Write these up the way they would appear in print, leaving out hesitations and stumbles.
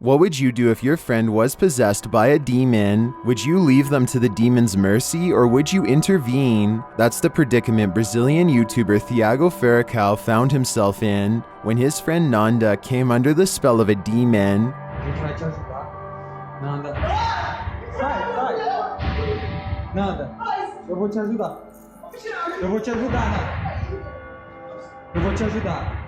What would you do if your friend was possessed by a demon? Would you leave them to the demon's mercy or would you intervene? That's the predicament Brazilian YouTuber Thiago Ferracão found himself in when his friend Nanda came under the spell of a demon. A gente vai te ajudar. Nanda. Sai! Nanda, eu vou te ajudar. Eu vou te ajudar, Nanda. Eu vou te ajudar.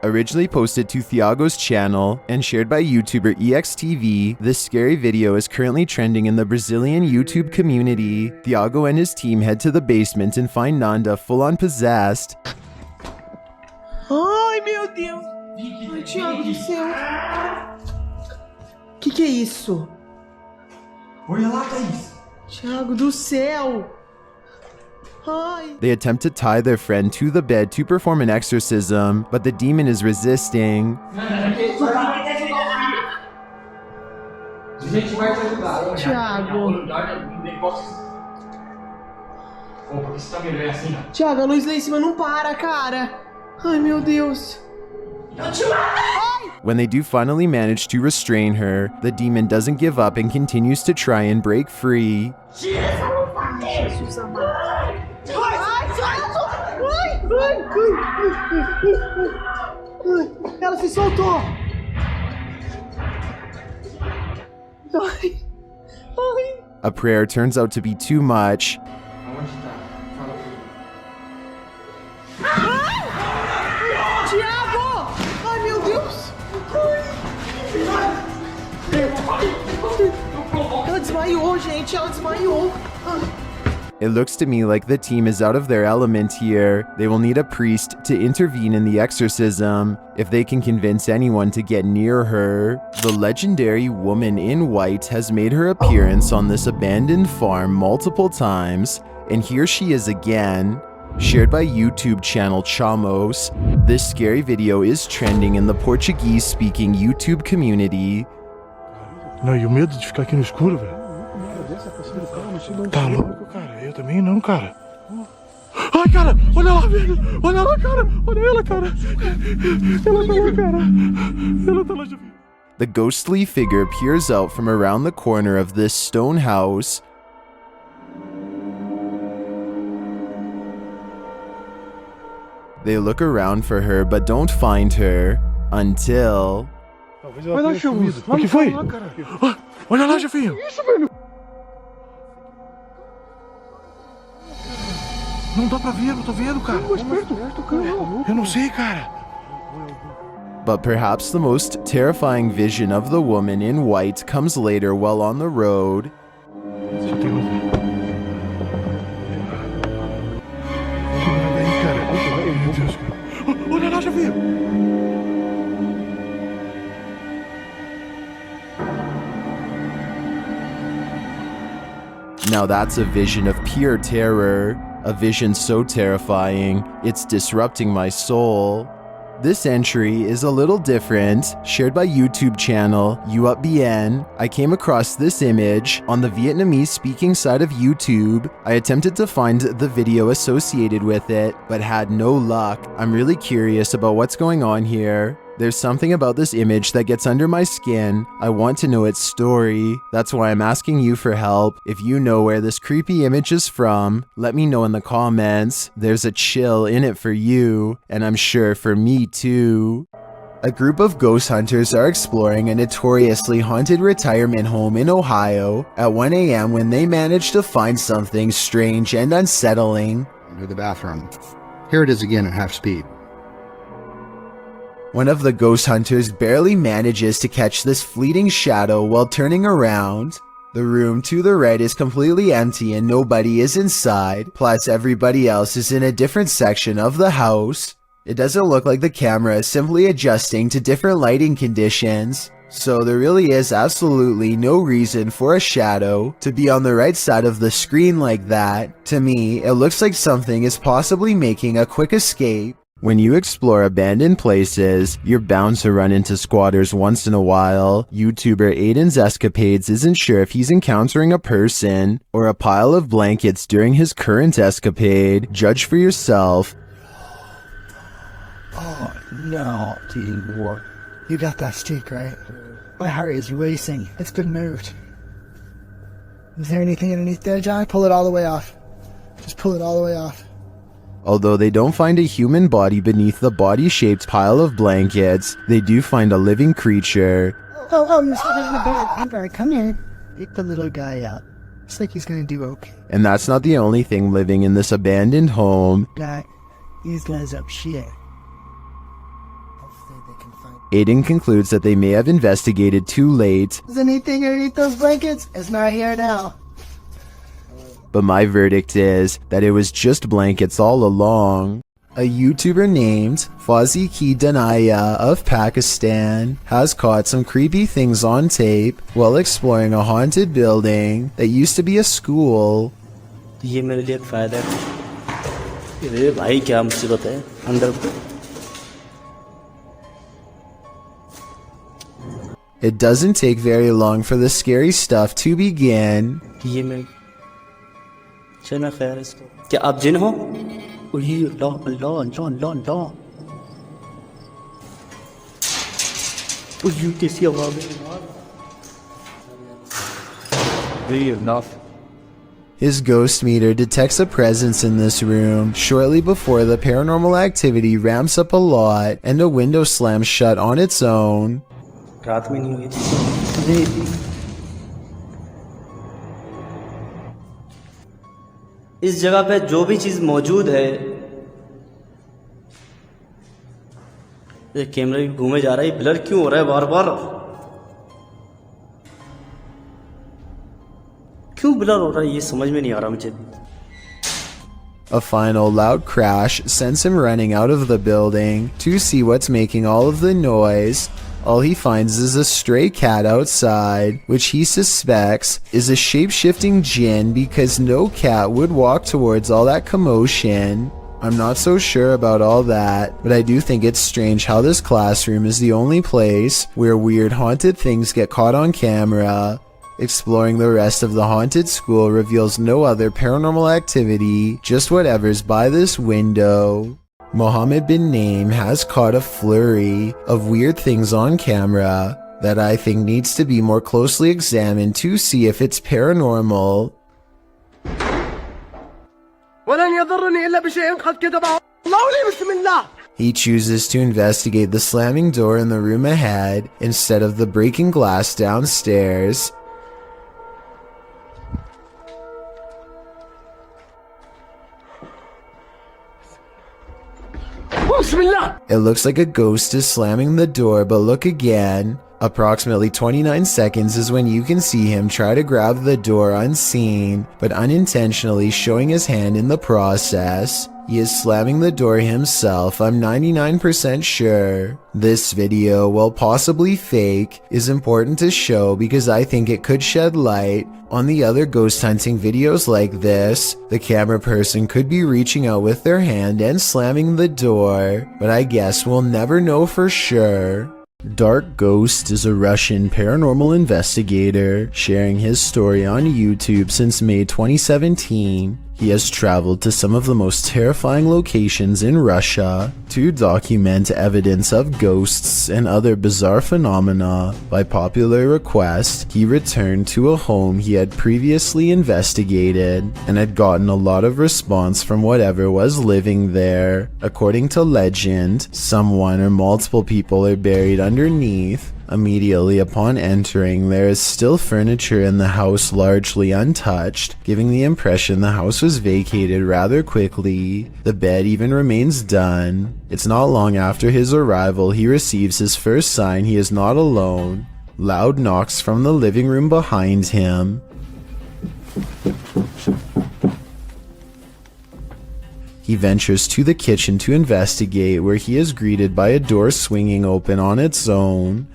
Originally posted to Thiago's channel and shared by YouTuber EXTV, this scary video is currently trending in the Brazilian YouTube community. Thiago and his team head to the basement and find Nanda full-on possessed. Ai, meu Deus! Ai, Thiago do céu! Que é isso? Olha lá, Thaís! Thiago do céu! Hi. They attempt to tie their friend to the bed to perform an exorcism, but the demon is resisting. Thiago. Thiago, a luz lá em cima não para, cara. Ai, meu Deus. When they do finally manage to restrain her, the demon doesn't give up and continues to try and break free. Jesus amado. Ela se soltou. A prayer turns out to be too much. Thiago! Ai, meu Deus! Ela desmaiou, gente. Ela desmaiou. It looks to me like the team is out of their element here. They will need a priest to intervene in the exorcism if they can convince anyone to get near her. The legendary woman in white has made her appearance on this abandoned farm multiple times, and here she is again. Shared by YouTube channel Chamos, this scary video is trending in the Portuguese-speaking YouTube community. Não, e o medo de ficar aqui no escuro, velho. Tá louco, cara? Eu também não, cara. Ai, cara! Olha lá, velho! Olha lá, cara! Olha ela, cara! Ela tá lá, cara! Ela tá lá, já vi. The ghostly figure peers out from around the corner of this stone house. They look around for her but don't find her until... Vai lá, Chamus! O que foi? Olha lá, Jefinho! Isso, velho! Não dá pra ver, eu tô vendo, cara. Eu não sei, cara. But perhaps the most terrifying vision of the woman in white comes later while on the road. Olha lá, Jefinho! Now that's a vision of pure terror. A vision so terrifying, it's disrupting my soul. This entry is a little different, shared by YouTube channel UUpBN. I came across this image on the Vietnamese speaking side of YouTube. I attempted to find the video associated with it, but had no luck. I'm really curious about what's going on here. There's something about this image that gets under my skin. I want to know its story. That's why I'm asking you for help. If you know where this creepy image is from, let me know in the comments. There's a chill in it for you, and I'm sure for me too. A group of ghost hunters are exploring a notoriously haunted retirement home in Ohio at 1 a.m. when they manage to find something strange and unsettling. Into the bathroom. Here it is again at half speed. One of the ghost hunters barely manages to catch this fleeting shadow while turning around. The room to the right is completely empty and nobody is inside, plus everybody else is in a different section of the house. It doesn't look like the camera is simply adjusting to different lighting conditions, so there really is absolutely no reason for a shadow to be on the right side of the screen like that. To me, it looks like something is possibly making a quick escape. When you explore abandoned places, you're bound to run into squatters once in a while. YouTuber Aiden's Escapades isn't sure if he's encountering a person or a pile of blankets during his current escapade. Judge for yourself. Oh, no, T-War. You got that stick, right? My heart is racing. It's been moved. Is there anything underneath there, John? Pull it all the way off. Just pull it all the way off. Although they don't find a human body beneath the body-shaped pile of blankets, they do find a living creature. Oh, you're stuck in the bed. Amber, come here. Take the little guy out. Looks like he's gonna do okay. And that's not the only thing living in this abandoned home. Guy, these guys up shit. Hopefully they can find... Aiden concludes that they may have investigated too late, Is anything underneath those blankets? It's not here now. but my verdict is that it was just blankets all along. A YouTuber named Fauzi Ki Danaya of Pakistan has caught some creepy things on tape while exploring a haunted building that used to be a school. ये मेरे लिए एक फायदा है। अरे भाई क्या मुसीबत है अंदर। It doesn't take very long for the scary stuff to begin. ये मैं चलो खैर इसको। क्या आप जिन हो? ये अल्लाह अल्लाह अल्लाह अल्लाह अल्लाह। ये कैसी आवाज़ है? His ghost meter detects a presence in this room shortly before the paranormal activity ramps up a lot and a window slams shut on its own. रात में नहीं हुई थी। इस जगह पे जो भी चीज मौजूद है, ये कैमरा भी घूमे जा रहा है, ब्लर क्यों हो रहा है बार बार? क्यों ब्लर हो रहा है ये समझ में नहीं आ रहा मुझे। A final loud crash sends him running out of the building to see what's making all of the noise. All he finds is a stray cat outside, which he suspects is a shape-shifting jinn because no cat would walk towards all that commotion. I'm not so sure about all that, but I do think it's strange how this classroom is the only place where weird haunted things get caught on camera. Exploring the rest of the haunted school reveals no other paranormal activity, just whatever's by this window. Mohammed bin Naim has caught a flurry of weird things on camera that I think needs to be more closely examined to see if it's paranormal. He chooses to investigate the slamming door in the room ahead instead of the breaking glass downstairs. It looks like a ghost is slamming the door, but look again. Approximately 29 seconds is when you can see him try to grab the door unseen, but unintentionally showing his hand in the process. He is slamming the door himself, I'm 99% sure. This video, while possibly fake, is important to show because I think it could shed light on the other ghost hunting videos like this. The camera person could be reaching out with their hand and slamming the door, but I guess we'll never know for sure. Dark Ghost is a Russian paranormal investigator sharing his story on YouTube since May 2017. He has traveled to some of the most terrifying locations in Russia to document evidence of ghosts and other bizarre phenomena. By popular request, he returned to a home he had previously investigated and had gotten a lot of response from whatever was living there. According to legend, someone or multiple people are buried underneath. Immediately upon entering, there is still furniture in the house largely untouched, giving the impression the house was vacated rather quickly. The bed even remains done. It's not long after his arrival he receives his first sign he is not alone. Loud knocks from the living room behind him. He ventures to the kitchen to investigate, where he is greeted by a door swinging open on its own.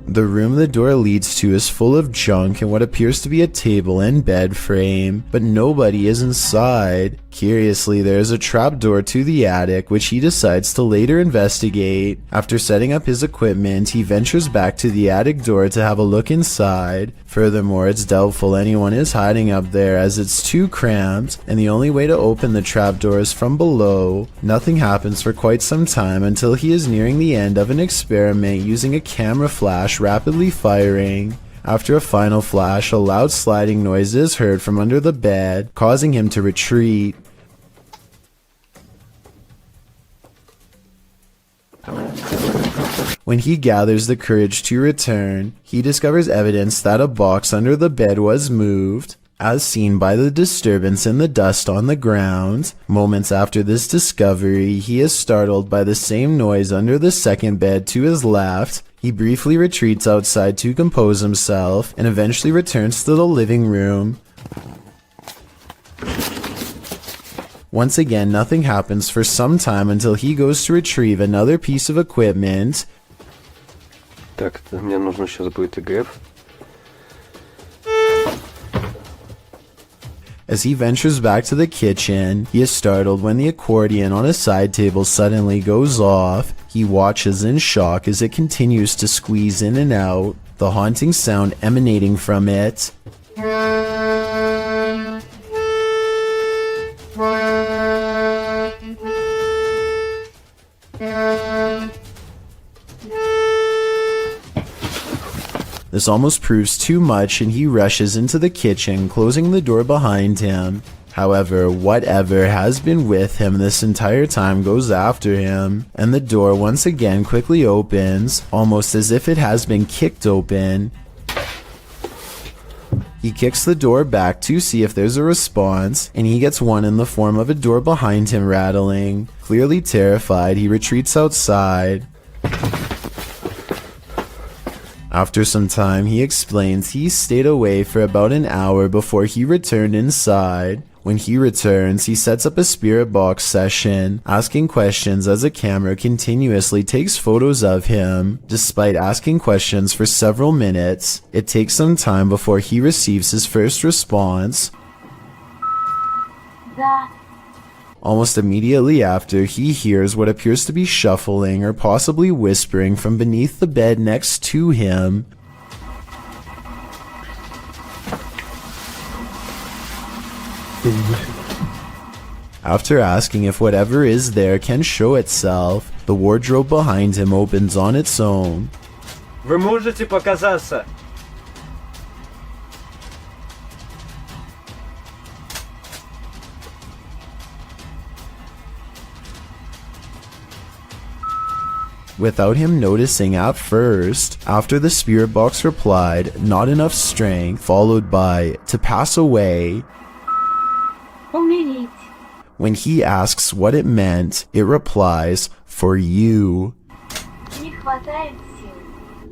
The room the door leads to is full of junk and what appears to be a table and bed frame, but nobody is inside. Curiously, there is a trapdoor to the attic, which he decides to later investigate. After setting up his equipment, he ventures back to the attic door to have a look inside. Furthermore, it's doubtful anyone is hiding up there as it's too cramped, and the only way to open the trapdoor is from below. Nothing happens for quite some time until he is nearing the end of an experiment using a camera flash rapidly firing. After a final flash, a loud sliding noise is heard from under the bed, causing him to retreat. When he gathers the courage to return, he discovers evidence that a box under the bed was moved, as seen by the disturbance in the dust on the ground. Moments after this discovery, he is startled by the same noise under the second bed to his left. He briefly retreats outside to compose himself and eventually returns to the living room. Once again, nothing happens for some time until he goes to retrieve another piece of equipment. Так, мне нужно сейчас будет ИГФ. As he ventures back to the kitchen, he is startled when the accordion on a side table suddenly goes off. He watches in shock as it continues to squeeze in and out, the haunting sound emanating from it. This almost proves too much and he rushes into the kitchen, closing the door behind him. However, whatever has been with him this entire time goes after him, and the door once again quickly opens, almost as if it has been kicked open. He kicks the door back to see if there's a response, and he gets one in the form of a door behind him rattling. Clearly terrified, he retreats outside. After some time, he explains he stayed away for about an hour before he returned inside. When he returns, he sets up a spirit box session, asking questions as a camera continuously takes photos of him. Despite asking questions for several minutes, it takes some time before he receives his first response. Almost immediately after, he hears what appears to be shuffling or possibly whispering from beneath the bed next to him. After asking if whatever is there can show itself, the wardrobe behind him opens on its own. Вы можете показаться? Without him noticing at first, after the spirit box replied, "Not enough strength," followed by "to pass away." When he asks what it meant, it replies, "For you."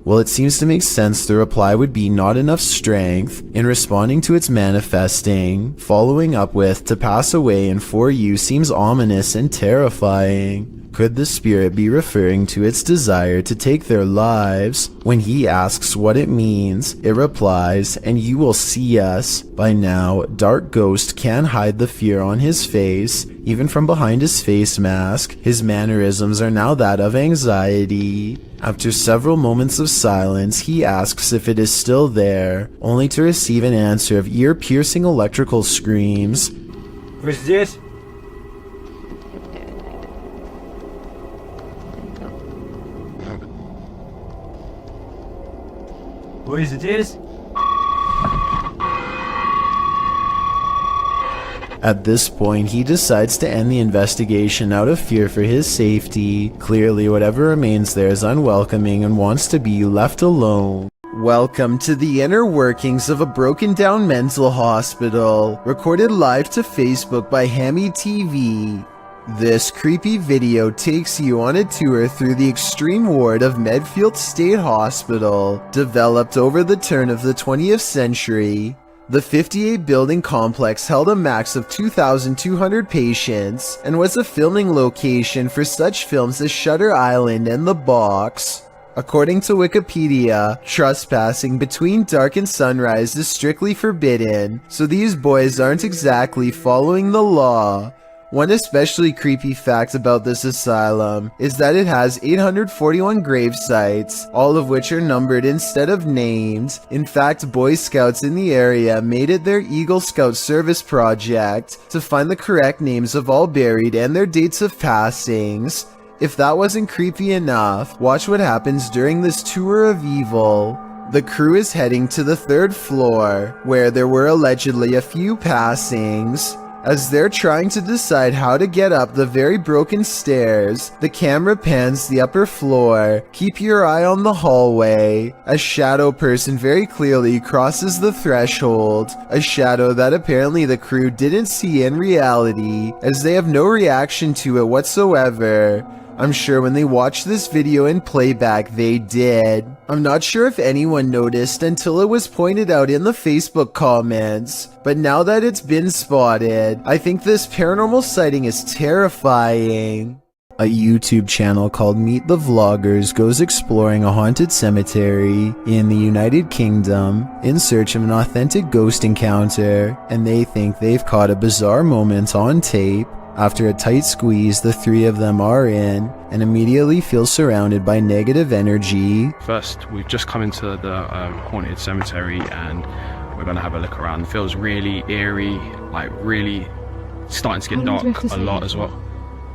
Well, it seems to make sense the reply would be "not enough strength" in responding to its manifesting. Following up with "to pass away" and "for you" seems ominous and terrifying. Could the spirit be referring to its desire to take their lives? When he asks what it means, it replies, "and you will see us." By now, Dark Ghost can hide the fear on his face, even from behind his face mask. His mannerisms are now that of anxiety. After several moments of silence, he asks if it is still there, only to receive an answer of ear-piercing electrical screams. Вы здесь? Вы здесь? At this point, he decides to end the investigation out of fear for his safety. Clearly, whatever remains there is unwelcoming and wants to be left alone. Welcome to the inner workings of a broken down mental hospital, recorded live to Facebook by Hammy TV. This creepy video takes you on a tour through the extreme ward of Medfield State Hospital. Developed over the turn of the 20th century, the 58-building complex held a max of 2,200 patients and was a filming location for such films as Shutter Island and The Box. According to Wikipedia, trespassing between dark and sunrise is strictly forbidden, so these boys aren't exactly following the law. One especially creepy fact about this asylum is that it has 841 grave sites, all of which are numbered instead of named. In fact, Boy Scouts in the area made it their Eagle Scout service project to find the correct names of all buried and their dates of passings. If that wasn't creepy enough, watch what happens during this tour of evil. The crew is heading to the 3rd floor, where there were allegedly a few passings. As they're trying to decide how to get up the very broken stairs, the camera pans the upper floor. Keep your eye on the hallway. A shadow person very clearly crosses the threshold, a shadow that apparently the crew didn't see in reality, as they have no reaction to it whatsoever. I'm sure when they watched this video in playback they did. I'm not sure if anyone noticed until it was pointed out in the Facebook comments, but now that it's been spotted, I think this paranormal sighting is terrifying. A YouTube channel called Meet the Vloggers goes exploring a haunted cemetery in the United Kingdom in search of an authentic ghost encounter, and they think they've caught a bizarre moment on tape. After a tight squeeze, the 3 of them are in and immediately feel surrounded by negative energy. First, we've just come into the haunted cemetery and we're going to have a look around. It feels really eerie, like really starting to get dark a lot as well.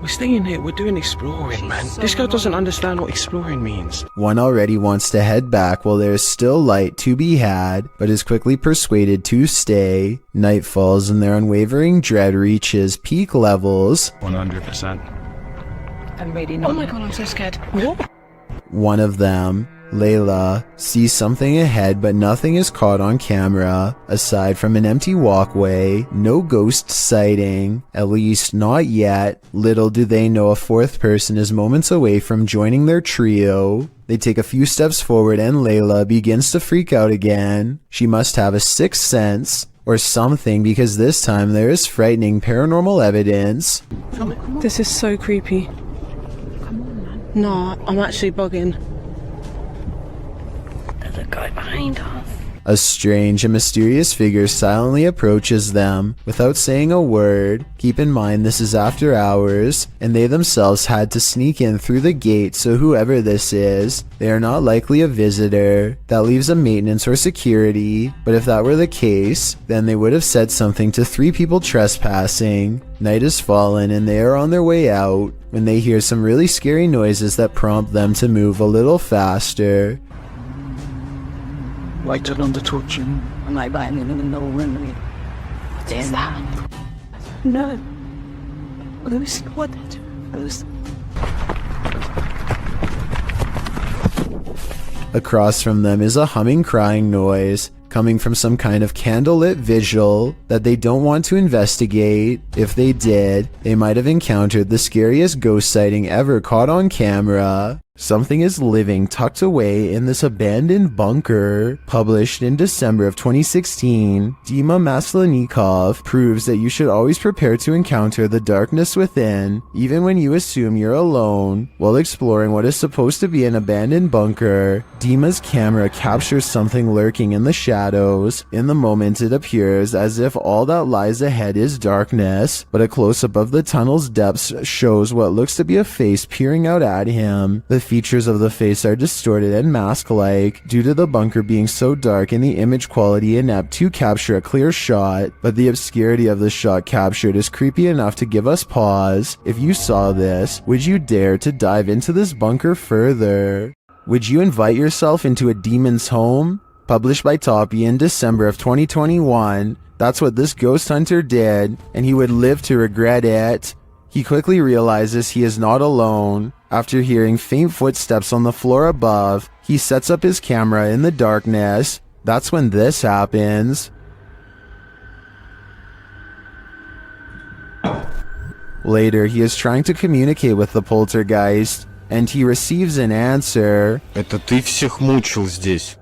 We're staying here, we're doing exploring, man. This girl doesn't understand what exploring means. One already wants to head back while there is still light to be had, but is quickly persuaded to stay. Night falls and their unwavering dread reaches peak levels. 100%. I'm ready now. Oh my god, I'm so scared. What? One of them, Layla, sees something ahead but nothing is caught on camera. Aside from an empty walkway, no ghost sighting, at least not yet. Little do they know a 4th person is moments away from joining their trio. They take a few steps forward and Layla begins to freak out again. She must have a 6th sense or something, because this time there is frightening paranormal evidence. This is so creepy. Nah, I'm actually bugging. There's a guy behind us. A strange and mysterious figure silently approaches them without saying a word. Keep in mind this is after hours, and they themselves had to sneak in through the gate, so whoever this is, they are not likely a visitor. That leaves a maintenance or security, but if that were the case, then they would have said something to 3 people trespassing. Night has fallen and they are on their way out when they hear some really scary noises that prompt them to move a little faster. Lighter on the torch and I bind in the room. What is that? No. Lucy, what? Lucy. Across from them is a humming crying noise coming from some kind of candlelit vigil that they don't want to investigate. If they did, they might have encountered the scariest ghost sighting ever caught on camera. Something is living tucked away in this abandoned bunker. Published in December of 2016, Dima Maslenikov proves that you should always prepare to encounter the darkness within, even when you assume you're alone. While exploring what is supposed to be an abandoned bunker, Dima's camera captures something lurking in the shadows. In the moment, it appears as if all that lies ahead is darkness, but a close-up of the tunnel's depths shows what looks to be a face peering out at him. The features of the face are distorted and mask-like due to the bunker being so dark and the image quality inept to capture a clear shot, but the obscurity of the shot captured is creepy enough to give us pause. If you saw this, would you dare to dive into this bunker further? Would you invite yourself into a demon's home? Published by Toppy in December of 2021, that's what this ghost hunter did, and he would live to regret it. He quickly realizes he is not alone. After hearing faint footsteps on the floor above, he sets up his camera in the darkness. That's when this happens. Later, he is trying to communicate with the poltergeist, and he receives an answer. Это ты всех мучил здесь.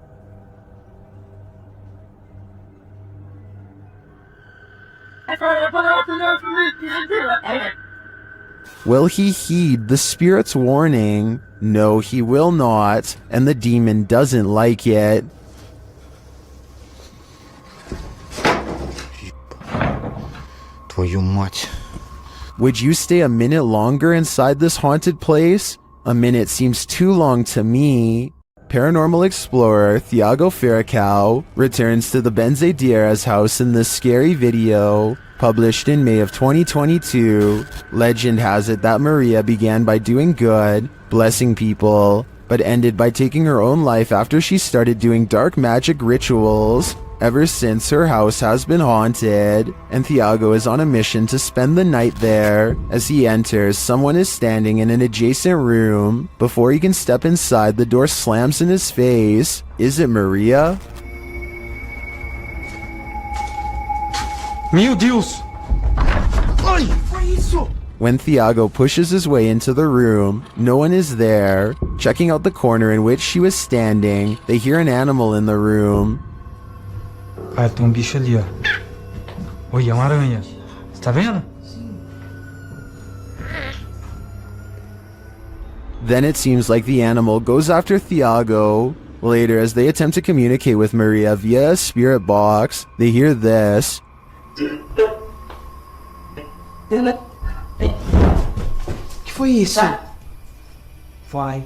Will he heed the spirit's warning? No, he will not, and the demon doesn't like it. Твою мать. Would you stay a minute longer inside this haunted place? A minute seems too long to me. Paranormal explorer Thiago Ferracao returns to the Benzedeiras house in this scary video, published in May of 2022. Legend has it that Maria began by doing good, blessing people, but ended by taking her own life after she started doing dark magic rituals. Ever since, her house has been haunted, and Thiago is on a mission to spend the night there. As he enters, someone is standing in an adjacent room. Before he can step inside, the door slams in his face. Is it Maria? Meu Deus! Ai, foi isso? When Thiago pushes his way into the room, no one is there. Checking out the corner in which she was standing, they hear an animal in the room. Ah, tem bicho ali, ó. Oi, é uma aranha. Você tá vendo? Then it seems like the animal goes after Thiago. Later, as they attempt to communicate with Maria via a spirit box, they hear this. Que foi isso? Vai.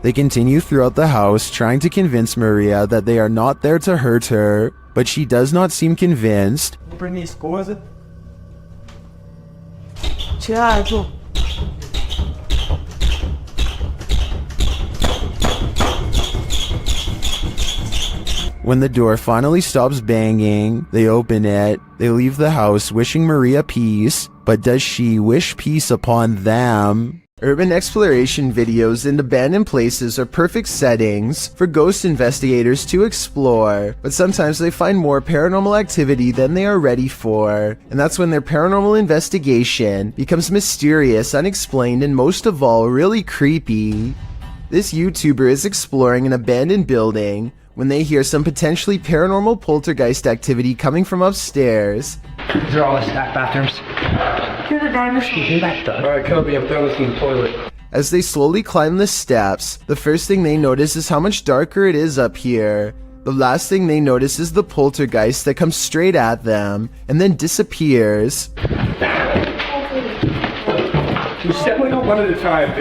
They continue throughout the house, trying to convince Maria that they are not there to hurt her, but she does not seem convinced. Vou pra minha esposa. Thiago. When the door finally stops banging, they open it. They leave the house wishing Maria peace, but does she wish peace upon them? Urban exploration videos in abandoned places are perfect settings for ghost investigators to explore, but sometimes they find more paranormal activity than they are ready for, and that's when their paranormal investigation becomes mysterious, unexplained, and most of all, really creepy. This YouTuber is exploring an abandoned building when they hear some potentially paranormal poltergeist activity coming from upstairs. These are all the staff bathrooms. Here's a diner scooping back done. Alright, Kobe, I'm done with the toilet. As they slowly climb the steps, the first thing they notice is how much darker it is up here. The last thing they notice is the poltergeist that comes straight at them and then disappears. You step like one at a time.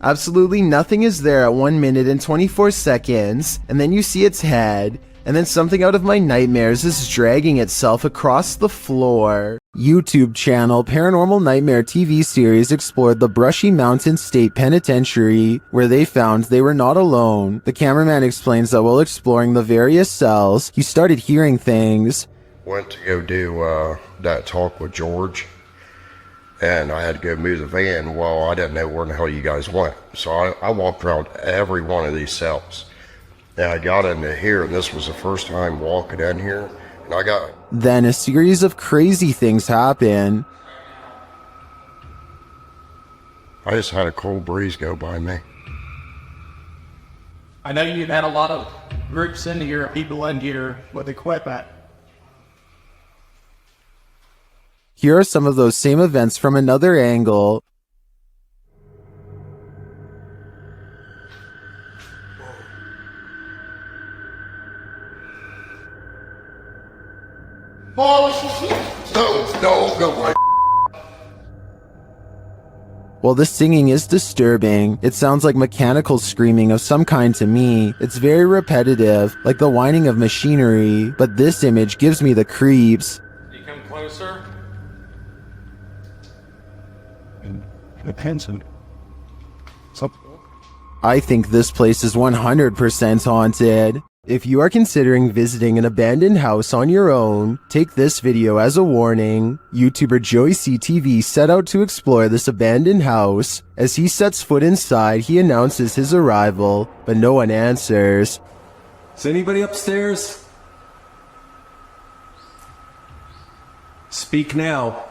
Absolutely nothing is there at 1 minute and 24 seconds, and then you see its head, and then something out of my nightmares is dragging itself across the floor. YouTube channel Paranormal Nightmare TV series explored the Brushy Mountain State Penitentiary, where they found they were not alone. The cameraman explains that while exploring the various cells, he started hearing things. Went to go do that talk with George, and I had to go move the van. Well, I didn't know where the hell you guys went, so I walked around every one of these cells. And I got into here, and this was the first time walking in here, and I got... Then a series of crazy things happen. I just had a cold breeze go by me. I know you've had a lot of groups in here, people in here with equipment. Here are some of those same events from another angle. No. While the singing is disturbing, it sounds like mechanical screaming of some kind to me. It's very repetitive, like the whining of machinery, but this image gives me the creeps. You come closer. I think this place is 100% haunted. If you are considering visiting an abandoned house on your own, take this video as a warning. YouTuber Joey CTV set out to explore this abandoned house. As he sets foot inside, he announces his arrival, but no one answers. Is anybody upstairs? Speak now.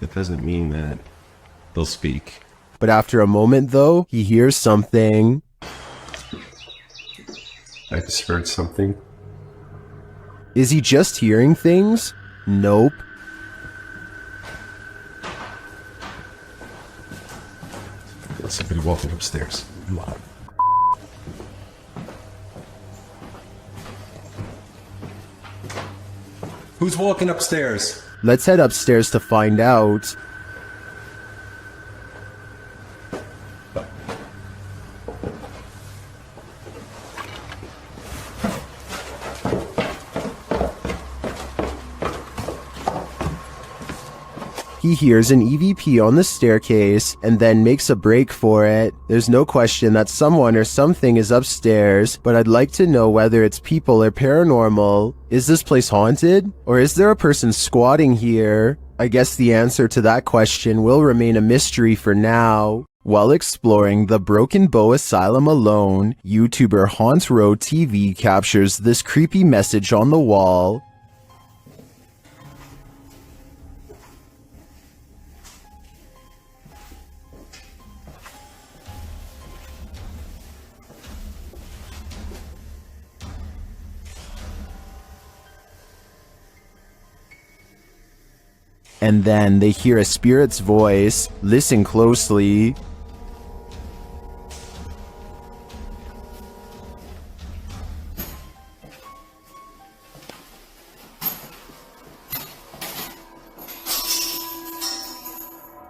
It doesn't mean that they'll speak. But after a moment, though, he hears something. I just heard something. Is he just hearing things? Nope. There's somebody walking upstairs. Loud. Who's walking upstairs? Let's head upstairs to find out. He hears an EVP on the staircase and then makes a break for it. There's no question that someone or something is upstairs, but I'd like to know whether it's people or paranormal. Is this place haunted? Or is there a person squatting here? I guess the answer to that question will remain a mystery for now. While exploring the Broken Bow Asylum alone, YouTuber Haunt Row TV captures this creepy message on the wall. And then they hear a spirit's voice. Listen closely.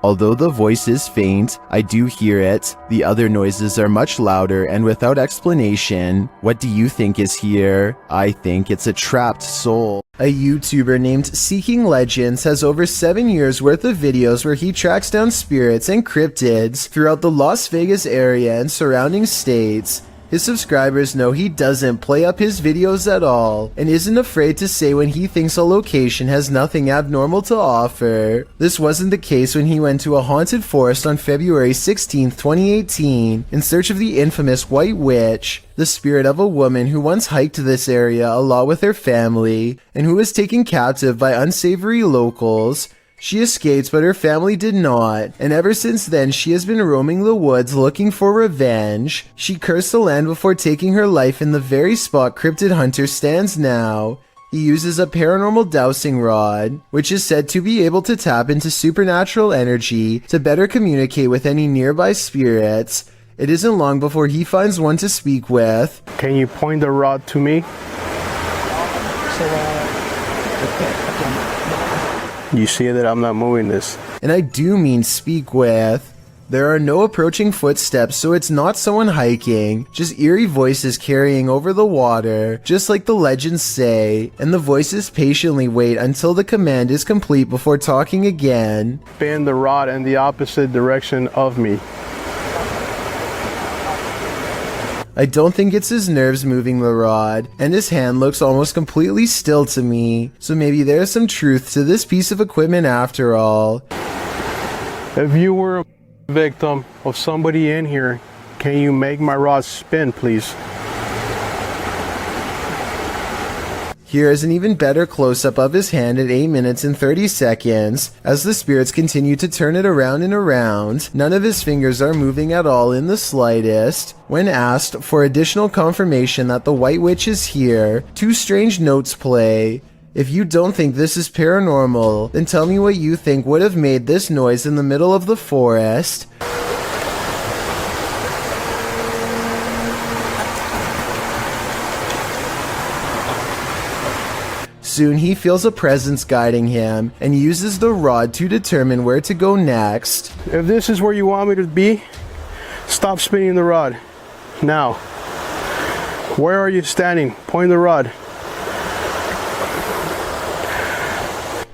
Although the voice is faint, I do hear it. The other noises are much louder and without explanation. What do you think is here? I think it's a trapped soul. A YouTuber named Seeking Legends has over 7 years worth of videos where he tracks down spirits and cryptids throughout the Las Vegas area and surrounding states. His subscribers know he doesn't play up his videos at all and isn't afraid to say when he thinks a location has nothing abnormal to offer. This wasn't the case when he went to a haunted forest on February 16, 2018 in search of the infamous White Witch, the spirit of a woman who once hiked this area a lot with her family and who was taken captive by unsavory locals. She escaped, but her family did not, and ever since then she has been roaming the woods looking for revenge. She cursed the land before taking her life in the very spot Cryptid Hunter stands now. He uses a paranormal dowsing rod, which is said to be able to tap into supernatural energy to better communicate with any nearby spirits. It isn't long before he finds one to speak with. Can you point the rod to me? You see that I'm not moving this. And I do mean speak with. There are no approaching footsteps, so it's not someone hiking, just eerie voices carrying over the water, just like the legends say, and the voices patiently wait until the command is complete before talking again. Spin the rod in the opposite direction of me. I don't think it's his nerves moving the rod, and his hand looks almost completely still to me, so maybe there's some truth to this piece of equipment after all. If you were a victim of somebody in here, can you make my rod spin, please? Here is an even better close-up of his hand at 8 minutes and 30 seconds. As the spirits continue to turn it around and around, none of his fingers are moving at all in the slightest. When asked for additional confirmation that the White Witch is here, two strange notes play. If you don't think this is paranormal, then tell me what you think would have made this noise in the middle of the forest. Soon he feels a presence guiding him and uses the rod to determine where to go next. If this is where you want me to be, stop spinning the rod. Now. Where are you standing? Point the rod.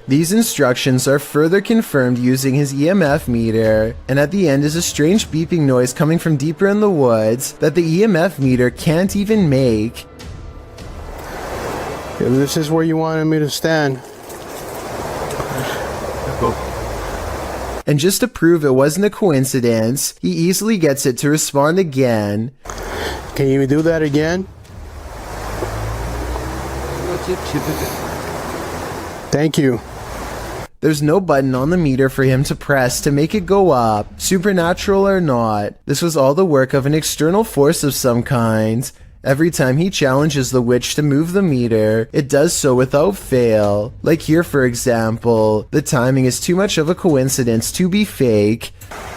These instructions are further confirmed using his EMF meter, and at the end is a strange beeping noise coming from deeper in the woods that the EMF meter can't even make. If this is where you wanted me to stand. And just to prove it wasn't a coincidence, he easily gets it to respond again. Can you do that again? Thank you. There's no button on the meter for him to press to make it go up, supernatural or not. This was all the work of an external force of some kind. Every time he challenges the witch to move the meter, it does so without fail. Like here for example, the timing is too much of a coincidence to be fake.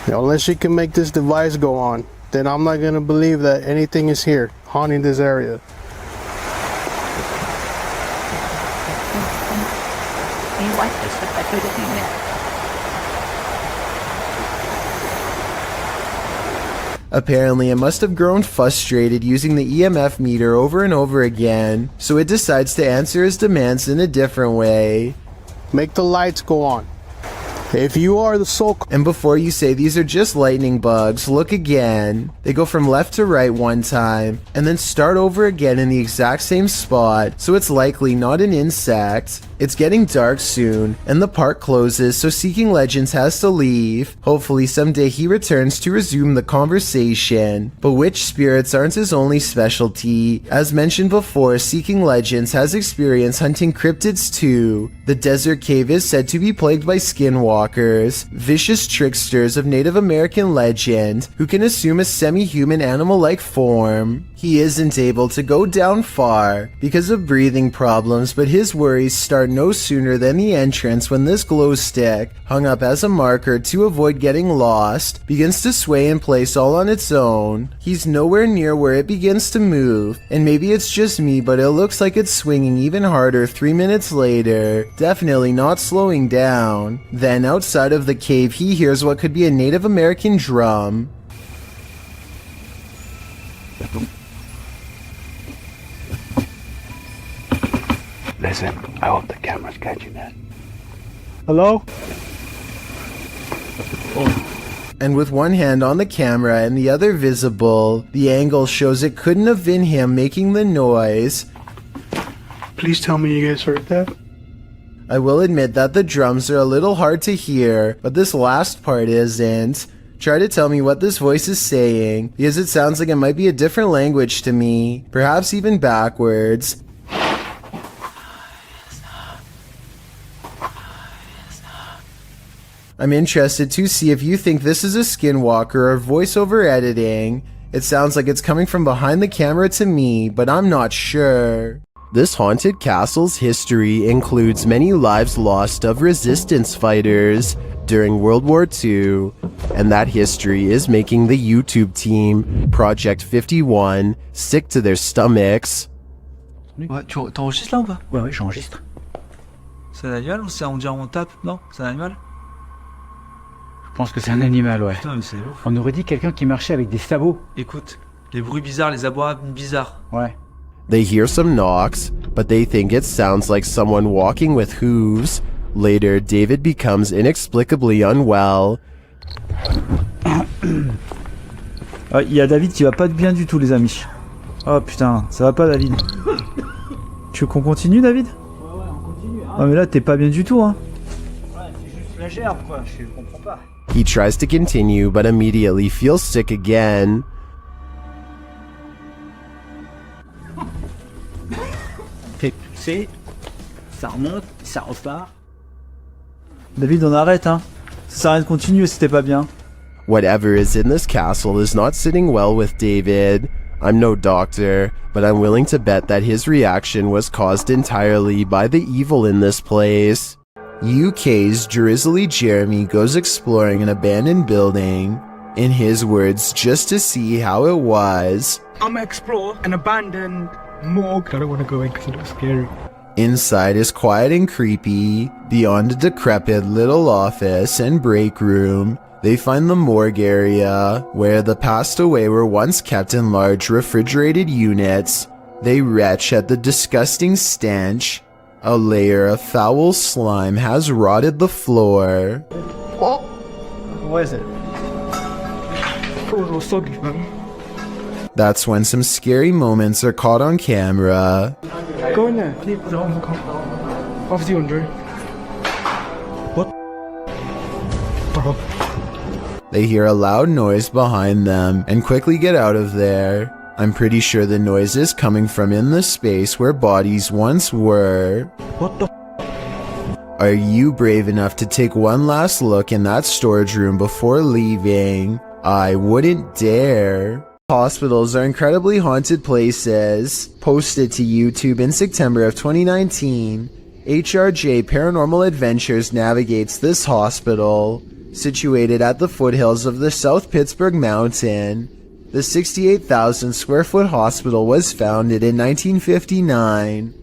Unless she can make this device go on, then I'm not gonna believe that anything is here, haunting this area. Apparently, it must have grown frustrated using the EMF meter over and over again, so it decides to answer his demands in a different way. Make the lights go on. If you are the soul... And before you say these are just lightning bugs, look again. They go from left to right one time, and then start over again in the exact same spot, so it's likely not an insect. It's getting dark soon, and the park closes, so Seeking Legends has to leave. Hopefully someday he returns to resume the conversation. But witch spirits aren't his only specialty. As mentioned before, Seeking Legends has experience hunting cryptids too. The desert cave is said to be plagued by skinwalkers, vicious tricksters of Native American legend, who can assume a semi-human animal-like form. He isn't able to go down far because of breathing problems, but his worries start no sooner than the entrance when this glow stick, hung up as a marker to avoid getting lost, begins to sway in place all on its own. He's nowhere near where it begins to move, and maybe it's just me, but it looks like it's swinging even harder 3 minutes later, definitely not slowing down. Then outside of the cave he hears what could be a Native American drum. Listen, I hope the camera's catching that. Hello? And with one hand on the camera and the other visible, the angle shows it couldn't have been him making the noise. Please tell me you guys heard that. I will admit that the drums are a little hard to hear, but this last part isn't. Try to tell me what this voice is saying, because it sounds like it might be a different language to me, perhaps even backwards. I'm interested to see if you think this is a skinwalker or voiceover editing. It sounds like it's coming from behind the camera to me, but I'm not sure. This haunted castle's history includes many lives lost of resistance fighters during World War II, and that history is making the YouTube team, Project 51, sick to their stomachs. Ouais, t'enregistres là ou pas? Ouais, j'enregistre. C'est un animal ou c'est on dirait on tape? Non, c'est un animal? Je pense que c'est un animal, ouais. Putain, mais c'est ouf. On aurait dit quelqu'un qui marchait avec des sabots. Écoute, les bruits bizarres, les abois bizarres. Ouais. They hear some knocks, but they think it sounds like someone walking with hooves. Later, David becomes inexplicably unwell. Il y a David qui va pas bien du tout, les amis. Oh putain, ça va pas, David. Tu veux qu'on continue, David? Ouais, on continue. Hein. Ah mais là, t'es pas bien du tout, hein. Ouais, c'est juste la gerbe, quoi. Je comprends pas. He tries to continue, but immediately feels sick again. Fait pousser, ça remonte, ça repart. David, on arrête, hein. Ça sert à rien de continuer si t'es pas bien. Whatever is in this castle is not sitting well with David. I'm no doctor, but I'm willing to bet that his reaction was caused entirely by the evil in this place. UK's drizzly Jeremy goes exploring an abandoned building, in his words, just to see how it was. I'm gonna explore an abandoned morgue. I don't want to go in because it looks scary. Inside is quiet and creepy. Beyond a decrepit little office and break room, they find the morgue area, where the passed away were once kept in large refrigerated units. They retch at the disgusting stench. A layer of foul slime has rotted the floor. Oh! What is it? Oh, soggy, man. That's when some scary moments are caught on camera. Go in there. Off the under. What? Bro. They hear a loud noise behind them and quickly get out of there. I'm pretty sure the noise is coming from in the space where bodies once were. What the? Are you brave enough to take one last look in that storage room before leaving? I wouldn't dare. Hospitals are incredibly haunted places. Posted to YouTube in September of 2019, HRJ Paranormal Adventures navigates this hospital. Situated at the foothills of the South Pittsburgh Mountain, the 68,000 square foot hospital was founded in 1959,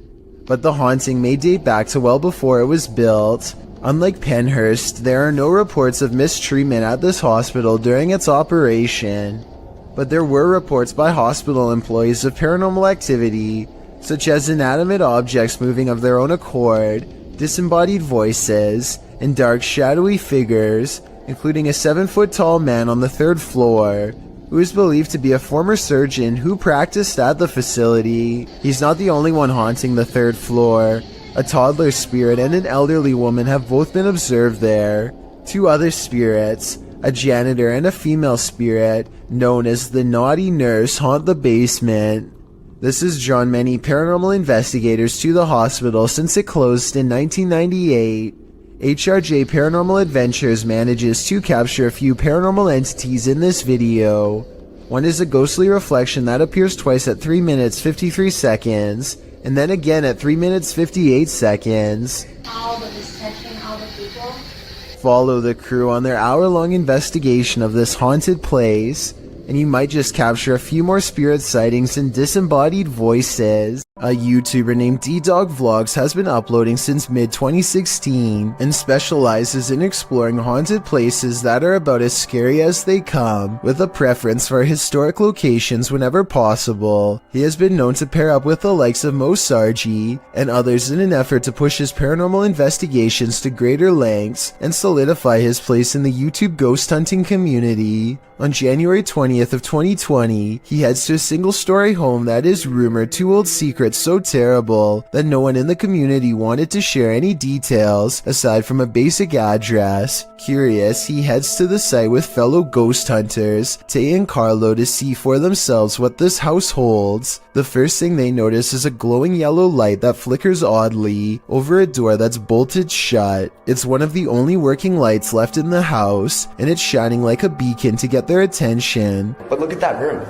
but the haunting may date back to well before it was built. Unlike Penhurst, there are no reports of mistreatment at this hospital during its operation, but there were reports by hospital employees of paranormal activity, such as inanimate objects moving of their own accord, disembodied voices, and dark shadowy figures, including a 7-foot-tall man on the 3rd floor, who is believed to be a former surgeon who practiced at the facility. He's not the only one haunting the 3rd floor. A toddler spirit and an elderly woman have both been observed there. 2 other spirits, a janitor and a female spirit, known as the Naughty Nurse, haunt the basement. This has drawn many paranormal investigators to the hospital since it closed in 1998. HRJ Paranormal Adventures manages to capture a few paranormal entities in this video. One is a ghostly reflection that appears twice at 3 minutes 53 seconds, and then again at 3 minutes 58 seconds. Follow the crew on their hour-long investigation of this haunted place, and you might just capture a few more spirit sightings and disembodied voices. A YouTuber named D-Dog Vlogs has been uploading since mid-2016 and specializes in exploring haunted places that are about as scary as they come, with a preference for historic locations whenever possible. He has been known to pair up with the likes of Mo Sargi and others in an effort to push his paranormal investigations to greater lengths and solidify his place in the YouTube ghost hunting community. On January 20th of 2020, he heads to a single-story home that is rumored to hold secrets so terrible that no one in the community wanted to share any details aside from a basic address. Curious, he heads to the site with fellow ghost hunters, Tay and Carlo, to see for themselves what this house holds. The first thing they notice is a glowing yellow light that flickers oddly over a door that's bolted shut. It's one of the only working lights left in the house, and it's shining like a beacon to get their attention. But look at that room.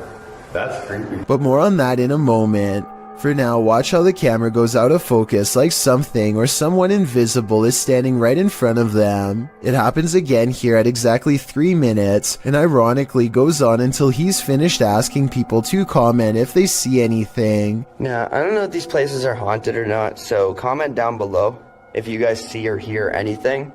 That's creepy. But more on that in a moment. For now, watch how the camera goes out of focus like something or someone invisible is standing right in front of them. It happens again here at exactly 3 minutes, and ironically goes on until he's finished asking people to comment if they see anything. Yeah, I don't know if these places are haunted or not, so comment down below if you guys see or hear anything.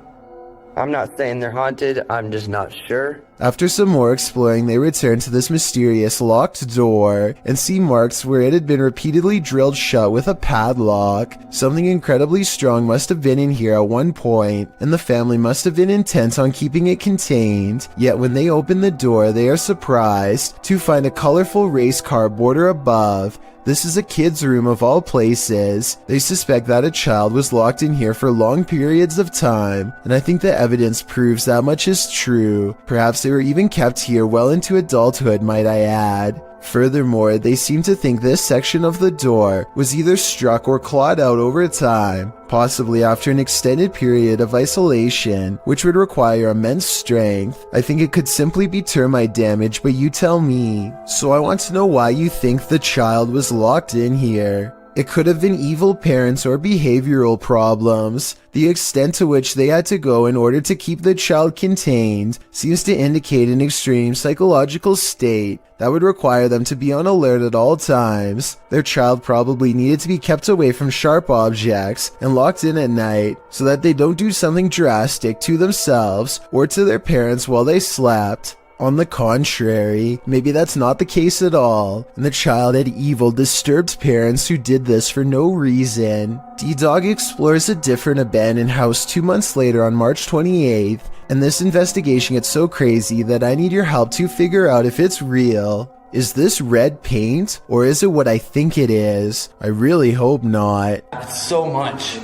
I'm not saying they're haunted, I'm just not sure. After some more exploring, they return to this mysterious locked door and see marks where it had been repeatedly drilled shut with a padlock. Something incredibly strong must have been in here at one point, and the family must have been intent on keeping it contained. Yet when they open the door, they are surprised to find a colorful race car border above. This is a kid's room of all places. They suspect that a child was locked in here for long periods of time, and I think the evidence proves that much is true. Perhaps they were even kept here well into adulthood, might I add. Furthermore, they seem to think this section of the door was either struck or clawed out over time, possibly after an extended period of isolation, which would require immense strength. I think it could simply be termite damage, but you tell me. So I want to know why you think the child was locked in here. It could have been evil parents or behavioral problems. The extent to which they had to go in order to keep the child contained seems to indicate an extreme psychological state that would require them to be on alert at all times. Their child probably needed to be kept away from sharp objects and locked in at night so that they don't do something drastic to themselves or to their parents while they slept. On the contrary, maybe that's not the case at all, and the child had evil, disturbed parents who did this for no reason. D-Dog explores a different abandoned house 2 months later on March 28th, and this investigation gets so crazy that I need your help to figure out if it's real. Is this red paint, or is it what I think it is? I really hope not. So much.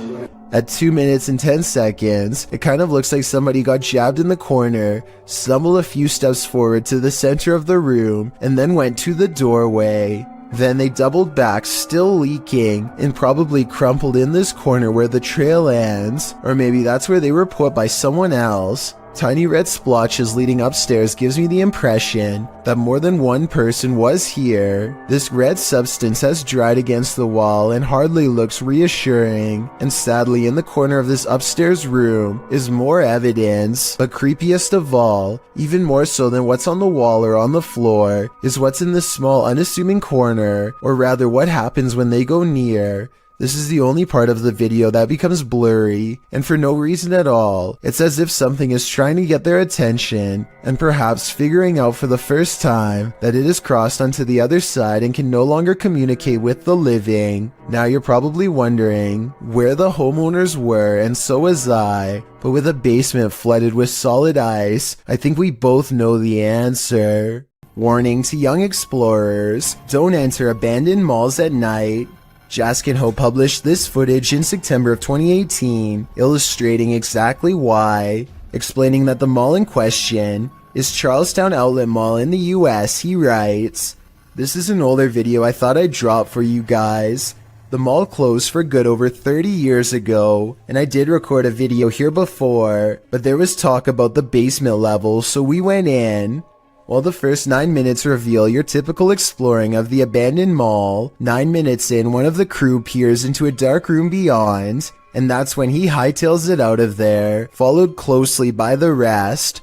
At 2 minutes and 10 seconds, it kind of looks like somebody got jabbed in the corner, stumbled a few steps forward to the center of the room, and then went to the doorway. Then they doubled back, still leaking, and probably crumpled in this corner where the trail ends, or maybe that's where they were put by someone else. Tiny red splotches leading upstairs gives me the impression that more than one person was here. This red substance has dried against the wall and hardly looks reassuring, and sadly in the corner of this upstairs room is more evidence, but creepiest of all, even more so than what's on the wall or on the floor, is what's in this small unassuming corner, or rather what happens when they go near. This is the only part of the video that becomes blurry, and for no reason at all. It's as if something is trying to get their attention, and perhaps figuring out for the first time that it has crossed onto the other side and can no longer communicate with the living. Now you're probably wondering where the homeowners were, and so was I. But with a basement flooded with solid ice, I think we both know the answer. Warning to young explorers, don't enter abandoned malls at night. Jaskin Ho published this footage in September of 2018, illustrating exactly why. Explaining that the mall in question is Charlestown Outlet Mall in the US, he writes, "This is an older video I thought I'd drop for you guys. The mall closed for good over 30 years ago, and I did record a video here before, but there was talk about the basement level, so we went in. While the first 9 minutes reveal your typical exploring of the abandoned mall, 9 minutes in, one of the crew peers into a dark room beyond, and that's when he hightails it out of there, followed closely by the rest."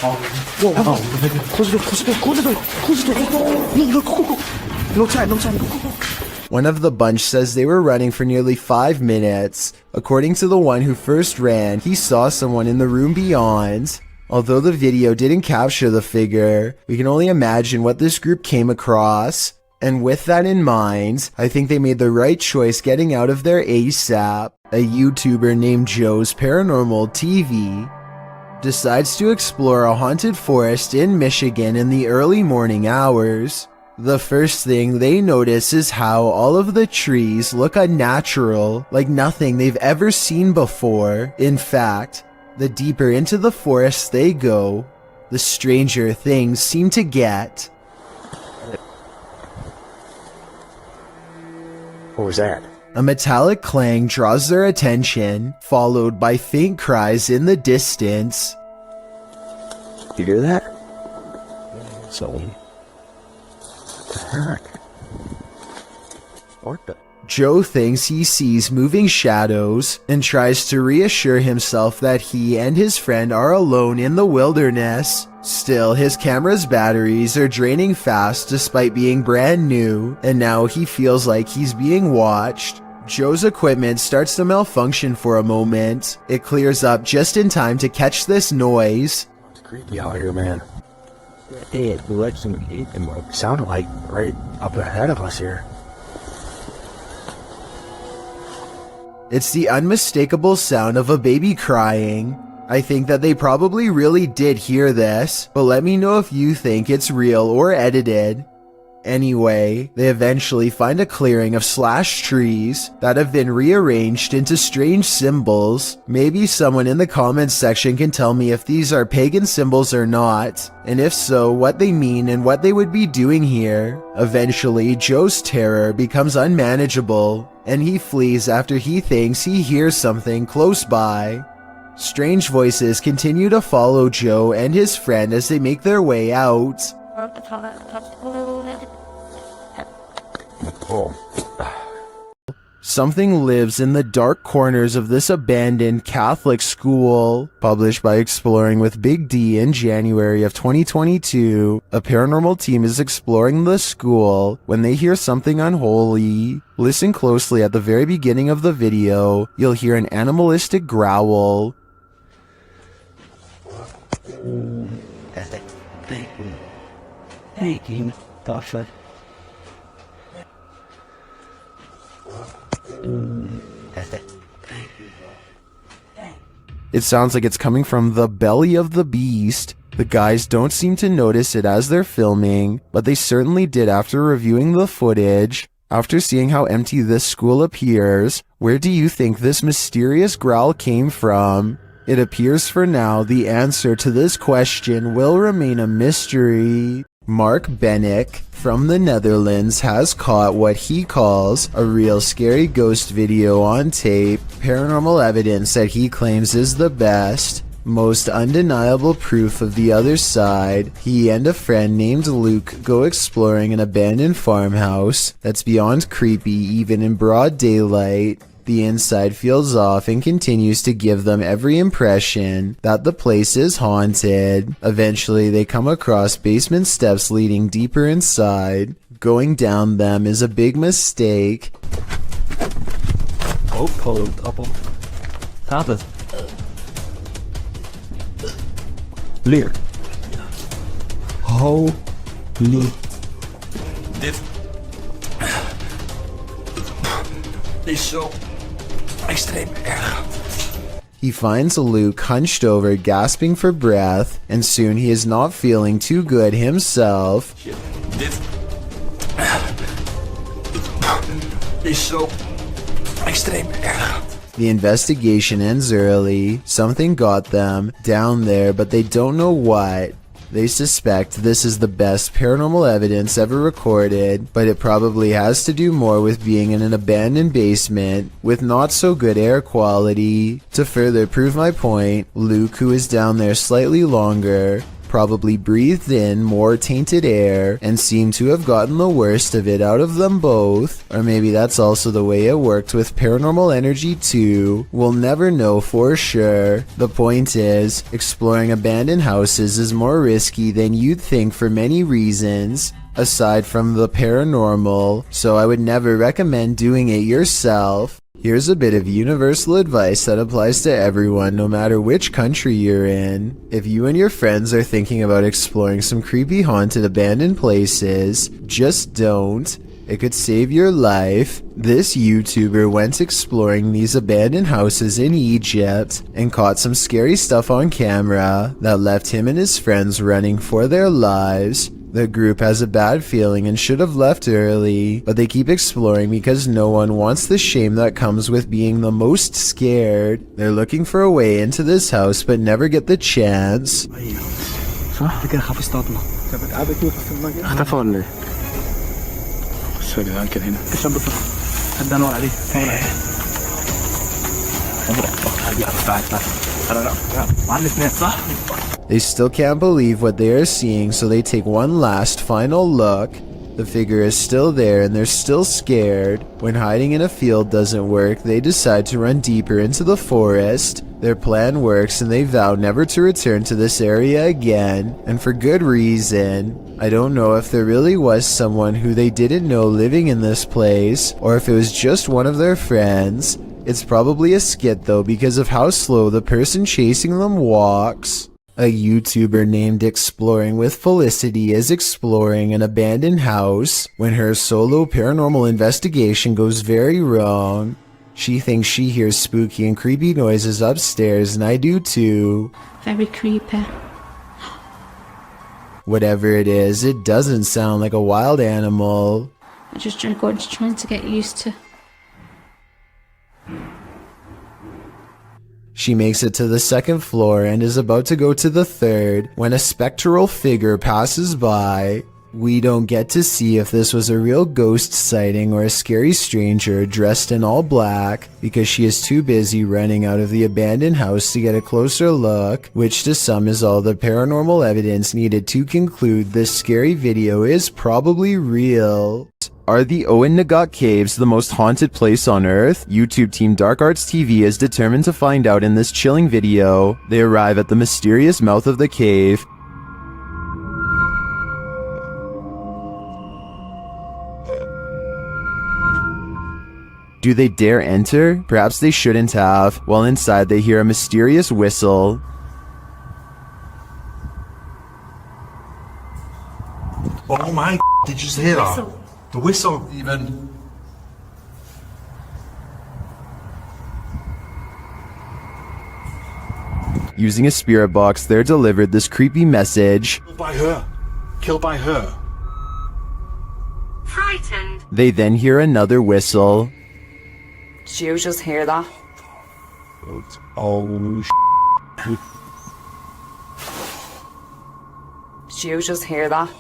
Whoa, close the door, close the door, close the door, close the door. Go. No time. One of the bunch says they were running for nearly 5 minutes. According to the one who first ran, he saw someone in the room beyond. Although the video didn't capture the figure, we can only imagine what this group came across. And with that in mind, I think they made the right choice getting out of there ASAP. A YouTuber named Joe's Paranormal TV decides to explore a haunted forest in Michigan in the early morning hours. The first thing they notice is how all of the trees look unnatural, like nothing they've ever seen before. In fact, the deeper into the forest they go, the stranger things seem to get. What was that? A metallic clang draws their attention, followed by faint cries in the distance. You hear that? So, what the heck? What the? Joe thinks he sees moving shadows and tries to reassure himself that he and his friend are alone in the wilderness. Still, his camera's batteries are draining fast despite being brand new, and now he feels like he's being watched. Joe's equipment starts to malfunction for a moment. It clears up just in time to catch this noise. It's creepy out here, man. It sounded like right up ahead of us here. It's the unmistakable sound of a baby crying. I think that they probably really did hear this, but let me know if you think it's real or edited. Anyway, they eventually find a clearing of slashed trees that have been rearranged into strange symbols. Maybe someone in the comments section can tell me if these are pagan symbols or not, and if so, what they mean and what they would be doing here. Eventually, Joe's terror becomes unmanageable, and he flees after he thinks he hears something close by. Strange voices continue to follow Joe and his friend as they make their way out. Something lives in the dark corners of this abandoned Catholic school. Published by Exploring with Big D in January of 2022, a paranormal team is exploring the school when they hear something unholy. Listen closely. At the very beginning of the video, you'll hear an animalistic growl. It sounds like it's coming from the belly of the beast. The guys don't seem to notice it as they're filming, but they certainly did after reviewing the footage. After seeing how empty this school appears, where do you think this mysterious growl came from? It appears for now the answer to this question will remain a mystery. Mark Bennick from the Netherlands has caught what he calls a real scary ghost video on tape, paranormal evidence that he claims is the best. Most undeniable proof of the other side, he and a friend named Luke go exploring an abandoned farmhouse that's beyond creepy even in broad daylight. The inside feels off and continues to give them every impression that the place is haunted. Eventually, they come across basement steps leading deeper inside. Going down them is a big mistake. Oh, cold appel. Gaat het? Leer. Holy. Dit is zo extreem erg. He finds Luke hunched over, gasping for breath, and soon he is not feeling too good himself. Dit is zo extreem erg. The investigation ends early. Something got them down there, but they don't know what. They suspect this is the best paranormal evidence ever recorded, but it probably has to do more with being in an abandoned basement with not so good air quality. To further prove my point, Luke, who is down there slightly longer, probably breathed in more tainted air and seemed to have gotten the worst of it out of them both. Or maybe that's also the way it worked with paranormal energy too. We'll never know for sure. The point is, exploring abandoned houses is more risky than you'd think for many reasons, aside from the paranormal, so I would never recommend doing it yourself. Here's a bit of universal advice that applies to everyone, no matter which country you're in. If you and your friends are thinking about exploring some creepy haunted abandoned places, just don't. It could save your life. This YouTuber went exploring these abandoned houses in Egypt and caught some scary stuff on camera that left him and his friends running for their lives. The group has a bad feeling and should have left early, but they keep exploring because no one wants the shame that comes with being the most scared. They're looking for a way into this house but never get the chance. صح؟ كده خاف اصطاد ما. طب قاعد كده في المكان. اختفى ولا ايه؟ بصوا يا جدعان كده هنا. الشاب ده حد انور عليه. They still can't believe what they are seeing, so they take one last final look. The figure is still there and they're still scared. When hiding in a field doesn't work, they decide to run deeper into the forest. Their plan works and they vow never to return to this area again, and for good reason. I don't know if there really was someone who they didn't know living in this place, or if it was just one of their friends. It's probably a skit though because of how slow the person chasing them walks. A YouTuber named Exploring with Felicity is exploring an abandoned house when her solo paranormal investigation goes very wrong. She thinks she hears spooky and creepy noises upstairs, and I do too. Very creepy. Whatever it is, it doesn't sound like a wild animal. I'm just trying to get used to. She makes it to the second floor and is about to go to the third when a spectral figure passes by. We don't get to see if this was a real ghost sighting or a scary stranger dressed in all black because she is too busy running out of the abandoned house to get a closer look, which to some is all the paranormal evidence needed to conclude this scary video is probably real. Are the Owen Nagat Caves the most haunted place on Earth? YouTube team Dark Arts TV is determined to find out in this chilling video. They arrive at the mysterious mouth of the cave. Do they dare enter? Perhaps they shouldn't have. While inside, they hear a mysterious whistle. Oh my, did you just hear that? The whistle even. Using a spirit box, they're delivered this creepy message. Killed by her. Killed by her. Frightened. They then hear another whistle. Did you just hear that? Oh, Did you just hear that?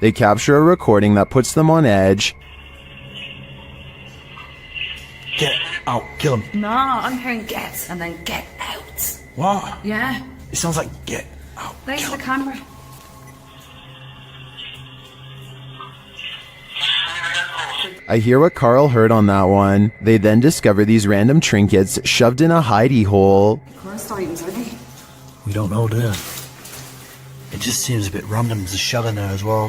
They capture a recording that puts them on edge. Get out. Kill him. No, I'm hearing get and then get out. What? Yeah. It sounds like get out. There's the camera. I hear what Carl heard on that one. They then discover these random trinkets shoved in a hidey hole. Chorus items, are they? We don't know, do we? It just seems a bit random. There's a shell in there as well.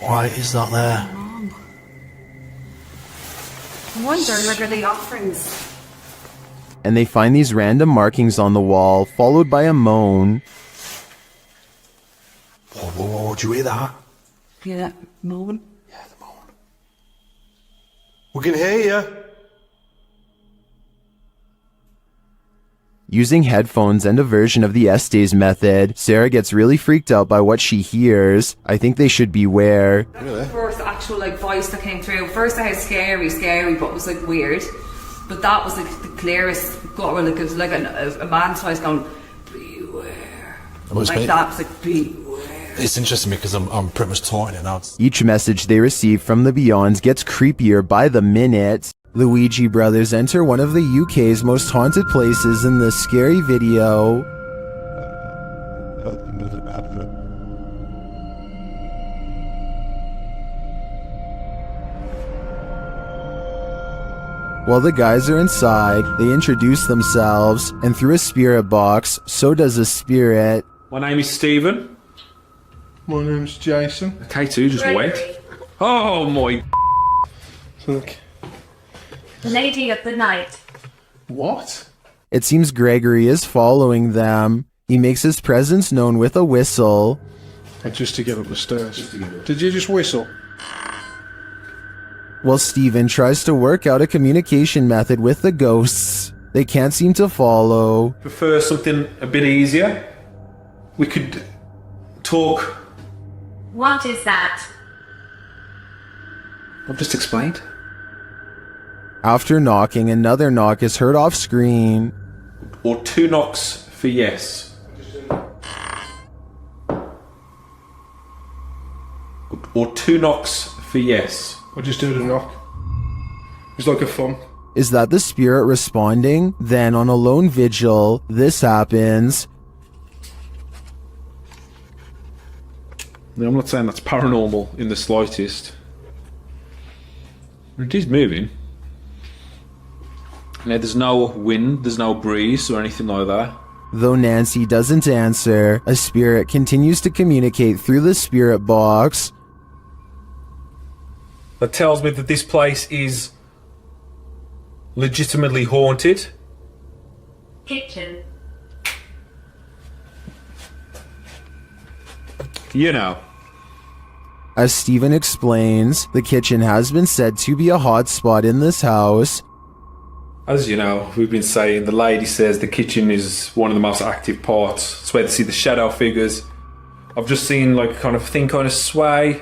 Why is that there? I wonder, like, are they offerings? And they find these random markings on the wall, followed by a moan. Whoa, did you hear that? Yeah, moan. We can hear you. Using headphones and a version of the Estes method, Sarah gets really freaked out by what she hears. I think they should beware. The first actual like voice that came through. First I had scary, but it was like weird. But that was like the clearest gutter, like it was like a man's voice going, beware. Like that was like, beware. It's interesting because I'm pretty much taught it now. Each message they receive from the Beyonds gets creepier by the minute. Luigi brothers enter one of the UK's most haunted places in this scary video. While the guys are inside, they introduce themselves, and through a spirit box, so does a spirit. My name is Stephen. My name's Jason. K2 just went. Oh my. Look. The lady of the night. What? It seems Gregory is following them. He makes his presence known with a whistle. And just to get up the stairs. Did you just whistle? While Stephen tries to work out a communication method with the ghosts, they can't seem to follow. Prefer something a bit easier? We could talk. What is that? I've just explained. After knocking, another knock is heard off screen. Or 2 knocks for yes. Or 2 knocks for yes. Or just do the knock. It's like a thump. Is that the spirit responding? Then on a lone vigil, this happens. Now, I'm not saying that's paranormal in the slightest. It is moving. Now, there's no wind, there's no breeze or anything like that. Though Nancy doesn't answer, a spirit continues to communicate through the spirit box. That tells me that this place is legitimately haunted. Kitchen. You know. As Stephen explains, the kitchen has been said to be a hot spot in this house. As you know, we've been saying, the lady says the kitchen is one of the most active parts. It's where they see the shadow figures. I've just seen like a kind of thing kind of sway.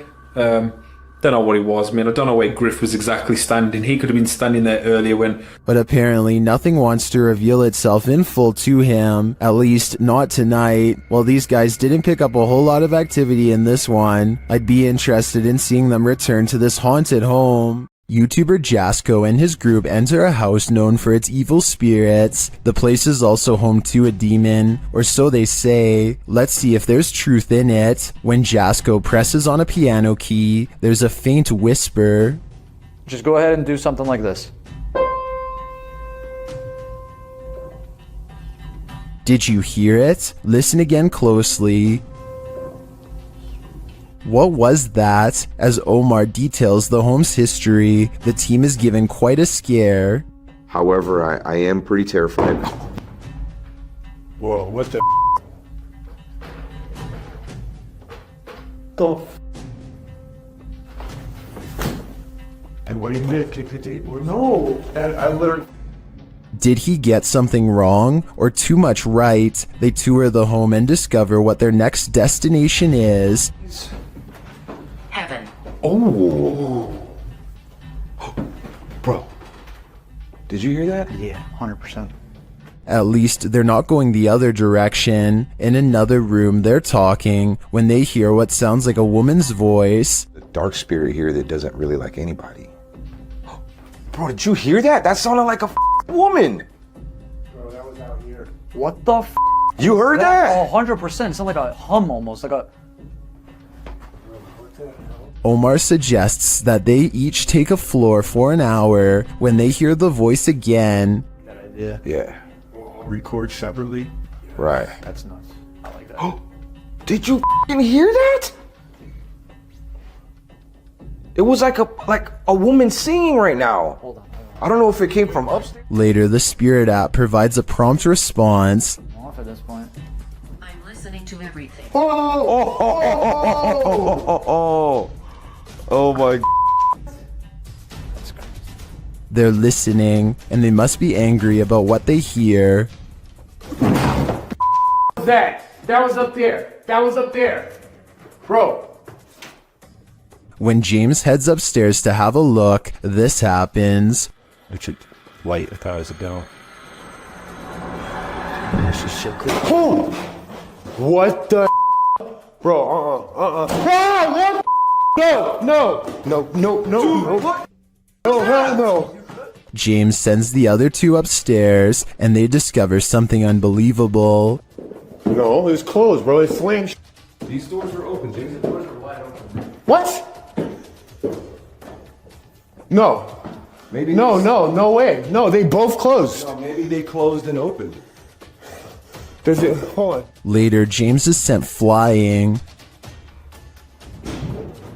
Don't know what it was. I mean, I don't know where Griff was exactly standing. He could have been standing there earlier when... But apparently nothing wants to reveal itself in full to him, at least not tonight. While these guys didn't pick up a whole lot of activity in this one, I'd be interested in seeing them return to this haunted home. YouTuber Jasko and his group enter a house known for its evil spirits. The place is also home to a demon, or so they say. Let's see if there's truth in it. When Jasko presses on a piano key, there's a faint whisper. Just go ahead and do something like this. Did you hear it? Listen again closely. What was that? As Omar details the home's history, the team is given quite a scare. However, I am pretty terrified. Whoa, what the And what do you mean? No, I literally... Did he get something wrong or too much right? They tour the home and discover what their next destination is. Heaven. Oh. Bro. Did you hear that? Yeah, 100%. At least they're not going the other direction. In another room, they're talking when they hear what sounds like a woman's voice. The dark spirit here that doesn't really like anybody. Bro, did you hear that? That sounded like a woman. Bro, that was out here. What the f? You heard that? 100%. It sounded like a hum almost, like a... Omar suggests that they each take a floor for an hour. When they hear the voice again, Yeah. Record separately. Right. That's nuts. I like that. Oh, did you f***ing hear that? It was like a woman singing right now. Hold on. I don't know if it came from upstairs. later the spirit app provides a prompt response. I'm off at this point. I'm listening to everything. Oh my. They're listening, and they must be angry about what they hear. That was up there. That was up there. Bro. When James heads upstairs to have a look, this happens. It should light 1,000 down. Oh! What the? Bro, what? No. Oh, hell no. James sends the other two upstairs, and they discover something unbelievable. No, it's closed, bro. It's slammed. These doors are open, James. The doors are wide open. What? No. Maybe. No way. No, they both closed. No, maybe they closed and opened. Hold on. Later, James is sent flying.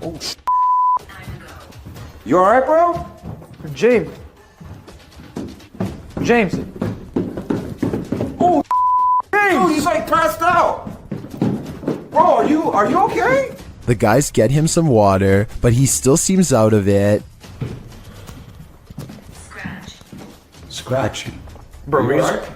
Oh, You alright, bro? James. Oh, James! Dude, he's like passed out. Bro, are you okay? The guys get him some water, but he still seems out of it. Scratch. Bro, you alright?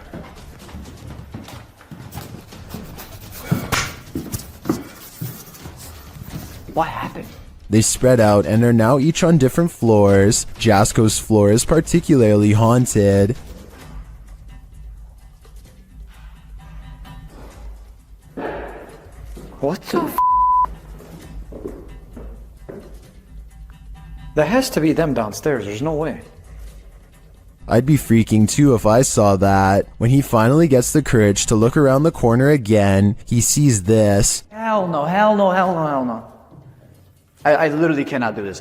What happened? They spread out and are now each on different floors. Jasko's floor is particularly haunted. What the f? That has to be them downstairs. There's no way. I'd be freaking too if I saw that. When he finally gets the courage to look around the corner again, he sees this. Hell no. I literally cannot do this.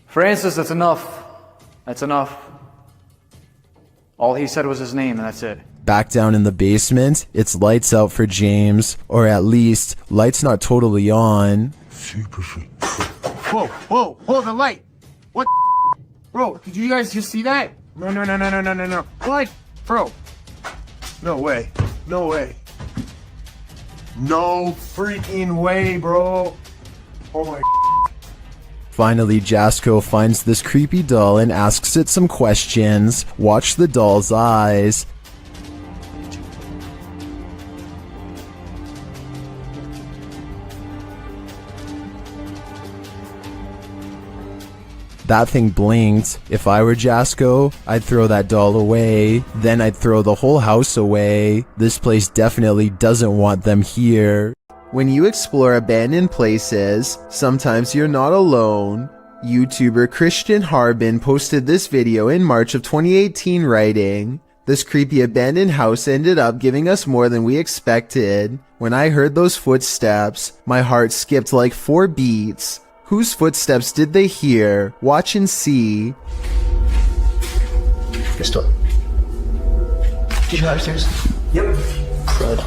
Francis, that's enough. All he said was his name, and that's it. Back down in the basement, it's lights out for James. Or at least, lights not totally on. super sweet. Whoa, hold the light. What? Bro, did you guys just see that? No. What? Bro. No way. No freaking way, bro. Oh my. Finally, Jasko finds this creepy doll and asks it some questions. Watch the doll's eyes. That thing blinked. If I were Jasko, I'd throw that doll away. Then I'd throw the whole house away. This place definitely doesn't want them here. When you explore abandoned places, sometimes you're not alone. YouTuber Christian Harbin posted this video in March of 2018 writing, "This creepy abandoned house ended up giving us more than we expected. When I heard those footsteps, my heart skipped like 4 beats. Whose footsteps did they hear? Watch and see." Crystal. Did you go upstairs? Yep. Crud.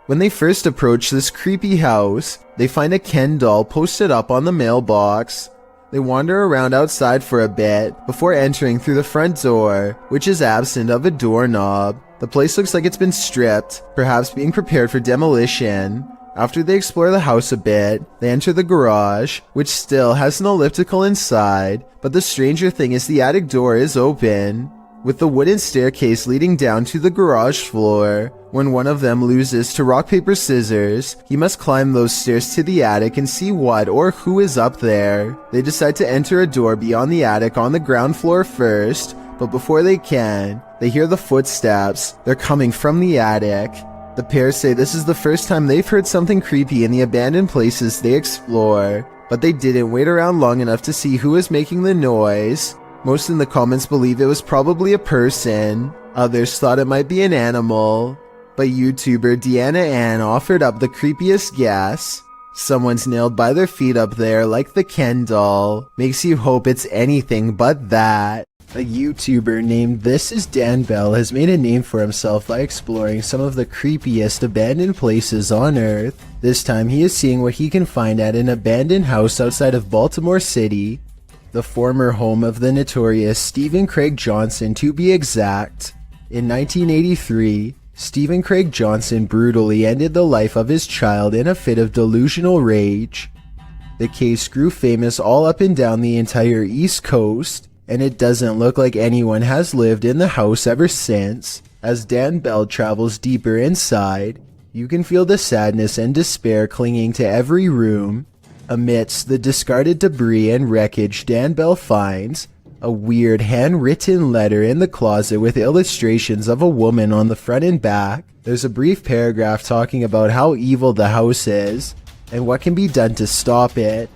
When they first approach this creepy house, they find a Ken doll posted up on the mailbox. They wander around outside for a bit before entering through the front door, which is absent of a doorknob. The place looks like it's been stripped, perhaps being prepared for demolition. After they explore the house a bit, they enter the garage, which still has an elliptical inside, but the stranger thing is the attic door is open, with the wooden staircase leading down to the garage floor. When one of them loses to rock, paper, scissors, he must climb those stairs to the attic and see what or who is up there. They decide to enter a door beyond the attic on the ground floor first, but before they can, they hear the footsteps. They're coming from the attic. The pair say this is the first time they've heard something creepy in the abandoned places they explore. but they didn't wait around long enough to see who was making the noise. Most in the comments believe it was probably a person, others thought it might be an animal, but YouTuber Deanna Ann offered up the creepiest guess. Someone's nailed by their feet up there like the Ken doll. Makes you hope it's anything but that. A YouTuber named This Is Dan Bell has made a name for himself by exploring some of the creepiest abandoned places on Earth. This time he is seeing what he can find at an abandoned house outside of Baltimore City, the former home of the notorious Stephen Craig Johnson to be exact. In 1983, Stephen Craig Johnson brutally ended the life of his child in a fit of delusional rage. The case grew famous all up and down the entire East Coast, and it doesn't look like anyone has lived in the house ever since. As Dan Bell travels deeper inside, you can feel the sadness and despair clinging to every room. Amidst the discarded debris and wreckage, Dan Bell finds a weird handwritten letter in the closet with illustrations of a woman on the front and back. There's a brief paragraph talking about how evil the house is and what can be done to stop it.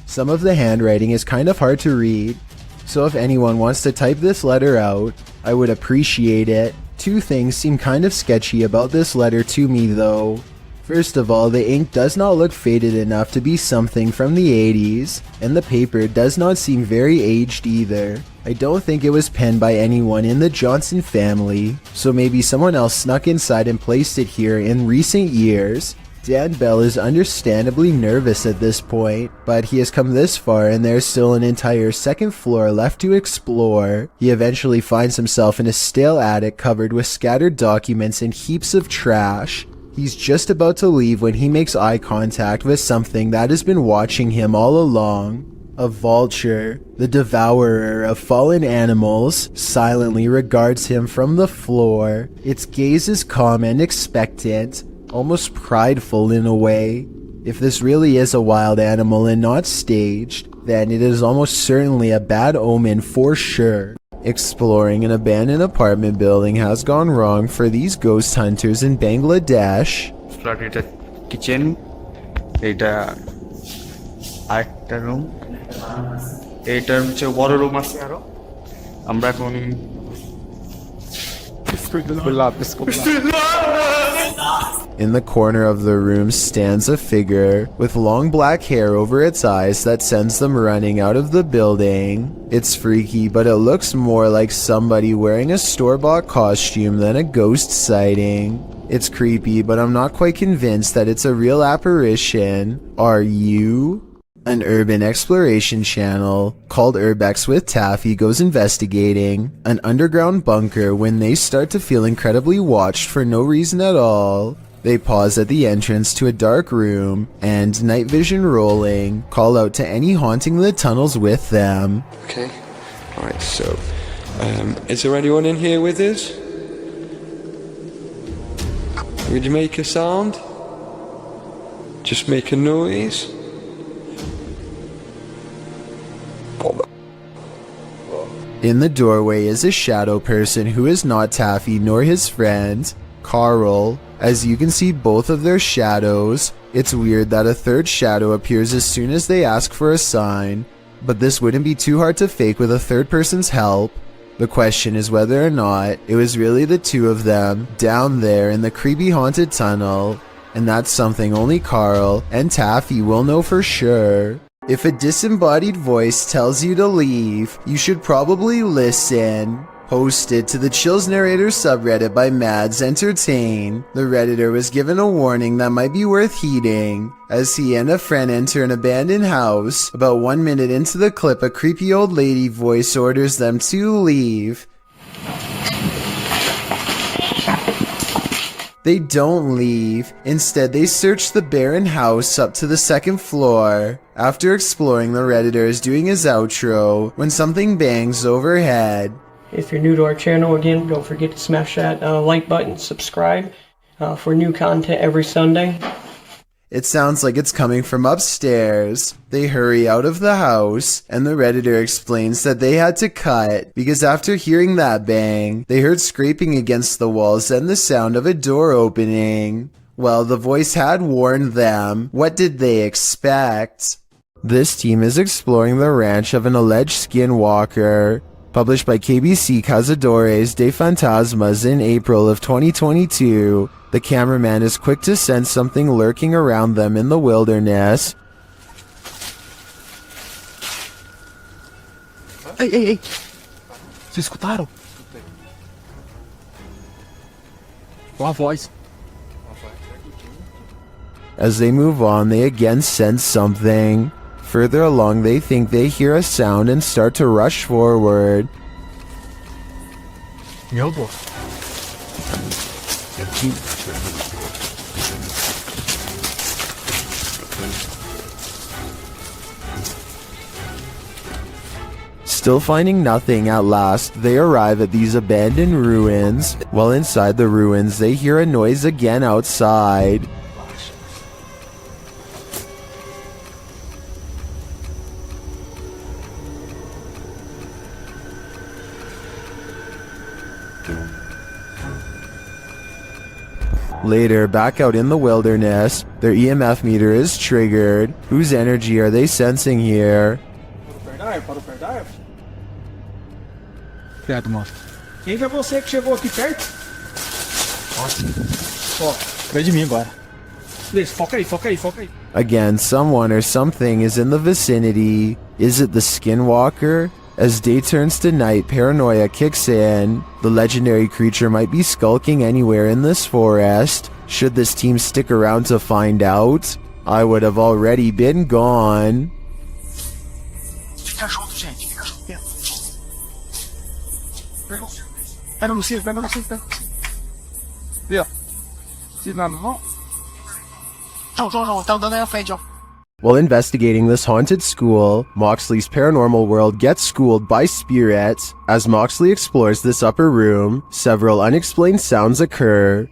Some of the handwriting is kind of hard to read, so if anyone wants to type this letter out, I would appreciate it. Two things seem kind of sketchy about this letter to me though. First of all, the ink does not look faded enough to be something from the 80s, and the paper does not seem very aged either. I don't think it was penned by anyone in the Johnson family, so maybe someone else snuck inside and placed it here in recent years. Dan Bell is understandably nervous at this point, but he has come this far and there's still an entire second floor left to explore. He eventually finds himself in a stale attic covered with scattered documents and heaps of trash. He's just about to leave when he makes eye contact with something that has been watching him all along. A vulture, the devourer of fallen animals, silently regards him from the floor. Its gaze is calm and expectant, almost prideful in a way. If this really is a wild animal and not staged, then it is almost certainly a bad omen for sure. Exploring an abandoned apartment building has gone wrong for these ghost hunters in Bangladesh. It's kitchen, এটা আরেকটা room, এইটার হচ্ছে বড় room আছে আরো। আমরা এখন In the corner of the room stands a figure with long black hair over its eyes that sends them running out of the building. It's freaky, but it looks more like somebody wearing a store-bought costume than a ghost sighting. It's creepy, but I'm not quite convinced that it's a real apparition. Are you? An urban exploration channel called Urbex with Taffy goes investigating an underground bunker when they start to feel incredibly watched for no reason at all. They pause at the entrance to a dark room and, night vision rolling, call out to any haunting the tunnels with them. Okay, alright, so is there anyone in here with us? Would you make a sound? Just make a noise? In the doorway is a shadow person who is not Taffy nor his friend, Carl. As you can see both of their shadows. It's weird that a third shadow appears as soon as they ask for a sign, but this wouldn't be too hard to fake with a third person's help. The question is whether or not it was really the two of them down there in the creepy haunted tunnel, and that's something only Carl and Taffy will know for sure. If a disembodied voice tells you to leave, you should probably listen. Posted to the Chills Narrator subreddit by Mads Entertain, the Redditor was given a warning that might be worth heeding. As he and a friend enter an abandoned house, about 1 minute into the clip, a creepy old lady voice orders them to leave. They don't leave. Instead, they search the barren house up to the second floor. After exploring, the Redditor is doing his outro when something bangs overhead. If you're new to our channel, again, don't forget to smash that like button, subscribe for new content every Sunday. It sounds like it's coming from upstairs. They hurry out of the house, and the Redditor explains that they had to cut because after hearing that bang, they heard scraping against the walls and the sound of a door opening. Well, the voice had warned them. What did they expect? This team is exploring the ranch of an alleged skinwalker. Published by KBC Cazadores de Fantasmas in April of 2022, the cameraman is quick to sense something lurking around them in the wilderness. Ei, ei, ei! Vocês escutaram? Uma voz. As they move on, they again sense something. Further along, they think they hear a sound and start to rush forward. Meu Deus. Still finding nothing, at last, they arrive at these abandoned ruins. While inside the ruins, they hear a noise again outside. Later, back out in the wilderness, their EMF meter is triggered. Whose energy are they sensing here? Para o perdive. Obrigado, moço. Quem foi você que chegou aqui perto? Ó, vem de mim agora. Beleza, foca aí, foca aí, foca aí. Again, someone or something is in the vicinity. Is it the skinwalker? As day turns to night, paranoia kicks in. The legendary creature might be skulking anywhere in this forest. Should this team stick around to find out? I would have already been gone. Fica junto, gente. Fica junto. Pega no cinto, pega no cinto. Vê, ó. Se nada não. Não. Tá andando aí à frente, ó. While investigating this haunted school, Moxley's paranormal world gets schooled by spirits. As Moxley explores this upper room, several unexplained sounds occur.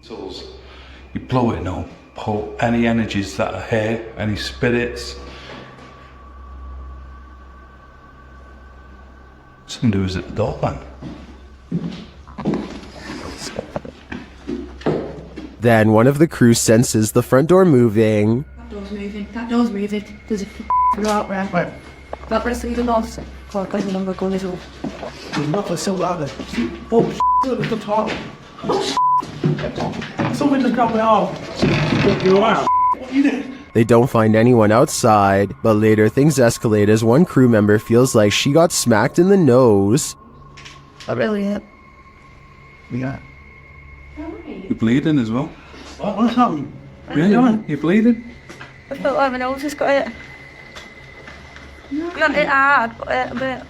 You blow it now, pull any energies that are here, any spirits. Some do is at the door, man. Then one of the crew senses the front door moving. That door's moving. There's a out there. Where? That rest of the north. Oh, I can't remember going this way. There's nothing still out there. Oh, look at the top. Someone just got me off. You are. What you did? They don't find anyone outside, but later things escalate as one crew member feels like she got smacked in the nose. I really am. We got. You're bleeding as well. What's happening? Yeah, you're bleeding. I felt like my nose has got it. Not it hard, but a bit.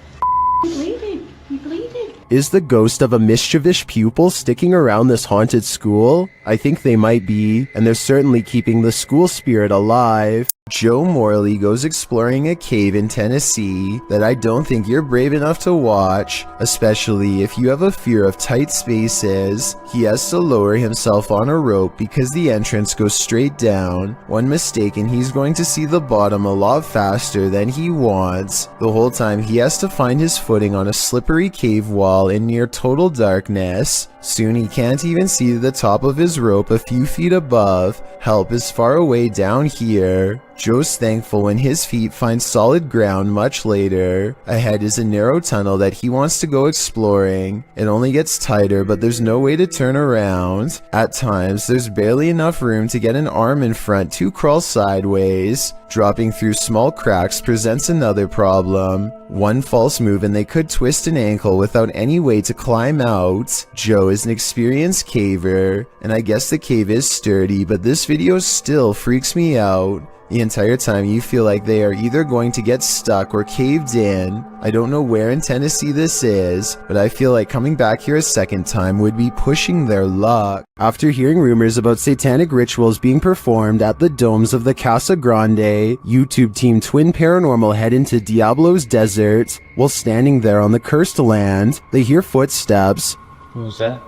You're bleeding. You're bleeding. Is the ghost of a mischievous pupil sticking around this haunted school? I think they might be, and they're certainly keeping the school spirit alive. Joe Morley goes exploring a cave in Tennessee that I don't think you're brave enough to watch, especially if you have a fear of tight spaces. He has to lower himself on a rope because the entrance goes straight down. One mistake and he's going to see the bottom a lot faster than he wants. The whole time he has to find his footing on a slippery cave wall in near total darkness. Soon he can't even see the top of his rope a few feet above. Help is far away down here. Joe's thankful when his feet find solid ground much later. Ahead is a narrow tunnel that he wants to go exploring. It only gets tighter, but there's no way to turn around. At times, there's barely enough room to get an arm in front to crawl sideways. Dropping through small cracks presents another problem. One false move and they could twist an ankle without any way to climb out. Joe is an experienced caver, and I guess the cave is sturdy, but this video still freaks me out. The entire time you feel like they are either going to get stuck or caved in. I don't know where in Tennessee this is, but I feel like coming back here a second time would be pushing their luck. After hearing rumors about satanic rituals being performed at the domes of the Casa Grande, YouTube team Twin Paranormal head into Diablo's desert. While standing there on the cursed land, they hear footsteps. What was that?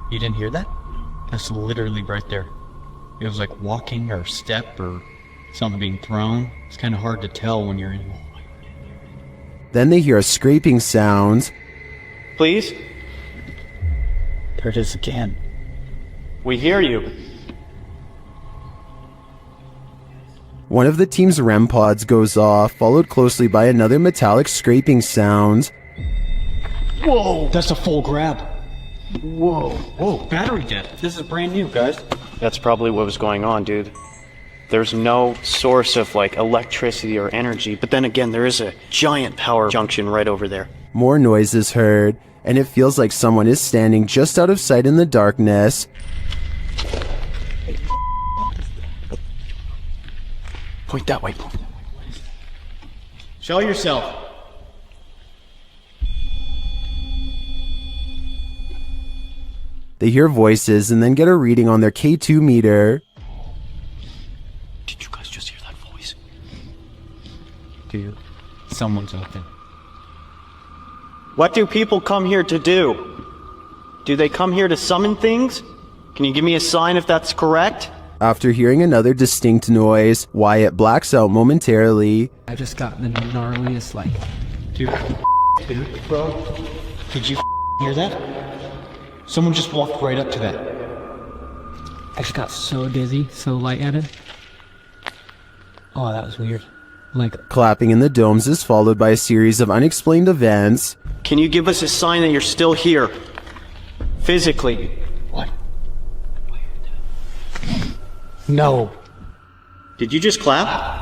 You didn't hear that? That's literally right there. It was like walking or step or something being thrown. It's kind of hard to tell when you're in. Then they hear a scraping sound. Please? There it is again. We hear you. One of the team's REM pods goes off, followed closely by another metallic scraping sound. Whoa! That's a full grab. Whoa. Whoa, battery dead. This is brand new, guys. That's probably what was going on, dude. There's no source of like electricity or energy, but then again, there is a giant power junction right over there. More noise is heard, and it feels like someone is standing just out of sight in the darkness. Point that way. Show yourself. They hear voices and then get a reading on their K2 meter. Did you guys just hear that voice? Dude, someone's out there. What do people come here to do? Do they come here to summon things? Can you give me a sign if that's correct? After hearing another distinct noise, Wyatt blacks out momentarily. I just got the gnarliest, like... Dude, bro. Did you hear that? Someone just walked right up to that. I just got so dizzy, so lightheaded. Oh, that was weird. Like... Clapping in the domes is followed by a series of unexplained events. Can you give us a sign that you're still here? Physically. What? No. Did you just clap?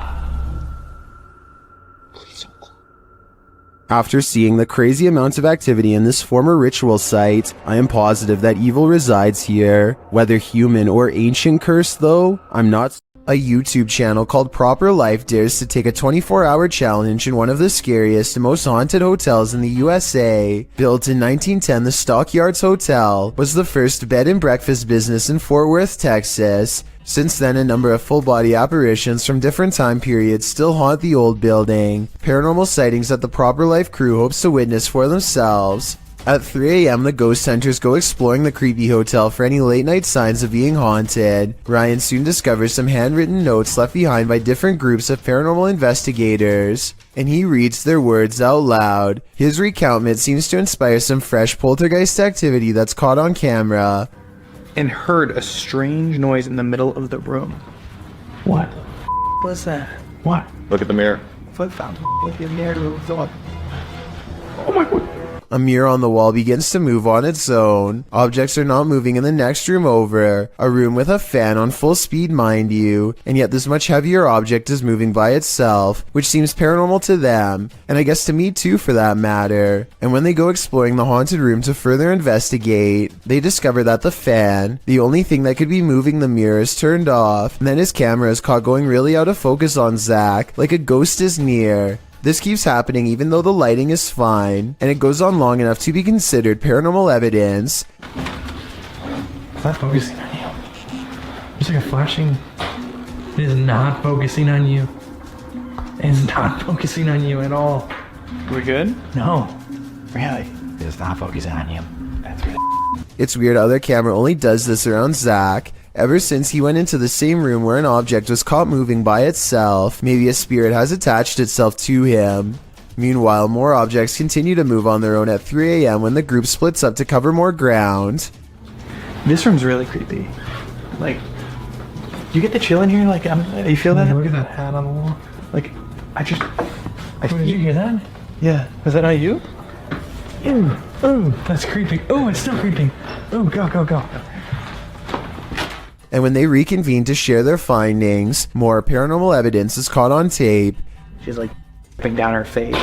After seeing the crazy amounts of activity in this former ritual site, I am positive that evil resides here. Whether human or ancient curse though, I'm not. A YouTube channel called Proper Life dares to take a 24-hour challenge in one of the scariest and most haunted hotels in the USA. Built in 1910, the Stockyards Hotel was the first bed and breakfast business in Fort Worth, Texas. Since then, a number of full-body apparitions from different time periods still haunt the old building. Paranormal sightings that the Proper Life crew hopes to witness for themselves. At 3 a.m., the ghost hunters go exploring the creepy hotel for any late-night signs of being haunted. Ryan soon discovers some handwritten notes left behind by different groups of paranormal investigators, and he reads their words out loud. His recountment seems to inspire some fresh poltergeist activity that's caught on camera. And heard a strange noise in the middle of the room. What was that? What? Look at the mirror. Foot found with the mirror moved on. Oh my god. A mirror on the wall begins to move on its own. Objects are not moving in the next room over. A room with a fan on full speed, mind you. And yet this much heavier object is moving by itself, which seems paranormal to them. And I guess to me too for that matter. And when they go exploring the haunted room to further investigate, they discover that the fan, the only thing that could be moving the mirror, is turned off. And then his camera is caught going really out of focus on Zach, like a ghost is near. This keeps happening even though the lighting is fine, and it goes on long enough to be considered paranormal evidence. It's not focusing on you. There's like a flashing. It is not focusing on you. It is not focusing on you at all. We good? No. Really? It's not focusing on you. That's really. It's weird how their camera only does this around Zach. Ever since he went into the same room where an object was caught moving by itself, maybe a spirit has attached itself to him. Meanwhile, more objects continue to move on their own at 3 a.m. when the group splits up to cover more ground. This room's really creepy. Like, you get the chill in here? Like, you feel that? Look at that hat on the wall. Like, did you hear that? Yeah. Was that not you? Ooh, ooh, that's creepy. Oh, it's still creeping. Oh, go, go, go. And when they reconvene to share their findings, more paranormal evidence is caught on tape. She's like dripping down her face.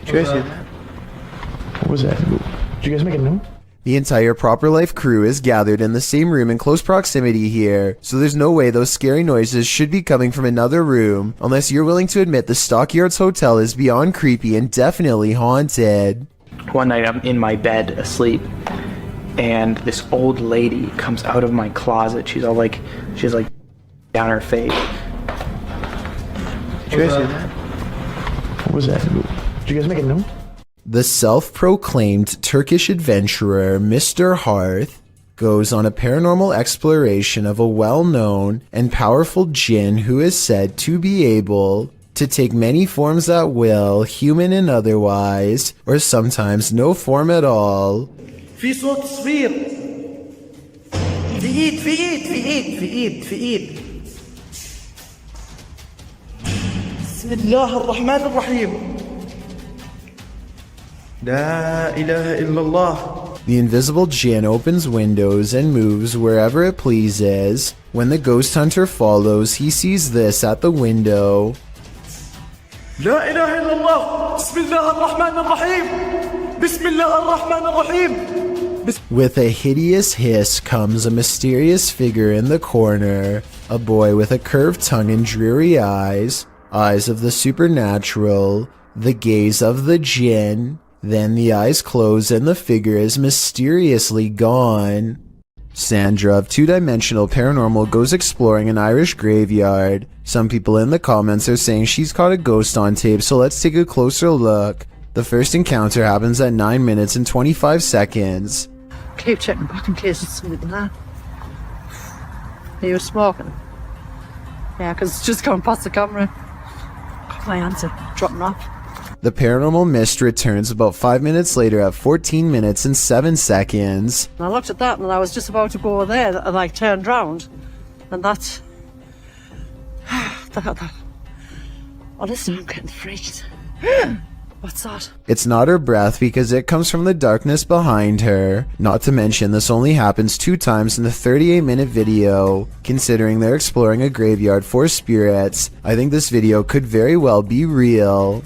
Did you guys see that? What was that? Did you guys make a note? The entire Proper Life crew is gathered in the same room in close proximity here, so there's no way those scary noises should be coming from another room, unless you're willing to admit the Stockyards Hotel is beyond creepy and definitely haunted. One night I'm in my bed asleep, and this old lady comes out of my closet. She's like down her face. Did you guys see that? What was that? Did you guys make a note? The self-proclaimed Turkish adventurer Mr. Hearth goes on a paranormal exploration of a well-known and powerful jinn who is said to be able to take many forms at will, human and otherwise, or sometimes no form at all. في صوت صفير في ايد بسم الله الرحمن الرحيم. لا إله إلا الله. The invisible djinn opens windows and moves wherever it pleases. When the ghost hunter follows, he sees this at the window. لا إله إلا الله. بسم الله الرحمن الرحيم. بسم الله الرحمن الرحيم. With a hideous hiss comes a mysterious figure in the corner, a boy with a curved tongue and dreary eyes, eyes of the supernatural, the gaze of the djinn. Then the eyes close and the figure is mysteriously gone. Sandra of Two Dimensional Paranormal goes exploring an Irish graveyard. Some people in the comments are saying she's caught a ghost on tape, so let's take a closer look. The first encounter happens at 9 minutes and 25 seconds. Keep checking back in case it's something there. Are you smoking? Yeah, because it's just going past the camera. Got my answer. Dropping off. The paranormal mist returns about 5 minutes later at 14 minutes and 7 seconds. And I looked at that and I was just about to go there and I turned round. And that's... Honestly, I'm getting freaked. What's that? It's not her breath because it comes from the darkness behind her. Not to mention this only happens 2 times in the 38-minute video. Considering they're exploring a graveyard for spirits, I think this video could very well be real.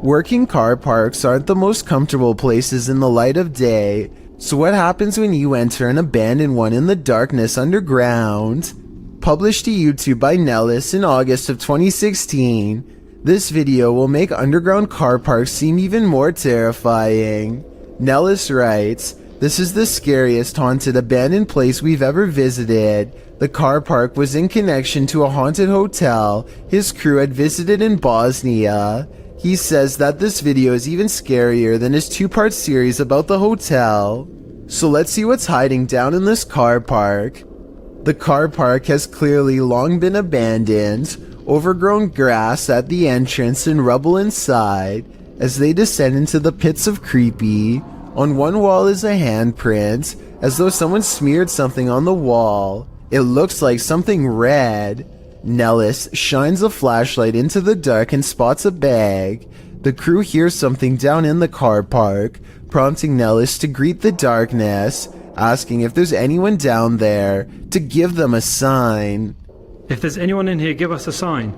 Working car parks aren't the most comfortable places in the light of day. So what happens when you enter an abandoned one in the darkness underground? Published to YouTube by Nellis in August of 2016. This video will make underground car parks seem even more terrifying. Nellis writes, "This is the scariest haunted abandoned place we've ever visited. The car park was in connection to a haunted hotel his crew had visited in Bosnia." He says that this video is even scarier than his 2-part series about the hotel. So let's see what's hiding down in this car park. The car park has clearly long been abandoned. Overgrown grass at the entrance and rubble inside. As they descend into the pits of creepy, on one wall is a handprint, as though someone smeared something on the wall. It looks like something red. Nellis shines a flashlight into the dark and spots a bag. The crew hears something down in the car park, prompting Nellis to greet the darkness, asking if there's anyone down there to give them a sign. If there's anyone in here, give us a sign.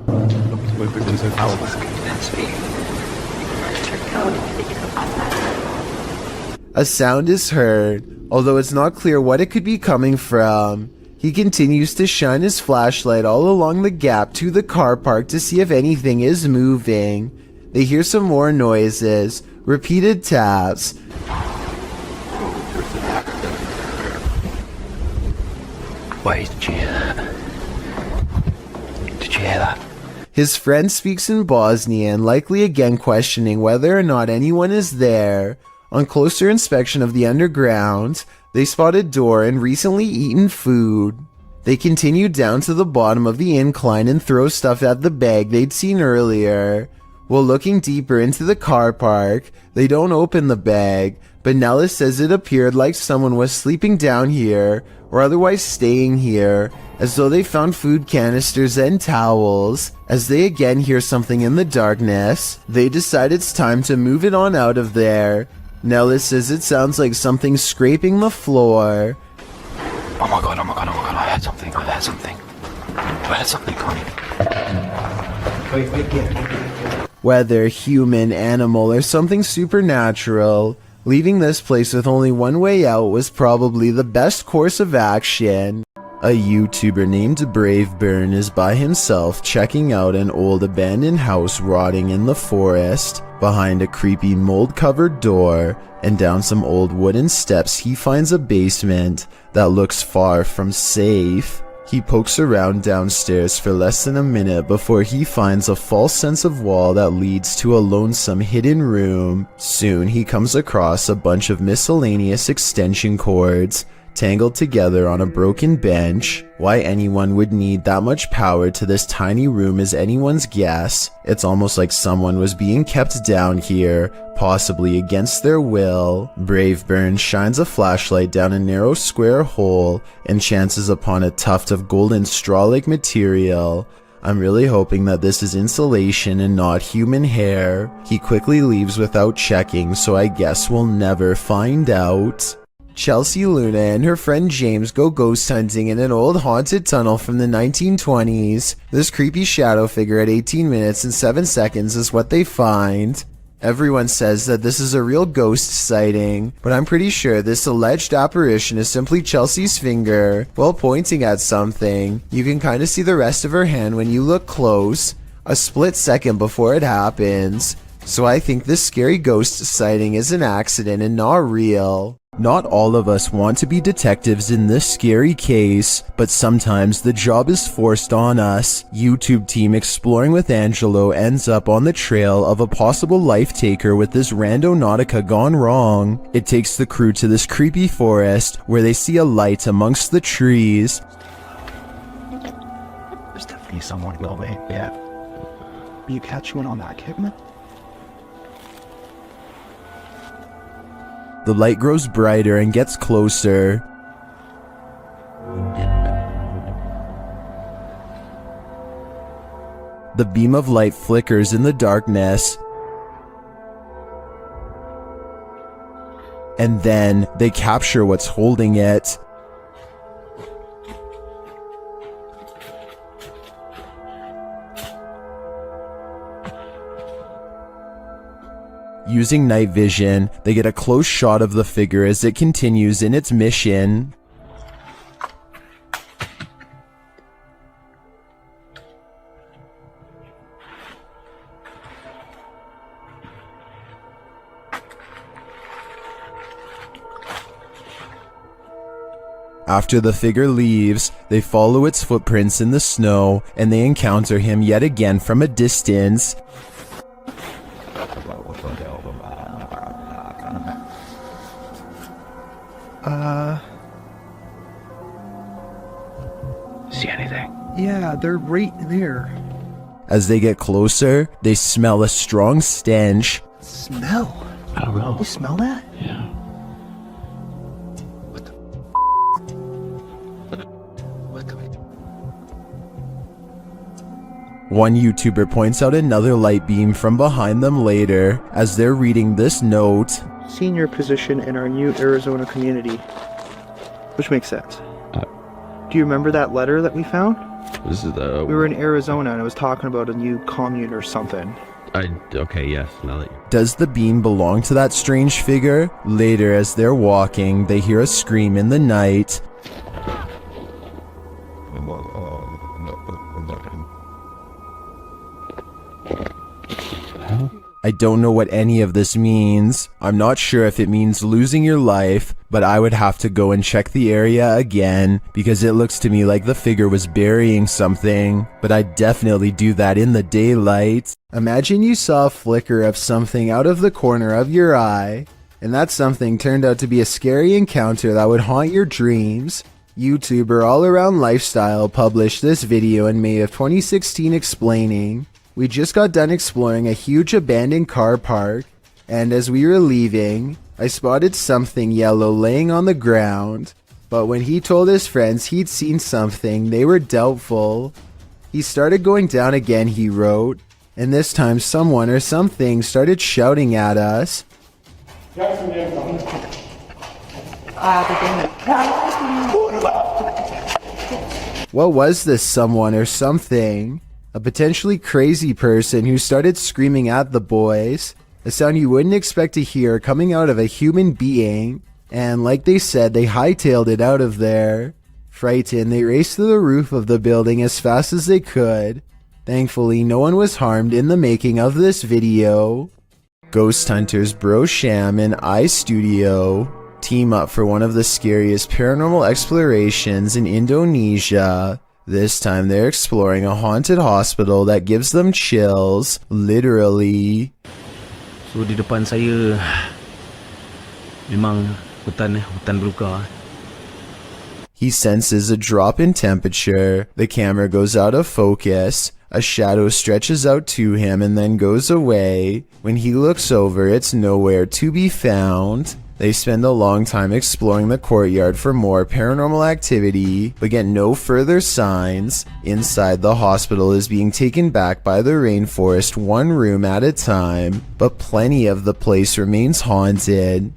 A sound is heard, although it's not clear what it could be coming from. He continues to shine his flashlight all along the gap to the car park to see if anything is moving. They hear some more noises, repeated taps. Wait, did you hear that? Did you hear that? His friend speaks in Bosnian, likely again questioning whether or not anyone is there. On closer inspection of the underground, they spot a door and recently eaten food. They continue down to the bottom of the incline and throw stuff at the bag they'd seen earlier. While looking deeper into the car park, they don't open the bag, but Nellis says it appeared like someone was sleeping down here or otherwise staying here, as though they found food canisters and towels. As they again hear something in the darkness, they decide it's time to move it on out of there. Nellis says it sounds like something scraping the floor. Oh my god, I heard something, I heard something coming. Wait. Whether human, animal, or something supernatural, leaving this place with only one way out was probably the best course of action. A YouTuber named Braveburn is by himself checking out an old abandoned house rotting in the forest. Behind a creepy mold-covered door and down some old wooden steps, he finds a basement that looks far from safe. He pokes around downstairs for less than a minute before he finds a false sense of wall that leads to a lonesome hidden room. Soon he comes across a bunch of miscellaneous extension cords tangled together on a broken bench. Why anyone would need that much power to this tiny room is anyone's guess. It's almost like someone was being kept down here, possibly against their will. Braveburn shines a flashlight down a narrow square hole and chances upon a tuft of golden straw-like material. I'm really hoping that this is insulation and not human hair. He quickly leaves without checking, so I guess we'll never find out. Chelsea Luna and her friend James go ghost hunting in an old haunted tunnel from the 1920s. This creepy shadow figure at 18 minutes and 7 seconds is what they find. Everyone says that this is a real ghost sighting, but I'm pretty sure this alleged apparition is simply Chelsea's finger while pointing at something. You can kind of see the rest of her hand when you look close, a split second before it happens. So I think this scary ghost sighting is an accident and not real. Not all of us want to be detectives in this scary case, but sometimes the job is forced on us. YouTube team Exploring with Angelo ends up on the trail of a possible life taker with this randonautica gone wrong. It takes the crew to this creepy forest where they see a light amongst the trees. There's definitely someone going, yeah. You catch one on that, Kidman? The light grows brighter and gets closer. The beam of light flickers in the darkness. And then they capture what's holding it. Using night vision, they get a close shot of the figure as it continues in its mission. After the figure leaves, they follow its footprints in the snow and they encounter him yet again from a distance. See anything? Yeah, they're right there. As they get closer, they smell a strong stench. Smell? I don't know. You smell that? Yeah. One YouTuber points out another light beam from behind them later as they're reading this note. Senior position in our new Arizona community. Which makes sense. Do you remember that letter that we found? This is the... We were in Arizona and it was talking about a new commune or something. Okay, yes, now that you... Does the beam belong to that strange figure? Later, as they're walking, they hear a scream in the night. I don't know what any of this means. I'm not sure if it means losing your life, but I would have to go and check the area again because it looks to me like the figure was burying something, but I'd definitely do that in the daylight. Imagine you saw a flicker of something out of the corner of your eye, and that something turned out to be a scary encounter that would haunt your dreams. YouTuber All Around Lifestyle published this video in May of 2016 explaining, "We just got done exploring a huge abandoned car park, and as we were leaving, I spotted something yellow laying on the ground, but when he told his friends he'd seen something, they were doubtful. He started going down again," he wrote, "and this time someone or something started shouting at us. What was this someone or something? A potentially crazy person who started screaming at the boys, a sound you wouldn't expect to hear coming out of a human being, and like they said, they hightailed it out of there. Frightened, they raced to the roof of the building as fast as they could. Thankfully, no one was harmed in the making of this video." Ghost hunters Bro Sham and iStudio team up for one of the scariest paranormal explorations in Indonesia. This time they're exploring a haunted hospital that gives them chills, literally. So di depan saya memang hutan belukar. He senses a drop in temperature. The camera goes out of focus. A shadow stretches out to him and then goes away. When he looks over, it's nowhere to be found. They spend a long time exploring the courtyard for more paranormal activity, but get no further signs. Inside, the hospital is being taken back by the rainforest one room at a time, but plenty of the place remains haunted.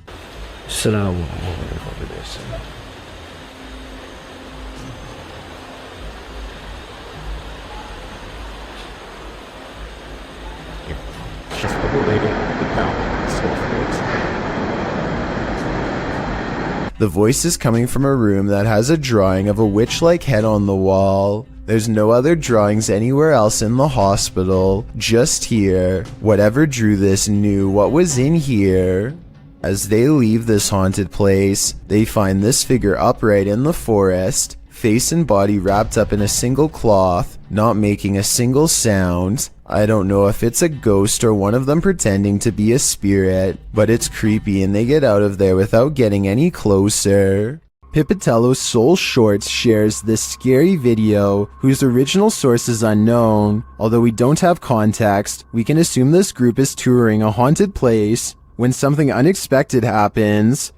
The voice is coming from a room that has a drawing of a witch-like head on the wall. There's no other drawings anywhere else in the hospital, just here. Whatever drew this knew what was in here. As they leave this haunted place, they find this figure upright in the forest, face and body wrapped up in a single cloth, not making a single sound. I don't know if it's a ghost or one of them pretending to be a spirit, but it's creepy and they get out of there without getting any closer. Pipitello's Soul Shorts shares this scary video, whose original source is unknown. Although we don't have context, we can assume this group is touring a haunted place when something unexpected happens.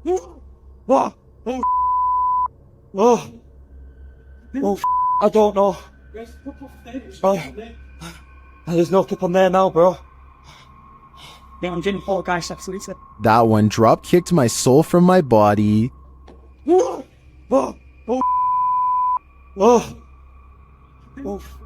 I don't know. There's no tip on there now, bro. That one drop kicked my soul from my body.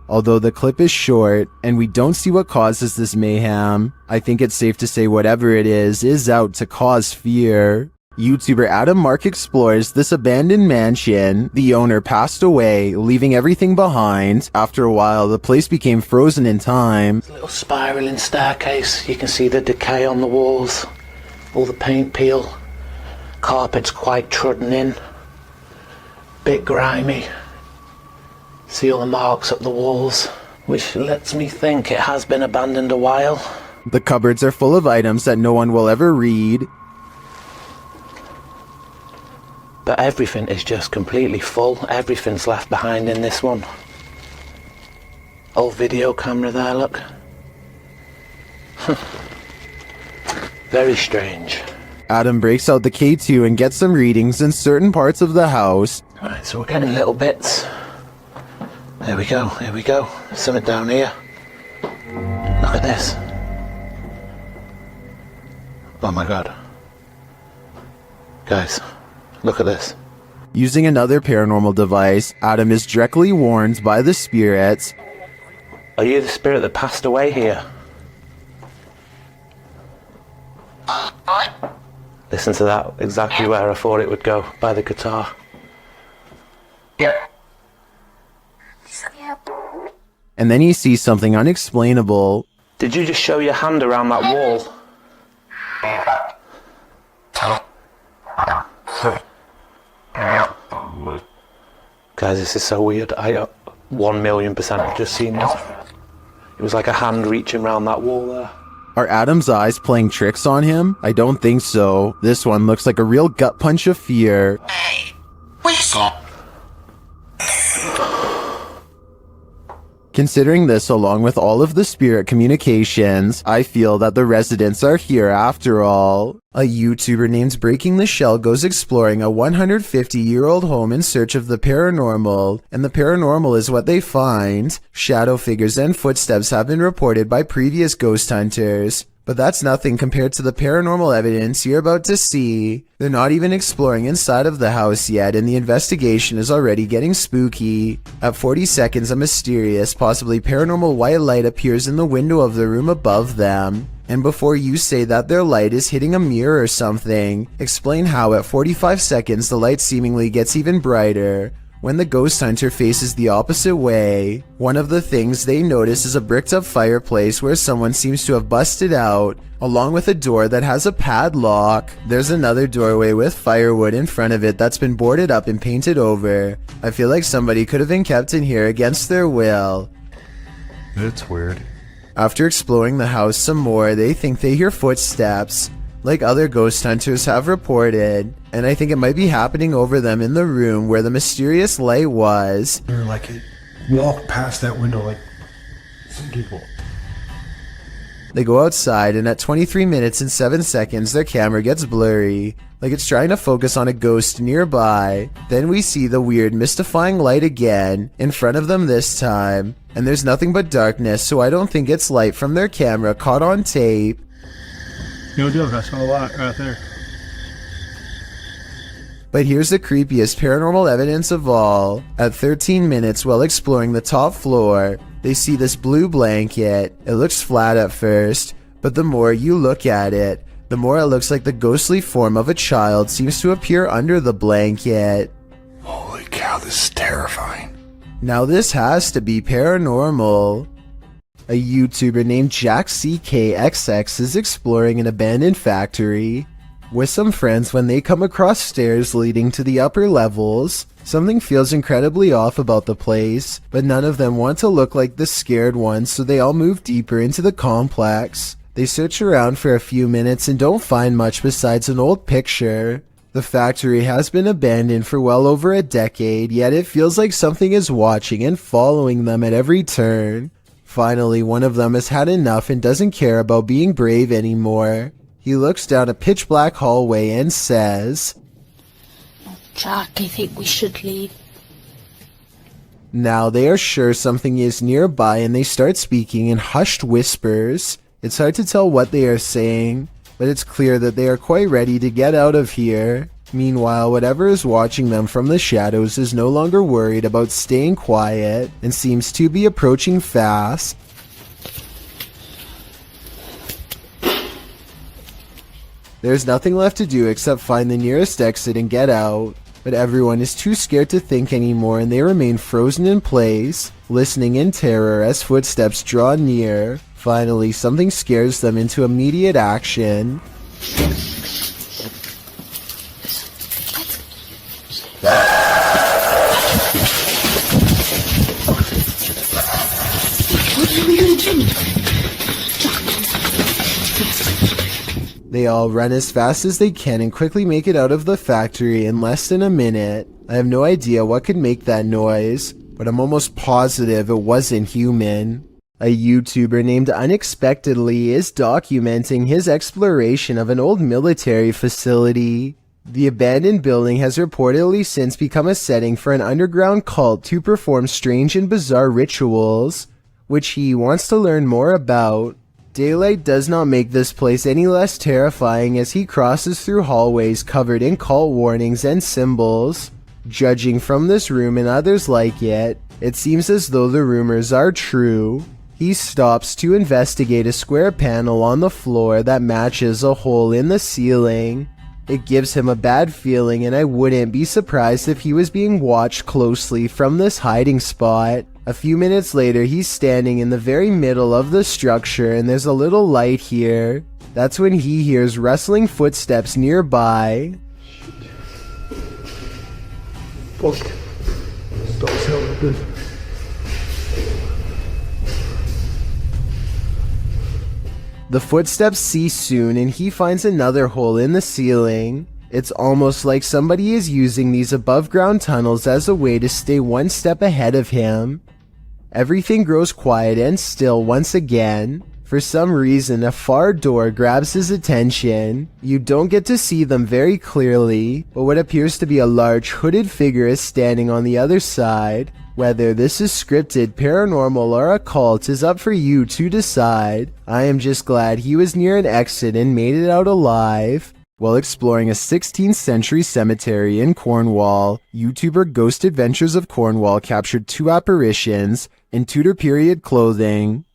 Although the clip is short and we don't see what causes this mayhem, I think it's safe to say whatever it is out to cause fear. YouTuber Adam Mark explores this abandoned mansion. The owner passed away, leaving everything behind. After a while, the place became frozen in time. Little spiraling staircase. You can see the decay on the walls, all the paint peel. Carpet's quite trodden in, bit grimy. See all the marks up the walls, which lets me think it has been abandoned a while. The cupboards are full of items that no one will ever read. But everything is just completely full. Everything's left behind in this one. Old video camera there, look. Very strange. Adam breaks out the K2 and gets some readings in certain parts of the house. Right, so we're getting little bits. There we go, here we go. Something down here. Look at this. Oh my god. Guys, look at this. Using another paranormal device, Adam is directly warned by the spirits. Are you the spirit that passed away here? Listen to that, exactly where I thought it would go, by the guitar. Yep. And then he sees something unexplainable. Did you just show your hand around that wall? Guys, this is so weird. I 1,000,000% have just seen it. It was like a hand reaching around that wall there. Are Adam's eyes playing tricks on him? I don't think so. This one looks like a real gut punch of fear. Considering this along with all of the spirit communications, I feel that the residents are here after all. A YouTuber named Breaking the Shell goes exploring a 150-year-old home in search of the paranormal, and the paranormal is what they find. Shadow figures and footsteps have been reported by previous ghost hunters, but that's nothing compared to the paranormal evidence you're about to see. They're not even exploring inside of the house yet, and the investigation is already getting spooky. At 40 seconds, a mysterious, possibly paranormal white light appears in the window of the room above them. And before you say that their light is hitting a mirror or something, explain how at 45 seconds the light seemingly gets even brighter when the ghost hunter faces the opposite way. One of the things they notice is a bricked up fireplace where someone seems to have busted out, along with a door that has a padlock. There's another doorway with firewood in front of it that's been boarded up and painted over. I feel like somebody could have been kept in here against their will. It's weird. After exploring the house some more, they think they hear footsteps, like other ghost hunters have reported, and I think it might be happening over them in the room where the mysterious light was. They're like, it walked past that window like some people. They go outside, and at 23 minutes and 7 seconds, their camera gets blurry, like it's trying to focus on a ghost nearby. Then we see the weird, mystifying light again, in front of them this time, and there's nothing but darkness, so I don't think it's light from their camera caught on tape. No deal, I saw a lot right there. But here's the creepiest paranormal evidence of all. At 13 minutes, while exploring the top floor, they see this blue blanket. It looks flat at first, but the more you look at it, the more it looks like the ghostly form of a child seems to appear under the blanket. Holy cow, this is terrifying. Now this has to be paranormal. A YouTuber named JackCKXX is exploring an abandoned factory with some friends when they come across stairs leading to the upper levels. Something feels incredibly off about the place, but none of them want to look like the scared ones, so they all move deeper into the complex. They search around for a few minutes and don't find much besides an old picture. The factory has been abandoned for well over a decade, yet it feels like something is watching and following them at every turn. Finally, one of them has had enough and doesn't care about being brave anymore. He looks down a pitch-black hallway and says, Jack, I think we should leave. Now they are sure something is nearby and they start speaking in hushed whispers. It's hard to tell what they are saying, but it's clear that they are quite ready to get out of here. Meanwhile, whatever is watching them from the shadows is no longer worried about staying quiet and seems to be approaching fast. There's nothing left to do except find the nearest exit and get out, but everyone is too scared to think anymore and they remain frozen in place, listening in terror as footsteps draw near. Finally, something scares them into immediate action. What are we gonna do? They all run as fast as they can and quickly make it out of the factory in less than a minute. I have no idea what could make that noise, but I'm almost positive it wasn't human. A YouTuber named Unexpectedly is documenting his exploration of an old military facility. The abandoned building has reportedly since become a setting for an underground cult to perform strange and bizarre rituals, which he wants to learn more about. Daylight does not make this place any less terrifying as he crosses through hallways covered in cult warnings and symbols. Judging from this room and others like it, it seems as though the rumors are true. He stops to investigate a square panel on the floor that matches a hole in the ceiling. It gives him a bad feeling, and I wouldn't be surprised if he was being watched closely from this hiding spot. A few minutes later, he's standing in the very middle of the structure and there's a little light here. That's when he hears rustling footsteps nearby. Fuck. Stop helping. The footsteps cease soon and he finds another hole in the ceiling. It's almost like somebody is using these above ground tunnels as a way to stay one step ahead of him. Everything grows quiet and still once again. For some reason, a far door grabs his attention. You don't get to see them very clearly, but what appears to be a large hooded figure is standing on the other side. Whether this is scripted, paranormal, or a cult is up for you to decide. I am just glad he was near an exit and made it out alive. While exploring a 16th century cemetery in Cornwall, YouTuber Ghost Adventures of Cornwall captured 2 apparitions in Tudor period clothing.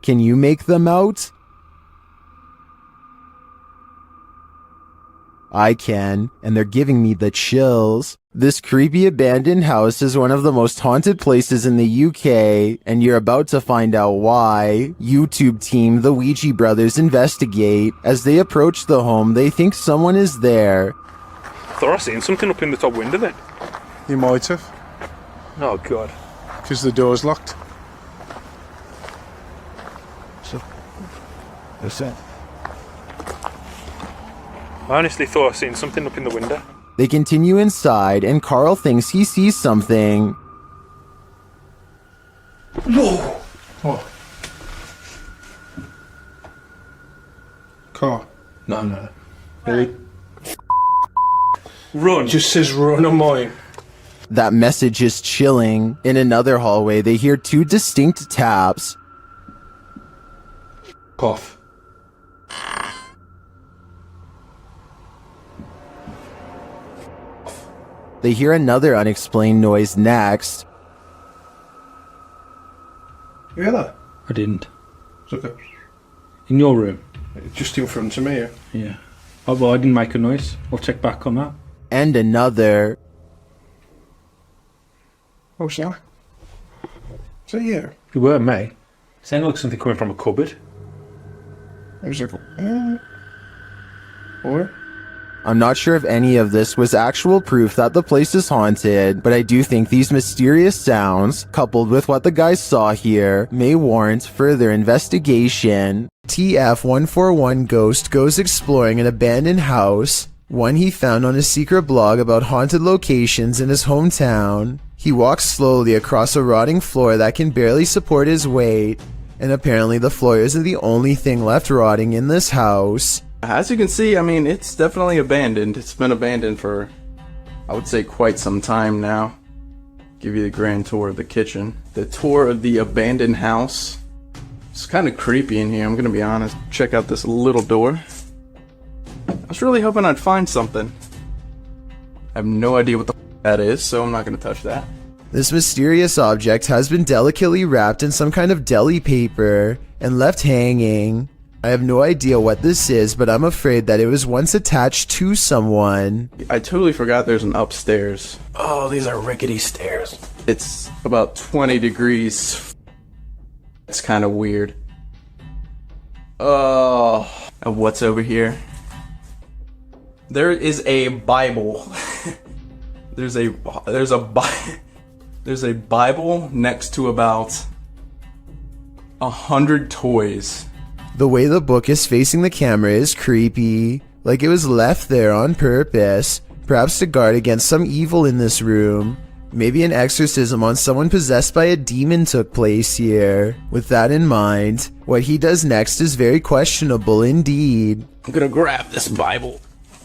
Can you make them out? I can, and they're giving me the chills. This creepy abandoned house is one of the most haunted places in the UK, and you're about to find out why. YouTube team The Ouija Brothers investigate. As they approach the home, they think someone is there. Thought I seen something up in the top window then. You might have. Oh god. Because the door's locked. That's it. I honestly thought I seen something up in the window. They continue inside, and Carl thinks he sees something. Whoa! What? Car. No. Really? Run. Just says run on mine. That message is chilling. In another hallway, they hear two distinct taps. Cough. They hear another unexplained noise next. You hear that? I didn't. It's okay. In your room? Just in front of me, yeah. Oh, well, I didn't make a noise. I'll check back on that. And another. Oh, sorry. Is that you? You were, mate. Sounded like something coming from a cupboard. It was like, or? I'm not sure if any of this was actual proof that the place is haunted, but I do think these mysterious sounds, coupled with what the guys saw here, may warrant further investigation. TF141 Ghost goes exploring an abandoned house, one he found on a secret blog about haunted locations in his hometown. He walks slowly across a rotting floor that can barely support his weight, and apparently the floor isn't the only thing left rotting in this house. As you can see, I mean, it's definitely abandoned. It's been abandoned for, I would say, quite some time now. Give you the grand tour of the kitchen. The tour of the abandoned house. It's kind of creepy in here, I'm gonna be honest. Check out this little door. I was really hoping I'd find something. I have no idea what the that is, so I'm not gonna touch that. This mysterious object has been delicately wrapped in some kind of deli paper and left hanging. I have no idea what this is, but I'm afraid that it was once attached to someone. I totally forgot there's an upstairs. Oh, these are rickety stairs. It's about 20 degrees. It's kind of weird. Oh, and what's over here? There is a Bible. There's a Bible next to about 100 toys. The way the book is facing the camera is creepy, like it was left there on purpose, perhaps to guard against some evil in this room. Maybe an exorcism on someone possessed by a demon took place here. With that in mind, what he does next is very questionable indeed. I'm gonna grab this Bible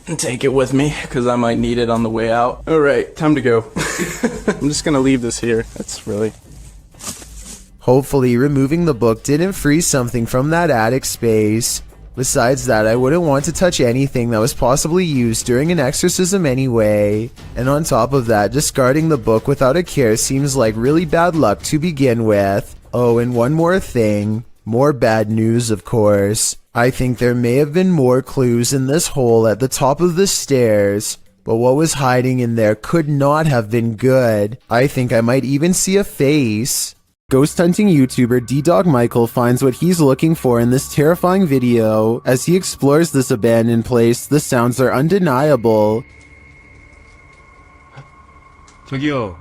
and take it with me, because I might need it on the way out. Alright, time to go. I'm just gonna leave this here. That's really... Hopefully, removing the book didn't freeze something from that attic space. Besides that, I wouldn't want to touch anything that was possibly used during an exorcism anyway. And on top of that, discarding the book without a care seems like really bad luck to begin with. Oh, and one more thing. More bad news, of course. I think there may have been more clues in this hole at the top of the stairs, but what was hiding in there could not have been good. I think I might even see a face. Ghost hunting YouTuber D-Dog Michael finds what he's looking for in this terrifying video. As he explores this abandoned place, the sounds are undeniable. 저기요.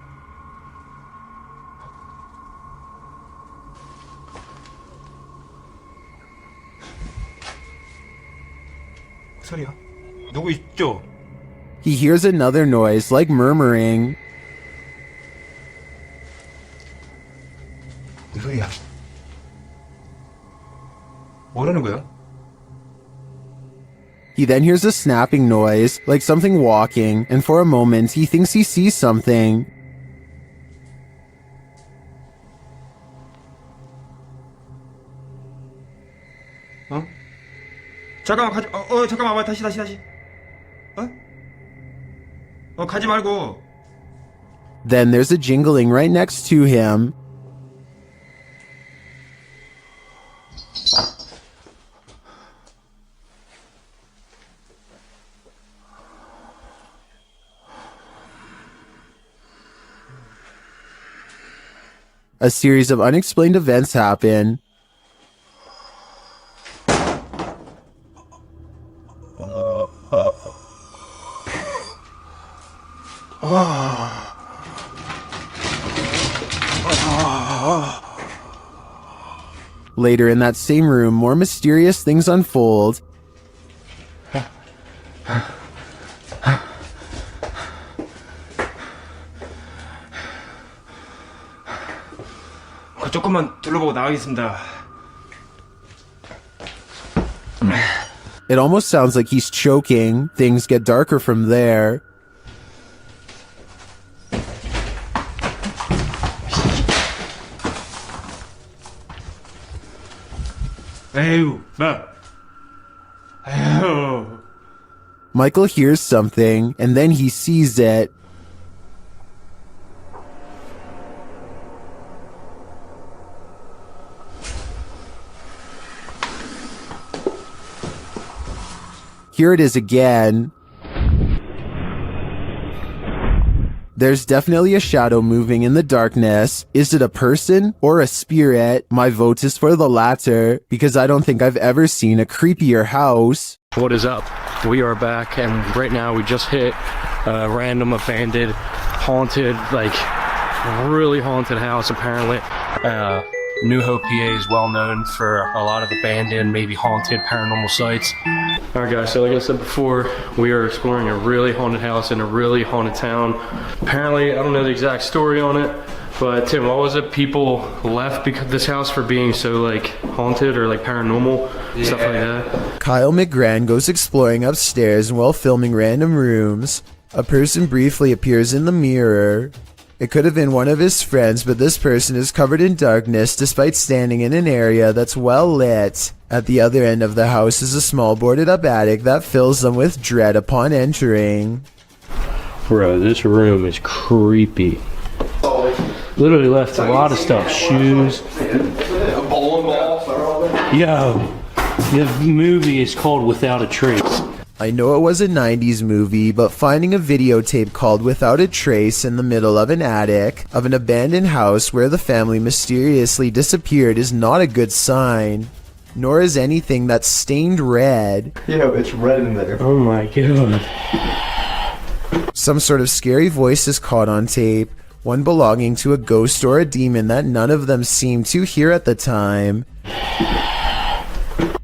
소리야? 누구 있죠? He hears another noise, like murmuring. 소리야. 뭐라는 거야? He then hears a snapping noise, like something walking, and for a moment he thinks he sees something. 어? 잠깐만 가지. 잠깐만 와 다시. 가지 말고. Then there's a jingling right next to him. A series of unexplained events happen. Later in that same room, more mysterious things unfold. 조금만 둘러보고 나가겠습니다. It almost sounds like he's choking. Things get darker from there. 에휴, 에휴. Michael hears something, and then he sees it. Here it is again. There's definitely a shadow moving in the darkness. Is it a person or a spirit? My vote is for the latter, because I don't think I've ever seen a creepier house. What is up? We are back, and right now we just hit a random abandoned, haunted, like really haunted house apparently. New Hope, PA is well known for a lot of abandoned, maybe haunted paranormal sites. Alright guys, so like I said before, we are exploring a really haunted house in a really haunted town. Apparently, I don't know the exact story on it, but Tim, what was it? People left because this house for being so like haunted or like paranormal, stuff like that. Kyle McGran goes exploring upstairs, and while filming random rooms, a person briefly appears in the mirror. It could have been one of his friends, but this person is covered in darkness despite standing in an area that's well lit. At the other end of the house is a small boarded up attic that fills them with dread upon entering. Bro, this room is creepy. Literally left a lot of stuff, shoes. Yo, the movie is called Without a Trace. I know it was a 90s movie, but finding a videotape called Without a Trace in the middle of an attic of an abandoned house where the family mysteriously disappeared is not a good sign. Nor is anything that's stained red. Yo, it's red in there. Oh my god. Some sort of scary voice is caught on tape, one belonging to a ghost or a demon that none of them seemed to hear at the time.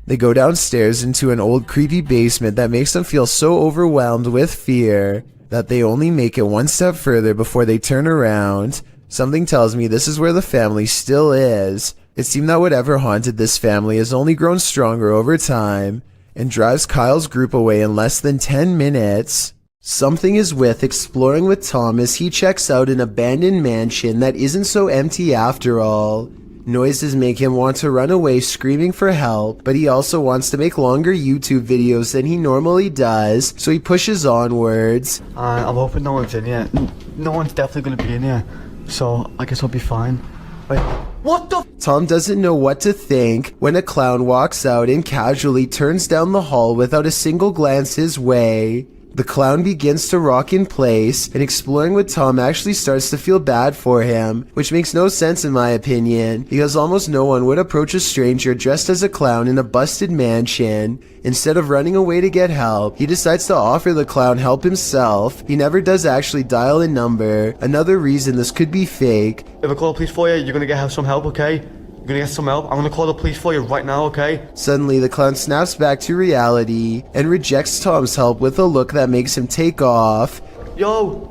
They go downstairs into an old creepy basement that makes them feel so overwhelmed with fear that they only make it one step further before they turn around. Something tells me this is where the family still is. It seemed that whatever haunted this family has only grown stronger over time and drives Kyle's group away in less than 10 minutes. Something is with exploring with Tom as he checks out an abandoned mansion that isn't so empty after all. Noises make him want to run away screaming for help, but he also wants to make longer YouTube videos than he normally does, so he pushes onwards. I'm hoping no one's in here. No one's definitely gonna be in here, so I guess I'll be fine. Wait, what the? Tom doesn't know what to think when a clown walks out and casually turns down the hall without a single glance his way. The clown begins to rock in place, and exploring with Tom actually starts to feel bad for him, which makes no sense in my opinion, because almost no one would approach a stranger dressed as a clown in a busted mansion. Instead of running away to get help, he decides to offer the clown help himself. He never does actually dial a number, another reason this could be fake. If I call the police for you, you're gonna get some help, okay? You're gonna get some help. I'm gonna call the police for you right now, okay? Suddenly, the clown snaps back to reality and rejects Tom's help with a look that makes him take off. Yo,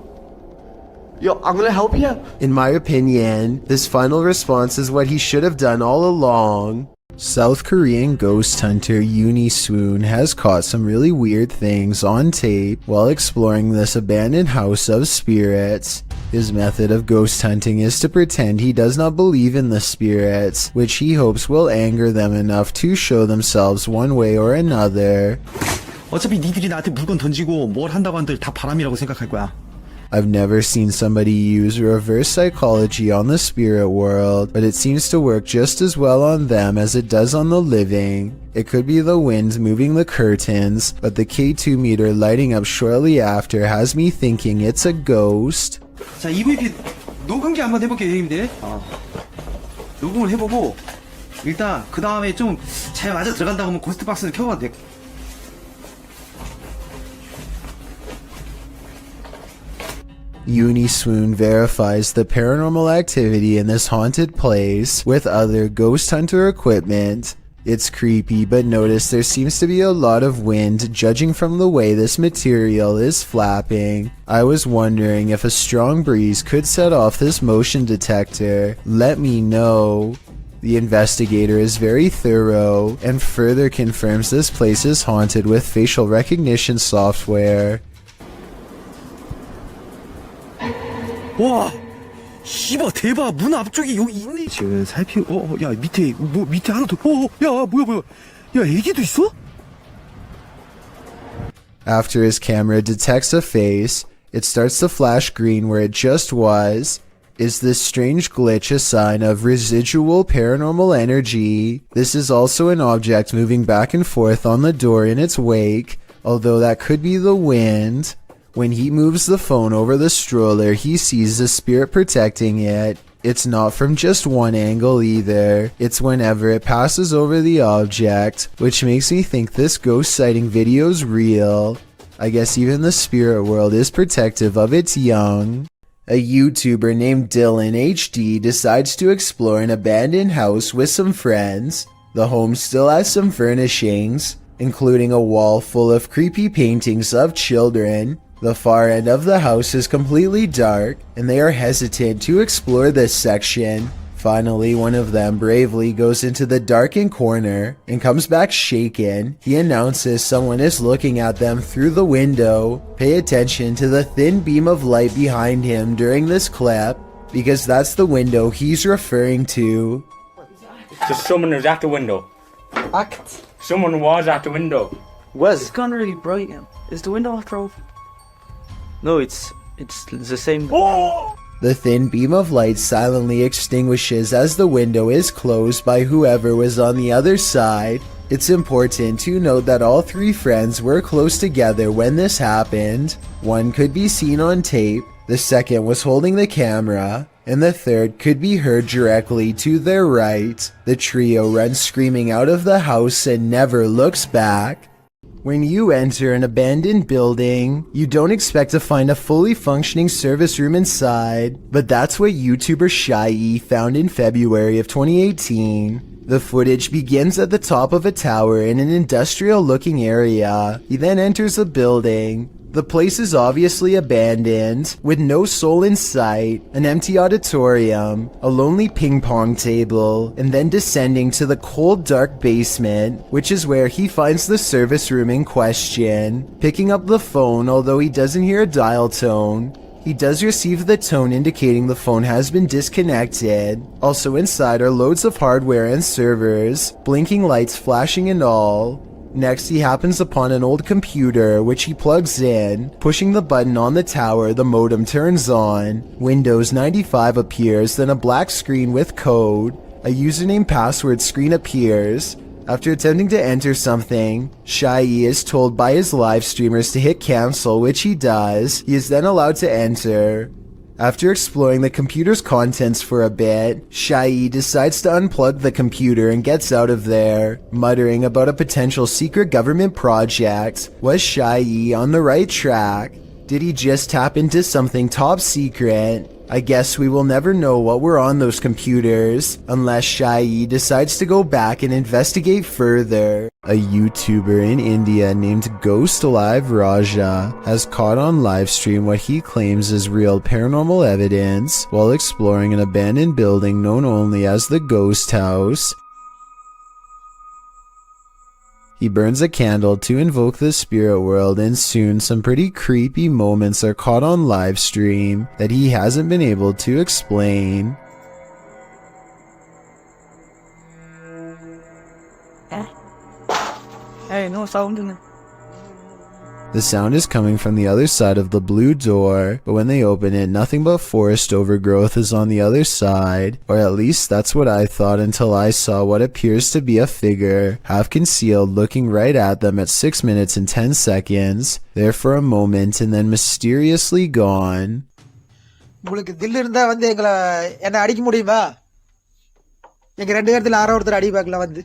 I'm gonna help you. In my opinion, this final response is what he should have done all along. South Korean ghost hunter Yoonee Swoon has caught some really weird things on tape while exploring this abandoned house of spirits. His method of ghost hunting is to pretend he does not believe in the spirits, which he hopes will anger them enough to show themselves one way or another. 어차피 니들이 나한테 물건 던지고 뭘 한다고 한들 다 바람이라고 생각할 거야. I've never seen somebody use reverse psychology on the spirit world, but it seems to work just as well on them as it does on the living. It could be the wind moving the curtains, but the K2 meter lighting up shortly after has me thinking it's a ghost. 자, EVP 녹음기 한번 해볼게요, 형님들. 녹음을 해보고 일단 그 다음에 좀 잘 맞아 들어간다고 하면 고스트 박스는 켜봐도 돼. Yoonee Swoon verifies the paranormal activity in this haunted place with other ghost hunter equipment. It's creepy, but notice there seems to be a lot of wind judging from the way this material is flapping. I was wondering if a strong breeze could set off this motion detector. Let me know. The investigator is very thorough and further confirms this place is haunted with facial recognition software. 와, 씨발 대박. 문 앞쪽에 여기 있네. 지금 야 밑에 밑에 하나 더. 야 뭐야. 야 애기도 있어? After his camera detects a face, it starts to flash green where it just was. Is this strange glitch a sign of residual paranormal energy? This is also an object moving back and forth on the door in its wake, although that could be the wind. When he moves the phone over the stroller, he sees the spirit protecting it. It's not from just one angle either. It's whenever it passes over the object, which makes me think this ghost sighting video's real. I guess even the spirit world is protective of its young. A YouTuber named Dylan HD decides to explore an abandoned house with some friends. The home still has some furnishings, including a wall full of creepy paintings of children. The far end of the house is completely dark, and they are hesitant to explore this section. Finally, one of them bravely goes into the darkened corner and comes back shaken. He announces someone is looking at them through the window. Pay attention to the thin beam of light behind him during this clip, because that's the window he's referring to. So someone was at the window. Act. Someone was at the window. It's gone really bright now. Is the window after open? No, it's the same. Oh! The thin beam of light silently extinguishes as the window is closed by whoever was on the other side. It's important to note that all three friends were close together when this happened. One could be seen on tape, the second was holding the camera, and the third could be heard directly to their right. The trio runs screaming out of the house and never looks back. When you enter an abandoned building, you don't expect to find a fully functioning service room inside, but that's what YouTuber Shadowy found in February of 2018. The footage begins at the top of a tower in an industrial-looking area. He then enters a building. The place is obviously abandoned, with no soul in sight, an empty auditorium, a lonely ping pong table, and then descending to the cold dark basement, which is where he finds the service room in question. Picking up the phone, although he doesn't hear a dial tone, he does receive the tone indicating the phone has been disconnected. Also inside are loads of hardware and servers, blinking lights flashing and all. Next, he happens upon an old computer, which he plugs in. Pushing the button on the tower, the modem turns on. Windows 95 appears, then a black screen with code. A username password screen appears. After attempting to enter something, Shadowy is told by his live streamers to hit cancel, which he does. He is then allowed to enter. After exploring the computer's contents for a bit, Shadowy decides to unplug the computer and gets out of there, muttering about a potential secret government project. Was Shadowy on the right track? Did he just tap into something top secret? I guess we will never know what were on those computers, unless Shadowy decides to go back and investigate further. A YouTuber in India named Ghost Live Raja has caught on livestream what he claims is real paranormal evidence while exploring an abandoned building known only as the Ghost House. He burns a candle to invoke the spirit world, and soon some pretty creepy moments are caught on live stream that he hasn't been able to explain. Hey, no sound in it. The sound is coming from the other side of the blue door, but when they open it, nothing but forest overgrowth is on the other side, or at least that's what I thought until I saw what appears to be a figure, half concealed, looking right at them at 6 minutes and 10 seconds, there for a moment and then mysteriously gone. உங்களுக்கு தில் இருந்தா வந்து எங்களை என்ன அடிக்க முடியுமா? எங்க ரெண்டு பேர்த்துல ஆரோ ஒருத்தர் அடி பார்க்கலாம் வந்து.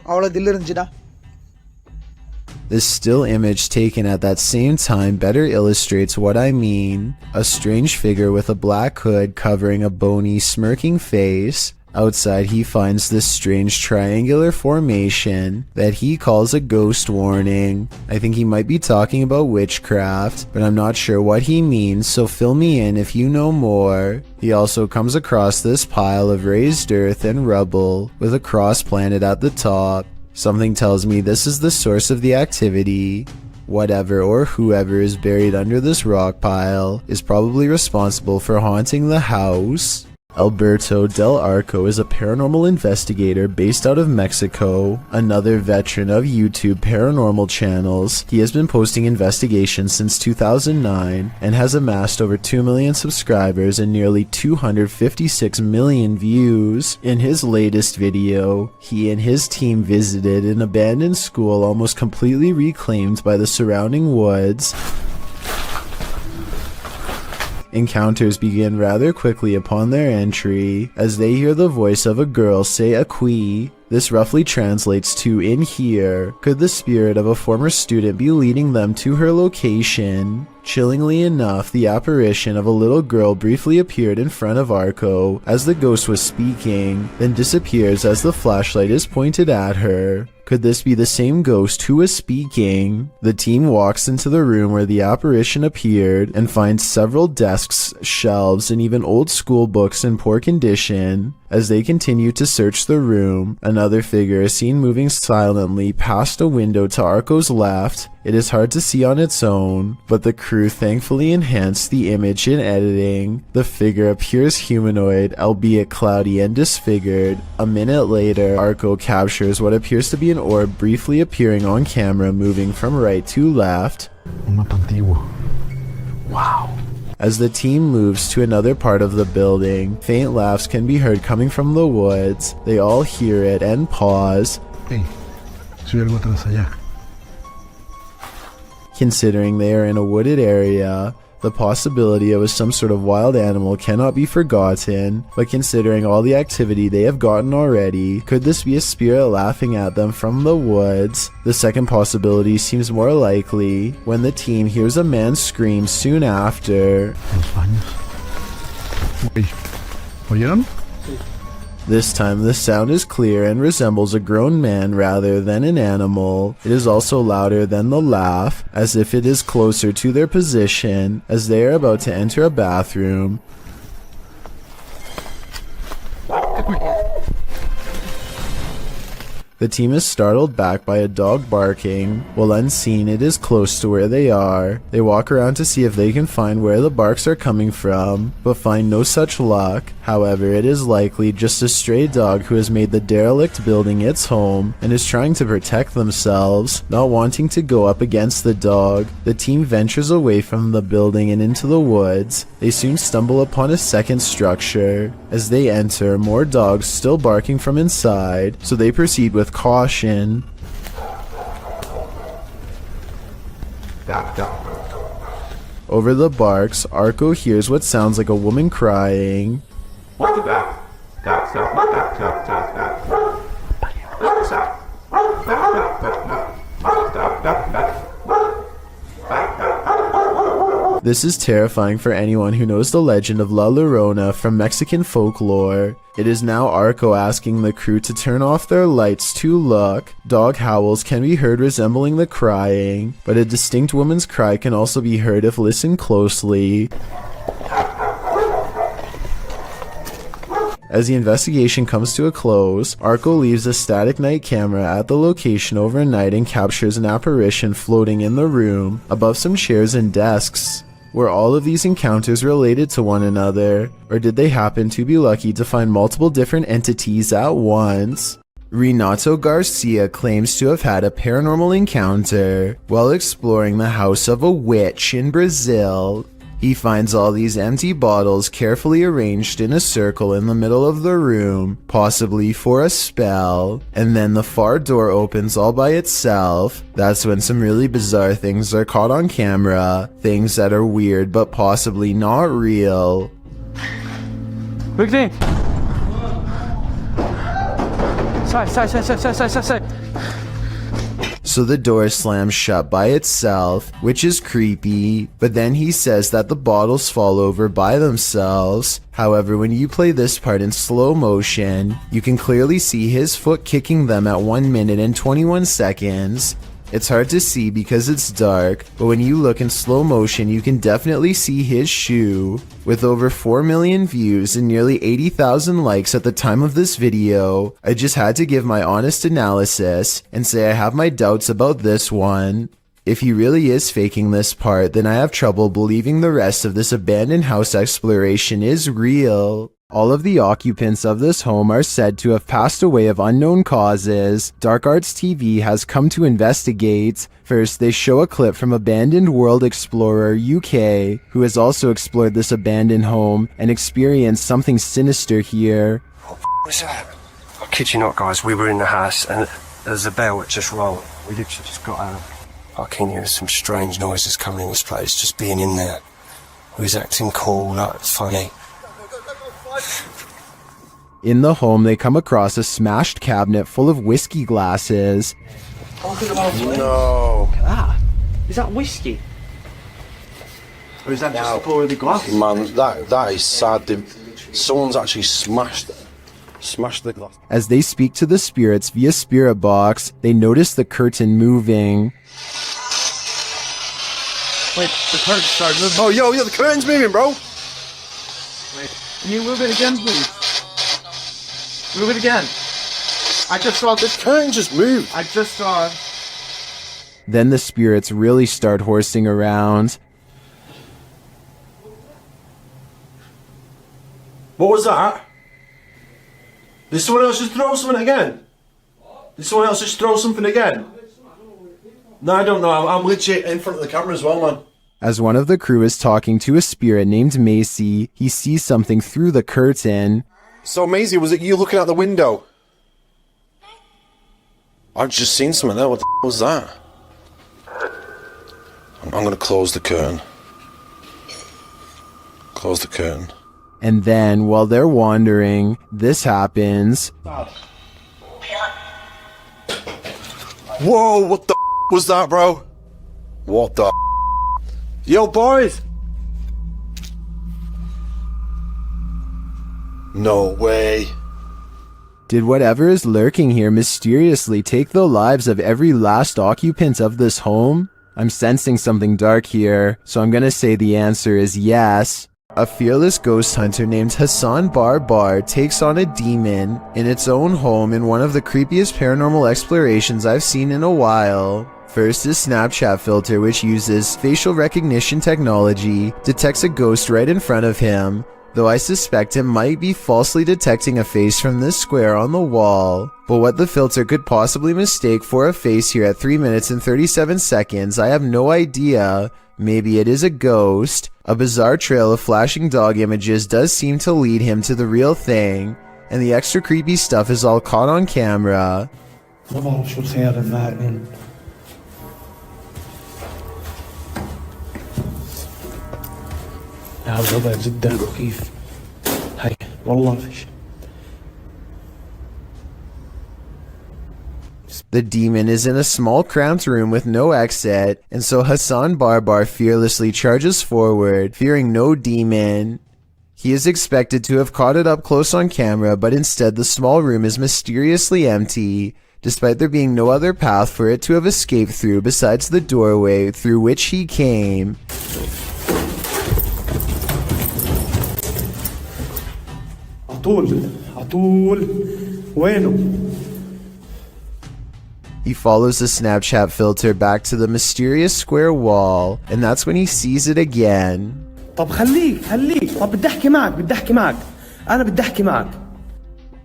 அவ்வளவு தில் இருந்துச்சுடா. This still image taken at that same time better illustrates what I mean. A strange figure with a black hood covering a bony, smirking face. Outside, he finds this strange triangular formation that he calls a ghost warning. I think he might be talking about witchcraft, but I'm not sure what he means, so fill me in if you know more. He also comes across this pile of raised earth and rubble with a cross planted at the top. Something tells me this is the source of the activity. Whatever or whoever is buried under this rock pile is probably responsible for haunting the house. Alberto Del Arco is a paranormal investigator based out of Mexico, another veteran of YouTube paranormal channels. He has been posting investigations since 2009 and has amassed over 2 million subscribers and nearly 256 million views. In his latest video, he and his team visited an abandoned school almost completely reclaimed by the surrounding woods. Encounters begin rather quickly upon their entry, as they hear the voice of a girl say "Aquí." This roughly translates to "in here." Could the spirit of a former student be leading them to her location? Chillingly enough, the apparition of a little girl briefly appeared in front of Arco as the ghost was speaking, then disappears as the flashlight is pointed at her. Could this be the same ghost who was speaking? The team walks into the room where the apparition appeared and finds several desks, shelves, and even old school books in poor condition. As they continue to search the room, another figure is seen moving silently past a window to Arco's left. It is hard to see on its own, but the crew thankfully enhanced the image in editing. The figure appears humanoid, albeit cloudy and disfigured. A minute later, Arco captures what appears to be an orb briefly appearing on camera, moving from right to left. Wow. As the team moves to another part of the building, faint laughs can be heard coming from the woods. They all hear it and pause. Hey, soy algo atrás allá. Considering they are in a wooded area, the possibility of some sort of wild animal cannot be forgotten, but considering all the activity they have gotten already, could this be a spirit laughing at them from the woods? The second possibility seems more likely, when the team hears a man scream soon after. ¿Oyeron? This time the sound is clear and resembles a grown man rather than an animal. It is also louder than the laugh, as if it is closer to their position, as they are about to enter a bathroom. The team is startled back by a dog barking. While unseen, it is close to where they are. They walk around to see if they can find where the barks are coming from, but find no such luck. However, it is likely just a stray dog who has made the derelict building its home and is trying to protect themselves. Not wanting to go up against the dog, the team ventures away from the building and into the woods. They soon stumble upon a second structure. As they enter, more dogs still barking from inside, so they proceed with caution. Over the barks, Arco hears what sounds like a woman crying. What the back? This is terrifying for anyone who knows the legend of La Llorona from Mexican folklore. It is now Arco asking the crew to turn off their lights to look. Dog howls can be heard resembling the crying, but a distinct woman's cry can also be heard if listened closely. As the investigation comes to a close, Arco leaves a static night camera at the location overnight and captures an apparition floating in the room above some chairs and desks. Were all of these encounters related to one another, or did they happen to be lucky to find multiple different entities at once? Renato Garcia claims to have had a paranormal encounter while exploring the house of a witch in Brazil. He finds all these empty bottles carefully arranged in a circle in the middle of the room, possibly for a spell, and then the far door opens all by itself. That's when some really bizarre things are caught on camera, things that are weird but possibly not real. Victim! Sai. so the door slams shut by itself, which is creepy, but then he says that the bottles fall over by themselves. However, when you play this part in slow motion, you can clearly see his foot kicking them at 1 minute and 21 seconds. It's hard to see because it's dark, but when you look in slow motion, you can definitely see his shoe. With over 4 million views and nearly 80,000 likes at the time of this video, I just had to give my honest analysis and say I have my doubts about this one. If he really is faking this part, then I have trouble believing the rest of this abandoned house exploration is real. All of the occupants of this home are said to have passed away of unknown causes. Dark Arts TV has come to investigate. First, they show a clip from Abandoned World Explorer UK, who has also explored this abandoned home and experienced something sinister here. What was that? I kid you not, guys, we were in the house and there's a bell that just rolled. We literally just got out. I can hear some strange noises coming in this place, just being in there. We was acting cool, like funny. In the home, they come across a smashed cabinet full of whiskey glasses. No. Look at that. Is that whiskey? Or is that just a pour of the glass? Man, that is sad. Someone's actually smashed the glass. As they speak to the spirits via spirit box, they notice the curtain moving. Wait, the curtain started moving. Oh, yo, the curtain's moving, bro. Wait, can you move it again, please? Move it again. I just saw this curtain just moved. I just saw it. Then the spirits really start horsing around. What was that? Did someone else just throw something again? Did someone else just throw something again? No, I don't know. I'm legit in front of the camera as well, man. As one of the crew is talking to a spirit named Macy, he sees something through the curtain. So, Maisie, was it you looking out the window? I've just seen something there. What the was that? I'm going to close the curtain. Close the curtain. And then, while they're wandering, this happens. Whoa, what the was that, bro? What the Yo, boys! No way. Did whatever is lurking here mysteriously take the lives of every last occupant of this home? I'm sensing something dark here, so I'm gonna say the answer is yes. A fearless ghost hunter named Hassan Barbar takes on a demon in its own home in one of the creepiest paranormal explorations I've seen in a while. First, his Snapchat filter, which uses facial recognition technology, detects a ghost right in front of him, though I suspect it might be falsely detecting a face from this square on the wall. But what the filter could possibly mistake for a face here at 3 minutes and 37 seconds, I have no idea. Maybe it is a ghost. A bizarre trail of flashing dog images does seem to lead him to the real thing, and the extra creepy stuff is all caught on camera. الوضع جدا مخيف. هاي والله فيش. The demon is in a small cramped room with no exit, and so Hassan Barbar fearlessly charges forward, fearing no demon. He is expected to have caught it up close on camera, but instead the small room is mysteriously empty, despite there being no other path for it to have escaped through besides the doorway through which he came. عطول وينه؟ He follows the Snapchat filter back to the mysterious square wall, and that's when he sees it again. طب خليك طب بدي احكي معك انا بدي احكي معك.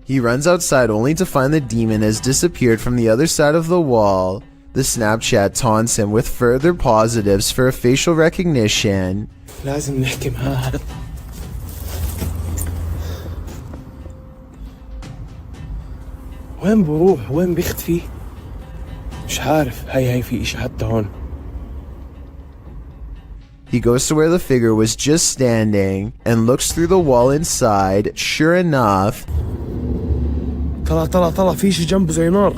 He runs outside only to find the demon has disappeared from the other side of the wall. The Snapchat taunts him with further positives for a facial recognition. لازم نحكي معاه. وين بروح وين بيختفي مش عارف. هاي في إشي حتى هون. He goes to where the figure was just standing and looks through the wall inside. Sure enough, طلع في شي جنبه زي نار.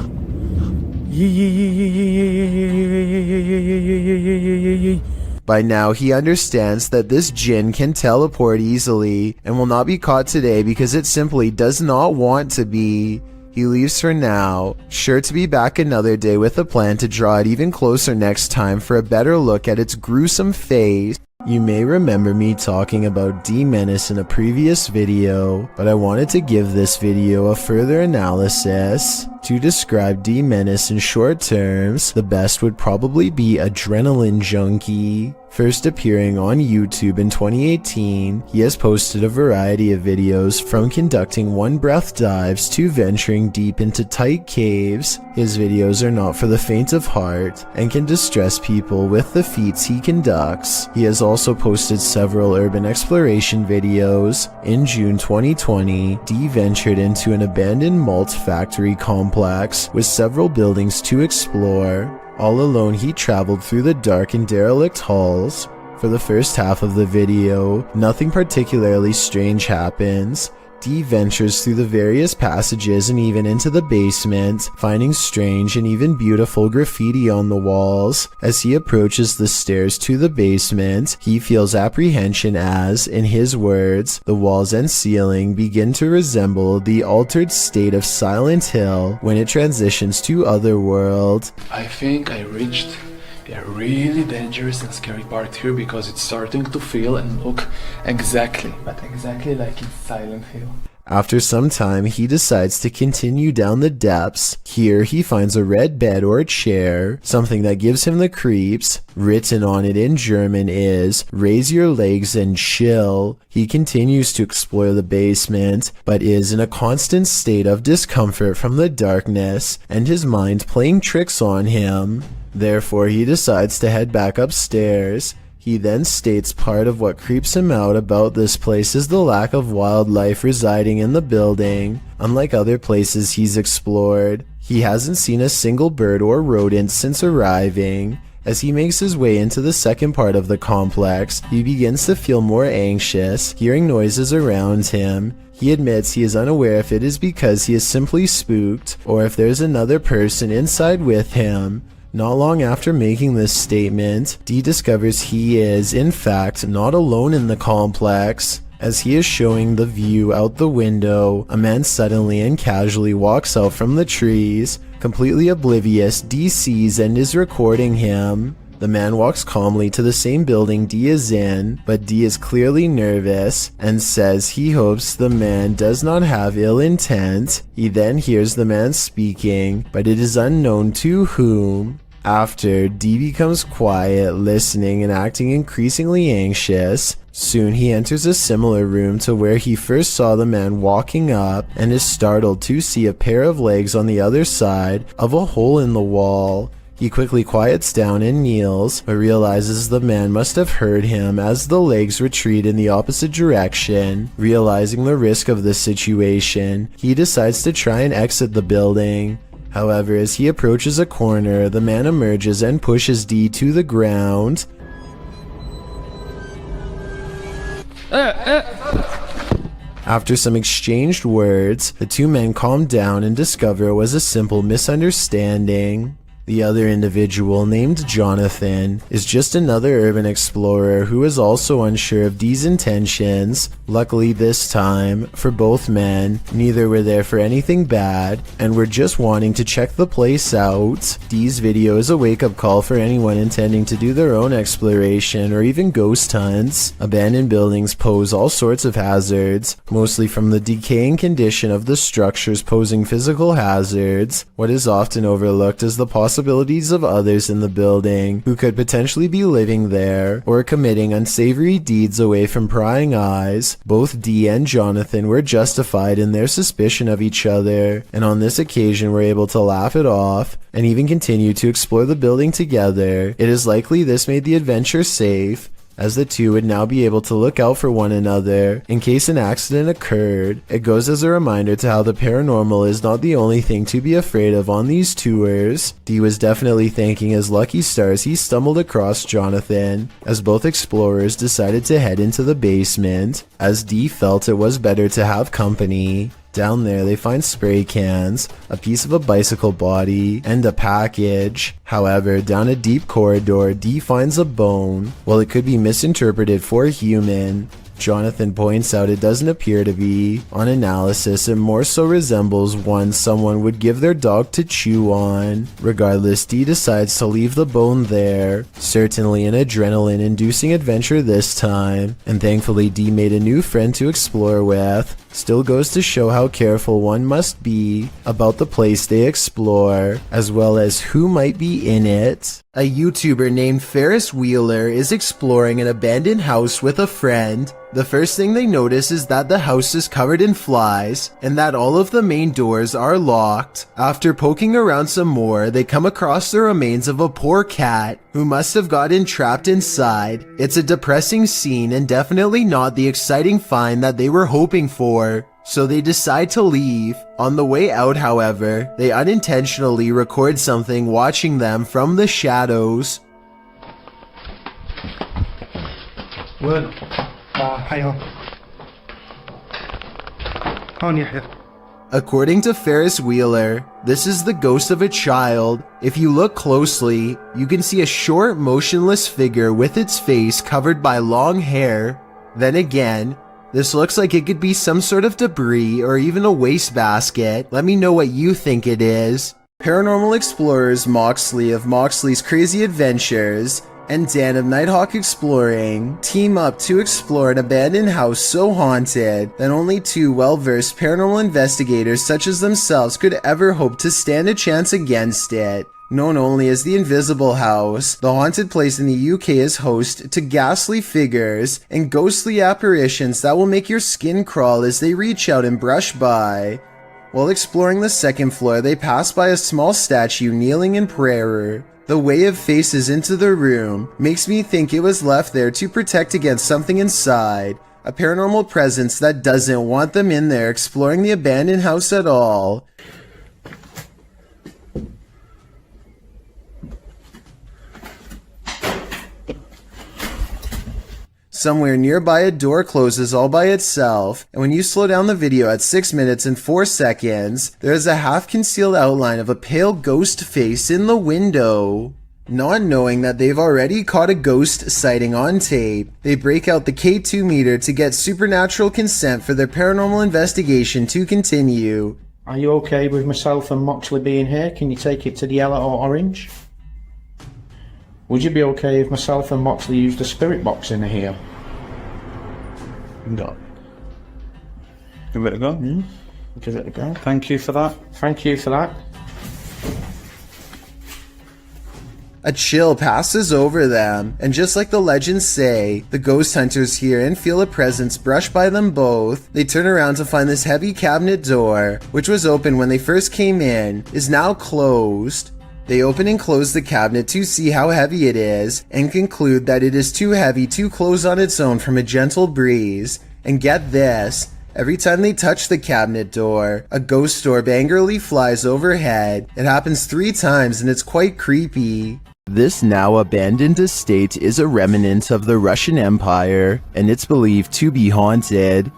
By now, he understands that this djinn can teleport easily and will not be caught today because it simply does not want to be. He leaves for now, sure to be back another day with a plan to draw it even closer next time for a better look at its gruesome face. You may remember me talking about D-Menace in a previous video, but I wanted to give this video a further analysis. To describe D-Menace in short terms, the best would probably be Adrenaline Junkie. First appearing on YouTube in 2018, he has posted a variety of videos from conducting one-breath dives to venturing deep into tight caves. His videos are not for the faint of heart and can distress people with the feats he conducts. He has also posted several urban exploration videos. In June 2020, D ventured into an abandoned malt factory complex with several buildings to explore. All alone, he traveled through the dark and derelict halls. For the first half of the video, nothing particularly strange happens. D ventures through the various passages and even into the basement, finding strange and even beautiful graffiti on the walls. As he approaches the stairs to the basement, he feels apprehension as, in his words, the walls and ceiling begin to resemble the altered state of Silent Hill when it transitions to Otherworld. I think I reached a really dangerous and scary part here because it's starting to feel and look exactly like in Silent Hill. After some time, he decides to continue down the depths. Here, he finds a red bed or chair, something that gives him the creeps. Written on it in German is, "Raise your legs and chill." He continues to explore the basement, but is in a constant state of discomfort from the darkness and his mind playing tricks on him. Therefore, he decides to head back upstairs. He then states part of what creeps him out about this place is the lack of wildlife residing in the building. Unlike other places he's explored, he hasn't seen a single bird or rodent since arriving. As he makes his way into the second part of the complex, he begins to feel more anxious, hearing noises around him. He admits he is unaware if it is because he is simply spooked or if there's another person inside with him. Not long after making this statement, D discovers he is, in fact, not alone in the complex. As he is showing the view out the window, a man suddenly and casually walks out from the trees. Completely oblivious, D sees and is recording him. The man walks calmly to the same building D is in, but D is clearly nervous and says he hopes the man does not have ill intent. He then hears the man speaking, but it is unknown to whom. After, D becomes quiet, listening and acting increasingly anxious. Soon he enters a similar room to where he first saw the man walking up and is startled to see a pair of legs on the other side of a hole in the wall. He quickly quiets down and kneels, but realizes the man must have heard him as the legs retreat in the opposite direction. Realizing the risk of this situation, he decides to try and exit the building. However, as he approaches a corner, the man emerges and pushes D to the ground. After some exchanged words, the two men calm down and discover it was a simple misunderstanding. The other individual, named Jonathan, is just another urban explorer who is also unsure of D's intentions. Luckily this time, for both men, neither were there for anything bad and were just wanting to check the place out. D's video is a wake-up call for anyone intending to do their own exploration or even ghost hunts. Abandoned buildings pose all sorts of hazards, mostly from the decaying condition of the structures posing physical hazards. What is often overlooked is the possibility of others in the building who could potentially be living there or committing unsavory deeds away from prying eyes. Both D and Jonathan were justified in their suspicion of each other, and on this occasion were able to laugh it off and even continue to explore the building together. It is likely this made the adventure safe, as the two would now be able to look out for one another in case an accident occurred. It goes as a reminder to how the paranormal is not the only thing to be afraid of on these tours. D was definitely thanking his lucky stars he stumbled across Jonathan, as both explorers decided to head into the basement, as D felt it was better to have company. Down there, they find spray cans, a piece of a bicycle body, and a package. However, down a deep corridor, Dee finds a bone. While it could be misinterpreted for human, Jonathan points out it doesn't appear to be. On analysis, it more so resembles one someone would give their dog to chew on. Regardless, Dee decides to leave the bone there. Certainly an adrenaline-inducing adventure this time, and thankfully Dee made a new friend to explore with. Still goes to show how careful one must be about the place they explore, as well as who might be in it. A YouTuber named Ferris Wheeler is exploring an abandoned house with a friend. The first thing they notice is that the house is covered in flies, and that all of the main doors are locked. After poking around some more, they come across the remains of a poor cat, who must have gotten trapped inside. It's a depressing scene and definitely not the exciting find that they were hoping for, so they decide to leave. On the way out, however, they unintentionally record something watching them from the shadows. Well, According to Ferris Wheeler, this is the ghost of a child. If you look closely, you can see a short, motionless figure with its face covered by long hair. Then again, this looks like it could be some sort of debris or even a wastebasket. Let me know what you think it is. Paranormal explorers Moxley of Moxley's Crazy Adventures and Dan of Nighthawk Exploring team up to explore an abandoned house so haunted that only two well-versed paranormal investigators such as themselves could ever hope to stand a chance against it. Known only as the Invisible House, the haunted place in the UK is host to ghastly figures and ghostly apparitions that will make your skin crawl as they reach out and brush by. While exploring the second floor, they pass by a small statue kneeling in prayer. The way it faces into the room makes me think it was left there to protect against something inside, a paranormal presence that doesn't want them in there exploring the abandoned house at all. Somewhere nearby, a door closes all by itself, and when you slow down the video at 6 minutes and 4 seconds, there is a half-concealed outline of a pale ghost face in the window. Not knowing that they've already caught a ghost sighting on tape, they break out the K2 meter to get supernatural consent for their paranormal investigation to continue. Are you okay with myself and Moxley being here? Can you take it to the yellow or orange? Would you be okay if myself and Moxley used the spirit box in here? No. Give it a go. Give it a go. Thank you for that. Thank you for that. A chill passes over them, and just like the legends say, the ghost hunters hear and feel a presence brush by them both. They turn around to find this heavy cabinet door, which was open when they first came in, is now closed. They open and close the cabinet to see how heavy it is, and conclude that it is too heavy to close on its own from a gentle breeze. And get this, every time they touch the cabinet door, a ghost orb angrily flies overhead. It happens 3 times and it's quite creepy. This now abandoned estate is a remnant of the Russian Empire, and it's believed to be haunted.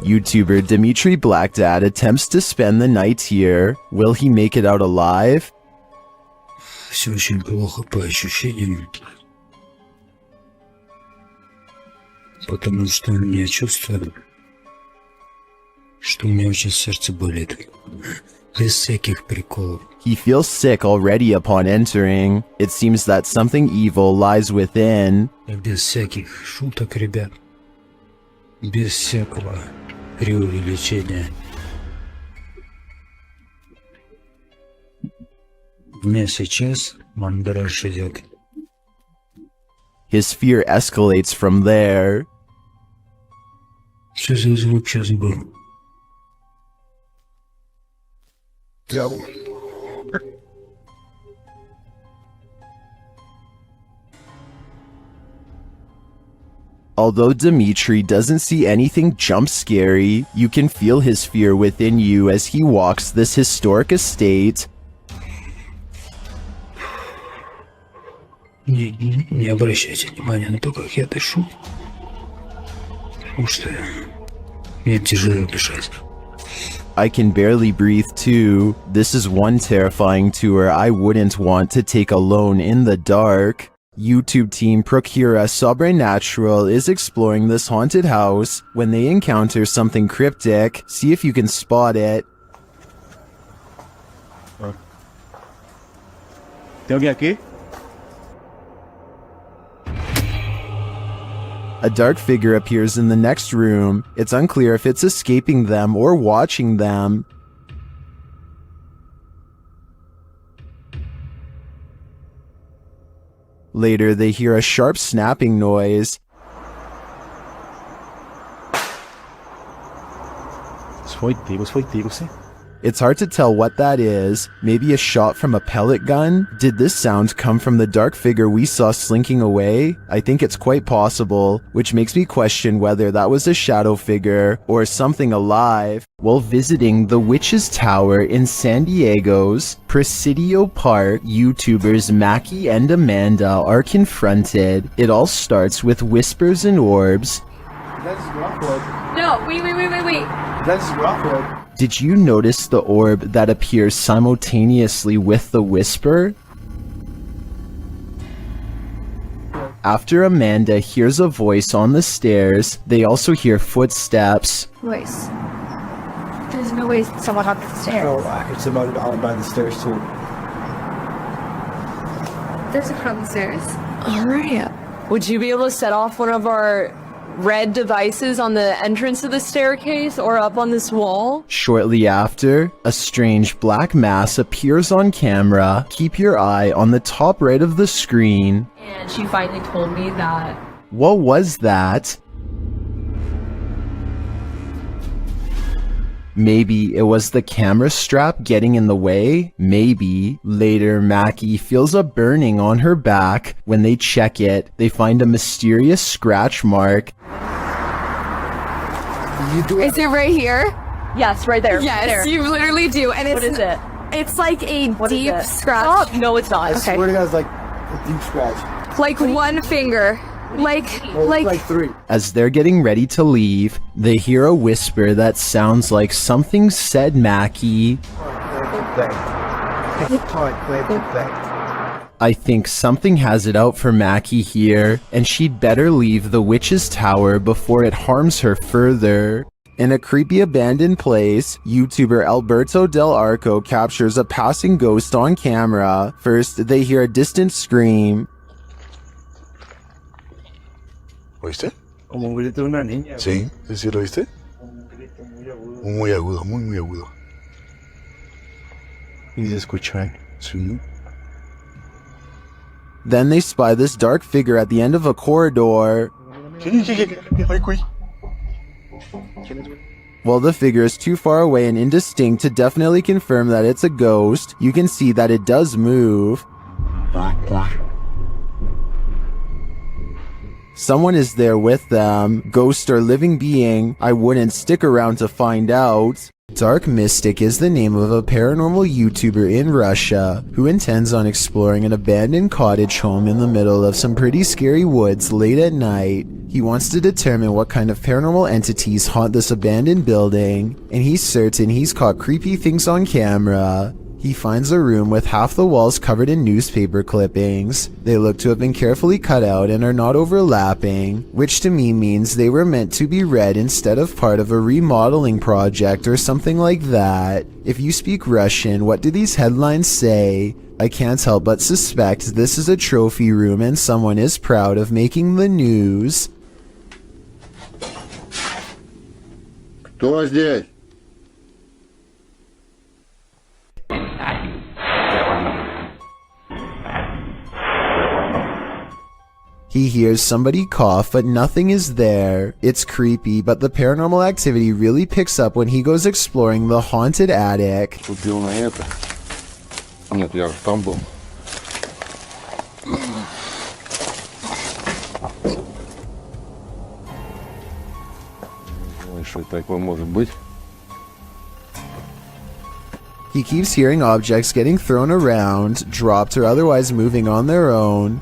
YouTuber Dimitri Blackdad attempts to spend the night here. Will he make it out alive? Все очень плохо по ощущениям, потому что у меня чувство, что у меня очень сердце болит. Без всяких приколов. He feels sick already upon entering. It seems that something evil lies within. Без всяких шуток, ребят. Без всякого преувеличения. У меня сейчас мандраж идет. His fear escalates from there. Что за звук сейчас был? Although Dimitri doesn't see anything jump scary, you can feel his fear within you as he walks this historic estate. Не обращайте внимания на то, как я дышу. Потому что мне тяжело дышать. I can barely breathe too. This is one terrifying tour I wouldn't want to take alone in the dark. YouTube team Procura Sobrenatural is exploring this haunted house. When they encounter something cryptic, see if you can spot it. Tem alguém aqui? A dark figure appears in the next room. It's unclear if it's escaping them or watching them. Later, they hear a sharp snapping noise. It's hard to tell what that is. Maybe a shot from a pellet gun? Did this sound come from the dark figure we saw slinking away? I think it's quite possible, which makes me question whether that was a shadow figure or something alive. While visiting the Witch's Tower in San Diego's Presidio Park, YouTubers Mackie and Amanda are confronted. It all starts with whispers and orbs. No, wait. That's Rockwood. Did you notice the orb that appears simultaneously with the whisper? After Amanda hears a voice on the stairs, they also hear footsteps. Voice. There's no way someone on the stairs. Oh, it's about by the stairs too. There's a crowd on the stairs. Alright. Would you be able to set off one of our red devices on the entrance of the staircase or up on this wall? Shortly after, a strange black mass appears on camera. Keep your eye on the top right of the screen. And she finally told me that. What was that? Maybe it was the camera strap getting in the way? Maybe. Later, Mackie feels a burning on her back. When they check it, they find a mysterious scratch mark. Is it right here? Yes, right there. Yes, there. you literally do. And it's, what is it? It's like a deep scratch. Oh, no, it's not. Okay. I swear to God, it's like a deep scratch. Like one finger. Like three. As they're getting ready to leave, they hear a whisper that sounds like something said Mackie. I think something has it out for Mackie here, and she'd better leave the Witch's Tower before it harms her further. In a creepy abandoned place, YouTuber Alberto Del Arco captures a passing ghost on camera. First, they hear a distant scream. ¿Oíste? Como un grito de una niña. Sí, sí lo oíste. Muy agudo, muy agudo. Y se escucha. Sí. Then they spy this dark figure at the end of a corridor. While the figure is too far away and indistinct to definitely confirm that it's a ghost, you can see that it does move. Someone is there with them, ghost or living being. I wouldn't stick around to find out. Dark Mystic is the name of a paranormal YouTuber in Russia who intends on exploring an abandoned cottage home in the middle of some pretty scary woods late at night. He wants to determine what kind of paranormal entities haunt this abandoned building, and he's certain he's caught creepy things on camera. He finds a room with half the walls covered in newspaper clippings. They look to have been carefully cut out and are not overlapping, which to me means they were meant to be read instead of part of a remodeling project or something like that. If you speak Russian, what do these headlines say? I can't help but suspect this is a trophy room and someone is proud of making the news. Кто здесь? He hears somebody cough, but nothing is there. It's creepy, but the paranormal activity really picks up when he goes exploring the haunted attic. Купил на это. Нет, я там был. Что такое может быть? He keeps hearing objects getting thrown around, dropped, or otherwise moving on their own.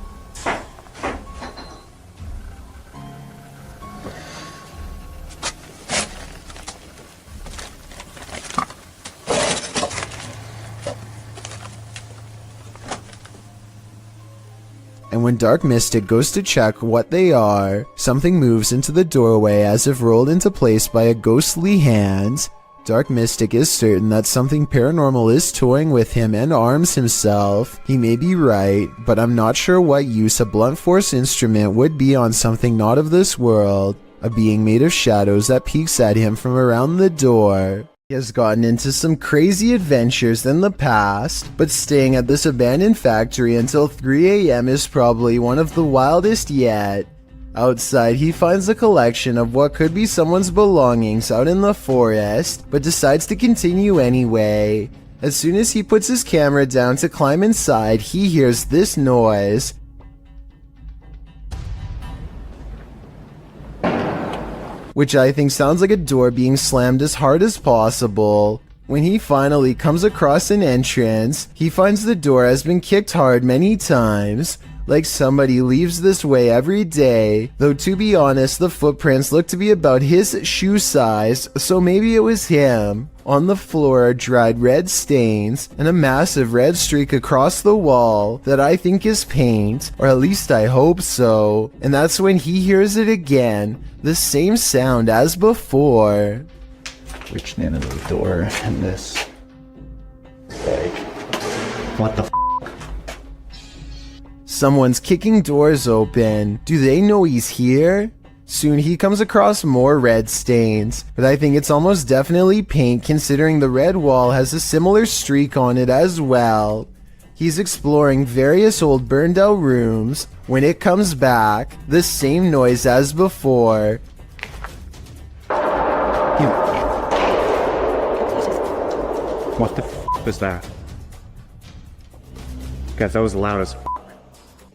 when Dark Mystic goes to check what they are, something moves into the doorway as if rolled into place by a ghostly hand. Dark Mystic is certain that something paranormal is toying with him and arms himself. He may be right, but I'm not sure what use a blunt force instrument would be on something not of this world, a being made of shadows that peeks at him from around the door. He has gotten into some crazy adventures in the past, but staying at this abandoned factory until 3 AM is probably one of the wildest yet. Outside, he finds a collection of what could be someone's belongings out in the forest, but decides to continue anyway. As soon as he puts his camera down to climb inside, he hears this noise, which I think sounds like a door being slammed as hard as possible. When he finally comes across an entrance, he finds the door has been kicked hard many times, like somebody leaves this way every day, though to be honest, the footprints look to be about his shoe size, so maybe it was him. On the floor are dried red stains and a massive red streak across the wall that I think is paint, or at least I hope so. And that's when he hears it again, the same sound as before. Reaching into the door and this bag. What the f? Someone's kicking doors open. Do they know he's here? Soon he comes across more red stains, but I think it's almost definitely paint considering the red wall has a similar streak on it as well. He's exploring various old burned out rooms. When it comes back, the same noise as before. What the f was that? Guys, that was loud as f.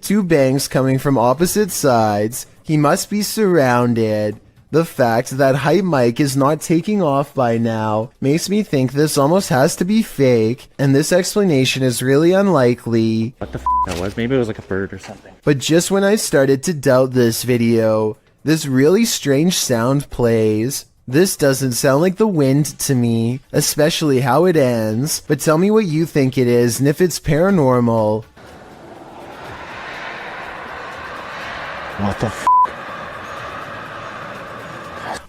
Two bangs coming from opposite sides. He must be surrounded. The fact that Hype Mike is not taking off by now makes me think this almost has to be fake, and this explanation is really unlikely. What the f that was? Maybe it was like a bird or something. But just when I started to doubt this video, this really strange sound plays. This doesn't sound like the wind to me, especially how it ends, but tell me what you think it is and if it's paranormal. What the f?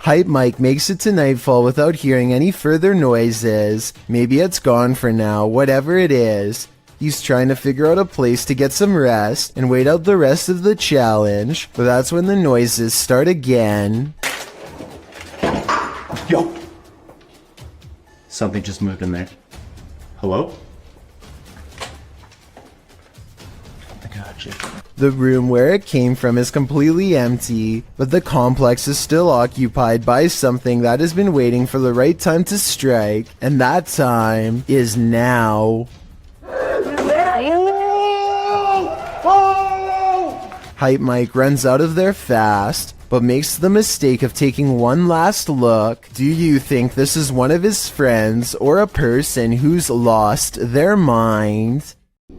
Hype Mike makes it to nightfall without hearing any further noises. Maybe it's gone for now, whatever it is. He's trying to figure out a place to get some rest and wait out the rest of the challenge, but that's when the noises start again. Yo! Something just moved in there. Hello? I got you. The room where it came from is completely empty, but the complex is still occupied by something that has been waiting for the right time to strike, and that time is now. Hype Mike runs out of there fast, but makes the mistake of taking one last look. Do you think this is one of his friends or a person who's lost their mind?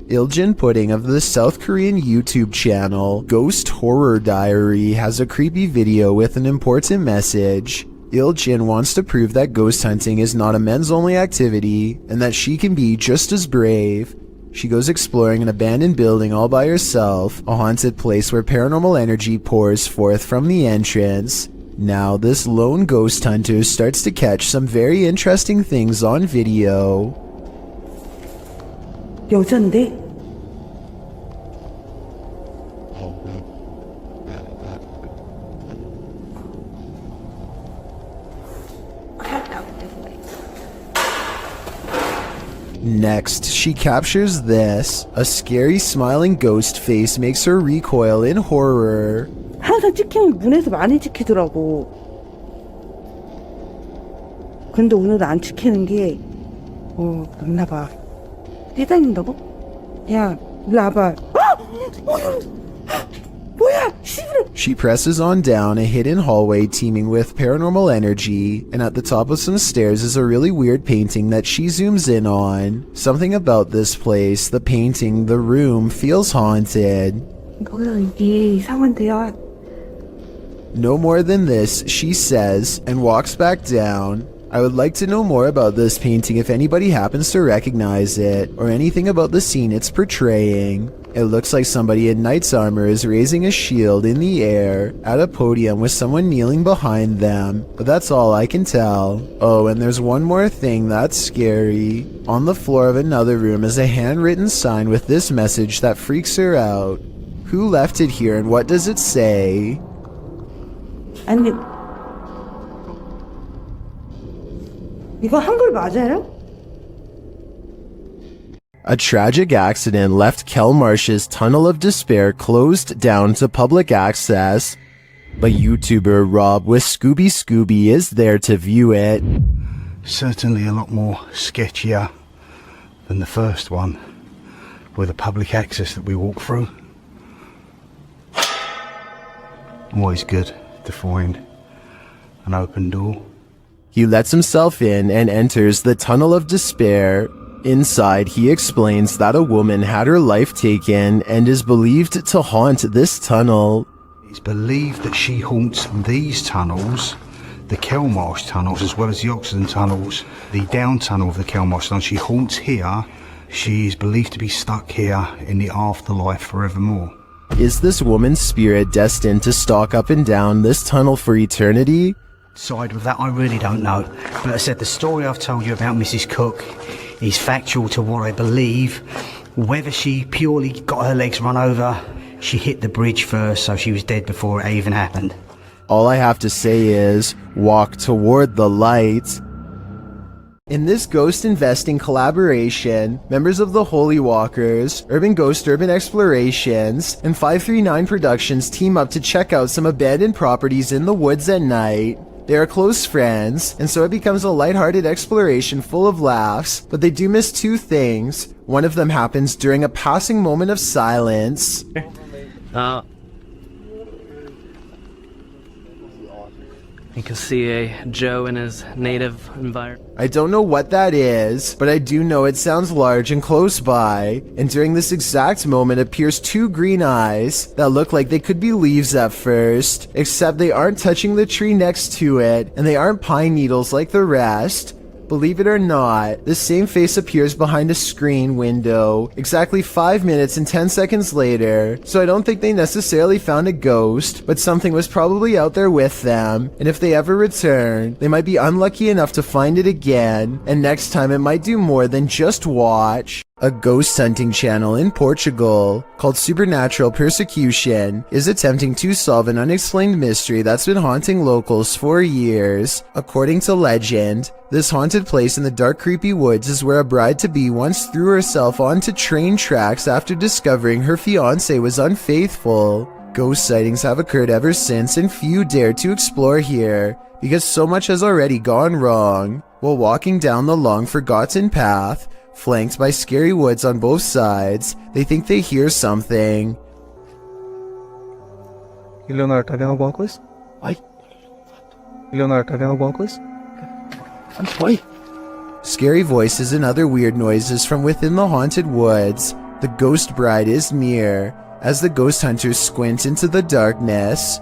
Iljin Pudding of the South Korean YouTube channel Ghost Horror Diary has a creepy video with an important message. Iljin wants to prove that ghost hunting is not a men's only activity and that she can be just as brave. She goes exploring an abandoned building all by herself, a haunted place where paranormal energy pours forth from the entrance. Now this lone ghost hunter starts to catch some very interesting things on video. 여잔데? Next, she captures this. A scary smiling ghost face makes her recoil in horror. 항상 찍히는 문에서 많이 찍히더라고. 근데 오늘은 안 찍히는 게 없나 봐. 뛰다닌다고? 야, 일로 와봐. 뭐야? She presses on down a hidden hallway teeming with paranormal energy, and at the top of some stairs is a really weird painting that she zooms in on. Something about this place, the painting, the room, feels haunted. 이게 이상한데요. No more than this, she says, and walks back down. I would like to know more about this painting if anybody happens to recognize it, or anything about the scene it's portraying. It looks like somebody in knight's armor is raising a shield in the air at a podium with someone kneeling behind them, but that's all I can tell. Oh, and there's one more thing that's scary. On the floor of another room is a handwritten sign with this message that freaks her out. Who left it here and what does it say? 아니, 이거 한글 맞아요? A tragic accident left Kelmarsh's Tunnel of Despair closed down to public access, but YouTuber Rob with Scooby is there to view it. Certainly a lot more sketchier than the first one with the public access that we walked through. Always good to find an open door. He lets himself in and enters the Tunnel of Despair. Inside, he explains that a woman had her life taken and is believed to haunt this tunnel. It's believed that she haunts these tunnels, the Kelmarsh tunnels, as well as the Oxenden tunnels, the down tunnel of the Kelmarsh tunnel. She haunts here. She is believed to be stuck here in the afterlife forevermore. Is this woman's spirit destined to stalk up and down this tunnel for eternity? Side with that, I really don't know. But I said the story I've told you about Mrs. Cook is factual to what I believe. Whether she purely got her legs run over, she hit the bridge first, so she was dead before it even happened. All I have to say is, walk toward the light. In this ghost investing collaboration, members of the Holy Walkers, Urban Ghost Urban Explorations, and 539 Productions team up to check out some abandoned properties in the woods at night. They are close friends, and so it becomes a lighthearted exploration full of laughs, but they do miss two things. One of them happens during a passing moment of silence. You can see a Joe in his native environment. I don't know what that is, but I do know it sounds large and close by, and during this exact moment appears two green eyes that look like they could be leaves at first, except they aren't touching the tree next to it, and they aren't pine needles like the rest. Believe it or not, this same face appears behind a screen window exactly 5 minutes and 10 seconds later, so I don't think they necessarily found a ghost, but something was probably out there with them, and if they ever return, they might be unlucky enough to find it again, and next time it might do more than just watch. A ghost hunting channel in Portugal called Supernatural Persecution is attempting to solve an unexplained mystery that's been haunting locals for years. According to legend, this haunted place in the dark creepy woods is where a bride-to-be once threw herself onto train tracks after discovering her fiancé was unfaithful. Ghost sightings have occurred ever since, and few dare to explore here because so much has already gone wrong. While walking down the long forgotten path, flanked by scary woods on both sides, they think they hear something. Scary voices and other weird noises from within the haunted woods. The ghost bride is near. As the ghost hunters squint into the darkness,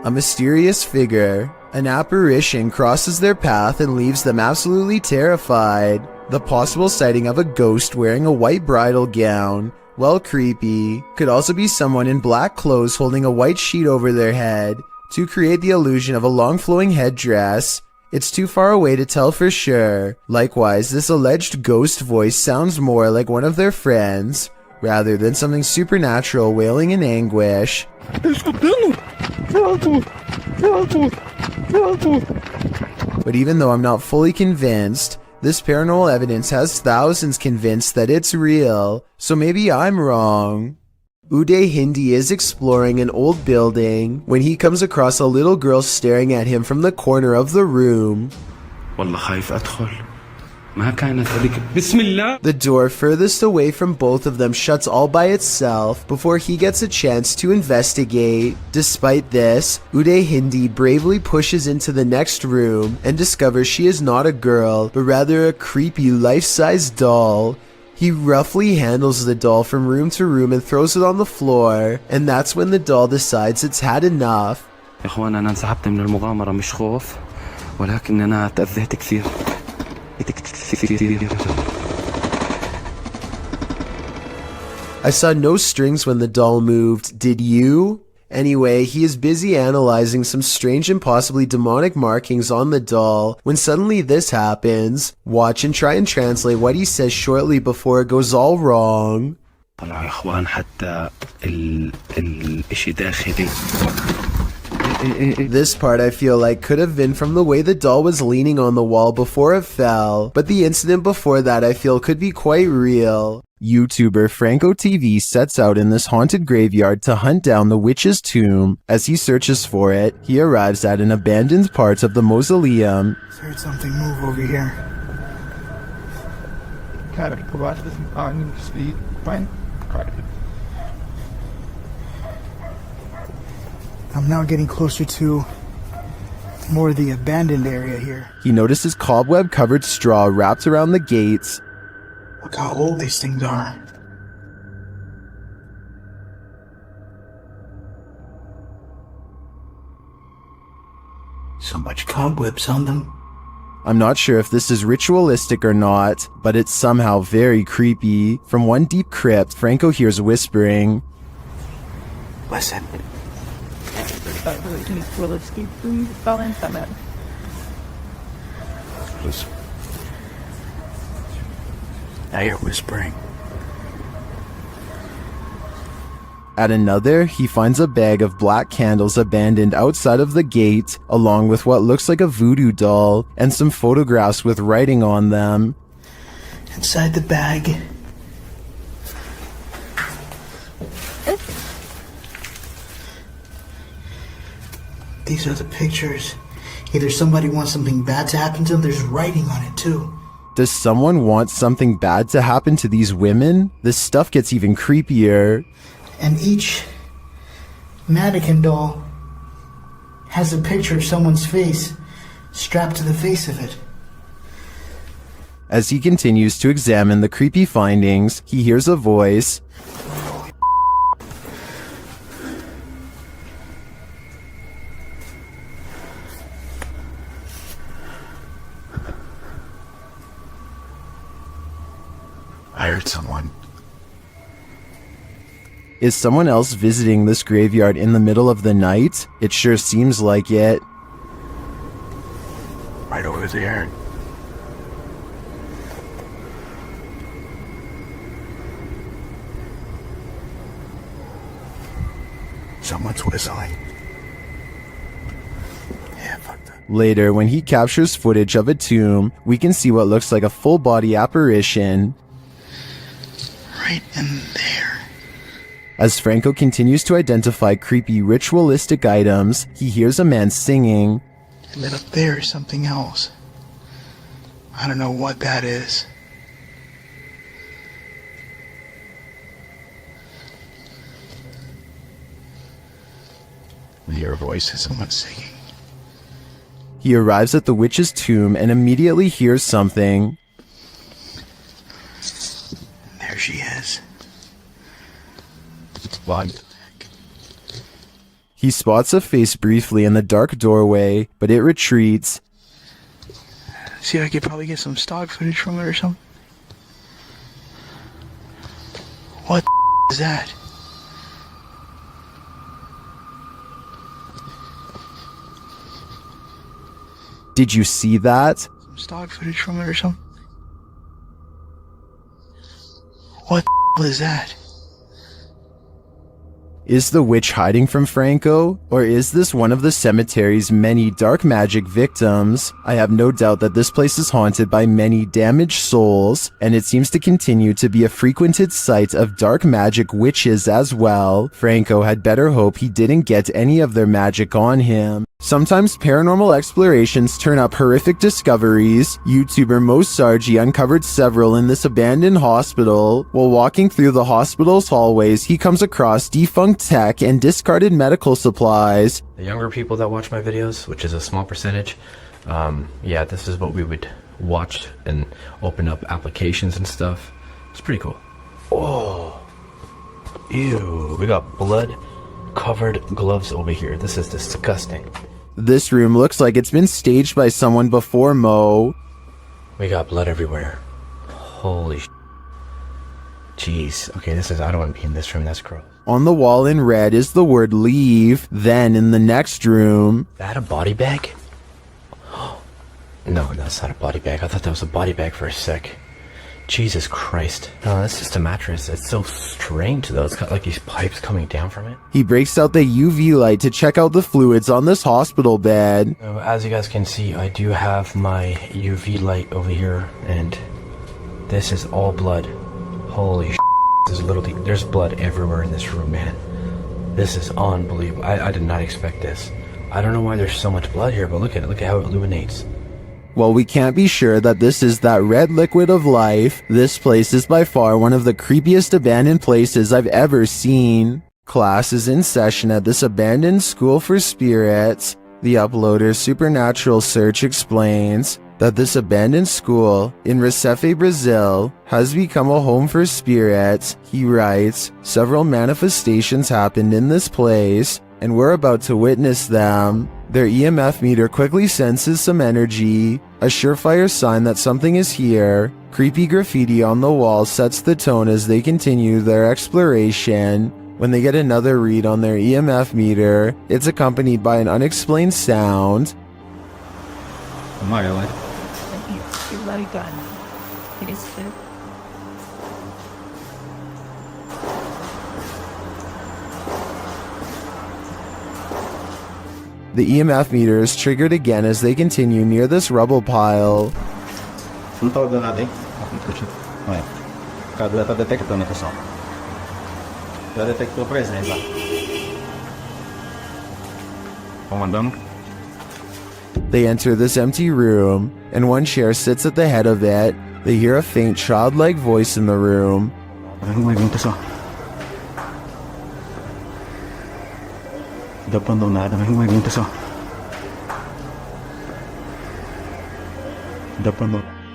a mysterious figure, an apparition, crosses their path and leaves them absolutely terrified. The possible sighting of a ghost wearing a white bridal gown, well creepy, could also be someone in black clothes holding a white sheet over their head to create the illusion of a long flowing headdress. It's too far away to tell for sure. Likewise, this alleged ghost voice sounds more like one of their friends, rather than something supernatural wailing in anguish. But even though I'm not fully convinced, this paranormal evidence has thousands convinced that it's real, so maybe I'm wrong. Uday Hindi is exploring an old building when he comes across a little girl staring at him from the corner of the room. The door furthest away from both of them shuts all by itself before he gets a chance to investigate. Despite this, Uday Hindi bravely pushes into the next room and discovers she is not a girl, but rather a creepy life-size doll. He roughly handles the doll from room to room and throws it on the floor, and that's when the doll decides it's had enough. I saw no strings when the doll moved. Did you? Anyway, he is busy analyzing some strange and possibly demonic markings on the doll when suddenly this happens. Watch and try and translate what he says shortly before it goes all wrong. This part I feel like could have been from the way the doll was leaning on the wall before it fell, but the incident before that I feel could be quite real. YouTuber Franco TV sets out in this haunted graveyard to hunt down the witch's tomb. As he searches for it, he arrives at an abandoned part of the mausoleum. I heard something move over here. I'm now getting closer to more of the abandoned area here. He notices cobweb-covered straw wrapped around the gates. Look how old these things are. So much cobwebs on them. I'm not sure if this is ritualistic or not, but it's somehow very creepy. From one deep crypt, Franco hears whispering. Listen. Now you're whispering. At another, he finds a bag of black candles abandoned outside of the gate, along with what looks like a voodoo doll, and some photographs with writing on them. Inside the bag. These are the pictures. Either somebody wants something bad to happen to them, there's writing on it too. Does someone want something bad to happen to these women? This stuff gets even creepier. And each mannequin doll has a picture of someone's face strapped to the face of it. As he continues to examine the creepy findings, he hears a voice. I heard someone. Is someone else visiting this graveyard in the middle of the night? It sure seems like it. Right over there. Someone's whistling. Yeah, fuck that. Later, when he captures footage of a tomb, we can see what looks like a full-body apparition. Right in there. As Franco continues to identify creepy ritualistic items, he hears a man singing. And then up there is something else. I don't know what that is. I hear a voice as someone singing. He arrives at the witch's tomb and immediately hears something. There she is. What? He spots a face briefly in the dark doorway, but it retreats. See, I could probably get some stock footage from it or something. What is that? Did you see that? Some stock footage from it or something. What is that? Is the witch hiding from Franco, or is this one of the cemetery's many dark magic victims? I have no doubt that this place is haunted by many damaged souls, and it seems to continue to be a frequented site of dark magic witches as well. Franco had better hope he didn't get any of their magic on him. Sometimes paranormal explorations turn up horrific discoveries. YouTuber Mo Sargi uncovered several in this abandoned hospital. While walking through the hospital's hallways, he comes across defunct tech and discarded medical supplies. The younger people that watch my videos, which is a small percentage, yeah, this is what we would watch and open up applications and stuff. It's pretty cool. Oh, ew, we got blood-covered gloves over here. This is disgusting. This room looks like it's been staged by someone before Mo. We got blood everywhere. Holy sh**. Jeez. Okay, I don't want to be in this room. That's gross. On the wall in red is the word leave. Then in the next room... Is that a body bag? No, that's not a body bag. I thought that was a body bag for a sec. Jesus Christ. No, that's just a mattress. It's so strange though. It's got like these pipes coming down from it. He breaks out the UV light to check out the fluids on this hospital bed. So, as you guys can see, I do have my UV light over here, and this is all blood. Holy there's blood everywhere in this room, man. This is unbelievable. I did not expect this. I don't know why there's so much blood here, but look at how it illuminates. While we can't be sure that this is that red liquid of life, this place is by far one of the creepiest abandoned places I've ever seen. Class is in session at this abandoned school for spirits. The uploader's supernatural search explains that this abandoned school in Recife, Brazil has become a home for spirits. He writes, several manifestations happened in this place, and we're about to witness them. Their EMF meter quickly senses some energy, a surefire sign that something is here. Creepy graffiti on the wall sets the tone as they continue their exploration. When they get another read on their EMF meter, it's accompanied by an unexplained sound. The EMF meter is triggered again as they continue near this rubble pile. They enter this empty room, and one chair sits at the head of it. They hear a faint childlike voice in the room.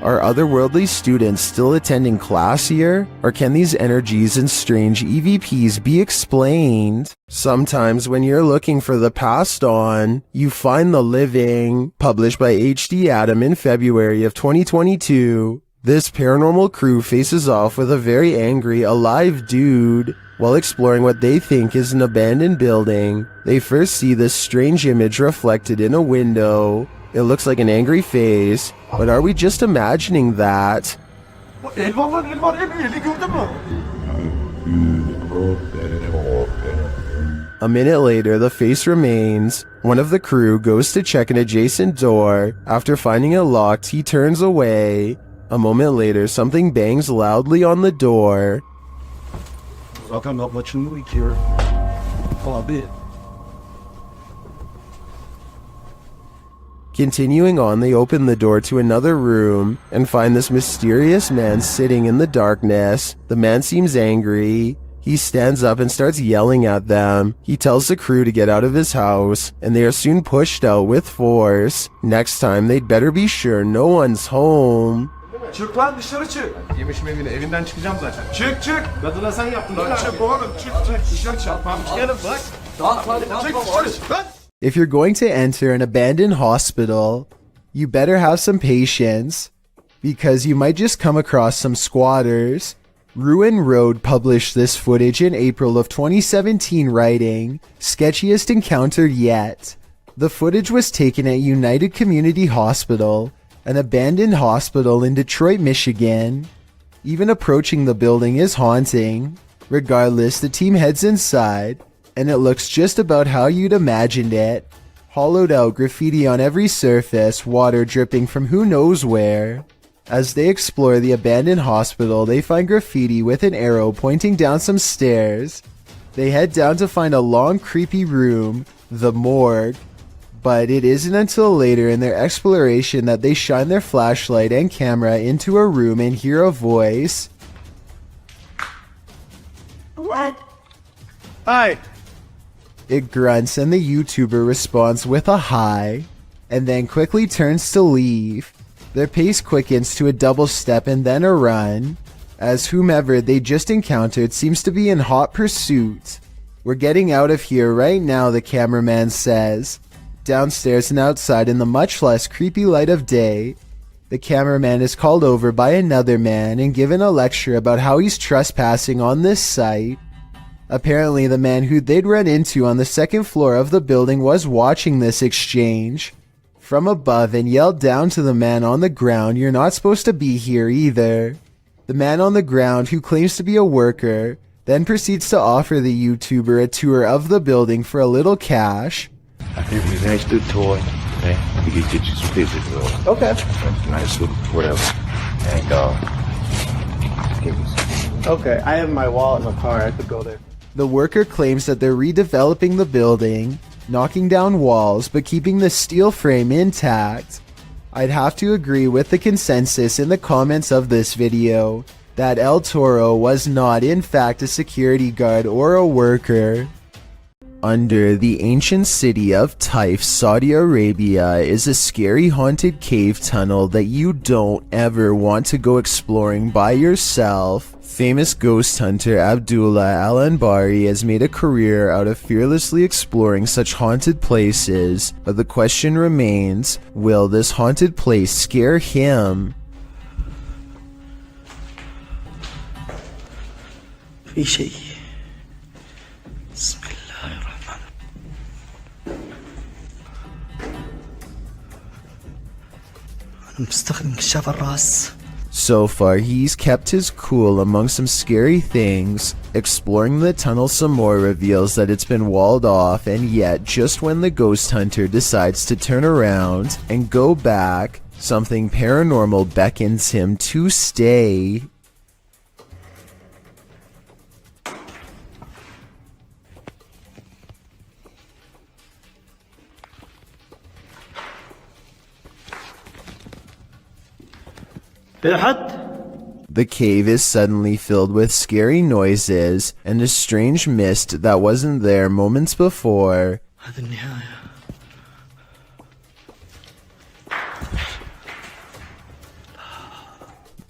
Are otherworldly students still attending class here? Or can these energies and strange EVPs be explained? Sometimes when you're looking for the past on, you find the living. Published by HD Adam in February of 2022. This paranormal crew faces off with a very angry, alive dude. While exploring what they think is an abandoned building, they first see this strange image reflected in a window. It looks like an angry face, but are we just imagining that? A minute later, the face remains. One of the crew goes to check an adjacent door. After finding it locked, he turns away. A moment later, something bangs loudly on the door. Continuing on, they open the door to another room and find this mysterious man sitting in the darkness. The man seems angry. He stands up and starts yelling at them. He tells the crew to get out of his house, and they are soon pushed out with force. Next time, they'd better be sure no one's home. Çık lan dışarı çık. Yemişim evine, evinden çıkacağım zaten. Çık çık. Kadına sen yaptın. Çık oğlum, çık dışarı çık. Çıkalım bak. Çık dışarı. If you're going to enter an abandoned hospital, you better have some patience, because you might just come across some squatters. Ruin Road published this footage in April of 2017, writing, "Sketchiest encounter yet." The footage was taken at United Community Hospital, an abandoned hospital in Detroit, Michigan. Even approaching the building is haunting. Regardless, the team heads inside, and it looks just about how you'd imagined it. Hollowed out graffiti on every surface, water dripping from who knows where. As they explore the abandoned hospital, they find graffiti with an arrow pointing down some stairs. They head down to find a long, creepy room, the morgue. But it isn't until later in their exploration that they shine their flashlight and camera into a room and hear a voice. What? Hi. It grunts and the YouTuber responds with a hi, and then quickly turns to leave. Their pace quickens to a double step and then a run, as whomever they just encountered seems to be in hot pursuit. "We're getting out of here right now," the cameraman says. Downstairs and outside in the much less creepy light of day, The cameraman is called over by another man and given a lecture about how he's trespassing on this site. Apparently, the man who they'd run into on the second floor of the building was watching this exchange from above and yelled down to the man on the ground, "You're not supposed to be here either." The man on the ground, who claims to be a worker, then proceeds to offer the YouTuber a tour of the building for a little cash. I think we nice to toy. Okay, we can get you some pictures of. Okay. Nice little whatever. And give us. Okay, I have my wallet in the car. I could go there. The worker claims that they're redeveloping the building, knocking down walls, but keeping the steel frame intact. I'd have to agree with the consensus in the comments of this video that El Toro was not in fact a security guard or a worker. Under the ancient city of Taif, Saudi Arabia, is a scary haunted cave tunnel that you don't ever want to go exploring by yourself. Famous ghost hunter Abdullah Al-Anbari has made a career out of fearlessly exploring such haunted places, but the question remains, will this haunted place scare him? في شيء بسم الله الرحمن أنا مستخدم كشاف الراس. So far, he's kept his cool among some scary things. Exploring the tunnel some more reveals that it's been walled off, and yet just when the ghost hunter decides to turn around and go back, something paranormal beckons him to stay. The cave is suddenly filled with scary noises and a strange mist that wasn't there moments before.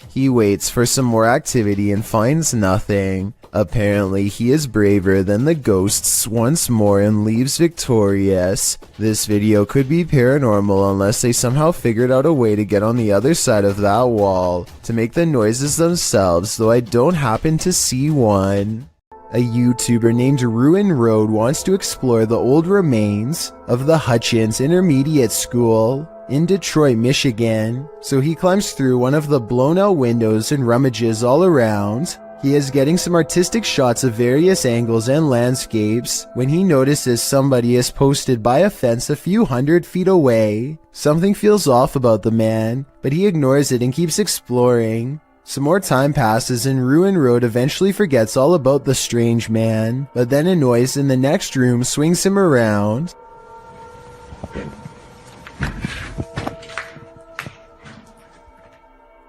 He waits for some more activity and finds nothing. Apparently, he is braver than the ghosts once more and leaves victorious. This video could be paranormal unless they somehow figured out a way to get on the other side of that wall to make the noises themselves, though I don't happen to see one. A YouTuber named Ruin Road wants to explore the old remains of the Hutchins Intermediate School in Detroit, Michigan, so he climbs through one of the blown out windows and rummages all around. He is getting some artistic shots of various angles and landscapes when he notices somebody is posted by a fence a few 100 feet away. Something feels off about the man, but he ignores it and keeps exploring. Some more time passes and Ruin Road eventually forgets all about the strange man, but then a noise in the next room swings him around.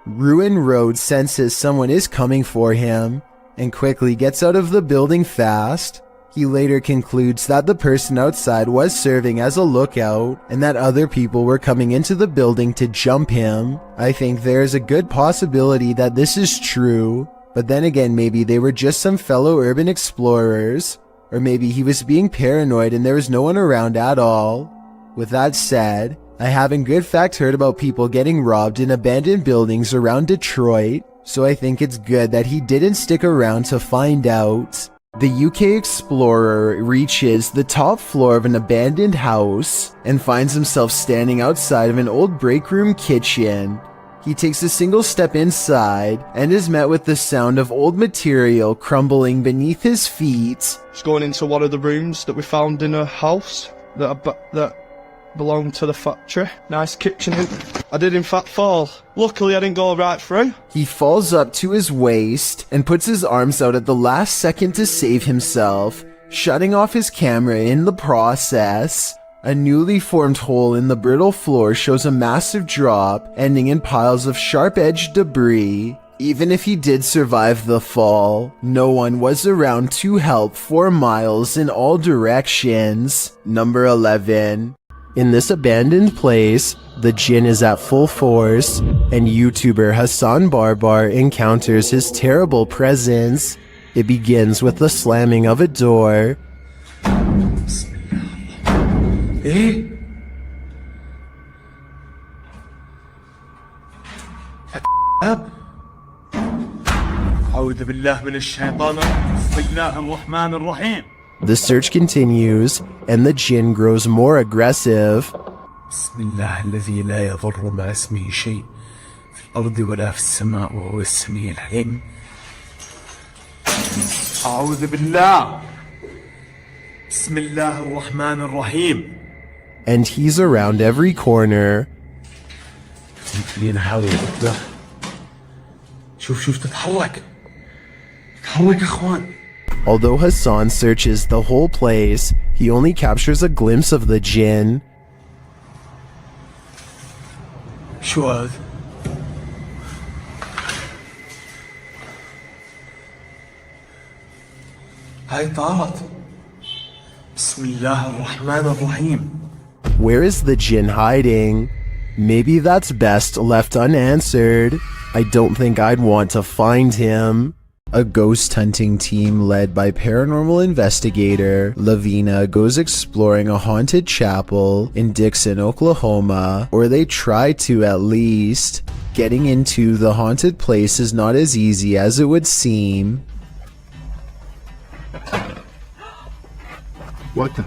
Ruin Road senses someone is coming for him and quickly gets out of the building fast. He later concludes that the person outside was serving as a lookout and that other people were coming into the building to jump him. I think there is a good possibility that this is true, but then again maybe they were just some fellow urban explorers, or maybe he was being paranoid and there was no one around at all. With that said, I have in good fact heard about people getting robbed in abandoned buildings around Detroit, so I think it's good that he didn't stick around to find out. The UK explorer reaches the top floor of an abandoned house and finds himself standing outside of an old break room kitchen. He takes a single step inside and is met with the sound of old material crumbling beneath his feet. Just going into one of the rooms that we found in a house that belonged to the factory. Nice kitchen. I did in fact fall. Luckily I didn't go right through. He falls up to his waist and puts his arms out at the last second to save himself, shutting off his camera in the process. A newly formed hole in the brittle floor shows a massive drop, ending in piles of sharp-edged debris. Even if he did survive the fall, no one was around to help 4 miles in all directions. Number 11. In this abandoned place, the jinn is at full force, and YouTuber Hassan Barbar encounters his terrible presence. It begins with the slamming of a door. أعوذ بالله من الشيطان بسم الله الرحمن الرحيم. The search continues, and the jinn grows more aggressive. بسم الله الذي لا يضر مع اسمه شيء في الأرض ولا في السماء وهو السميع العليم. أعوذ بالله بسم الله الرحمن الرحيم. And he's around every corner. شوف تتحرك تتحرك يا اخوان. Although Hassan searches the whole place, he only captures a glimpse of the jinn. شو هذا؟ هاي طارت. بسم الله الرحمن الرحيم. Where is the jinn hiding? Maybe that's best left unanswered. I don't think I'd want to find him. A ghost hunting team led by paranormal investigator Lavina goes exploring a haunted chapel in Dixon, Oklahoma, or they try to at least. Getting into the haunted place is not as easy as it would seem. What the?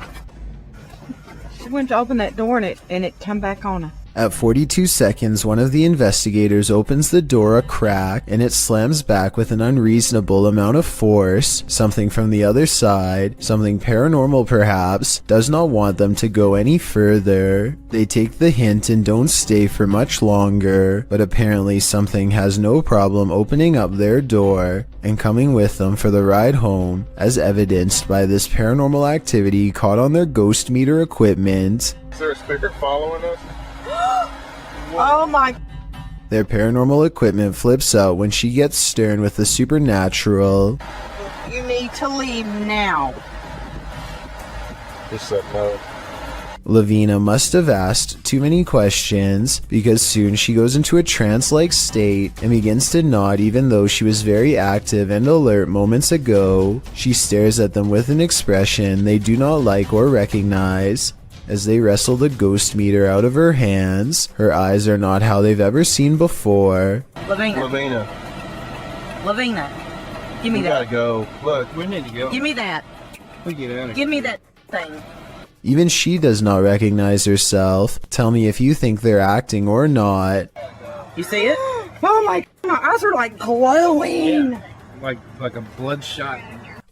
She went to open that door and it come back on her. At 42 seconds, one of the investigators opens the door a crack and it slams back with an unreasonable amount of force. Something from the other side, something paranormal perhaps, does not want them to go any further. They take the hint and don't stay for much longer, but apparently something has no problem opening up their door and coming with them for the ride home, as evidenced by this paranormal activity caught on their ghost meter equipment. Is there a speaker following us? Oh my. Their paranormal equipment flips out when she gets stern with the supernatural. You need to leave now. He said no. Lavina must have asked too many questions because soon she goes into a trance-like state and begins to nod even though she was very active and alert moments ago. She stares at them with an expression they do not like or recognize. As they wrestle the ghost meter out of her hands, her eyes are not how they've ever seen before. Lavina. Give me we that. Gotta go. Look, we need to go. Give me that. We get out of Give me that thing. Even she does not recognize herself. Tell me if you think they're acting or not. You see it? Oh my eyes are like glowing. Yeah. Like a bloodshot.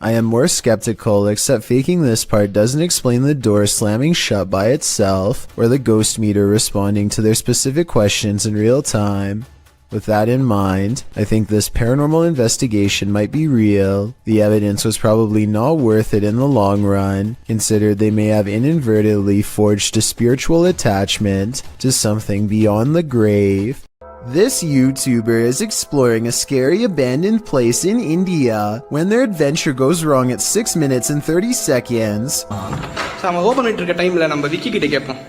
I am more skeptical, except faking this part doesn't explain the door slamming shut by itself, or the ghost meter responding to their specific questions in real time. With that in mind, I think this paranormal investigation might be real. The evidence was probably not worth it in the long run, considered they may have inadvertently forged a spiritual attachment to something beyond the grave. This YouTuber is exploring a scary abandoned place in India when their adventure goes wrong at 6 minutes and 30 seconds. நம்ம open பண்ணிட்டு இருக்க டைம்ல நம்ம விக்கி கிட்ட கேட்போம்.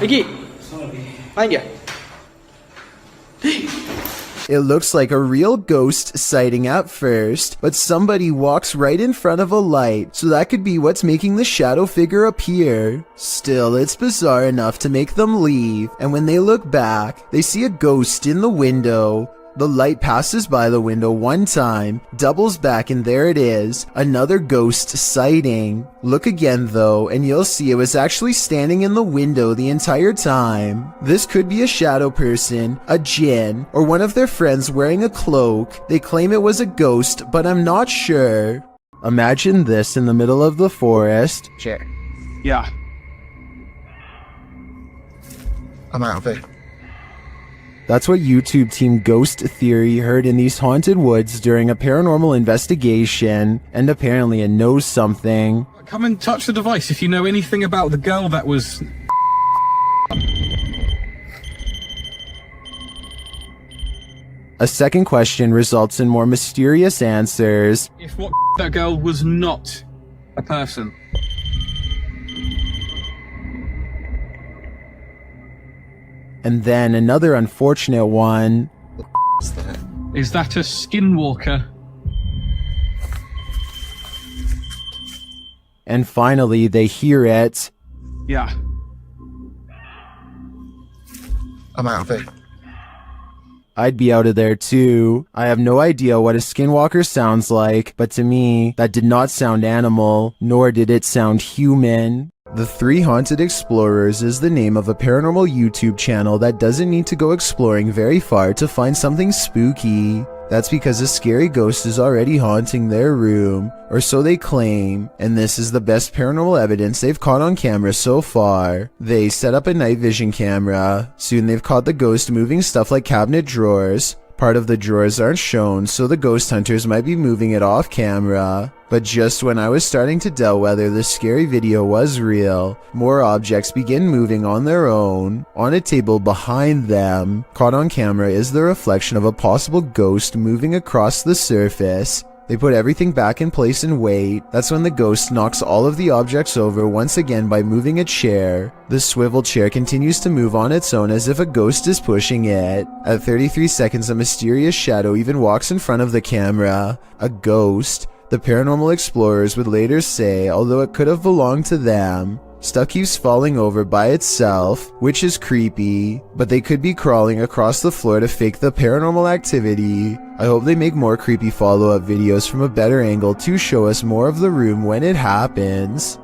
விக்கி வாங்க. It looks like a real ghost sighting at first, but somebody walks right in front of a light, so that could be what's making the shadow figure appear. Still, it's bizarre enough to make them leave, and when they look back, they see a ghost in the window. The light passes by the window one time, doubles back, and there it is, another ghost sighting. Look again though, and you'll see it was actually standing in the window the entire time. This could be a shadow person, a jinn, or one of their friends wearing a cloak. They claim it was a ghost, but I'm not sure. Imagine this in the middle of the forest. Sure. Yeah. I'm out of it. That's what YouTube team Ghost Theory heard in these haunted woods during a paranormal investigation, and apparently it knows something. Come and touch the device if you know anything about the girl that was... A second question results in more mysterious answers. If what that girl was not a person. And then another unfortunate one. Is that a skinwalker? And finally, they hear it. Yeah. I'm out of it. I'd be out of there too. I have no idea what a skinwalker sounds like, but to me, that did not sound animal, nor did it sound human. The Three Haunted Explorers is the name of a paranormal YouTube channel that doesn't need to go exploring very far to find something spooky. That's because a scary ghost is already haunting their room, or so they claim, and this is the best paranormal evidence they've caught on camera so far. They set up a night vision camera. Soon they've caught the ghost moving stuff like cabinet drawers. Part of the drawers aren't shown, so the ghost hunters might be moving it off camera. But just when I was starting to doubt whether the scary video was real, more objects begin moving on their own. On a table behind them, caught on camera, is the reflection of a possible ghost moving across the surface. They put everything back in place and wait. That's when the ghost knocks all of the objects over once again by moving a chair. The swivel chair continues to move on its own as if a ghost is pushing it. At 33 seconds, a mysterious shadow even walks in front of the camera. A ghost. The paranormal explorers would later say, although it could have belonged to them. Stuff keeps falling over by itself, which is creepy, but they could be crawling across the floor to fake the paranormal activity. I hope they make more creepy follow-up videos from a better angle to show us more of the room when it happens.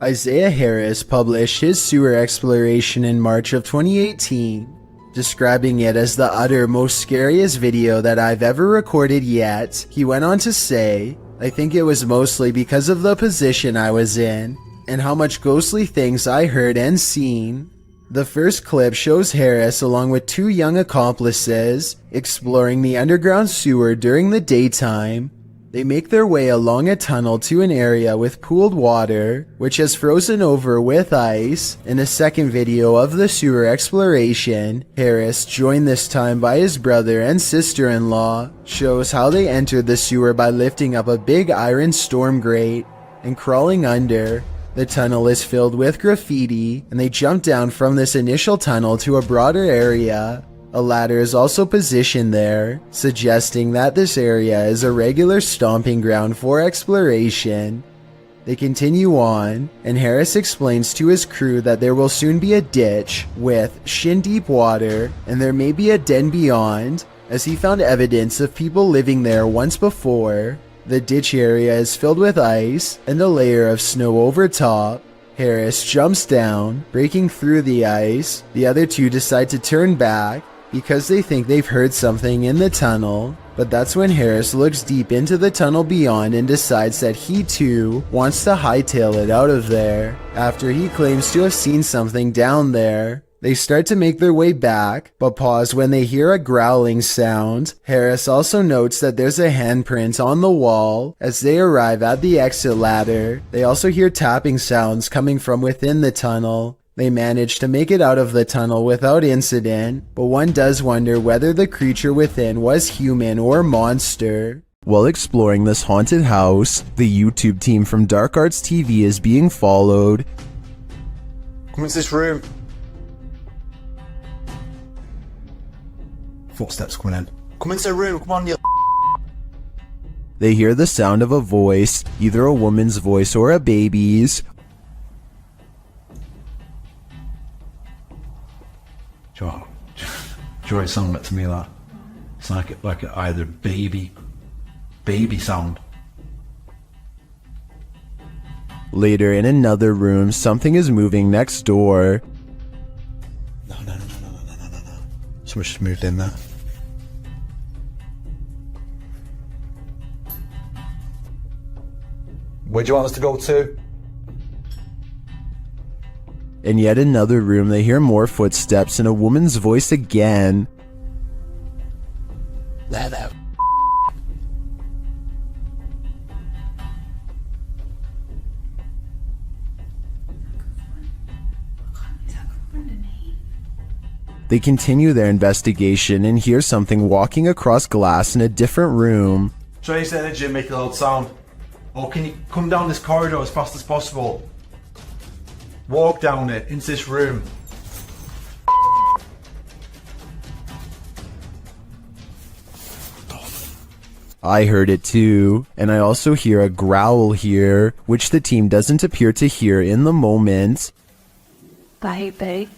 Isaiah Harris published his sewer exploration in March of 2018, describing it as the utter most scariest video that I've ever recorded yet. He went on to say, "I think it was mostly because of the position I was in, and how much ghostly things I heard and seen." The first clip shows Harris along with two young accomplices exploring the underground sewer during the daytime. They make their way along a tunnel to an area with pooled water, which has frozen over with ice. In a second video of the sewer exploration, Harris, joined this time by his brother and sister-in-law, shows how they entered the sewer by lifting up a big iron storm grate and crawling under. The tunnel is filled with graffiti, and they jump down from this initial tunnel to a broader area. A ladder is also positioned there, suggesting that this area is a regular stomping ground for exploration. They continue on, and Harris explains to his crew that there will soon be a ditch with shin-deep water, and there may be a den beyond, as he found evidence of people living there once before. The ditch area is filled with ice and a layer of snow over top. Harris jumps down, breaking through the ice. The other two decide to turn back because they think they've heard something in the tunnel. But that's when Harris looks deep into the tunnel beyond and decides that he too wants to hightail it out of there. After he claims to have seen something down there, they start to make their way back, but pause when they hear a growling sound. Harris also notes that there's a handprint on the wall. As they arrive at the exit ladder, they also hear tapping sounds coming from within the tunnel. They manage to make it out of the tunnel without incident, but one does wonder whether the creature within was human or monster. While exploring this haunted house, the YouTube team from Dark Arts TV is being followed. Come into this room. Footsteps coming in. Come into the room, come on, you. They hear the sound of a voice, either a woman's voice or a baby's. Joy sound that to me like it's like either baby sound. Later in another room, something is moving next door. No. Someone's just moved in there. Where do you want us to go to? In yet another room, they hear more footsteps and a woman's voice again. There. They continue their investigation and hear something walking across glass in a different room. Try to use the energy and make a loud sound. Or can you come down this corridor as fast as possible? Walk down it, into this room. I heard it too, and I also hear a growl here, which the team doesn't appear to hear in the moment. Baby.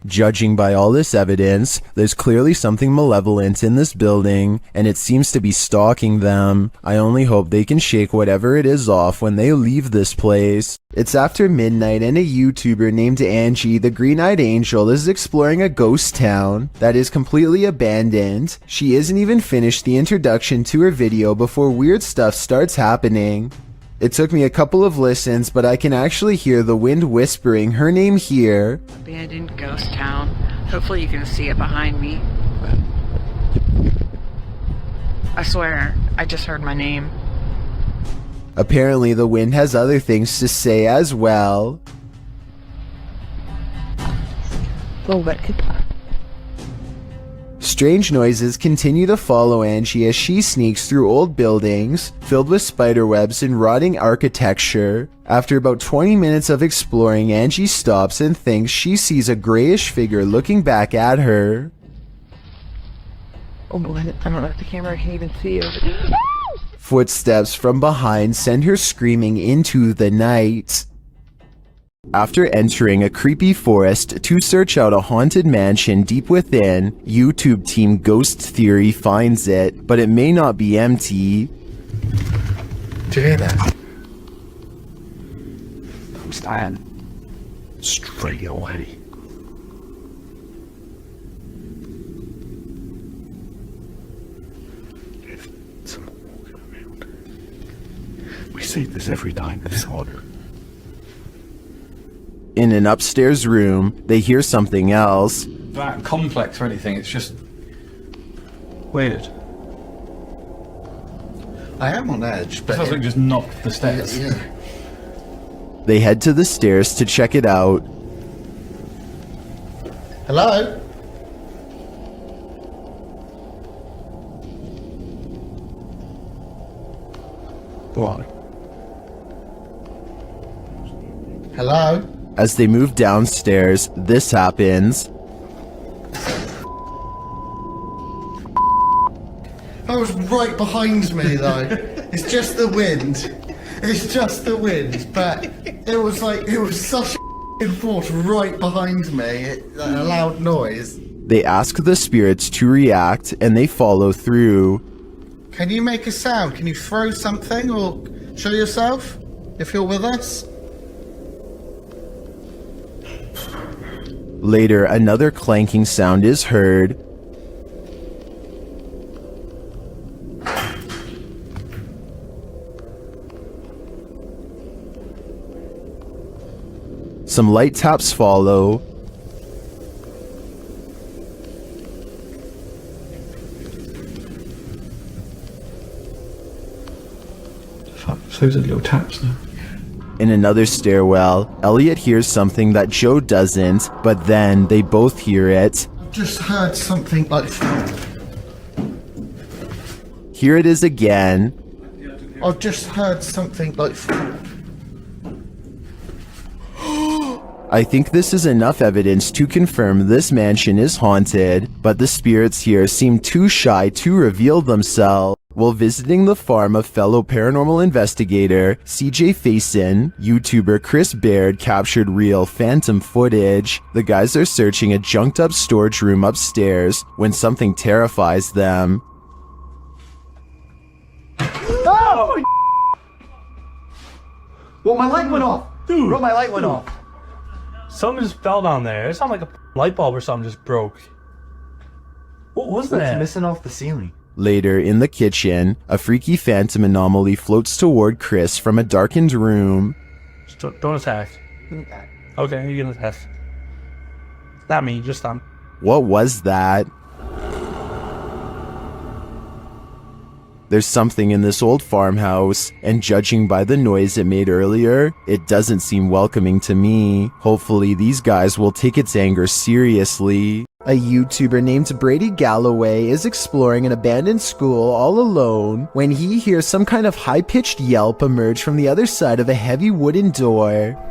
Judging by all this evidence, there's clearly something malevolent in this building, and it seems to be stalking them. I only hope they can shake whatever it is off when they leave this place. It's after midnight and a YouTuber named Angie, the Green-Eyed Angel, is exploring a ghost town that is completely abandoned. She isn't even finished the introduction to her video before weird stuff starts happening. It took me a couple of listens, but I can actually hear the wind whispering her name here. Abandoned ghost town. Hopefully you can see it behind me. I swear, I just heard my name. Apparently the wind has other things to say as well. Strange noises continue to follow Angie as she sneaks through old buildings filled with spiderwebs and rotting architecture. After about 20 minutes of exploring, Angie stops and thinks she sees a grayish figure looking back at her. Oh, I don't know if the camera can even see you. Footsteps from behind send her screaming into the night. After entering a creepy forest to search out a haunted mansion deep within, YouTube team Ghost Theory finds it, but it may not be empty. Did you hear that? I'm staying straight away. There's someone walking around. We see this every time, it's harder. In an upstairs room, they hear something else. That complex or anything, it's just weird. I am on edge, but... It sounds like just knocked the stairs. Yeah. They head to the stairs to check it out. Hello? What? Hello? As they move downstairs, this happens. That was right behind me, though. It's just the wind. It's just the wind, but it was such a force right behind me, a loud noise. They ask the spirits to react, and they follow through. Can you make a sound? Can you throw something or show yourself if you're with us? Later, another clanking sound is heard. Some light taps follow. So those are little taps now. In another stairwell, Elliot hears something that Joe doesn't, but then they both hear it. I just heard something like... Here it is again. I've just heard something like... I think this is enough evidence to confirm this mansion is haunted, but the spirits here seem too shy to reveal themselves. While visiting the farm of fellow paranormal investigator CJ Faison, YouTuber Chris Baird captured real phantom footage. The guys are searching a junked up storage room upstairs when something terrifies them. Oh! Well, my light went off. Dude, my light went off. Something just fell down there. It sounded like a light bulb or something just broke. What was that? It's missing off the ceiling. Later, in the kitchen, a freaky phantom anomaly floats toward Chris from a darkened room. Just don't attack. Okay, you can attack. Not me, just them. What was that? There's something in this old farmhouse, and judging by the noise it made earlier, it doesn't seem welcoming to me. Hopefully these guys will take its anger seriously. A YouTuber named Brady Galloway is exploring an abandoned school all alone when he hears some kind of high-pitched yelp emerge from the other side of a heavy wooden door.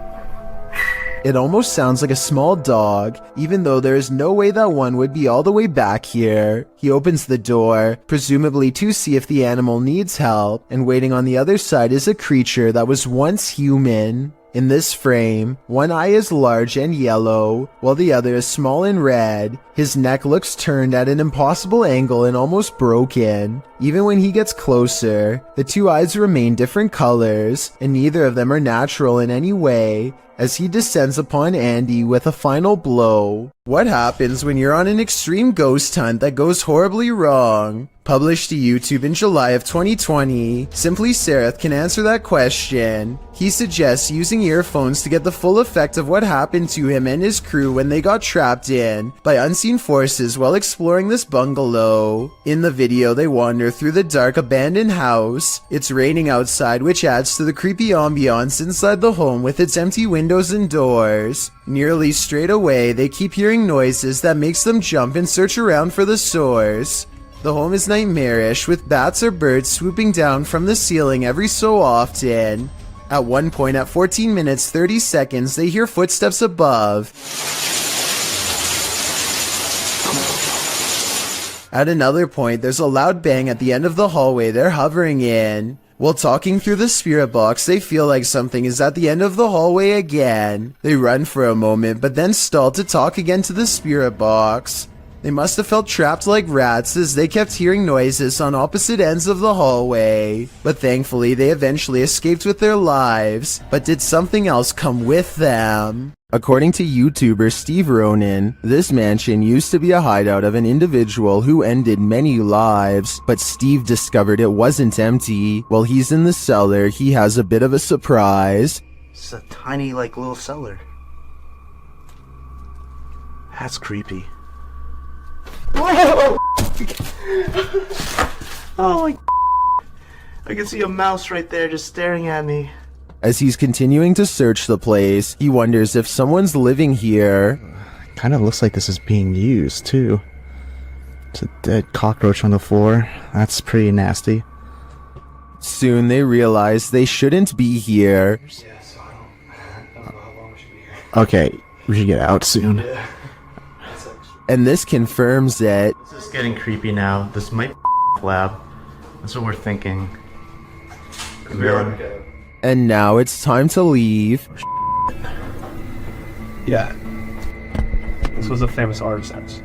It almost sounds like a small dog, even though there is no way that one would be all the way back here. He opens the door, presumably to see if the animal needs help, and waiting on the other side is a creature that was once human. In this frame, one eye is large and yellow, while the other is small and red. His neck looks turned at an impossible angle and almost broken. Even when he gets closer, the two eyes remain different colors, and neither of them are natural in any way, as he descends upon Andy with a final blow. What happens when you're on an extreme ghost hunt that goes horribly wrong? Published to YouTube in July of 2020, Simply Sereth can answer that question. He suggests using earphones to get the full effect of what happened to him and his crew when they got trapped in by unseen forces while exploring this bungalow. In the video, they wander through the dark abandoned house. It's raining outside, which adds to the creepy ambiance inside the home with its empty windows and doors. Nearly straight away, they keep hearing noises that makes them jump and search around for the source. The home is nightmarish, with bats or birds swooping down from the ceiling every so often. At one point at 14 minutes 30 seconds, they hear footsteps above. At another point, there's a loud bang at the end of the hallway they're hovering in. While talking through the spirit box, they feel like something is at the end of the hallway again. They run for a moment, but then stall to talk again to the spirit box. They must have felt trapped like rats as they kept hearing noises on opposite ends of the hallway. But thankfully, they eventually escaped with their lives. But did something else come with them? According to YouTuber Steve Ronan, this mansion used to be a hideout of an individual who ended many lives, but Steve discovered it wasn't empty. While he's in the cellar, he has a bit of a surprise. It's a tiny, little cellar. That's creepy. Whoa! Oh my! I can see a mouse right there just staring at me. As he's continuing to search the place, he wonders if someone's living here. Kind of looks like this is being used, too. It's a dead cockroach on the floor. That's pretty nasty. Soon they realize they shouldn't be here. Okay, we should get out soon. And this confirms it. This is getting creepy now. This might be lab. That's what we're thinking. And now it's time to leave. Yeah. This was a famous artist's house.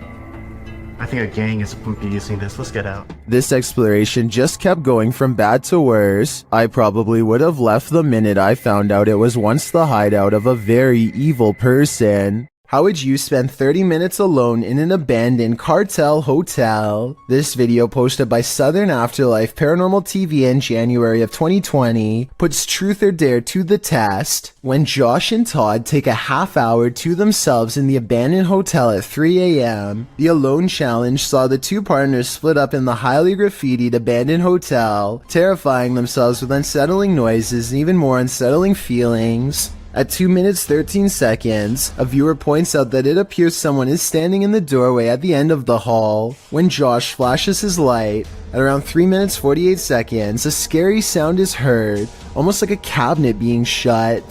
I think a gang is going to be using this. Let's get out. This exploration just kept going from bad to worse. I probably would have left the minute I found out it was once the hideout of a very evil person. How would you spend 30 minutes alone in an abandoned cartel hotel? This video, posted by Southern Afterlife Paranormal TV in January of 2020, puts truth or dare to the test. When Josh and Todd take a half hour to themselves in the abandoned hotel at 3 a.m., the Alone Challenge saw the two partners split up in the highly graffitied abandoned hotel, terrifying themselves with unsettling noises and even more unsettling feelings. At 2 minutes 13 seconds, a viewer points out that it appears someone is standing in the doorway at the end of the hall. When Josh flashes his light, at around 3 minutes 48 seconds, a scary sound is heard, almost like a cabinet being shut.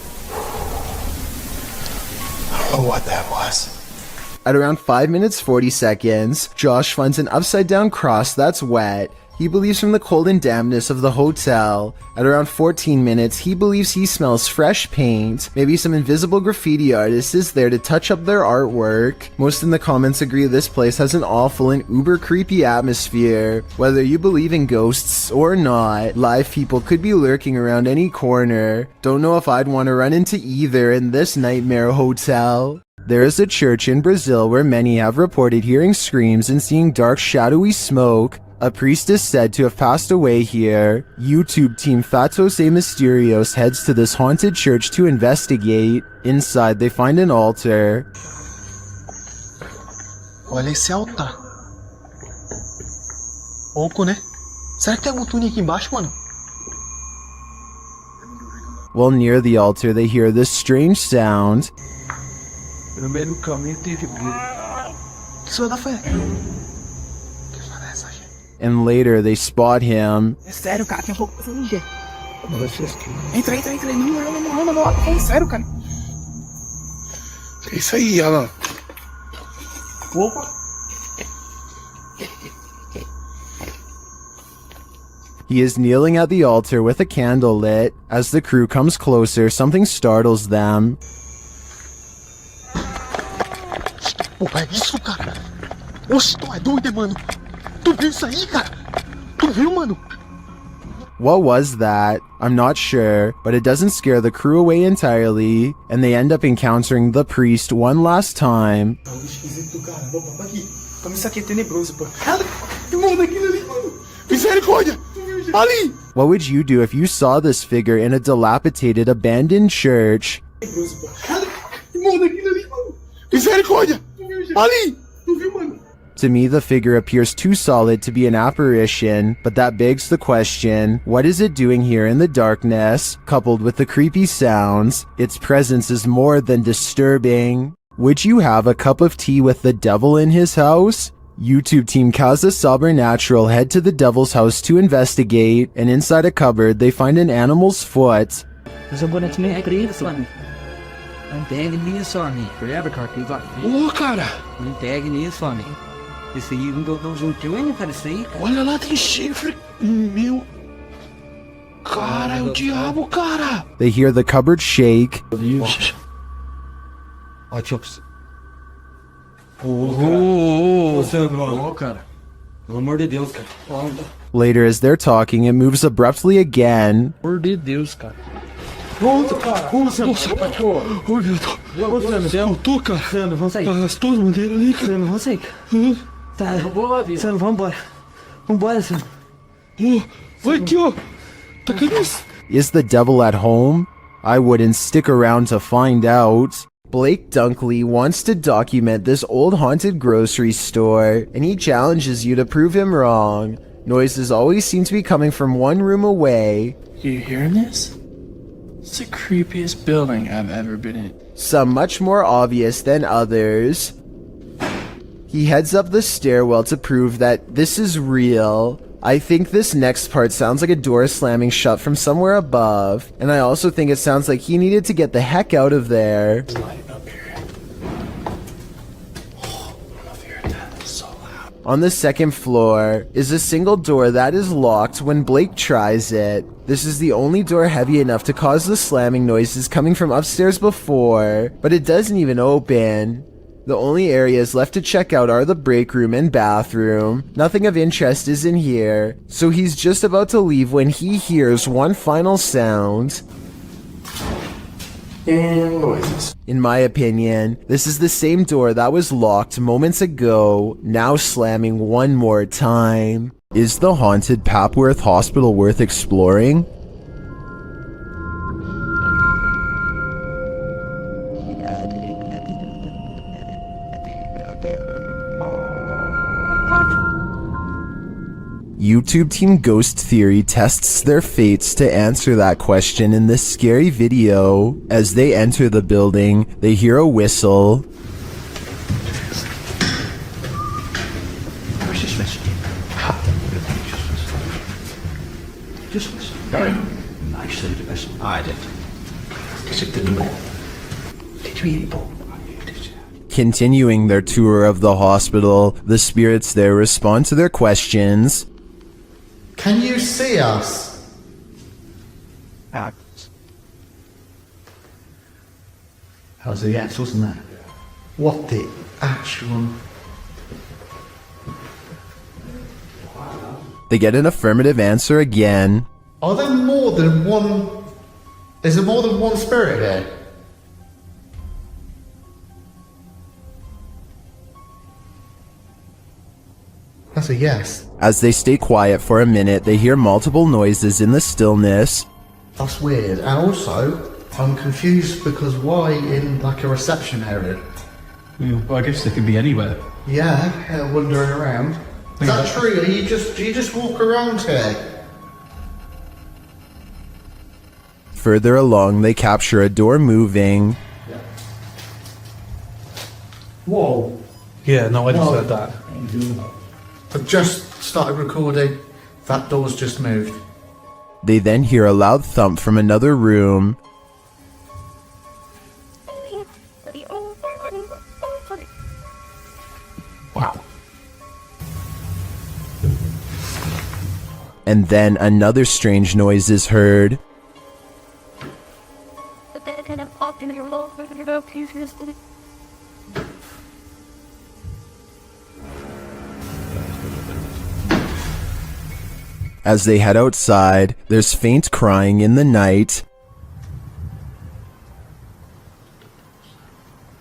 I don't know what that was. At around 5 minutes 40 seconds, Josh finds an upside down cross that's wet. He believes from the cold and dampness of the hotel. At around 14 minutes, he believes he smells fresh paint. Maybe some invisible graffiti artist is there to touch up their artwork. Most in the comments agree this place has an awful and uber creepy atmosphere. Whether you believe in ghosts or not, live people could be lurking around any corner. Don't know if I'd want to run into either in this nightmare hotel. There is a church in Brazil where many have reported hearing screams and seeing dark shadowy smoke. A priest is said to have passed away here. YouTube team Fatos e Mysterios heads to this haunted church to investigate. Inside, they find an altar. Olha esse altar. Oco, né? Será que tem algum túnel aqui embaixo, mano? While near the altar, they hear this strange sound. No meio do caminho teve que sou da fé. And later, they spot him. É sério, cara, tem um pouco de ninja. Entra. Não. É sério, cara. Que isso aí, Alan? Opa. He is kneeling at the altar with a candle lit. As the crew comes closer, something startles them. Porra, é isso, cara? Oxe, tu é doido, mano? Tu viu isso aí, cara? Tu viu, mano? What was that? I'm not sure, but it doesn't scare the crew away entirely, and they end up encountering the priest one last time. What would you do if you saw this figure in a dilapidated, abandoned church? To me, the figure appears too solid to be an apparition, but that begs the question, what is it doing here in the darkness? Coupled with the creepy sounds, its presence is more than disturbing. Would you have a cup of tea with the devil in his house? YouTube team Kaza Sobernatural head to the devil's house to investigate, and inside a cupboard they find an animal's foot. Não pega nisso, homem. Forever, cara. Ô, cara! Não pega nisso, homem. Esse aí não deu juntinho, cara, isso aí, cara. Olha lá, tem chifre. Meu... Cara, é o diabo, cara! They hear the cupboard shake. Ó, Chops. Ô, cara. Pelo amor de Deus, cara. Later, as they're talking, it moves abruptly again. Pelo amor de Deus, cara. Nossa, cara! Nossa, cara! Oi, meu Deus! Escutou, cara? Sandro, vamos sair. As tuas bandeiras ali, cara. Sandro, vamos sair. Tá, Sandro, vamos embora. Vambora, Sandro. Vai aqui, ó. Tá caindo. Is the devil at home? I wouldn't stick around to find out. Blake Dunkley wants to document this old haunted grocery store, and he challenges you to prove him wrong. Noises always seem to be coming from one room away. You hearing this? It's the creepiest building I've ever been in. Some much more obvious than others. He heads up the stairwell to prove that this is real. I think this next part sounds like a door slamming shut from somewhere above, and I also think it sounds like he needed to get the heck out of there. On the second floor is a single door that is locked when Blake tries it. This is the only door heavy enough to cause the slamming noises coming from upstairs before, but it doesn't even open. The only areas left to check out are the break room and bathroom. Nothing of interest is in here, so he's just about to leave when he hears one final sound. And noises. In my opinion, this is the same door that was locked moments ago, now slamming one more time. Is the haunted Papworth Hospital worth exploring? YouTube Team Ghost Theory tests their fates to answer that question in this scary video. As they enter the building, they hear a whistle. Just listen. Actually, listen. I did. Did you eat? Continuing their tour of the hospital, the spirits there respond to their questions. Can you see us? How's the ants, wasn't that? What the actual... They get an affirmative answer again. Are there more than one... Is there more than one spirit here? That's a yes. As they stay quiet for a minute, they hear multiple noises in the stillness. That's weird. And also, I'm confused because why in like a reception area? Well, I guess they could be anywhere. Yeah, wandering around. Is that true? Do you just walk around here? Further along, they capture a door moving. Whoa. Yeah, no, I just said that. I've just started recording. That door's just moved. They then hear a loud thump from another room. Wow. and then another strange noise is heard. As they head outside, there's faint crying in the night.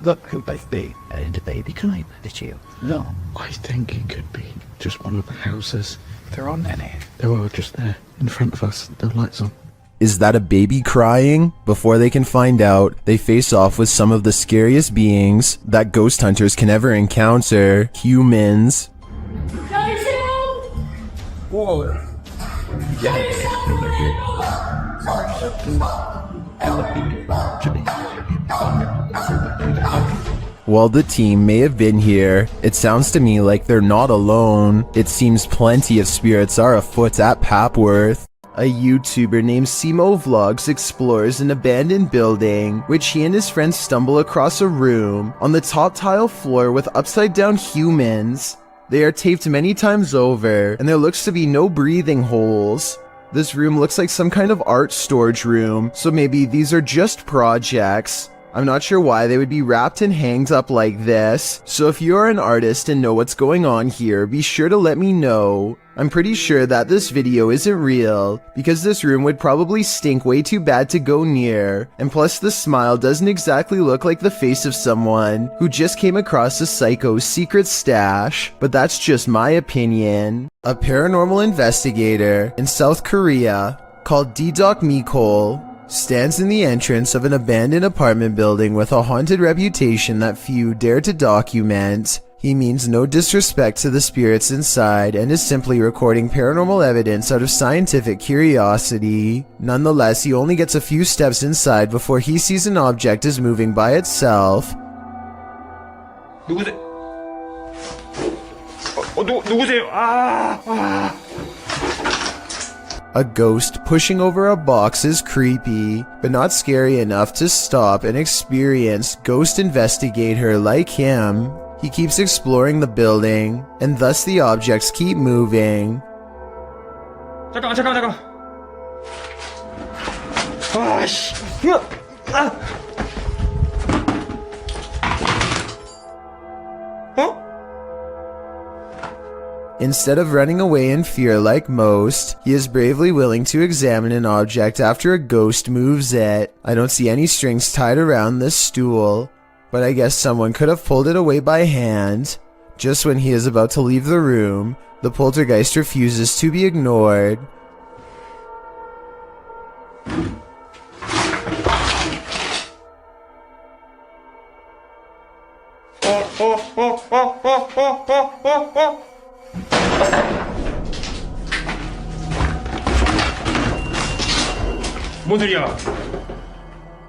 That could be a baby crying, did you? No, I think it could be just one of the houses. There aren't any. They're all just there, in front of us, the lights on. Is that a baby crying? Before they can find out, they face off with some of the scariest beings that ghost hunters can ever encounter, humans. Whoa. While the team may have been here, it sounds to me like they're not alone. It seems plenty of spirits are afoot at Papworth. A YouTuber named Simo Vlogs explores an abandoned building, which he and his friends stumble across a room on the top tile floor with upside down humans. They are taped many times over, and there looks to be no breathing holes. This room looks like some kind of art storage room, so maybe these are just projects. I'm not sure why they would be wrapped and hanged up like this, so if you're an artist and know what's going on here, be sure to let me know. I'm pretty sure that this video isn't real, because this room would probably stink way too bad to go near, and plus the smile doesn't exactly look like the face of someone who just came across a psycho's secret stash, but that's just my opinion. A paranormal investigator in South Korea called D-Doc Mikol stands in the entrance of an abandoned apartment building with a haunted reputation that few dare to document. He means no disrespect to the spirits inside and is simply recording paranormal evidence out of scientific curiosity. Nonetheless, he only gets a few steps inside before he sees an object is moving by itself. 누구세요? 누구세요? A ghost pushing over a box is creepy, but not scary enough to stop an experienced ghost investigator like him. He keeps exploring the building, and thus the objects keep moving. 잠깐만. 아씨. Instead of running away in fear like most, he is bravely willing to examine an object after a ghost moves it. I don't see any strings tied around this stool, but I guess someone could have pulled it away by hand. Just when he is about to leave the room, the poltergeist refuses to be ignored.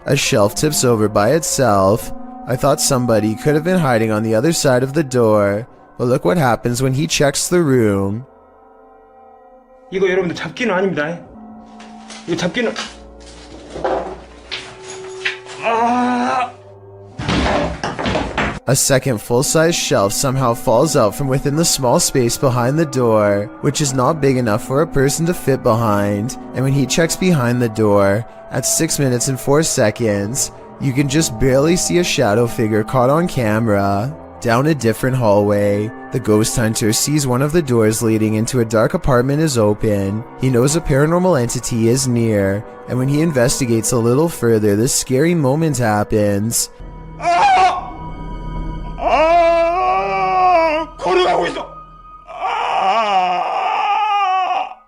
A shelf tips over by itself. I thought somebody could have been hiding on the other side of the door, but look what happens when he checks the room. 이거 여러분들 잡기는 아닙니다. 이거 잡기는 A second full-size shelf somehow falls out from within the small space behind the door, which is not big enough for a person to fit behind, and when he checks behind the door, at 6 minutes and 4 seconds, you can just barely see a shadow figure caught on camera. Down a different hallway, the ghost hunter sees one of the doors leading into a dark apartment is open. He knows a paranormal entity is near, and when he investigates a little further, this scary moment happens.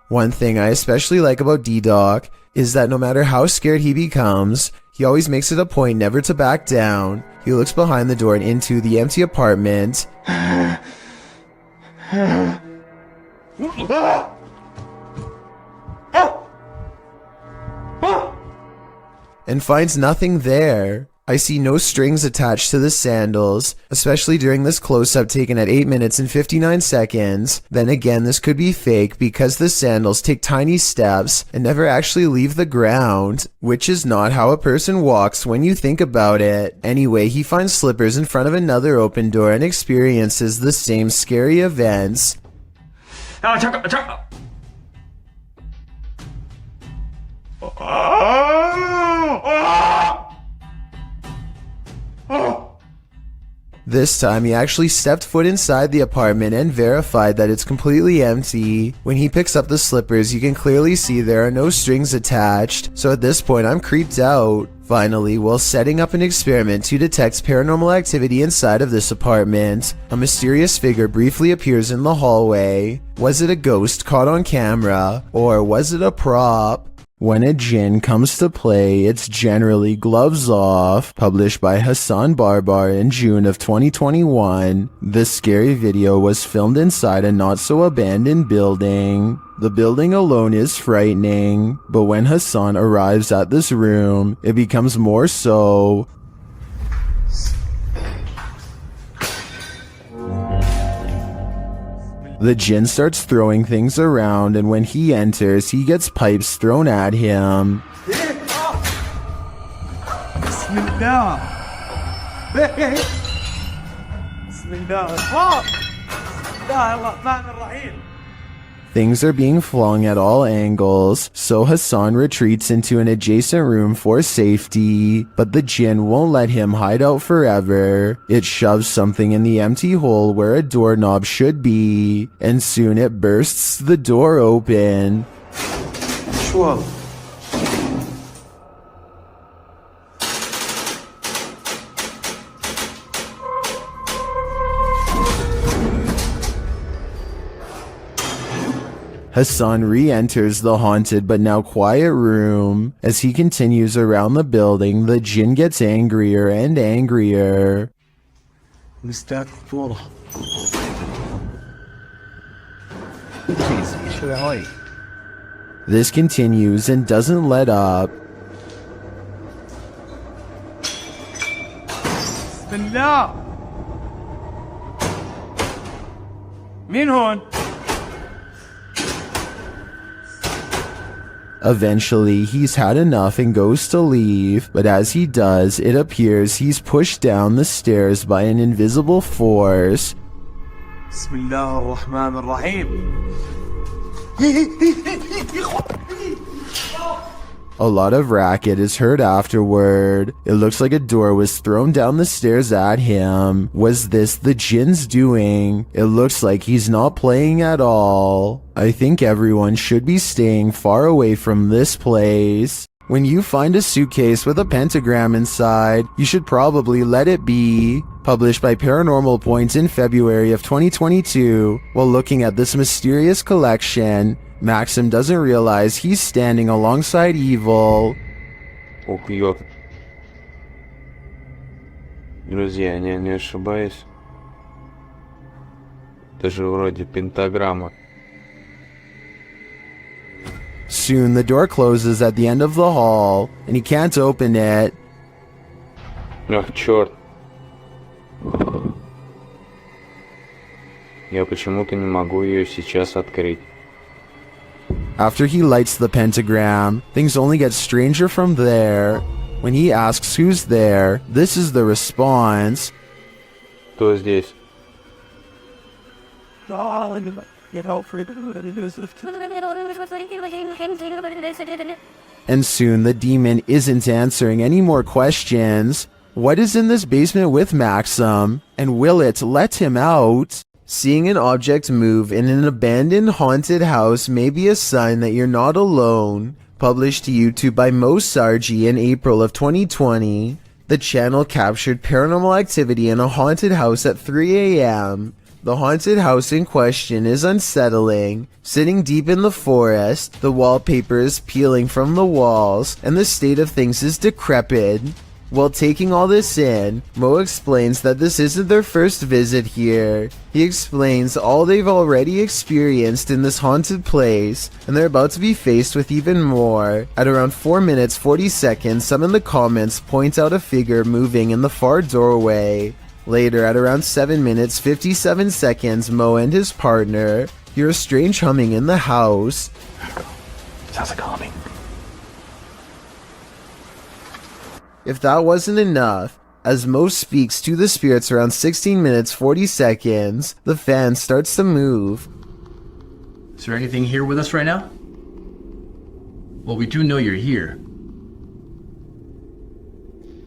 One thing I especially like about D-Doc is that no matter how scared he becomes, he always makes it a point never to back down. He looks behind the door and into the empty apartment. And finds nothing there. I see no strings attached to the sandals, especially during this close-up taken at 8 minutes and 59 seconds. Then again, this could be fake because the sandals take tiny steps and never actually leave the ground, which is not how a person walks when you think about it. Anyway, he finds slippers in front of another open door and experiences the same scary events. This time he actually stepped foot inside the apartment and verified that it's completely empty. When he picks up the slippers, you can clearly see there are no strings attached, so at this point I'm creeped out. Finally, while setting up an experiment to detect paranormal activity inside of this apartment, a mysterious figure briefly appears in the hallway. Was it a ghost caught on camera, or was it a prop? When a jinn comes to play, it's generally Gloves Off, published by Hassan Barbar in June of 2021. This scary video was filmed inside a not-so-abandoned building. The building alone is frightening, but when Hassan arrives at this room, it becomes more so. The jinn starts throwing things around, and when he enters, he gets pipes thrown at him. Things are being flung at all angles, so Hassan retreats into an adjacent room for safety, but the jinn won't let him hide out forever. It shoves something in the empty hole where a doorknob should be, and soon it bursts the door open. Hassan re-enters the haunted but now quiet room. As he continues around the building, the jinn gets angrier and angrier. This continues and doesn't let up. Eventually, he's had enough and goes to leave, but as he does, it appears he's pushed down the stairs by an invisible force. A lot of racket is heard afterward. It looks like a door was thrown down the stairs at him. Was this the jinn's doing? It looks like he's not playing at all. I think everyone should be staying far away from this place. When you find a suitcase with a pentagram inside, you should probably let it be. Published by Paranormal Point in February of 2022. While looking at this mysterious collection, Maxim doesn't realize he's standing alongside evil. Убьет. Друзья, не ошибаюсь. Это же вроде пентаграмма. Soon the door closes at the end of the hall, and he can't open it. Ах, черт. Я почему-то не могу ее сейчас открыть. After he lights the pentagram, things only get stranger from there. When he asks who's there, this is the response. Кто здесь? And soon the demon isn't answering any more questions. What is in this basement with Maxim? And will it let him out? Seeing an object move in an abandoned haunted house may be a sign that you're not alone. Published to YouTube by Mo Sargi in April of 2020. The channel captured paranormal activity in a haunted house at 3 a.m. The haunted house in question is unsettling. Sitting deep in the forest, the wallpaper is peeling from the walls, and the state of things is decrepit. While taking all this in, Mo explains that this isn't their first visit here. He explains all they've already experienced in this haunted place, and they're about to be faced with even more. At around 4 minutes 40 seconds, some in the comments point out a figure moving in the far doorway. Later, at around 7 minutes 57 seconds, Mo and his partner hear a strange humming in the house. Sounds like humming. If that wasn't enough, as Mo speaks to the spirits around 16 minutes 40 seconds, the fan starts to move. Is there anything here with us right now? Well, we do know you're here.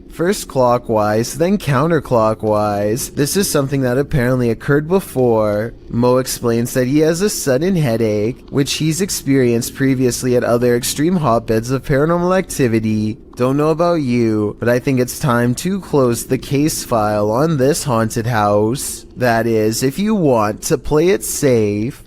First clockwise, then counterclockwise. This is something that apparently occurred before. Mo explains that he has a sudden headache, which he's experienced previously at other extreme hotbeds of paranormal activity. Don't know about you, but I think it's time to close the case file on this haunted house. That is, if you want to play it safe.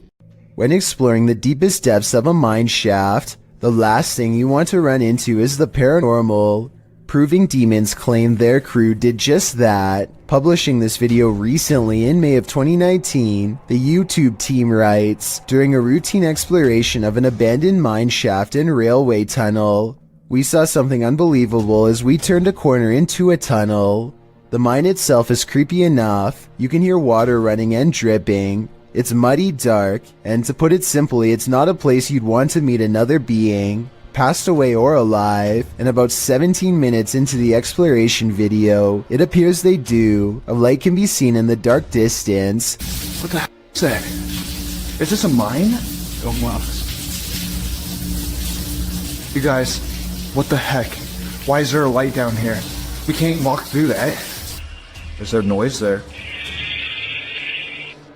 When exploring the deepest depths of a mine shaft, the last thing you want to run into is the paranormal. Proving Demons claim their crew did just that. Publishing this video recently in May of 2019, the YouTube team writes, during a routine exploration of an abandoned mine shaft and railway tunnel, we saw something unbelievable as we turned a corner into a tunnel. The mine itself is creepy enough. You can hear water running and dripping. It's muddy, dark, and to put it simply, it's not a place you'd want to meet another being, passed away or alive. And about 17 minutes into the exploration video, it appears they do. A light can be seen in the dark distance. What the heck is that? Is this a mine? Oh, wow. You guys, what the heck? Why is there a light down here? We can't walk through that. Is there noise there?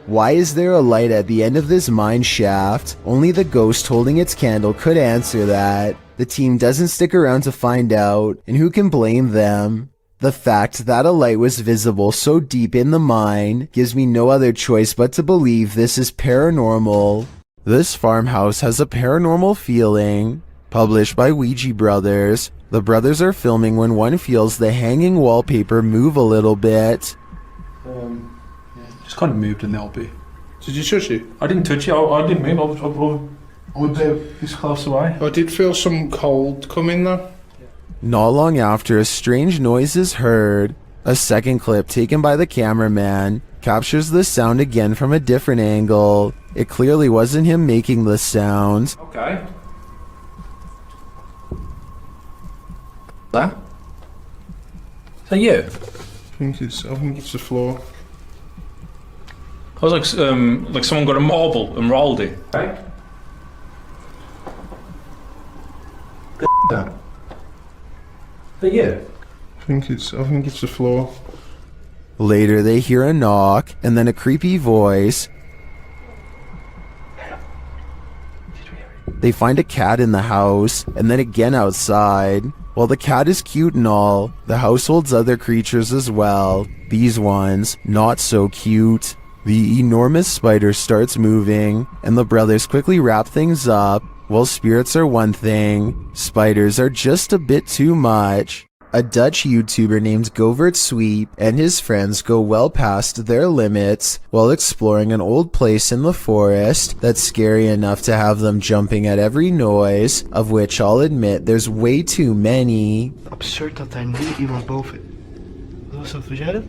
Why is there a light at the end of this mine shaft? Only the ghost holding its candle could answer that. The team doesn't stick around to find out, and who can blame them? The fact that a light was visible so deep in the mine gives me no other choice but to believe this is paranormal. This farmhouse has a paranormal feeling. Published by Ouija Brothers. The brothers are filming when one feels the hanging wallpaper move a little bit. Just kind of moved in the LP. Did you touch it? I didn't touch it. I didn't move. I was this close away. I did feel some cold coming though. Not long after, a strange noise is heard. A second clip taken by the cameraman captures the sound again from a different angle. It clearly wasn't him making the sound. Okay. That? Is that you? I think it's the floor. I was like someone got a marble and rolled it. Hey? That? Is that you? I think it's the floor. Later, they hear a knock and then a creepy voice. They find a cat in the house and then again outside. While the cat is cute and all, the house holds other creatures as well. These ones, not so cute. The enormous spider starts moving, and the brothers quickly wrap things up. While spirits are one thing, spiders are just a bit too much. A Dutch YouTuber named Govert Sweep and his friends go well past their limits while exploring an old place in the forest that's scary enough to have them jumping at every noise, of which I'll admit there's way too many. Absurd dat daar nu iemand boven. Was dat jij?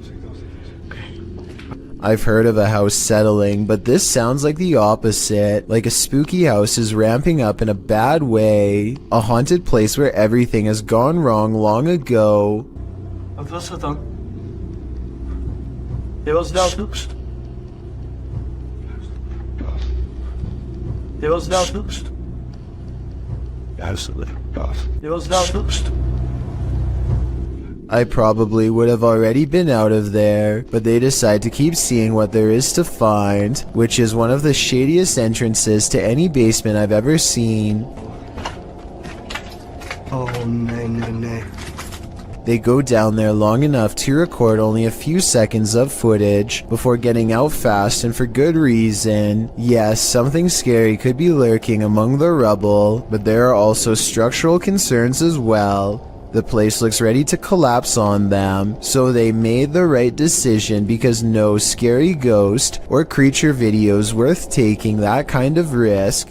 I've heard of a house settling, but this sounds like the opposite. Like a spooky house is ramping up in a bad way. A haunted place where everything has gone wrong long ago. Wat was dat dan? Je was daar snoepst. Je was daar snoepst. Je was daar snoepst. I probably would have already been out of there, but they decide to keep seeing what there is to find, which is one of the shadiest entrances to any basement I've ever seen. Oh, no. They go down there long enough to record only a few seconds of footage before getting out fast and for good reason. Yes, something scary could be lurking among the rubble, but there are also structural concerns as well. The place looks ready to collapse on them, so they made the right decision because no scary ghost or creature video is worth taking that kind of risk.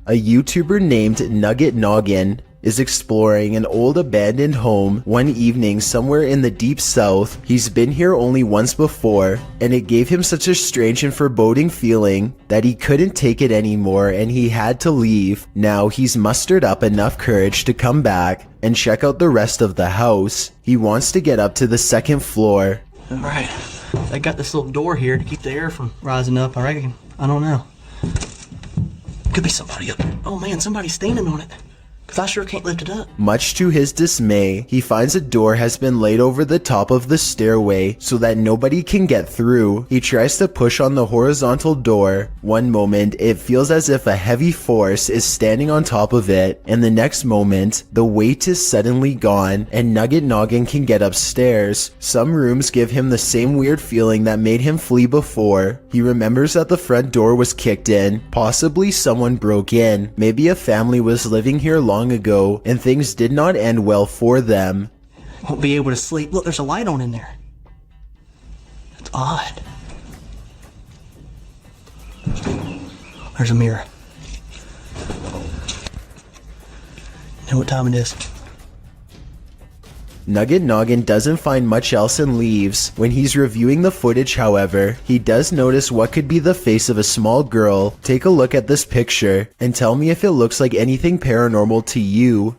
A YouTuber named Nugget Noggin is exploring an old abandoned home one evening somewhere in the deep south. He's been here only once before, and it gave him such a strange and foreboding feeling that he couldn't take it anymore and he had to leave. Now he's mustered up enough courage to come back and check out the rest of the house. He wants to get up to the second floor. Alright, I got this little door here to keep the air from rising up, I reckon. I don't know. Could be somebody up there. Oh man, somebody's standing on it. Because I sure can't lift it up. Much to his dismay, he finds a door has been laid over the top of the stairway so that nobody can get through. He tries to push on the horizontal door. One moment, it feels as if a heavy force is standing on top of it, and the next moment, the weight is suddenly gone, and Nugget Noggin can get upstairs. Some rooms give him the same weird feeling that made him flee before. He remembers that the front door was kicked in. Possibly someone broke in. Maybe a family was living here long ago, and things did not end well for them. Won't be able to sleep. Look, there's a light on in there. That's odd. There's a mirror. You know what time it is? Nugget Noggin doesn't find much else and leaves. When he's reviewing the footage, however, he does notice what could be the face of a small girl. Take a look at this picture and tell me if it looks like anything paranormal to you.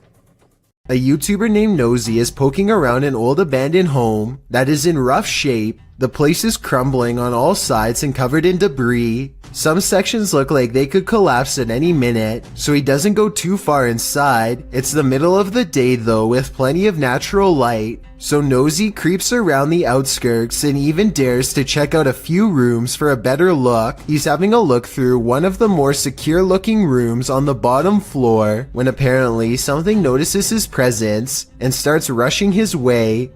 A YouTuber named Nosy is poking around an old abandoned home that is in rough shape. The place is crumbling on all sides and covered in debris. Some sections look like they could collapse at any minute, so he doesn't go too far inside. It's the middle of the day though, with plenty of natural light. So Nosy creeps around the outskirts and even dares to check out a few rooms for a better look. He's having a look through one of the more secure looking rooms on the bottom floor when apparently something notices his presence and starts rushing his way.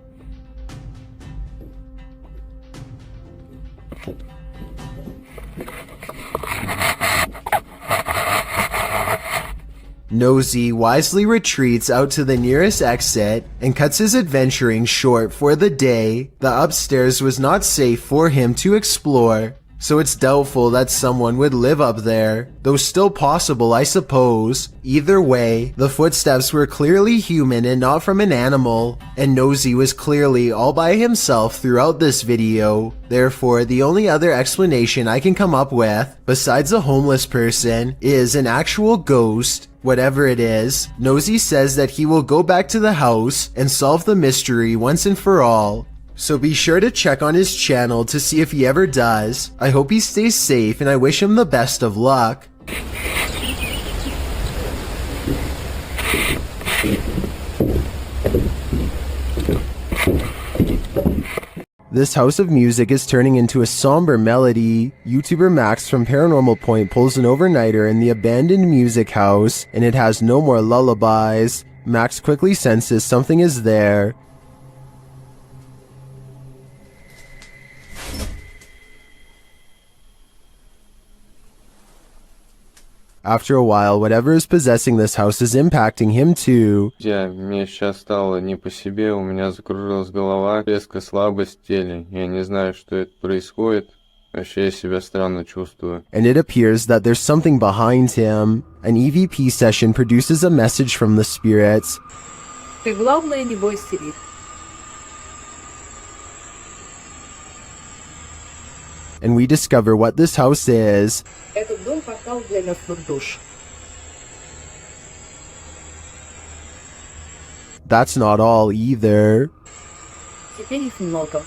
Nosy wisely retreats out to the nearest exit and cuts his adventuring short for the day. The upstairs was not safe for him to explore, so it's doubtful that someone would live up there, though still possible, I suppose. Either way, the footsteps were clearly human and not from an animal, and Nosy was clearly all by himself throughout this video. Therefore, the only other explanation I can come up with, besides a homeless person, is an actual ghost. Whatever it is, Nosy says that he will go back to the house and solve the mystery once and for all. So be sure to check on his channel to see if he ever does. I hope he stays safe and I wish him the best of luck. This house of music is turning into a somber melody. YouTuber Max from Paranormal Point pulls an overnighter in the abandoned music house, and it has no more lullabies. Max quickly senses something is there. After a while, whatever is possessing this house is impacting him too. Мне сейчас стало не по себе, у меня закружилась голова, резкая слабость в теле. Я не знаю, что это происходит. Вообще я себя странно чувствую. And it appears that there's something behind him. An EVP session produces a message from the spirits. Ты главное не бойся их. And we discover what this house is. Этот дом портал для мертвых душ. That's not all either. Теперь их много.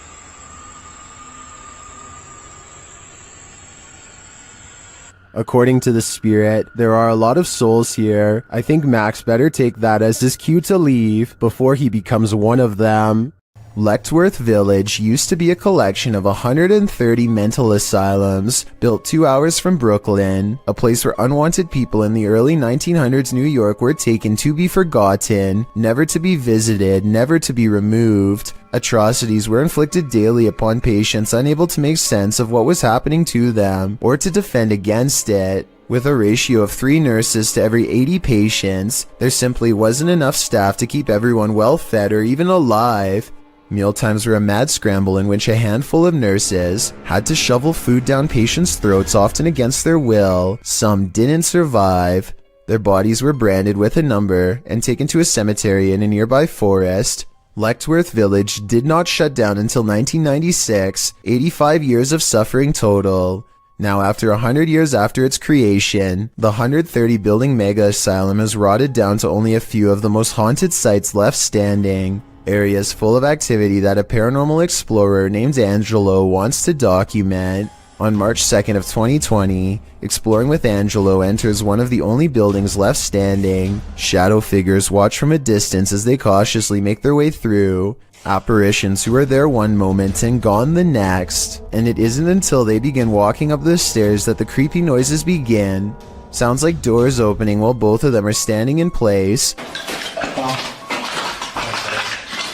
According to the spirit, there are a lot of souls here. I think Max better take that as his cue to leave before he becomes one of them. Letchworth Village used to be a collection of 130 mental asylums, built 2 hours from Brooklyn, a place where unwanted people in the early 1900s New York were taken to be forgotten, never to be visited, never to be removed. Atrocities were inflicted daily upon patients unable to make sense of what was happening to them, or to defend against it. With a ratio of 3 nurses to every 80 patients, there simply wasn't enough staff to keep everyone well fed or even alive. Mealtimes were a mad scramble in which a handful of nurses had to shovel food down patients' throats, often against their will. Some didn't survive. Their bodies were branded with a number and taken to a cemetery in a nearby forest. Letchworth Village did not shut down until 1996, 85 years of suffering total. Now, after 100 years after its creation, the 130-building mega asylum has rotted down to only a few of the most haunted sites left standing. Areas full of activity that a paranormal explorer named Angelo wants to document. On March 2nd of 2020, Exploring with Angelo enters one of the only buildings left standing. Shadow figures watch from a distance as they cautiously make their way through. Apparitions who are there one moment and gone the next. And it isn't until they begin walking up the stairs that the creepy noises begin. Sounds like doors opening while both of them are standing in place.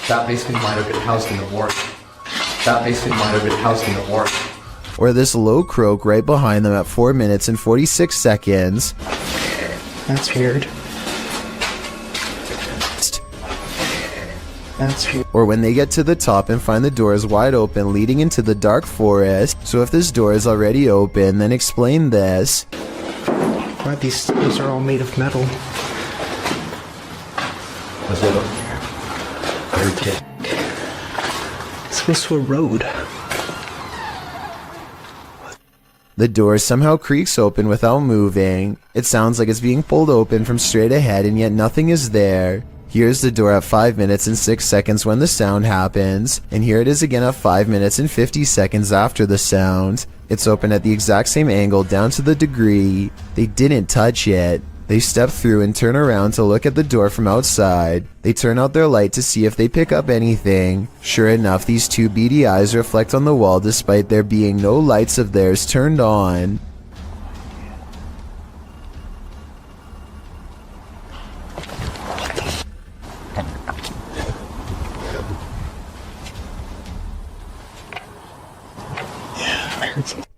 That basement might have been housed in the ward. That basement might have been housed in the ward. Or this low croak right behind them at 4 minutes and 46 seconds. That's weird. That's weird. Or when they get to the top and find the doors wide open leading into the dark forest. So if this door is already open, then explain this. Why these are all made of metal? Was it This goes to a road. The door somehow creaks open without moving. It sounds like it's being pulled open from straight ahead and yet nothing is there. Here's the door at 5 minutes and 6 seconds when the sound happens, and here it is again at 5 minutes and 50 seconds after the sound. It's open at the exact same angle down to the degree. They didn't touch it. They step through and turn around to look at the door from outside. They turn out their light to see if they pick up anything. Sure enough, these two beady eyes reflect on the wall despite there being no lights of theirs turned on.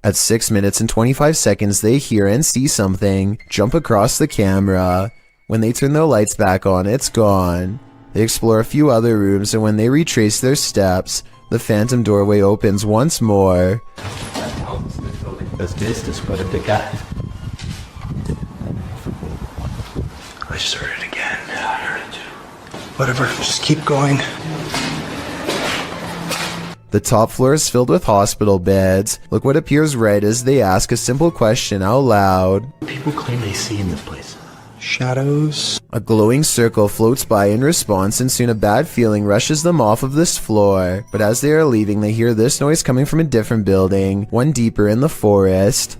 At 6 minutes and 25 seconds, they hear and see something jump across the camera. When they turn their lights back on, it's gone. They explore a few other rooms, and when they retrace their steps, the phantom doorway opens once more. I just heard it again. I heard it too. Whatever, just keep going. The top floor is filled with hospital beds. Look what appears right as they ask a simple question out loud. People claim they see in this place. Shadows. A glowing circle floats by in response, and soon a bad feeling rushes them off of this floor. But as they are leaving, they hear this noise coming from a different building, one deeper in the forest.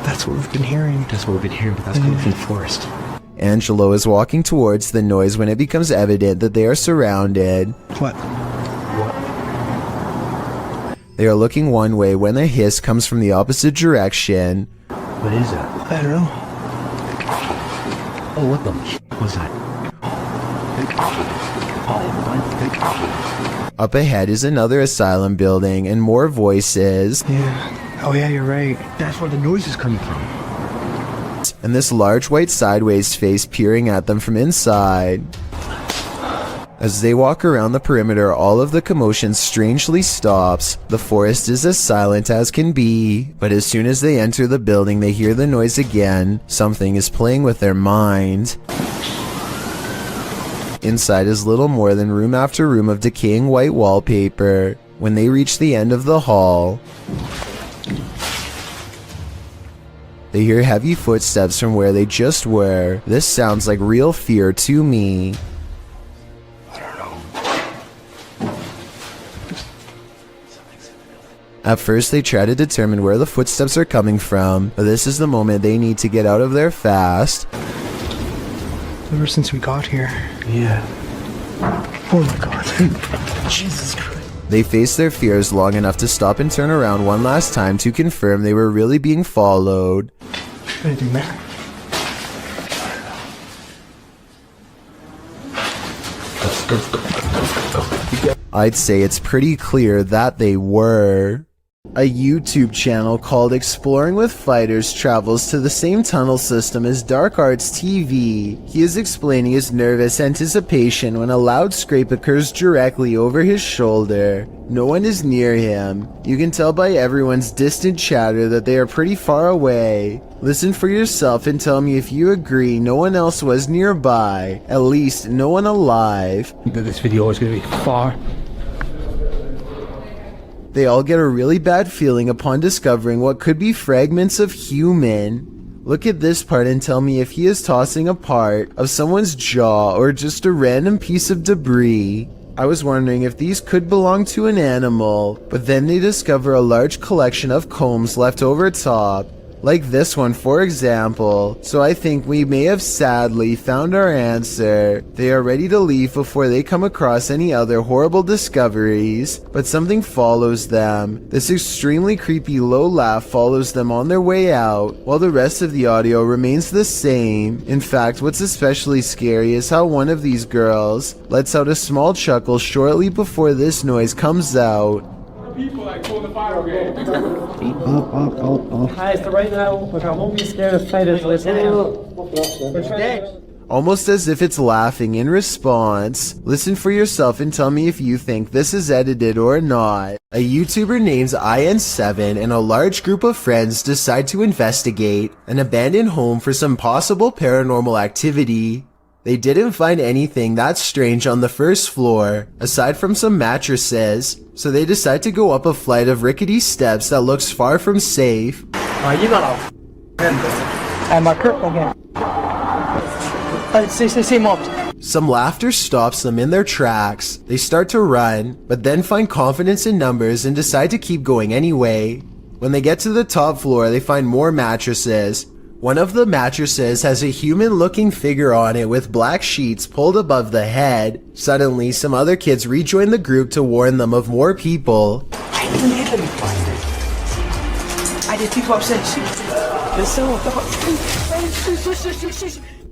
That's what we've been hearing. That's what we've been hearing, but that's coming from the forest. Angelo is walking towards the noise when it becomes evident that they are surrounded. What? They are looking one way when a hiss comes from the opposite direction. What is that? I don't know. Oh, what the was that? Up ahead is another asylum building and more voices. Yeah. Oh yeah, you're right. That's where the noise is coming from. And this large white sideways face peering at them from inside. As they walk around the perimeter, all of the commotion strangely stops. The forest is as silent as can be, but as soon as they enter the building, they hear the noise again. Something is playing with their mind. Inside is little more than room after room of decaying white wallpaper. When they reach the end of the hall, they hear heavy footsteps from where they just were. This sounds like real fear to me. At first they try to determine where the footsteps are coming from, but this is the moment they need to get out of there fast. Ever since we got here. Yeah. Oh my god. Jesus Christ. They face their fears long enough to stop and turn around one last time to confirm they were really being followed. Anything there? I'd say it's pretty clear that they were. A YouTube channel called Exploring with Fighters travels to the same tunnel system as Dark Arts TV. He is explaining his nervous anticipation when a loud scrape occurs directly over his shoulder. No one is near him. You can tell by everyone's distant chatter that they are pretty far away. Listen for yourself and tell me if you agree no one else was nearby. At least no one alive. This video is going to be far. They all get a really bad feeling upon discovering what could be fragments of human. Look at this part and tell me if he is tossing a part of someone's jaw or just a random piece of debris. I was wondering if these could belong to an animal, but then they discover a large collection of combs left over top, like this one for example, so I think we may have sadly found our answer. They are ready to leave before they come across any other horrible discoveries, but something follows them. This extremely creepy low laugh follows them on their way out, while the rest of the audio remains the same. In fact, what's especially scary is how one of these girls lets out a small chuckle shortly before this noise comes out. People like pull the fire game. Guys, right now, look, I won't be scared of spiders. Almost as if it's laughing in response. Listen for yourself and tell me if you think this is edited or not. A YouTuber named IN7 and a large group of friends decide to investigate an abandoned home for some possible paranormal activity. They didn't find anything that strange on the first floor, aside from some mattresses, so they decide to go up a flight of rickety steps that looks far from safe. You gotta and my curl again. Say mobbed. Some laughter stops them in their tracks. They start to run, but then find confidence in numbers and decide to keep going anyway. When they get to the top floor, they find more mattresses. One of the mattresses has a human-looking figure on it with black sheets pulled above the head. Suddenly, some other kids rejoin the group to warn them of more people. I didn't hit them. I did people upset.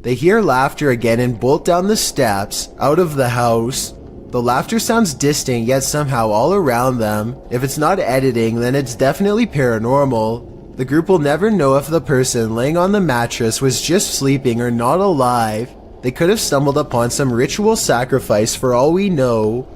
They hear laughter again and bolt down the steps, out of the house. The laughter sounds distant yet somehow all around them. If it's not editing, then it's definitely paranormal. The group will never know if the person laying on the mattress was just sleeping or not alive. They could have stumbled upon some ritual sacrifice for all we know.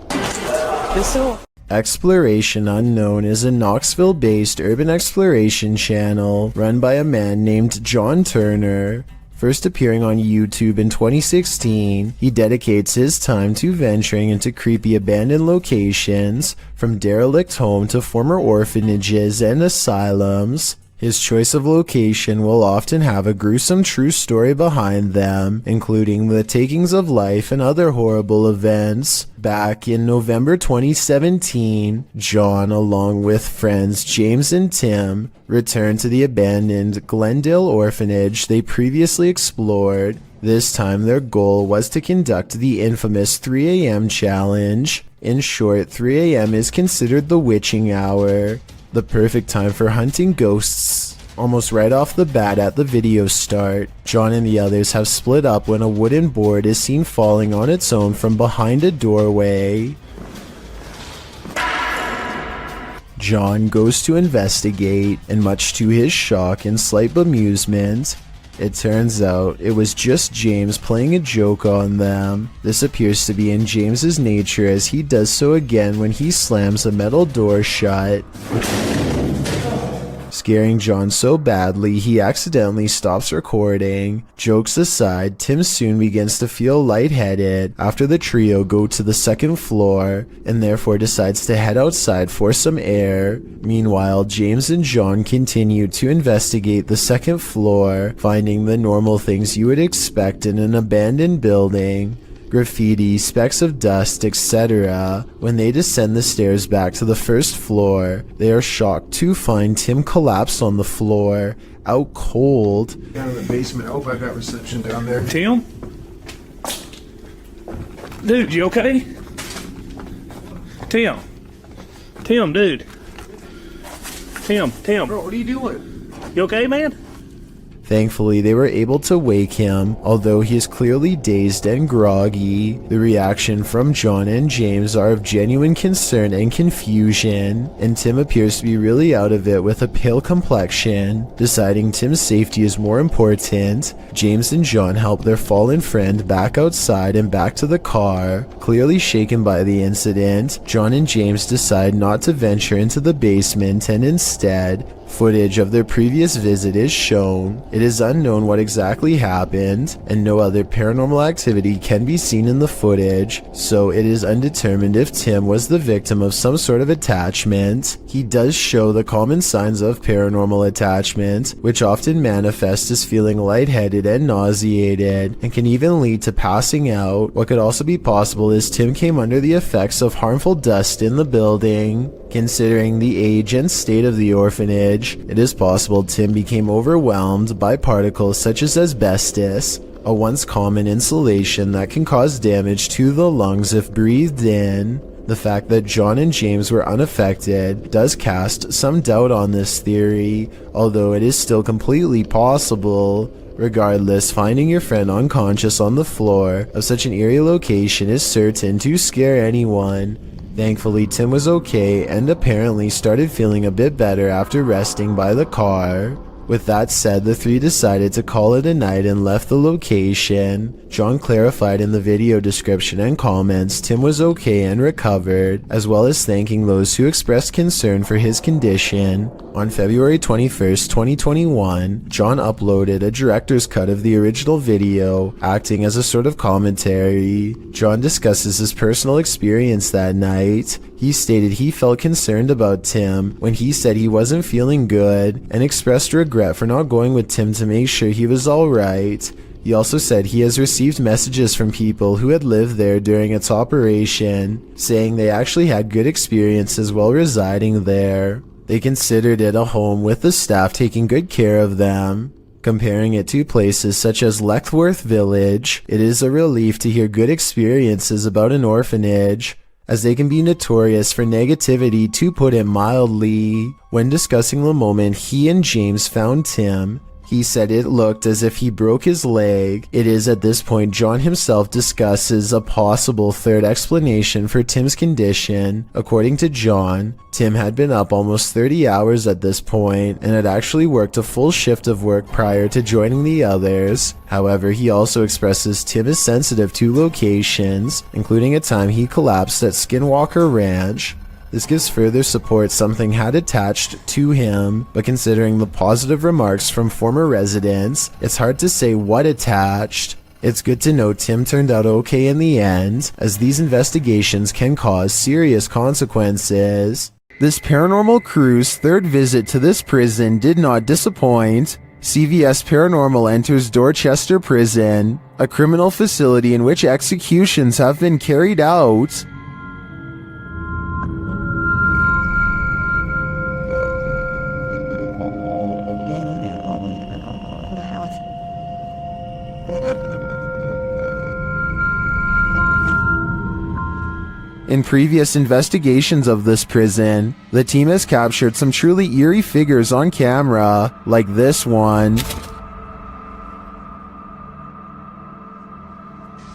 Exploration Unknown is a Knoxville-based urban exploration channel run by a man named John Turner. First appearing on YouTube in 2016, he dedicates his time to venturing into creepy abandoned locations, from derelict homes to former orphanages and asylums. His choice of location will often have a gruesome true story behind them, including the takings of life and other horrible events. Back in November 2017, John, along with friends James and Tim, returned to the abandoned Glendale orphanage they previously explored. This time their goal was to conduct the infamous 3 a.m. challenge. In short, 3 a.m. is considered the witching hour, the perfect time for hunting ghosts. Almost right off the bat at the video start, John and the others have split up when a wooden board is seen falling on its own from behind a doorway. John goes to investigate, and much to his shock and slight bemusement, it turns out it was just James playing a joke on them. This appears to be in James's nature, as he does so again when he slams a metal door shut, scaring John so badly he accidentally stops recording. Jokes aside, Tim soon begins to feel lightheaded after the trio go to the second floor, and therefore decides to head outside for some air. Meanwhile, James and John continue to investigate the second floor, finding the normal things you would expect in an abandoned building: graffiti, specks of dust, etc. When they descend the stairs back to the first floor, they are shocked to find Tim collapsed on the floor, out cold. Down in the basement. I hope I got reception down there. Tim? Dude, you okay? Tim? Tim, dude. Tim. Bro, what are you doing? You okay, man? Thankfully, they were able to wake him, although he is clearly dazed and groggy. The reaction from John and James are of genuine concern and confusion, and Tim appears to be really out of it with a pale complexion. Deciding Tim's safety is more important, James and John help their fallen friend back outside and back to the car. Clearly shaken by the incident, John and James decide not to venture into the basement and instead Footage of their previous visit is shown. It is unknown what exactly happened, and no other paranormal activity can be seen in the footage, so it is undetermined if Tim was the victim of some sort of attachment. He does show the common signs of paranormal attachment, which often manifest as feeling lightheaded and nauseated, and can even lead to passing out. What could also be possible is Tim came under the effects of harmful dust in the building. Considering the age and state of the orphanage, it is possible Tim became overwhelmed by particles such as asbestos, a once common insulation that can cause damage to the lungs if breathed in. The fact that John and James were unaffected does cast some doubt on this theory, although it is still completely possible. Regardless, finding your friend unconscious on the floor of such an eerie location is certain to scare anyone. Thankfully, Tim was okay and apparently started feeling a bit better after resting by the car. With that said, the three decided to call it a night and left the location. John clarified in the video description and comments Tim was okay and recovered, as well as thanking those who expressed concern for his condition. On February 21st, 2021, John uploaded a director's cut of the original video, acting as a sort of commentary. John discusses his personal experience that night. He stated he felt concerned about Tim when he said he wasn't feeling good, and expressed regret for not going with Tim to make sure he was alright. He also said he has received messages from people who had lived there during its operation, saying they actually had good experiences while residing there. They considered it a home with the staff taking good care of them. Comparing it to places such as Leckworth Village, it is a relief to hear good experiences about an orphanage, as they can be notorious for negativity, to put it mildly. When discussing the moment he and James found Tim, he said it looked as if he broke his leg. It is at this point John himself discusses a possible third explanation for Tim's condition. According to John, Tim had been up almost 30 hours at this point and had actually worked a full shift of work prior to joining the others. However, he also expresses Tim is sensitive to locations, including a time he collapsed at Skinwalker Ranch. This gives further support something had attached to him, but considering the positive remarks from former residents, it's hard to say what attached. It's good to know Tim turned out okay in the end, as these investigations can cause serious consequences. This paranormal crew's third visit to this prison did not disappoint. CVS Paranormal enters Dorchester Prison, a criminal facility in which executions have been carried out. In previous investigations of this prison, the team has captured some truly eerie figures on camera, like this one.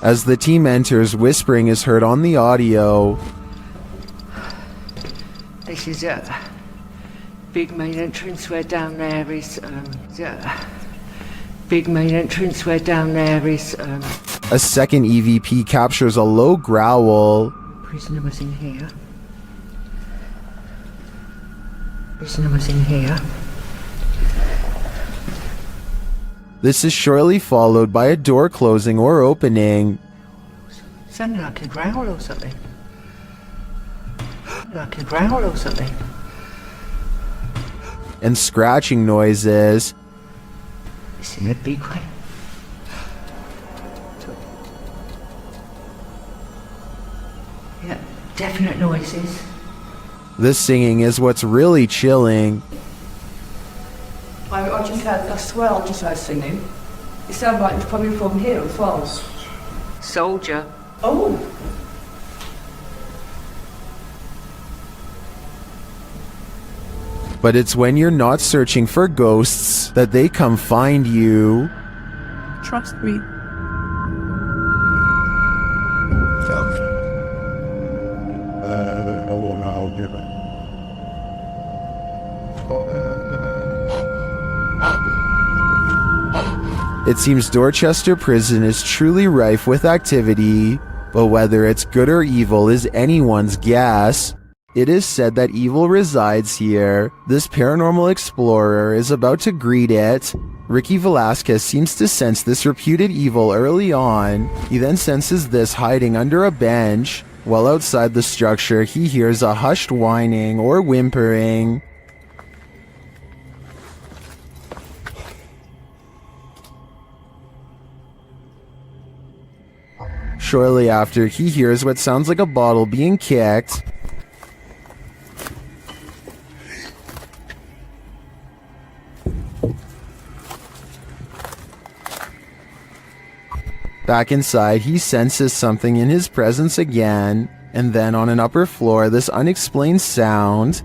As the team enters, whispering is heard on the audio. This is a big main entrance where down there is, big main entrance where down there is, A second EVP captures a low growl. Prisoner was in here. Prisoner was in here. This is shortly followed by a door closing or opening. Sounded like a growl or something. Like a growl or something. And scratching noises. It's in a big way. Yeah, definite noises. This singing is what's really chilling. I just had, I swear I just heard singing. It sounded like it was coming from here as well. Soldier. Oh. But it's when you're not searching for ghosts that they come find you. Trust me. It seems Dorchester Prison is truly rife with activity, but whether it's good or evil is anyone's guess. It is said that evil resides here. This paranormal explorer is about to greet it. Ricky Velasquez seems to sense this reputed evil early on. He then senses this hiding under a bench. While outside the structure, he hears a hushed whining or whimpering. Shortly after, he hears what sounds like a bottle being kicked. Back inside, he senses something in his presence again, and then on an upper floor, this unexplained sound.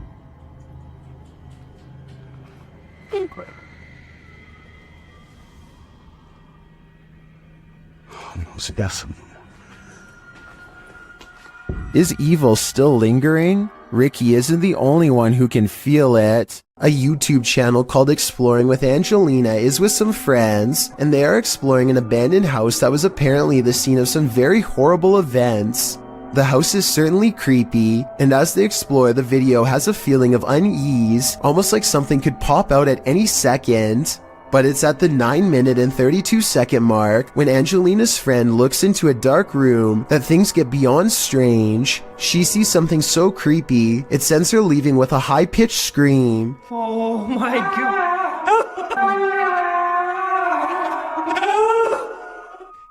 Is evil still lingering? Ricky isn't the only one who can feel it. A YouTube channel called Exploring with Angelina is with some friends, and they are exploring an abandoned house that was apparently the scene of some very horrible events. The house is certainly creepy, and as they explore, the video has a feeling of unease, almost like something could pop out at any second. But it's at the 9-minute and 32-second mark when Angelina's friend looks into a dark room that things get beyond strange. She sees something so creepy, it sends her leaving with a high-pitched scream. Oh my god!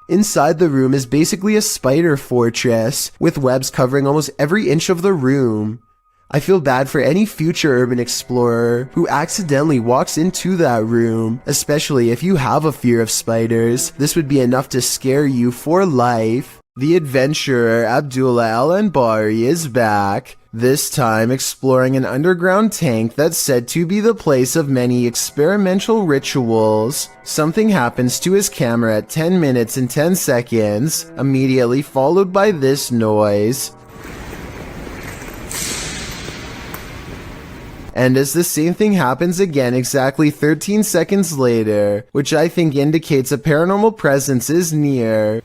Inside the room is basically a spider fortress, with webs covering almost every inch of the room. I feel bad for any future urban explorer who accidentally walks into that room, especially if you have a fear of spiders. This would be enough to scare you for life. The adventurer Abdullah Al-Anbari is back, this time exploring an underground tank that's said to be the place of many experimental rituals. Something happens to his camera at 10 minutes and 10 seconds, immediately followed by this noise. And as the same thing happens again exactly 13 seconds later, which I think indicates a paranormal presence is near.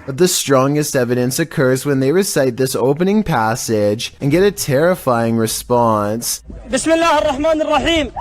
But the strongest evidence occurs when they recite this opening passage and get a terrifying response. Bismillah ar-Rahman ar-Rahim.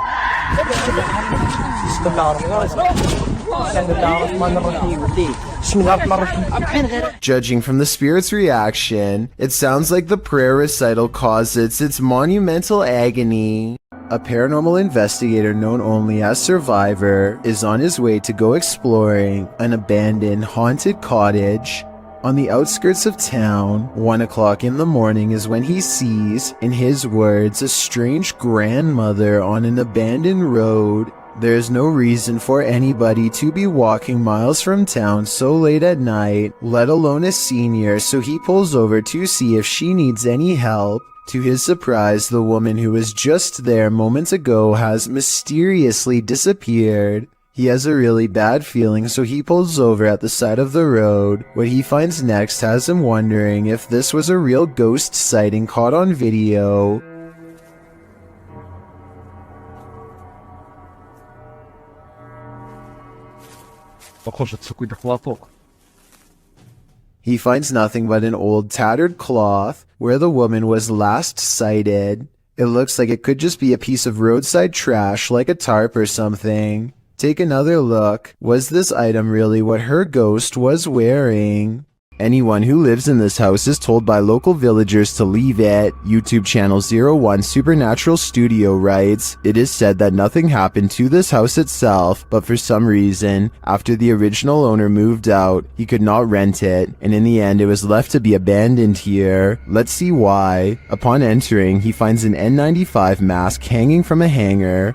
Judging from the spirit's reaction, it sounds like the prayer recital causes its monumental agony. A paranormal investigator known only as Survivor is on his way to go exploring an abandoned haunted cottage. On the outskirts of town, 1 o'clock in the morning is when he sees, in his words, a strange grandmother on an abandoned road. There is no reason for anybody to be walking miles from town so late at night, let alone a senior, so he pulls over to see if she needs any help. To his surprise, the woman who was just there moments ago has mysteriously disappeared. He has a really bad feeling, so he pulls over at the side of the road. What he finds next has him wondering if this was a real ghost sighting caught on video. He finds nothing but an old tattered cloth where the woman was last sighted. It looks like it could just be a piece of roadside trash like a tarp or something. Take another look. Was this item really what her ghost was wearing? Anyone who lives in this house is told by local villagers to leave it. YouTube channel 01 Supernatural Studio writes, "It is said that nothing happened to this house itself, but for some reason, after the original owner moved out, he could not rent it, and in the end it was left to be abandoned here. Let's see why." Upon entering, he finds an N95 mask hanging from a hanger.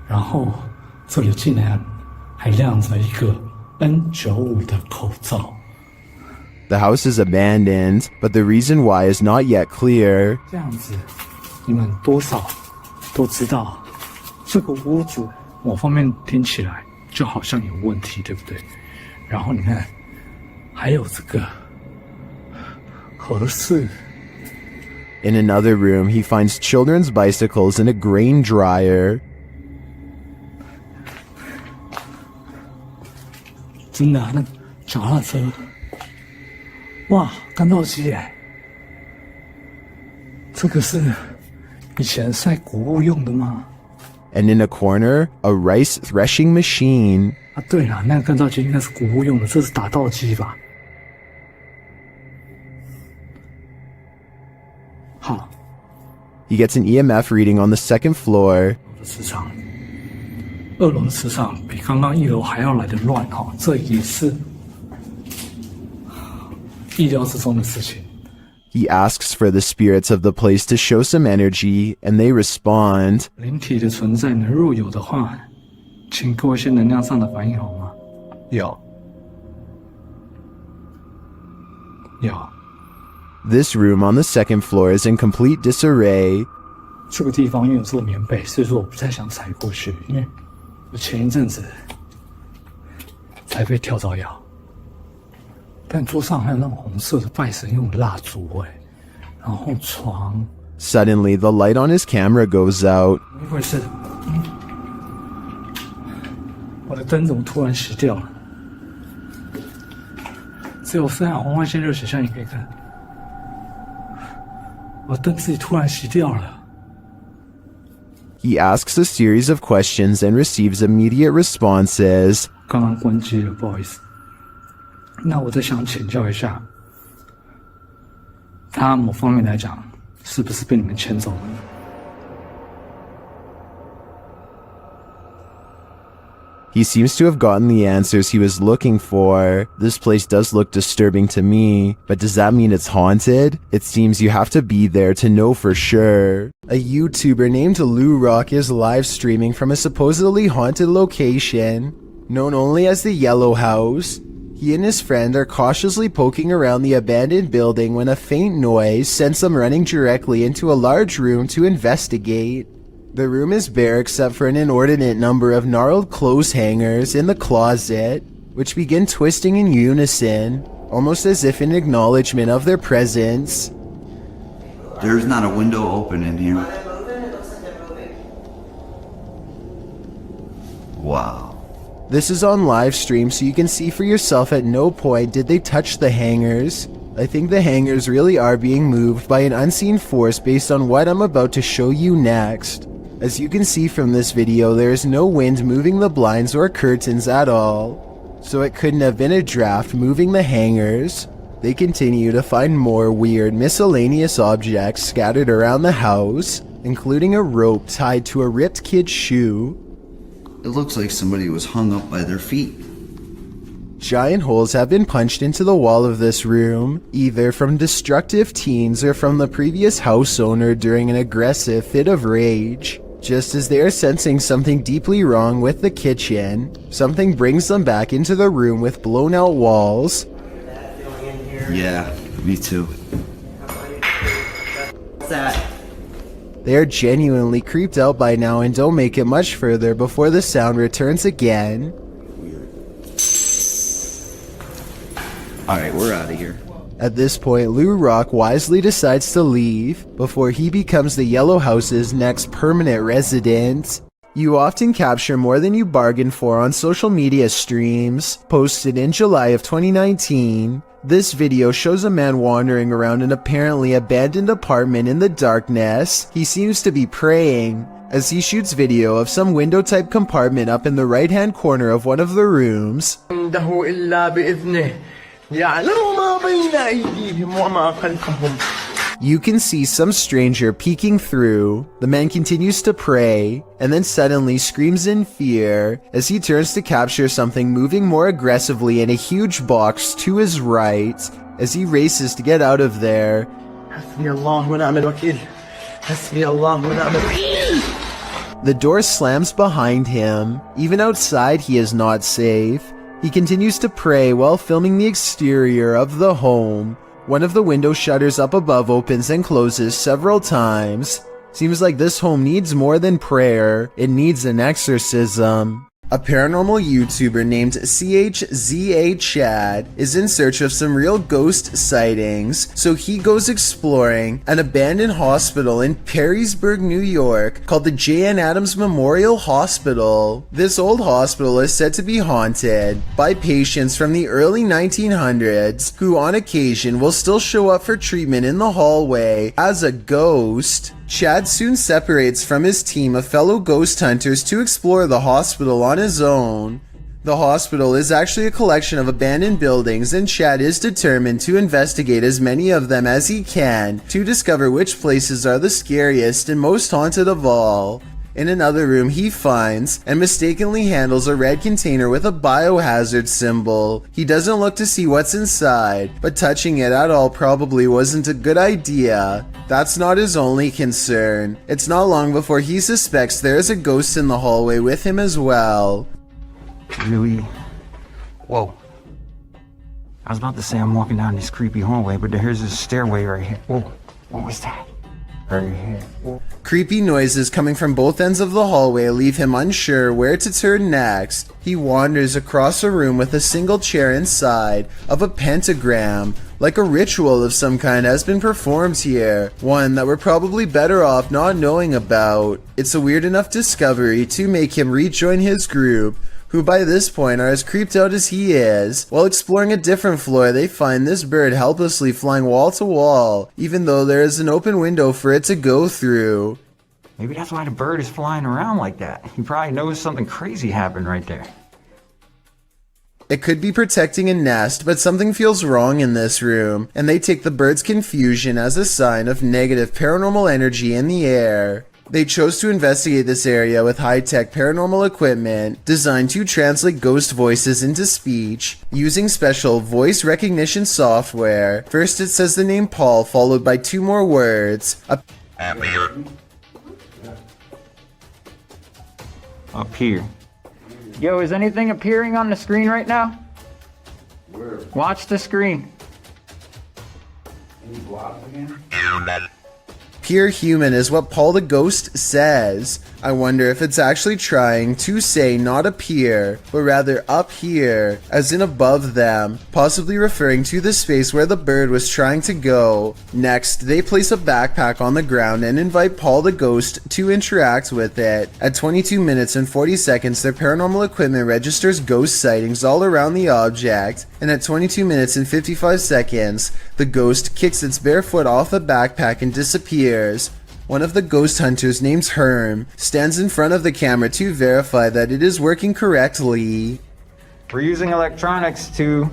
然后这里竟然还晾着一个 N95 的口罩。 The house is abandoned, but the reason why is not yet clear. 这样子，你们多少都知道，这个屋子某方面听起来就好像有问题，对不对？然后你看，还有这个合适。 In another room, he finds children's bicycles and a grain dryer. 真的那脚踏车，哇，干燥机耶！这个是以前晒谷物用的吗？ And in a corner, a rice threshing machine. 啊，对了，那个干燥机应该是谷物用的，这是打稻机吧？好。 He gets an EMF reading on the second floor. 磁场，2楼的磁场比刚刚1楼还要来得乱哈，这也是意料之中的事情。 He asks for the spirits of the place to show some energy, and they respond. 灵体的存在呢，若有的话，请给我一些能量上的反应好吗？有。 This room on the second floor is in complete disarray. 这个地方因为有这个棉被，所以说我不太想踩过去，因为我前一阵子才被跳蚤咬。但桌上还有那种红色的拜神用的蜡烛然后床。Suddenly, the light on his camera goes out. 怎么回事？我的灯怎么突然熄掉了？只有分红外线热显像你可以看。我灯自己突然熄掉了。 He asks a series of questions and receives immediate responses. 刚刚关机了，不好意思。那我再想请教一下，他某方面来讲，是不是被你们牵走了呢？ He seems to have gotten the answers he was looking for. This place does look disturbing to me, but does that mean it's haunted? It seems you have to be there to know for sure. A YouTuber named Lou Rock is live streaming from a supposedly haunted location, known only as the Yellow House. He and his friend are cautiously poking around the abandoned building when a faint noise sends them running directly into a large room to investigate. The room is bare except for an inordinate number of gnarled clothes hangers in the closet, which begin twisting in unison, almost as if in acknowledgement of their presence. There's not a window open in here. Wow. This is on live stream, so you can see for yourself at no point did they touch the hangers. I think the hangers really are being moved by an unseen force based on what I'm about to show you next. As you can see from this video, there is no wind moving the blinds or curtains at all, so it couldn't have been a draft moving the hangers. They continue to find more weird miscellaneous objects scattered around the house, including a rope tied to a ripped kid's shoe. It looks like somebody was hung up by their feet. Giant holes have been punched into the wall of this room, either from destructive teens or from the previous house owner during an aggressive fit of rage. Just as they are sensing something deeply wrong with the kitchen, something brings them back into the room with blown out walls. Yeah, me too. What's that? They are genuinely creeped out by now and don't make it much further before the sound returns again. Alright, we're out of here. At this point, Lou Rock wisely decides to leave before he becomes the Yellow House's next permanent resident. You often capture more than you bargain for on social media streams. Posted in July of 2019, this video shows a man wandering around an apparently abandoned apartment in the darkness. He seems to be praying, as he shoots video of some window-type compartment up in the right-hand corner of one of the rooms. You can see some stranger peeking through. The man continues to pray, and then suddenly screams in fear as he turns to capture something moving more aggressively in a huge box to his right as he races to get out of there. The door slams behind him. Even outside, he is not safe. He continues to pray while filming the exterior of the home. One of the window shutters up above opens and closes several times. Seems like this home needs more than prayer, it needs an exorcism. A paranormal YouTuber named CHZA Chad is in search of some real ghost sightings, so he goes exploring an abandoned hospital in Perrysburg, New York called the J.N. Adams Memorial Hospital. This old hospital is said to be haunted by patients from the early 1900s who on occasion will still show up for treatment in the hallway as a ghost. Chad soon separates from his team of fellow ghost hunters to explore the hospital on his own. The hospital is actually a collection of abandoned buildings, and Chad is determined to investigate as many of them as he can to discover which places are the scariest and most haunted of all. In another room, he finds and mistakenly handles a red container with a biohazard symbol. He doesn't look to see what's inside, but touching it at all probably wasn't a good idea. That's not his only concern. It's not long before he suspects there is a ghost in the hallway with him as well. Louis. Whoa. I was about to say I'm walking down this creepy hallway, but there's a stairway right here. Whoa. What was that? Right here. Whoa. Creepy noises coming from both ends of the hallway leave him unsure where to turn next. He wanders across a room with a single chair inside of a pentagram, like a ritual of some kind has been performed here, one that we're probably better off not knowing about. It's a weird enough discovery to make him rejoin his group, who by this point are as creeped out as he is. While exploring a different floor, they find this bird helplessly flying wall to wall, even though there is an open window for it to go through. Maybe that's why the bird is flying around like that. He probably knows something crazy happened right there. It could be protecting a nest, but something feels wrong in this room, and they take the bird's confusion as a sign of negative paranormal energy in the air. They chose to investigate this area with high-tech paranormal equipment designed to translate ghost voices into speech using special voice recognition software. First it says the name Paul, followed by two more words. Up here. Yo, is anything appearing on the screen right now? Where? Watch the screen. Any blobs again? Pure human is what Paul the Ghost says. I wonder if it's actually trying to say not appear, but rather up here, as in above them, possibly referring to the space where the bird was trying to go. Next, they place a backpack on the ground and invite Paul the Ghost to interact with it. At 22 minutes and 40 seconds, their paranormal equipment registers ghost sightings all around the object, and at 22 minutes and 55 seconds, the ghost kicks its bare foot off the backpack and disappears. One of the ghost hunters, named Herm, stands in front of the camera to verify that it is working correctly. We're using electronics to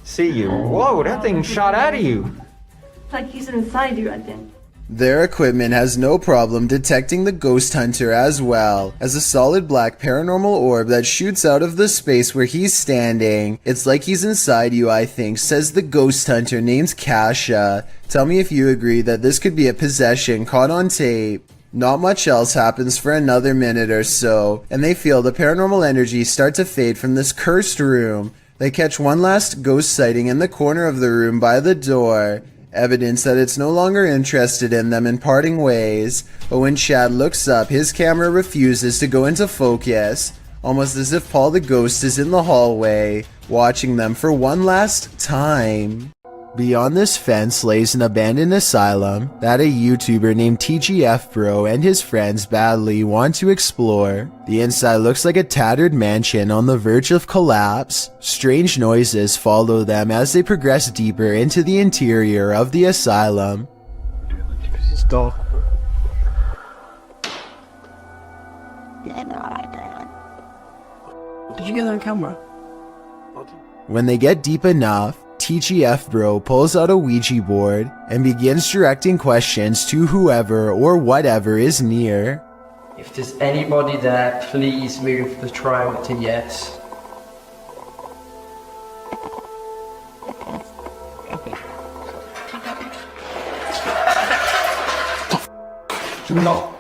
see you. Whoa, that thing shot out of you. It's like he's inside you, I think. Their equipment has no problem detecting the ghost hunter as well as a solid black paranormal orb that shoots out of the space where he's standing. It's like he's inside you, I think, says the ghost hunter named Kasha. Tell me if you agree that this could be a possession caught on tape. Not much else happens for another minute or so, and they feel the paranormal energy start to fade from this cursed room. They catch one last ghost sighting in the corner of the room by the door. Evidence that it's no longer interested in them in parting ways, but when Chad looks up, his camera refuses to go into focus, almost as if Paul the Ghost is in the hallway, watching them for one last time. Beyond this fence lays an abandoned asylum that a YouTuber named TGF Bro and his friends badly want to explore. The inside looks like a tattered mansion on the verge of collapse. Strange noises follow them as they progress deeper into the interior of the asylum. Stop. Did you get that on camera? When they get deep enough, TGF Bro pulls out a Ouija board and begins directing questions to whoever or whatever is near. If there's anybody there, please move the trial to yes. No.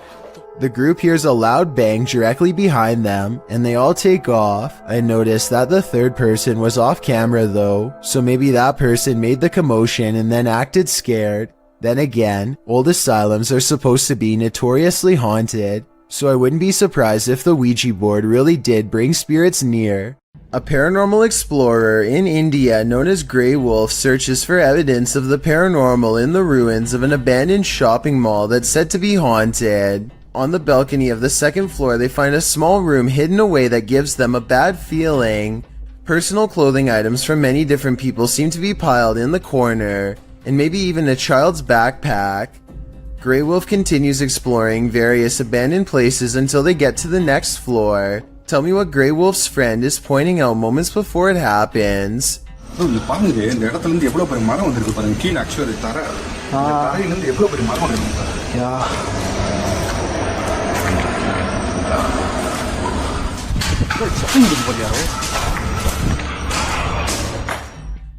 The group hears a loud bang directly behind them, and they all take off. I noticed that the third person was off camera though, so maybe that person made the commotion and then acted scared. Then again, old asylums are supposed to be notoriously haunted. so I wouldn't be surprised if the Ouija board really did bring spirits near. A paranormal explorer in India known as Grey Wolf searches for evidence of the paranormal in the ruins of an abandoned shopping mall that's said to be haunted. On the balcony of the second floor, they find a small room hidden away that gives them a bad feeling. Personal clothing items from many different people seem to be piled in the corner, and maybe even a child's backpack. Grey Wolf continues exploring various abandoned places until they get to the next floor. Tell me what Grey Wolf's friend is pointing out moments before it happens.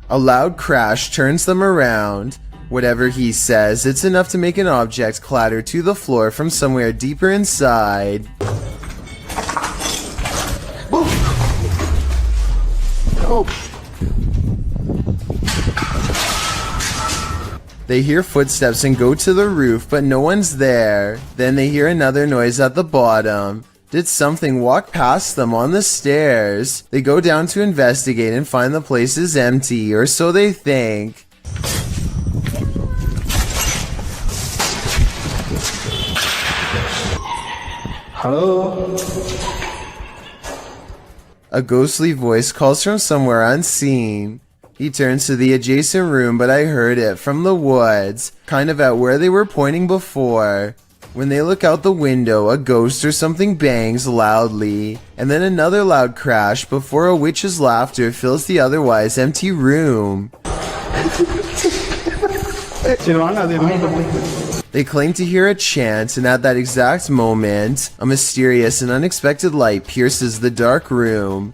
A loud crash turns them around. Whatever he says, it's enough to make an object clatter to the floor from somewhere deeper inside. They hear footsteps and go to the roof, but no one's there. Then they hear another noise at the bottom. Did something walk past them on the stairs? They go down to investigate and find the place is empty, or so they think. Hello? A ghostly voice calls from somewhere unseen. He turns to the adjacent room, but I heard it from the woods, kind of at where they were pointing before. When they look out the window, a ghost or something bangs loudly, and then another loud crash before a witch's laughter fills the otherwise empty room. They claim to hear a chant, and at that exact moment, a mysterious and unexpected light pierces the dark room.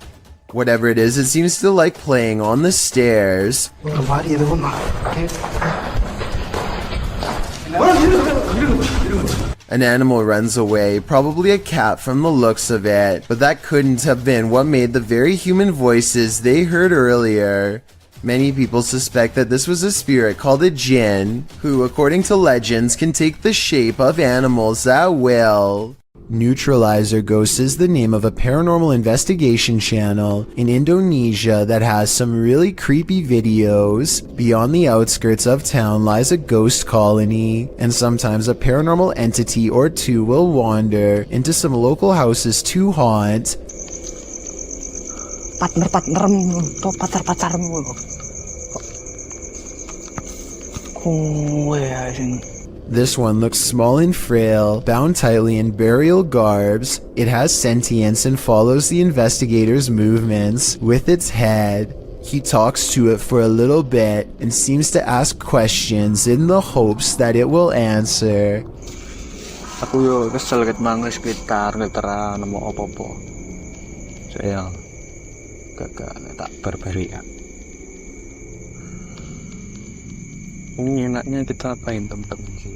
Whatever it is, it seems to like playing on the stairs. An animal runs away, probably a cat from the looks of it, but that couldn't have been what made the very human voices they heard earlier. Many people suspect that this was a spirit called a jinn, who, according to legends, can take the shape of animals at will. Neutralizer Ghosts is the name of a paranormal investigation channel in Indonesia that has some really creepy videos. Beyond the outskirts of town lies a ghost colony, and sometimes a paranormal entity or two will wander into some local houses to haunt. This one looks small and frail, bound tightly in burial garbs. It has sentience and follows the investigator's movements with its head. He talks to it for a little bit and seems to ask questions in the hopes that it will answer. Aku yo kesel ket mangga sekitar netera nemu apa-apa. Saya gak tak berberi ya. Ini enaknya kita apain teman-teman sih.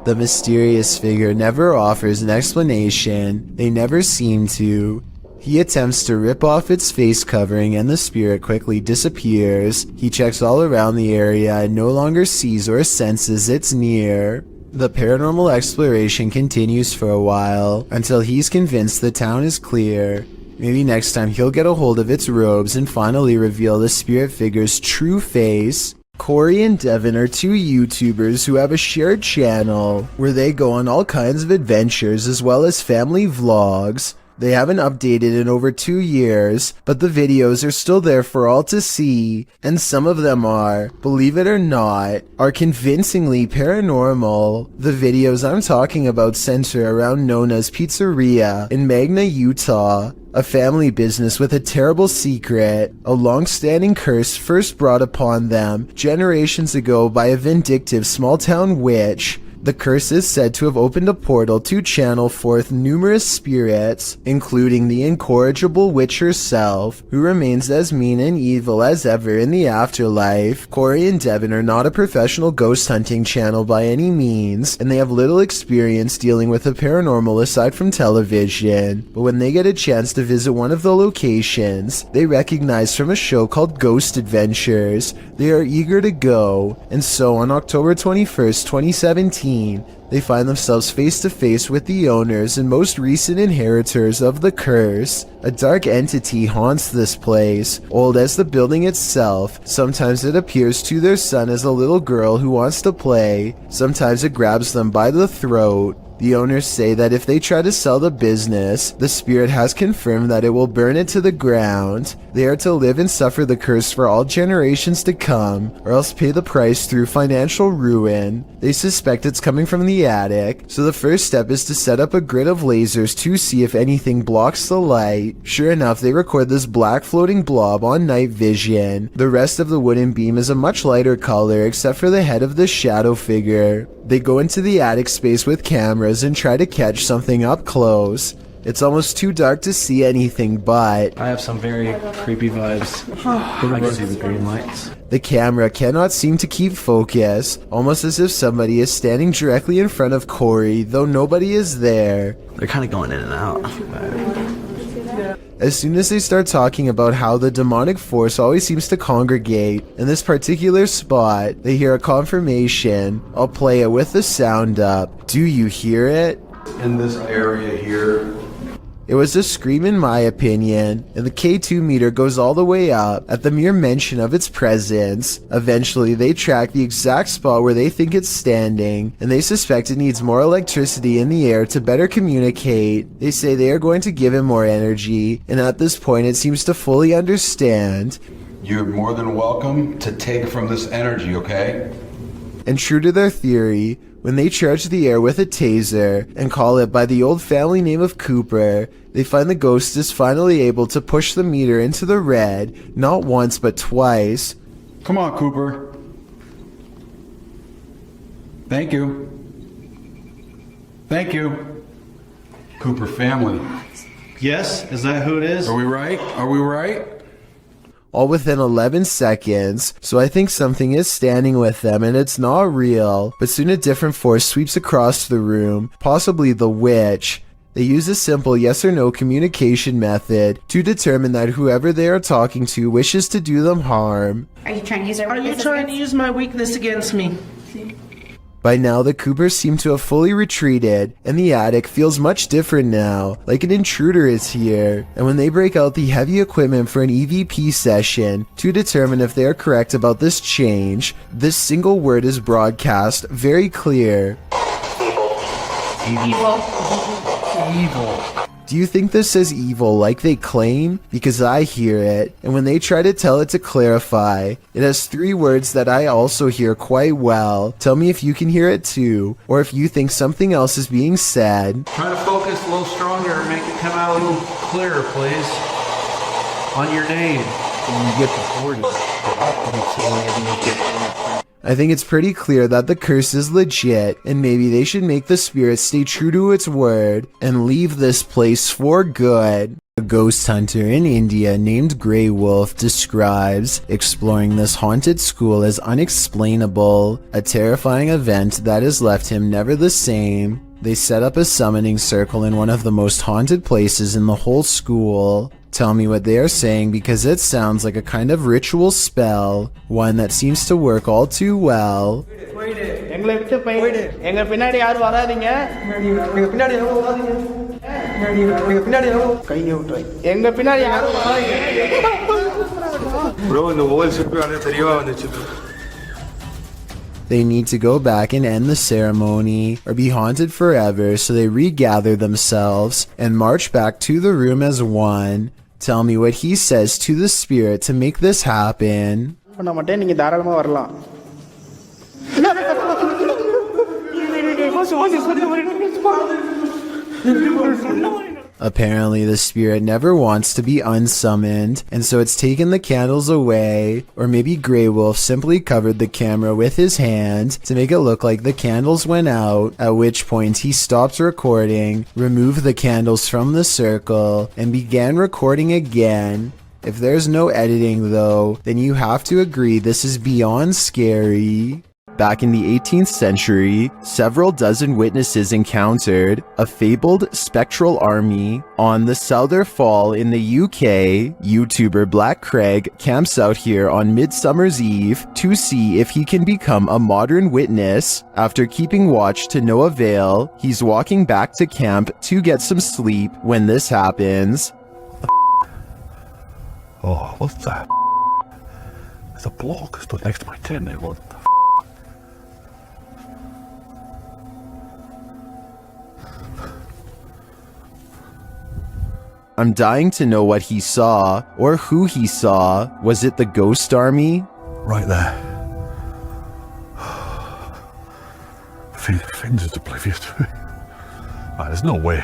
The mysterious figure never offers an explanation. They never seem to. He attempts to rip off its face covering and the spirit quickly disappears. He checks all around the area and no longer sees or senses it's near. The paranormal exploration continues for a while until he's convinced the town is clear. Maybe next time he'll get a hold of its robes and finally reveal the spirit figure's true face. Corey and Devin are two YouTubers who have a shared channel where they go on all kinds of adventures as well as family vlogs. They haven't updated in over 2 years, but the videos are still there for all to see, and some of them are, believe it or not, are convincingly paranormal. The videos I'm talking about center around Nona's Pizzeria in Magna, Utah, a family business with a terrible secret, a long-standing curse first brought upon them generations ago by a vindictive small-town witch. The curse is said to have opened a portal to channel forth numerous spirits, including the incorrigible witch herself, who remains as mean and evil as ever in the afterlife. Corey and Devin are not a professional ghost hunting channel by any means, and they have little experience dealing with the paranormal aside from television, but when they get a chance to visit one of the locations they recognize from a show called Ghost Adventures, they are eager to go, and so on October 21st, 2017, scene, they find themselves face to face with the owners and most recent inheritors of the curse. A dark entity haunts this place, old as the building itself. Sometimes it appears to their son as a little girl who wants to play. Sometimes it grabs them by the throat. The owners say that if they try to sell the business, the spirit has confirmed that it will burn it to the ground. They are to live and suffer the curse for all generations to come, or else pay the price through financial ruin. They suspect it's coming from the attic, so the first step is to set up a grid of lasers to see if anything blocks the light. Sure enough, they record this black floating blob on night vision. The rest of the wooden beam is a much lighter color except for the head of the shadow figure. They go into the attic space with cameras and try to catch something up close. It's almost too dark to see anything, but I have some very creepy vibes. I can see the green lights. The camera cannot seem to keep focus, almost as if somebody is standing directly in front of Corey, though nobody is there. They're kind of going in and out. As soon as they start talking about how the demonic force always seems to congregate in this particular spot, they hear a confirmation. I'll play it with the sound up. Do you hear it? In this area here. It was a scream in my opinion, and the K2 meter goes all the way up at the mere mention of its presence. Eventually, they track the exact spot where they think it's standing, and they suspect it needs more electricity in the air to better communicate. They say they are going to give it more energy, and at this point it seems to fully understand. You're more than welcome to take from this energy, okay? And true to their theory, when they charge the air with a taser and call it by the old family name of Cooper, they find the ghost is finally able to push the meter into the red, not once but twice. Come on, Cooper. Thank you. Thank you. Cooper family. Yes? Is that who it is? Are we right? Are we right? All within 11 seconds, so I think something is standing with them and it's not real. But soon a different force sweeps across the room, possibly the witch. They use a simple yes or no communication method to determine that whoever they are talking to wishes to do them harm. Are you trying to use our Are you trying to use my weakness against me? By now, the Coopers seem to have fully retreated, and the attic feels much different now, like an intruder is here. And when they break out the heavy equipment for an EVP session to determine if they are correct about this change, this single word is broadcast very clear. Evil. Evil. Do you think this says evil like they claim? Because I hear it, and when they try to tell it to clarify, it has 3 words that I also hear quite well. Tell me if you can hear it too, or if you think something else is being said. Try to focus a little stronger and make it come out a little clearer, please. On your name. When you get to 40, I think it's pretty clear that the curse is legit, and maybe they should make the spirit stay true to its word and leave this place for good. A ghost hunter in India named Grey Wolf describes exploring this haunted school as unexplainable, a terrifying event that has left him never the same. They set up a summoning circle in one of the most haunted places in the whole school. Tell me what they are saying because it sounds like a kind of ritual spell, one that seems to work all too well. எங்களை விட்டு போயிடு எங்க பின்னாடி யாரும் வராதீங்க எங்க பின்னாடி யாரும் வராதீங்க எங்க பின்னாடி யாரும் கையை விட்டு எங்க பின்னாடி யாரும் வராதீங்க ப்ரோ இந்த ஓல் ஷிப் வந்து தெரியவா வந்துச்சு They need to go back and end the ceremony or be haunted forever, so they regather themselves and march back to the room as one. Tell me what he says to the spirit to make this happen. பண்ண மாட்டேன் நீங்க தாராளமா வரலாம் Apparently the spirit never wants to be unsummoned, and so it's taken the candles away, or maybe Grey Wolf simply covered the camera with his hand to make it look like the candles went out, at which point he stopped recording, removed the candles from the circle, and began recording again. If there's no editing though, then you have to agree this is beyond scary. Back in the 18th century, several dozen witnesses encountered a fabled spectral army on the Slither Fall in the UK. YouTuber Black Craig camps out here on Midsummer's Eve to see if he can become a modern witness. After keeping watch to no avail, he's walking back to camp to get some sleep when this happens. Oh, what's that? There's a block stood next to my tent. What the I'm dying to know what he saw, or who he saw. Was it the ghost army? Right there. Finn's is oblivious to it. Right, there's no way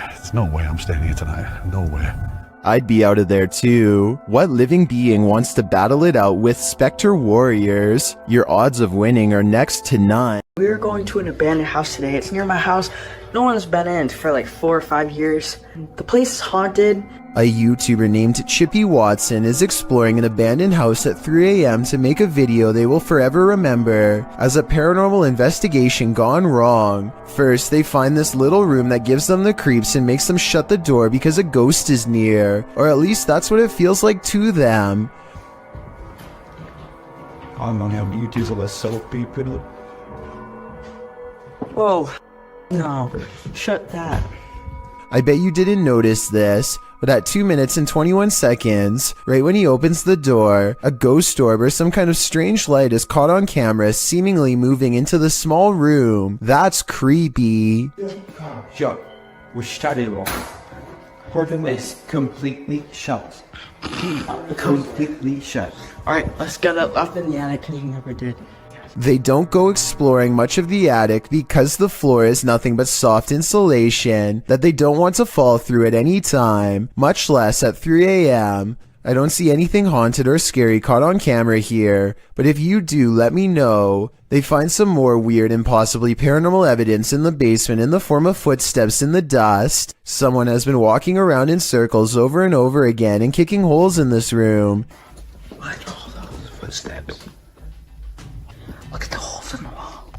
I'm staying here tonight. No way. I'd be out of there too. What living being wants to battle it out with Spectre warriors? Your odds of winning are next to none. We're going to an abandoned house today. It's near my house. No one's been in for like 4 or 5 years. The place is haunted. A YouTuber named Chippy Watson is exploring an abandoned house at 3 a.m. to make a video they will forever remember as a paranormal investigation gone wrong. First, they find this little room that gives them the creeps and makes them shut the door because a ghost is near, or at least that's what it feels like to them. I'm on how beauties of self people. Whoa. No. Shut that. I bet you didn't notice this, but at 2 minutes and 21 seconds, right when he opens the door, a ghost orb or some kind of strange light is caught on camera seemingly moving into the small room. That's creepy. Shut. We shut it off. Curtain is completely shut. Completely shut. Alright, let's get up in the attic because you never did. They don't go exploring much of the attic because the floor is nothing but soft insulation that they don't want to fall through at any time, much less at 3 a.m. I don't see anything haunted or scary caught on camera here, but if you do, let me know. They find some more weird and possibly paranormal evidence in the basement in the form of footsteps in the dust. Someone has been walking around in circles over and over again and kicking holes in this room. What are all those footsteps? Look at the holes in the wall.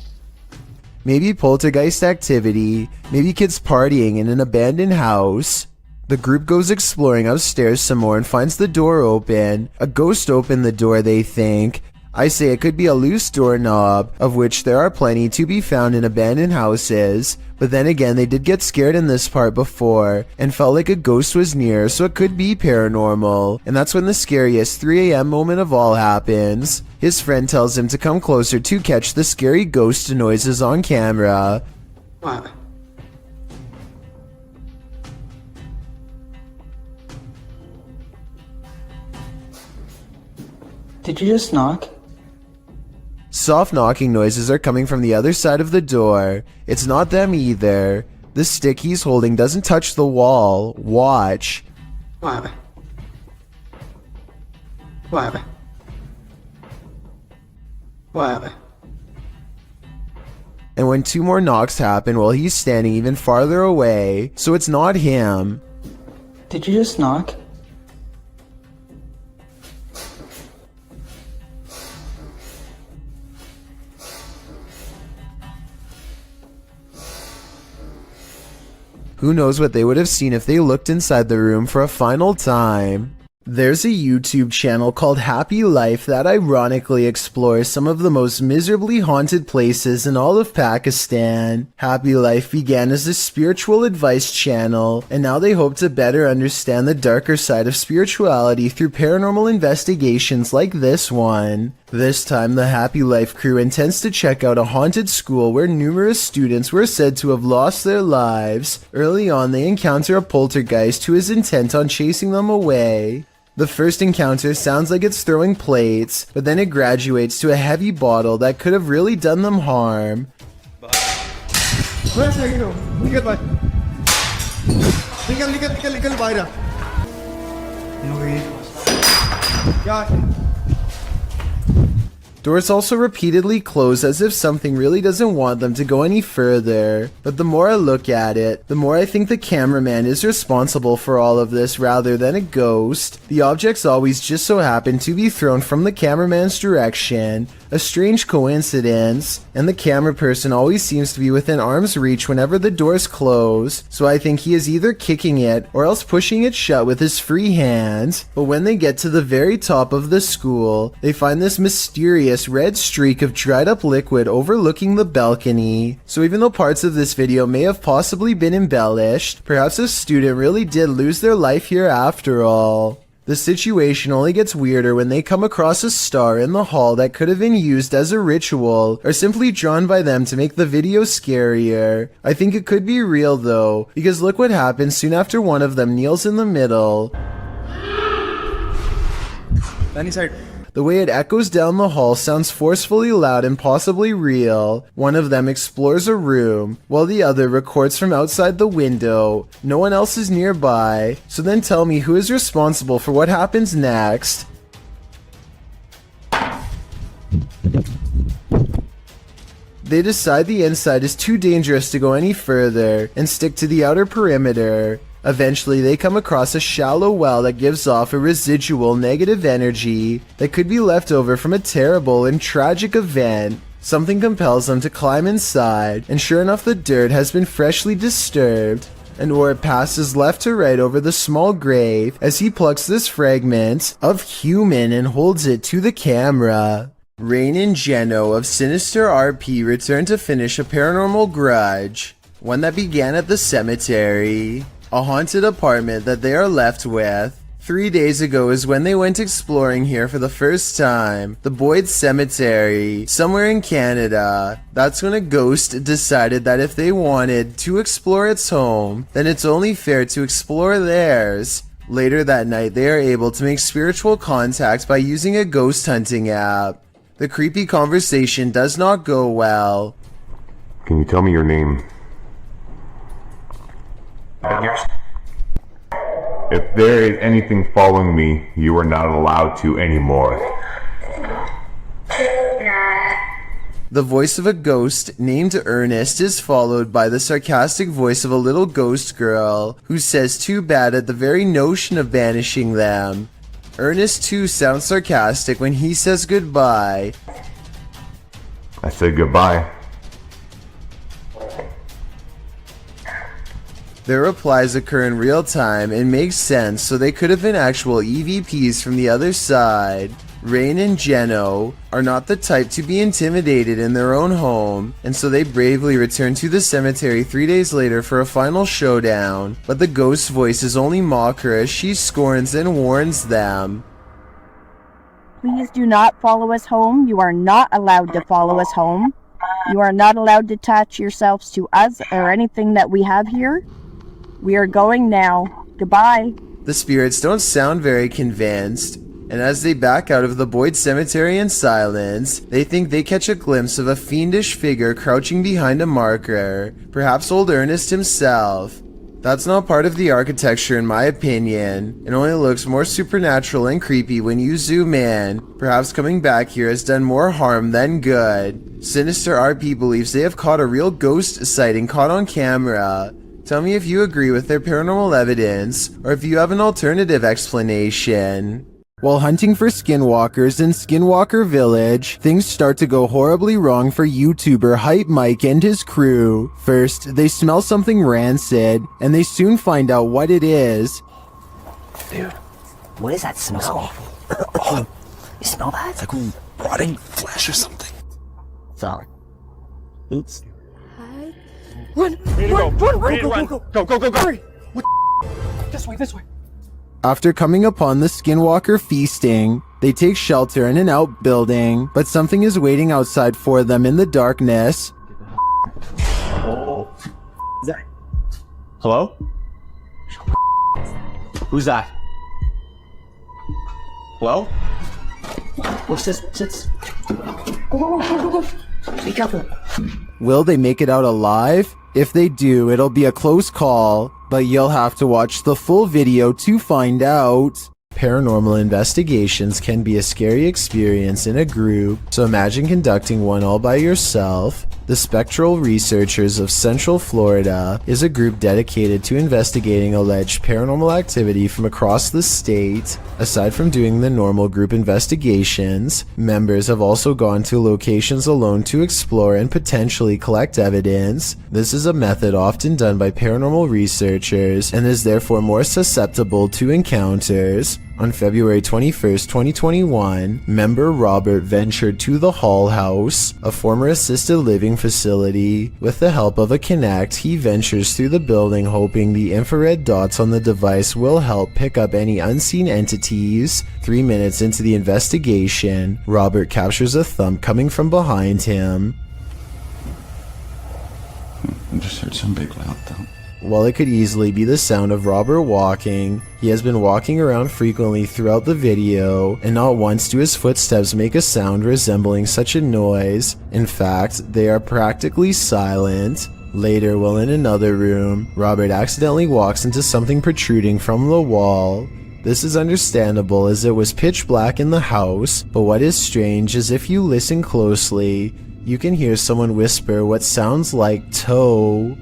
Maybe poltergeist activity, maybe kids partying in an abandoned house. The group goes exploring upstairs some more and finds the door open. A ghost opened the door, they think. I say it could be a loose doorknob, of which there are plenty to be found in abandoned houses. But then again, they did get scared in this part before, and felt like a ghost was near, so it could be paranormal. And that's when the scariest 3 a.m. moment of all happens. His friend tells him to come closer to catch the scary ghost noises on camera. What? Did you just knock? Soft knocking noises are coming from the other side of the door. It's not them either. The stick he's holding doesn't touch the wall. Watch. What? What? What? And when 2 more knocks happen, well, he's standing even farther away, so it's not him. Did you just knock? Who knows what they would have seen if they looked inside the room for a final time. There's a YouTube channel called Happy Life that ironically explores some of the most miserably haunted places in all of Pakistan. Happy Life began as a spiritual advice channel, and now they hope to better understand the darker side of spirituality through paranormal investigations like this one. This time, the Happy Life crew intends to check out a haunted school where numerous students were said to have lost their lives. Early on, they encounter a poltergeist who is intent on chasing them away. The first encounter sounds like it's throwing plates, but then it graduates to a heavy bottle that could have really done them harm. Doors also repeatedly close as if something really doesn't want them to go any further. But the more I look at it, the more I think the cameraman is responsible for all of this rather than a ghost. The objects always just so happen to be thrown from the cameraman's direction, a strange coincidence, and the camera person always seems to be within arm's reach whenever the doors close, so I think he is either kicking it or else pushing it shut with his free hand. But when they get to the very top of the school, they find this mysterious red streak of dried up liquid overlooking the balcony. So even though parts of this video may have possibly been embellished, perhaps a student really did lose their life here after all. The situation only gets weirder when they come across a star in the hall that could have been used as a ritual or simply drawn by them to make the video scarier. I think it could be real though, because look what happens soon after one of them kneels in the middle. The way it echoes down the hall sounds forcefully loud and possibly real. One of them explores a room, while the other records from outside the window. No one else is nearby, so then tell me who is responsible for what happens next. They decide the inside is too dangerous to go any further and stick to the outer perimeter. Eventually, they come across a shallow well that gives off a residual negative energy that could be left over from a terrible and tragic event. Something compels them to climb inside, and sure enough, the dirt has been freshly disturbed. An orb passes left to right over the small grave as he plucks this fragment of human and holds it to the camera. Rain and Geno of Sinister RP return to finish a paranormal grudge, one that began at the cemetery. A haunted apartment that they are left with. 3 days ago is when they went exploring here for the first time. The Boyd Cemetery, somewhere in Canada. That's when a ghost decided that if they wanted to explore its home, then it's only fair to explore theirs. Later that night, they are able to make spiritual contact by using a ghost hunting app. The creepy conversation does not go well. Can you tell me your name? If there is anything following me, you are not allowed to anymore. The voice of a ghost named Ernest is followed by the sarcastic voice of a little ghost girl who says too bad at the very notion of banishing them. Ernest too sounds sarcastic when he says goodbye. I said goodbye. Their replies occur in real time and make sense, so they could have been actual EVPs from the other side. Rain and Geno are not the type to be intimidated in their own home, and so they bravely return to the cemetery 3 days later for a final showdown, but the ghost's voice is only mocker as she scorns and warns them. Please do not follow us home. You are not allowed to follow us home. You are not allowed to attach yourselves to us or anything that we have here. We are going now. Goodbye. The spirits don't sound very convinced, and as they back out of the Boyd Cemetery in silence, they think they catch a glimpse of a fiendish figure crouching behind a marker, perhaps old Ernest himself. That's not part of the architecture in my opinion. It only looks more supernatural and creepy when you zoom in. Perhaps coming back here has done more harm than good. Sinister RP believes they have caught a real ghost sighting caught on camera. Tell me if you agree with their paranormal evidence, or if you have an alternative explanation. While hunting for skinwalkers in Skinwalker Village, things start to go horribly wrong for YouTuber Hype Mike and his crew. First, they smell something rancid, and they soon find out what it is. Dude, what is that smell? You smell that? It's like rotting flesh or something. Sorry. Oops. Run! Run! Go! Hurry! What the? This way! After coming upon the Skinwalker feasting, they take shelter in an outbuilding, but something is waiting outside for them in the darkness. Is that? Hello? Who's that? Hello? What's this? Go. Be careful. Will they make it out alive? If they do, it'll be a close call, but you'll have to watch the full video to find out. Paranormal investigations can be a scary experience in a group, so imagine conducting one all by yourself. The Spectral Researchers of Central Florida is a group dedicated to investigating alleged paranormal activity from across the state. Aside from doing the normal group investigations, members have also gone to locations alone to explore and potentially collect evidence. This is a method often done by paranormal researchers and is therefore more susceptible to encounters. On February 21st, 2021, member Robert ventured to the Hall House, a former assisted living facility. With the help of a Kinect, he ventures through the building hoping the infrared dots on the device will help pick up any unseen entities. 3 minutes into the investigation, Robert captures a thump coming from behind him. I just heard some big loud thump. While it could easily be the sound of Robert walking, he has been walking around frequently throughout the video, and not once do his footsteps make a sound resembling such a noise. In fact, they are practically silent. Later, while in another room, Robert accidentally walks into something protruding from the wall. This is understandable as it was pitch black in the house, but what is strange is if you listen closely, you can hear someone whisper what sounds like toe.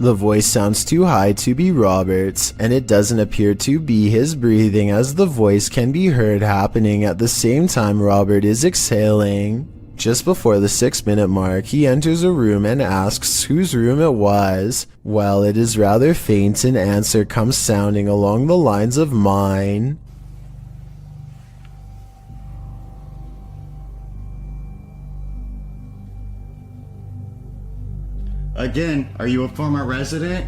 The voice sounds too high to be Robert's, and it doesn't appear to be his breathing, as the voice can be heard happening at the same time Robert is exhaling. Just before the 6-minute mark, he enters a room and asks whose room it was. Well, it is rather faint, an answer comes sounding along the lines of mine. Again, are you a former resident?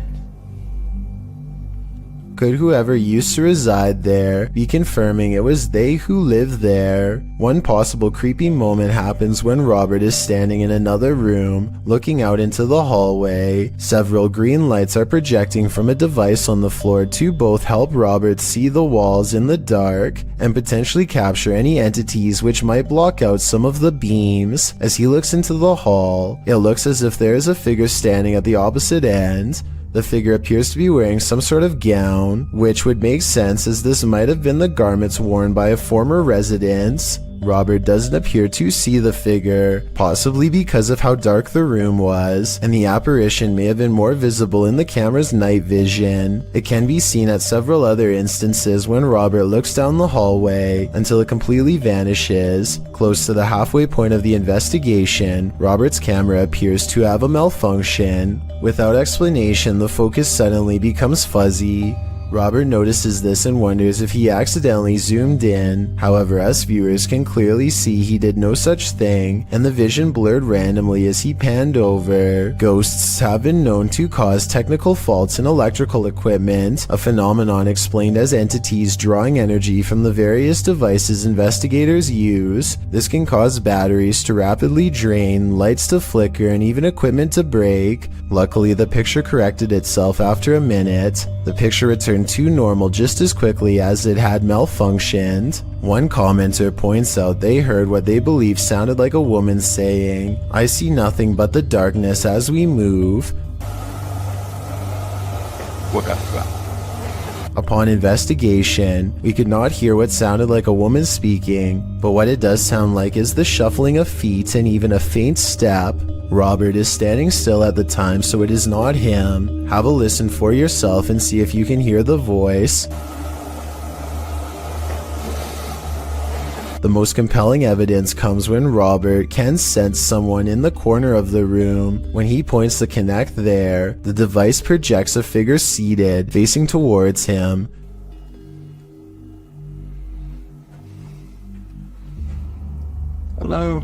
Could whoever used to reside there be confirming it was they who lived there? One possible creepy moment happens when Robert is standing in another room, looking out into the hallway. Several green lights are projecting from a device on the floor to both help Robert see the walls in the dark and potentially capture any entities which might block out some of the beams. As he looks into the hall, it looks as if there is a figure standing at the opposite end. The figure appears to be wearing some sort of gown, which would make sense as this might have been the garments worn by a former resident. Robert doesn't appear to see the figure, possibly because of how dark the room was, and the apparition may have been more visible in the camera's night vision. It can be seen at several other instances when Robert looks down the hallway until it completely vanishes. Close to the halfway point of the investigation, Robert's camera appears to have a malfunction. Without explanation, the focus suddenly becomes fuzzy. Robert notices this and wonders if he accidentally zoomed in. However, us viewers can clearly see he did no such thing, and the vision blurred randomly as he panned over. Ghosts have been known to cause technical faults in electrical equipment, a phenomenon explained as entities drawing energy from the various devices investigators use. This can cause batteries to rapidly drain, lights to flicker, and even equipment to break. Luckily, the picture corrected itself after a minute. The picture returned to normal just as quickly as it had malfunctioned. One commenter points out they heard what they believe sounded like a woman saying, "I see nothing but the darkness as we move." Upon investigation, we could not hear what sounded like a woman speaking, but what it does sound like is the shuffling of feet and even a faint step. Robert is standing still at the time, so it is not him. Have a listen for yourself and see if you can hear the voice. The most compelling evidence comes when Robert can sense someone in the corner of the room. When he points the Kinect there, the device projects a figure seated, facing towards him. Hello?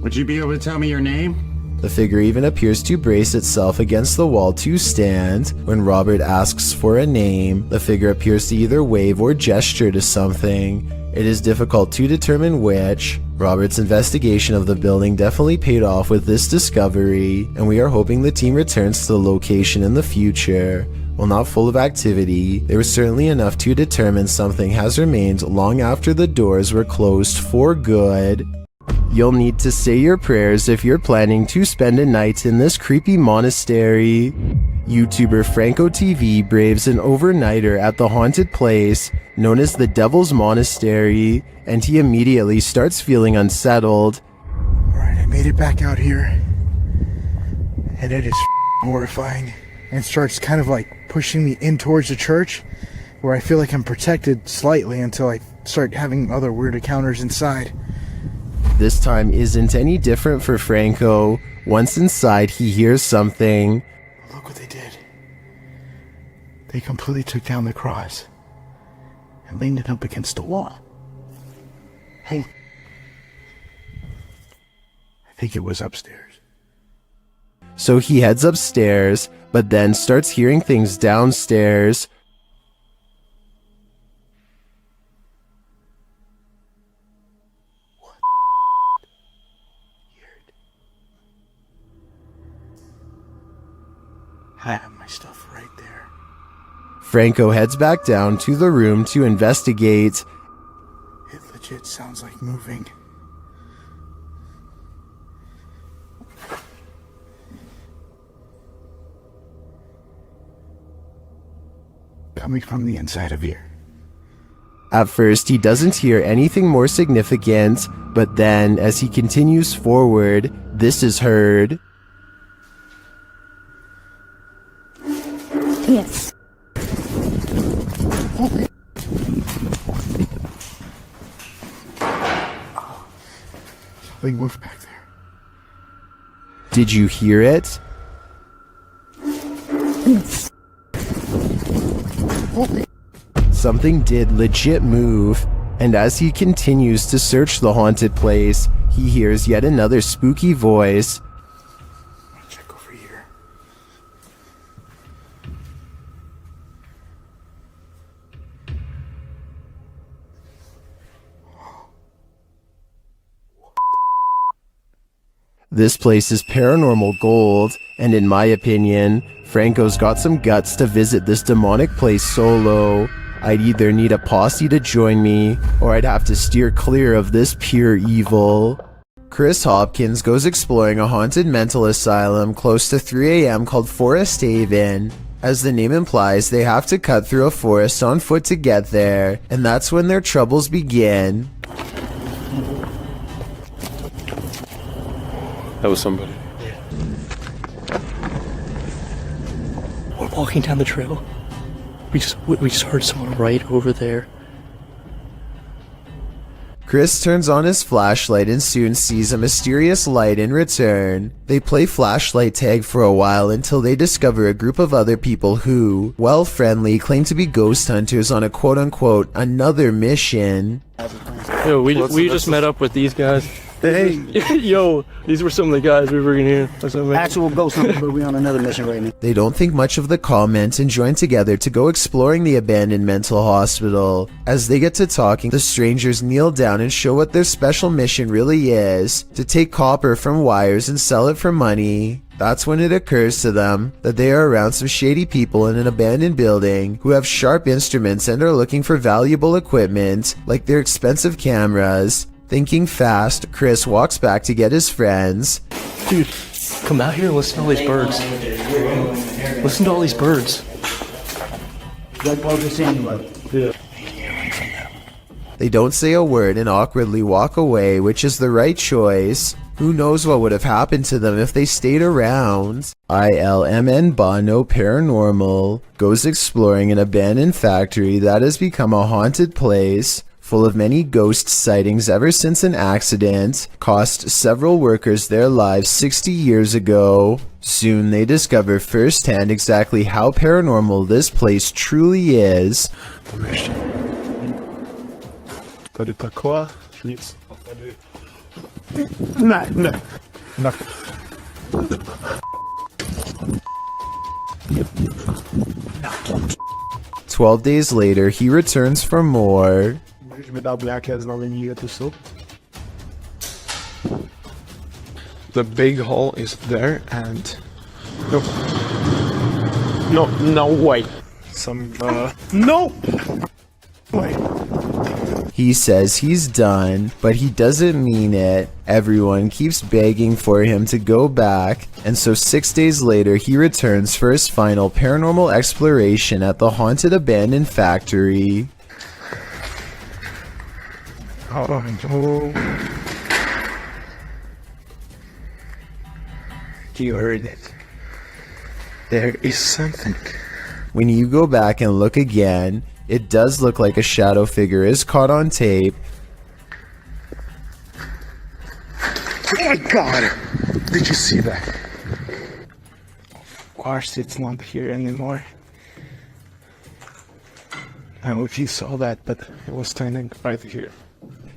Would you be able to tell me your name? The figure even appears to brace itself against the wall to stand. When Robert asks for a name, the figure appears to either wave or gesture to something. It is difficult to determine which. Robert's investigation of the building definitely paid off with this discovery, and we are hoping the team returns to the location in the future. While not full of activity, there was certainly enough to determine something has remained long after the doors were closed for good. You'll need to say your prayers if you're planning to spend a night in this creepy monastery. YouTuber Franco TV braves an overnighter at the haunted place known as the Devil's Monastery, and he immediately starts feeling unsettled. Alright, I made it back out here, and it is horrifying, and starts kind of like pushing me in towards the church, where I feel like I'm protected slightly until I start having other weird encounters inside. This time isn't any different for Franco. Once inside, he hears something. Look what they did. They completely took down the cross and leaned it up against the wall. Hey. I think it was upstairs. So he heads upstairs, but then starts hearing things downstairs. I have my stuff right there. Franco heads back down to the room to investigate. It legit sounds like moving. Coming from the inside of here. At first, he doesn't hear anything more significant, but then, as he continues forward, this is heard. Yes. Something moved back there. Did you hear it? Yes. Something did legit move, and as he continues to search the haunted place, he hears yet another spooky voice. Check over here. This place is paranormal gold, and in my opinion, Franco's got some guts to visit this demonic place solo. I'd either need a posse to join me, or I'd have to steer clear of this pure evil. Chris Hopkins goes exploring a haunted mental asylum close to 3 a.m. called Forest Haven. As the name implies, they have to cut through a forest on foot to get there, and that's when their troubles begin. That was somebody. We're walking down the trail. We just heard someone right over there. Chris turns on his flashlight and soon sees a mysterious light in return. They play flashlight tag for a while until they discover a group of other people who, while friendly, claim to be ghost hunters on a quote-unquote another mission. Yo, we just met up with these guys. Hey. Yo, these were some of the guys we were in here. Actual ghost hunters, but we're on another mission right now. They don't think much of the comment and join together to go exploring the abandoned mental hospital. As they get to talking, the strangers kneel down and show what their special mission really is: to take copper from wires and sell it for money. That's when it occurs to them that they are around some shady people in an abandoned building who have sharp instruments and are looking for valuable equipment, like their expensive cameras. Thinking fast, Chris walks back to get his friends. Dude, come out here and listen to all these birds. Listen to all these birds. They don't say a word and awkwardly walk away, which is the right choice. Who knows what would have happened to them if they stayed around? ILMN Bono Paranormal goes exploring an abandoned factory that has become a haunted place, full of many ghost sightings ever since an accident cost several workers their lives 60 years ago. Soon they discover firsthand exactly how paranormal this place truly is. Tady taková nic. Ne. 12 days later, he returns for more. Můžeš mi dát nějaké znamení, je to jsou? The big hole is there and... No way. No! Wait. He says he's done, but he doesn't mean it. Everyone keeps begging for him to go back, and so 6 days later he returns for his final paranormal exploration at the haunted abandoned factory. Oh no. You heard it. There is something. When you go back and look again, it does look like a shadow figure is caught on tape. Oh my god! Did you see that? Of course it's not here anymore. I don't know if you saw that, but it was standing right here.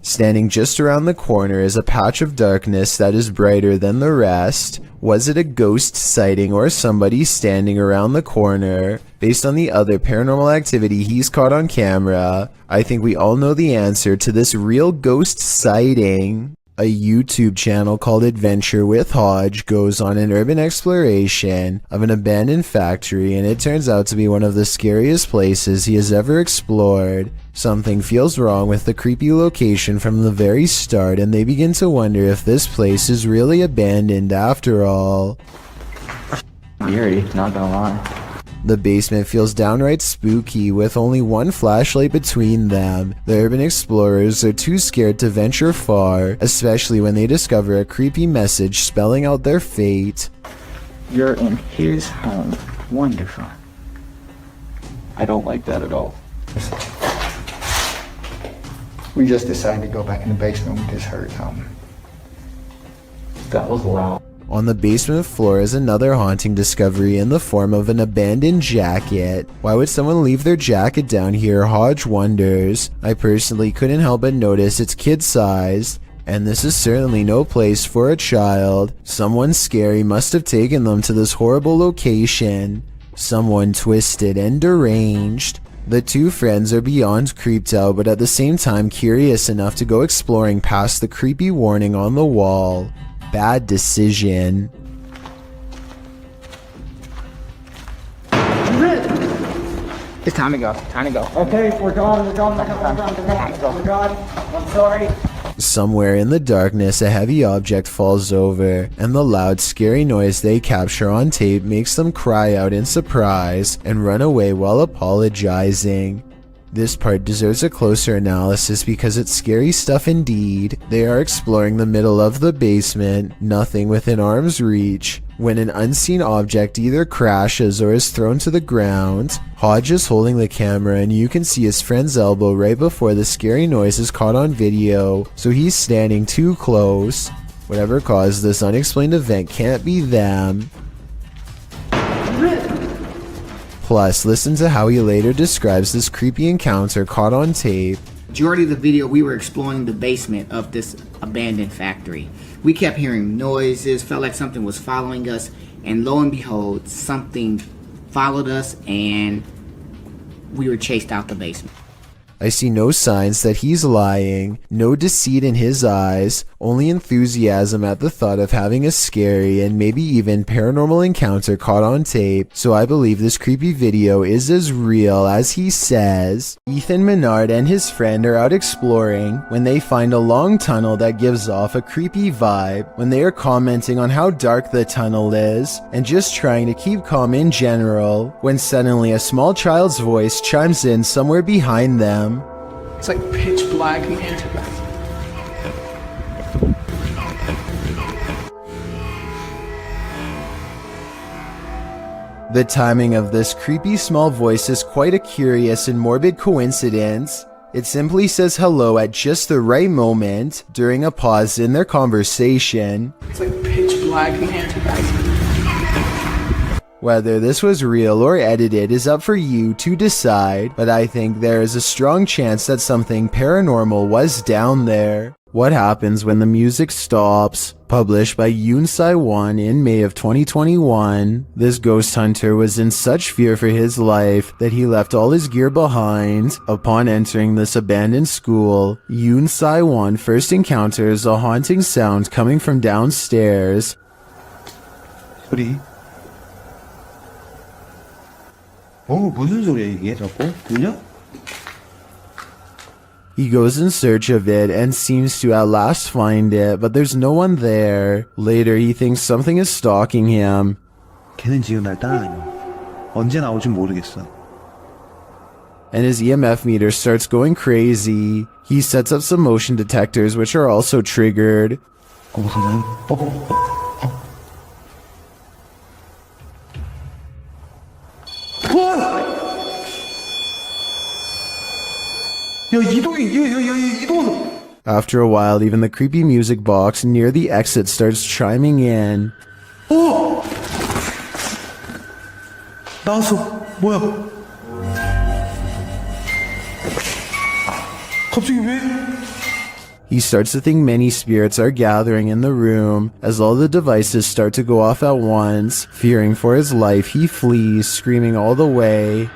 Standing just around the corner is a patch of darkness that is brighter than the rest. Was it a ghost sighting or somebody standing around the corner? Based on the other paranormal activity he's caught on camera, I think we all know the answer to this real ghost sighting. A YouTube channel called Adventure with Hodge goes on an urban exploration of an abandoned factory, and it turns out to be one of the scariest places he has ever explored. Something feels wrong with the creepy location from the very start, and they begin to wonder if this place is really abandoned after all. Eerie, not gonna lie. The basement feels downright spooky with only one flashlight between them. The urban explorers are too scared to venture far, especially when they discover a creepy message spelling out their fate. You're in his home. Wonderful. I don't like that at all. We just decided to go back in the basement. We just heard something. That was loud. On the basement floor is another haunting discovery in the form of an abandoned jacket. Why would someone leave their jacket down here? Hodge wonders. I personally couldn't help but notice it's kid-sized, and this is certainly no place for a child. Someone scary must have taken them to this horrible location. Someone twisted and deranged. The two friends are beyond creeped out, but at the same time curious enough to go exploring past the creepy warning on the wall. Bad decision. It's time to go. Time to go. Okay, we're going. We're going. We're going. I'm sorry. Somewhere in the darkness, a heavy object falls over, and the loud, scary noise they capture on tape makes them cry out in surprise and run away while apologizing. This part deserves a closer analysis because it's scary stuff indeed. They are exploring the middle of the basement, nothing within arm's reach, when an unseen object either crashes or is thrown to the ground. Hodge is holding the camera and you can see his friend's elbow right before the scary noise is caught on video, so he's standing too close. Whatever caused this unexplained event can't be them. Plus, listen to how he later describes this creepy encounter caught on tape. Majority of the video, we were exploring the basement of this abandoned factory. We kept hearing noises, felt like something was following us, and lo and behold, something followed us and we were chased out the basement. I see no signs that he's lying, no deceit in his eyes, only enthusiasm at the thought of having a scary and maybe even paranormal encounter caught on tape, so I believe this creepy video is as real as he says. Ethan Menard and his friend are out exploring when they find a long tunnel that gives off a creepy vibe. When they are commenting on how dark the tunnel is and just trying to keep calm in general, when suddenly a small child's voice chimes in somewhere behind them. It's like pitch black in here. The timing of this creepy small voice is quite a curious and morbid coincidence. It simply says hello at just the right moment during a pause in their conversation. It's like pitch black in here. Whether this was real or edited is up for you to decide, but I think there is a strong chance that something paranormal was down there. What happens when the music stops? Published by Yoon in May of 2021, this ghost hunter was in such fear for his life that he left all his gear behind. Upon entering this abandoned school, Yoon first encounters a haunting sound coming from downstairs. 소리. 무슨 소리야 이게 자꾸? 들려? He goes in search of it and seems to at last find it, but there's no one there. Later, he thinks something is stalking him. 걔는 지금 날 따라다녀. 언제 나올지 모르겠어. And his EMF meter starts going crazy. He sets up some motion detectors, which are also triggered. After a while, even the creepy music box near the exit starts chiming in. 나왔어. 뭐야? 갑자기 왜? He starts to think many spirits are gathering in the room. As all the devices start to go off at once, fearing for his life, he flees, screaming all the way.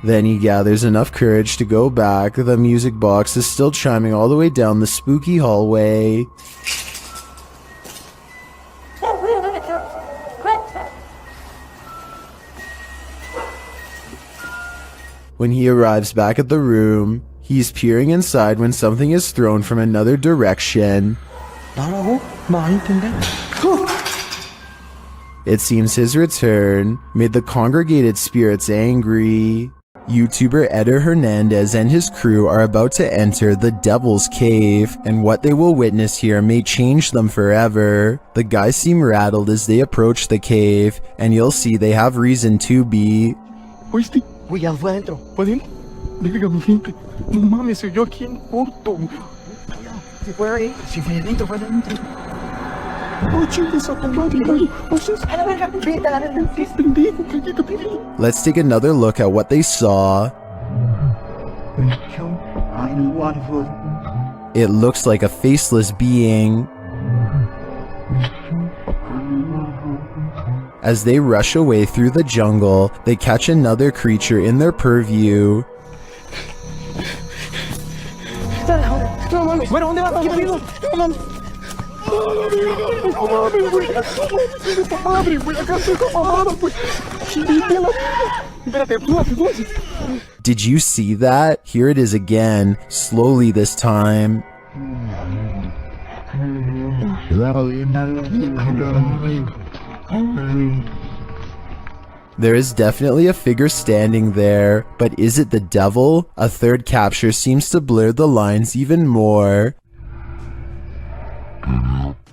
Then he gathers enough courage to go back. The music box is still chiming all the way down the spooky hallway. When he arrives back at the room, he's peering inside when something is thrown from another direction. It seems his return made the congregated spirits angry. YouTuber Eder Hernandez and his crew are about to enter the Devil's Cave, and what they will witness here may change them forever. The guys seem rattled as they approach the cave, and you'll see they have reason to be. Güey, adentro. ¿Podemos? Verga, mi gente. No mames, soy yo aquí en corto. Si fue ahí, si fue adentro, fue adentro. Oh, chingues a tu madre, güey. A la verga, pendejo, cállate. Let's take another look at what they saw. It looks like a faceless being. As they rush away through the jungle, they catch another creature in their purview. Did you see that? Here it is again, slowly this time. There is definitely a figure standing there, but is it the devil? A third capture seems to blur the lines even more.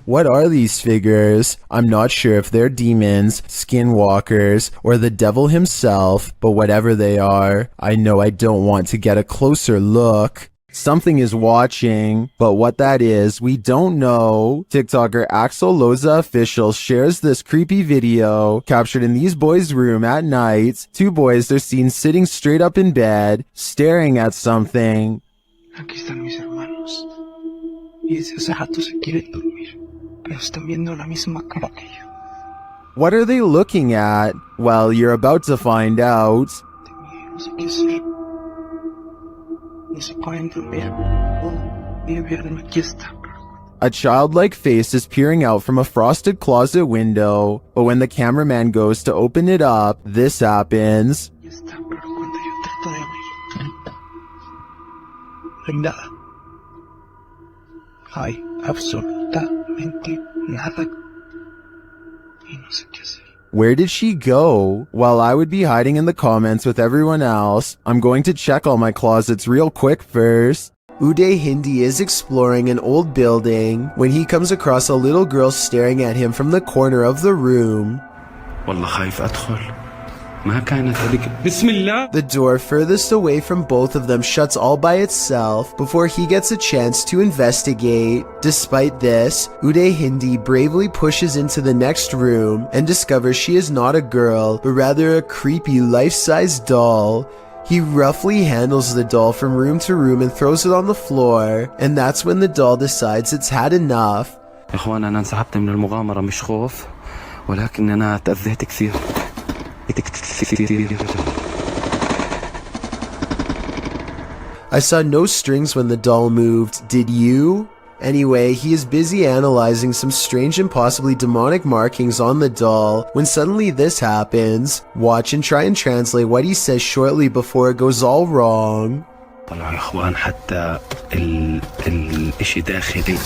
What are these figures? I'm not sure if they're demons, skinwalkers, or the devil himself, but whatever they are, I know I don't want to get a closer look. Something is watching, but what that is, we don't know. TikToker Axel Loza Official shares this creepy video captured in these boys' room at night. Two boys are seen sitting straight up in bed, staring at something. Aquí están mis hermanos. Y desde hace rato se quieren dormir, pero están viendo la misma cara que yo. What are they looking at? Well, you're about to find out. No sé qué hacer. A childlike face is peering out from a frosted closet window, but when the cameraman goes to open it up, this happens. Hay absolutamente nada. Y no sé qué hacer. Where did she go? While I would be hiding in the comments with everyone else, I'm going to check all my closets real quick first. Uday Hindi is exploring an old building when he comes across a little girl staring at him from the corner of the room. The door furthest away from both of them shuts all by itself before he gets a chance to investigate. Despite this, Uday Hindi bravely pushes into the next room and discovers she is not a girl, but rather a creepy life-size doll. He roughly handles the doll from room to room and throws it on the floor, and that's when the doll decides it's had enough. I saw no strings when the doll moved, did you? Anyway, he is busy analyzing some strange and possibly demonic markings on the doll when suddenly this happens. Watch and try and translate what he says shortly before it goes all wrong. طلع الأخوان حتى الإشي داخلي.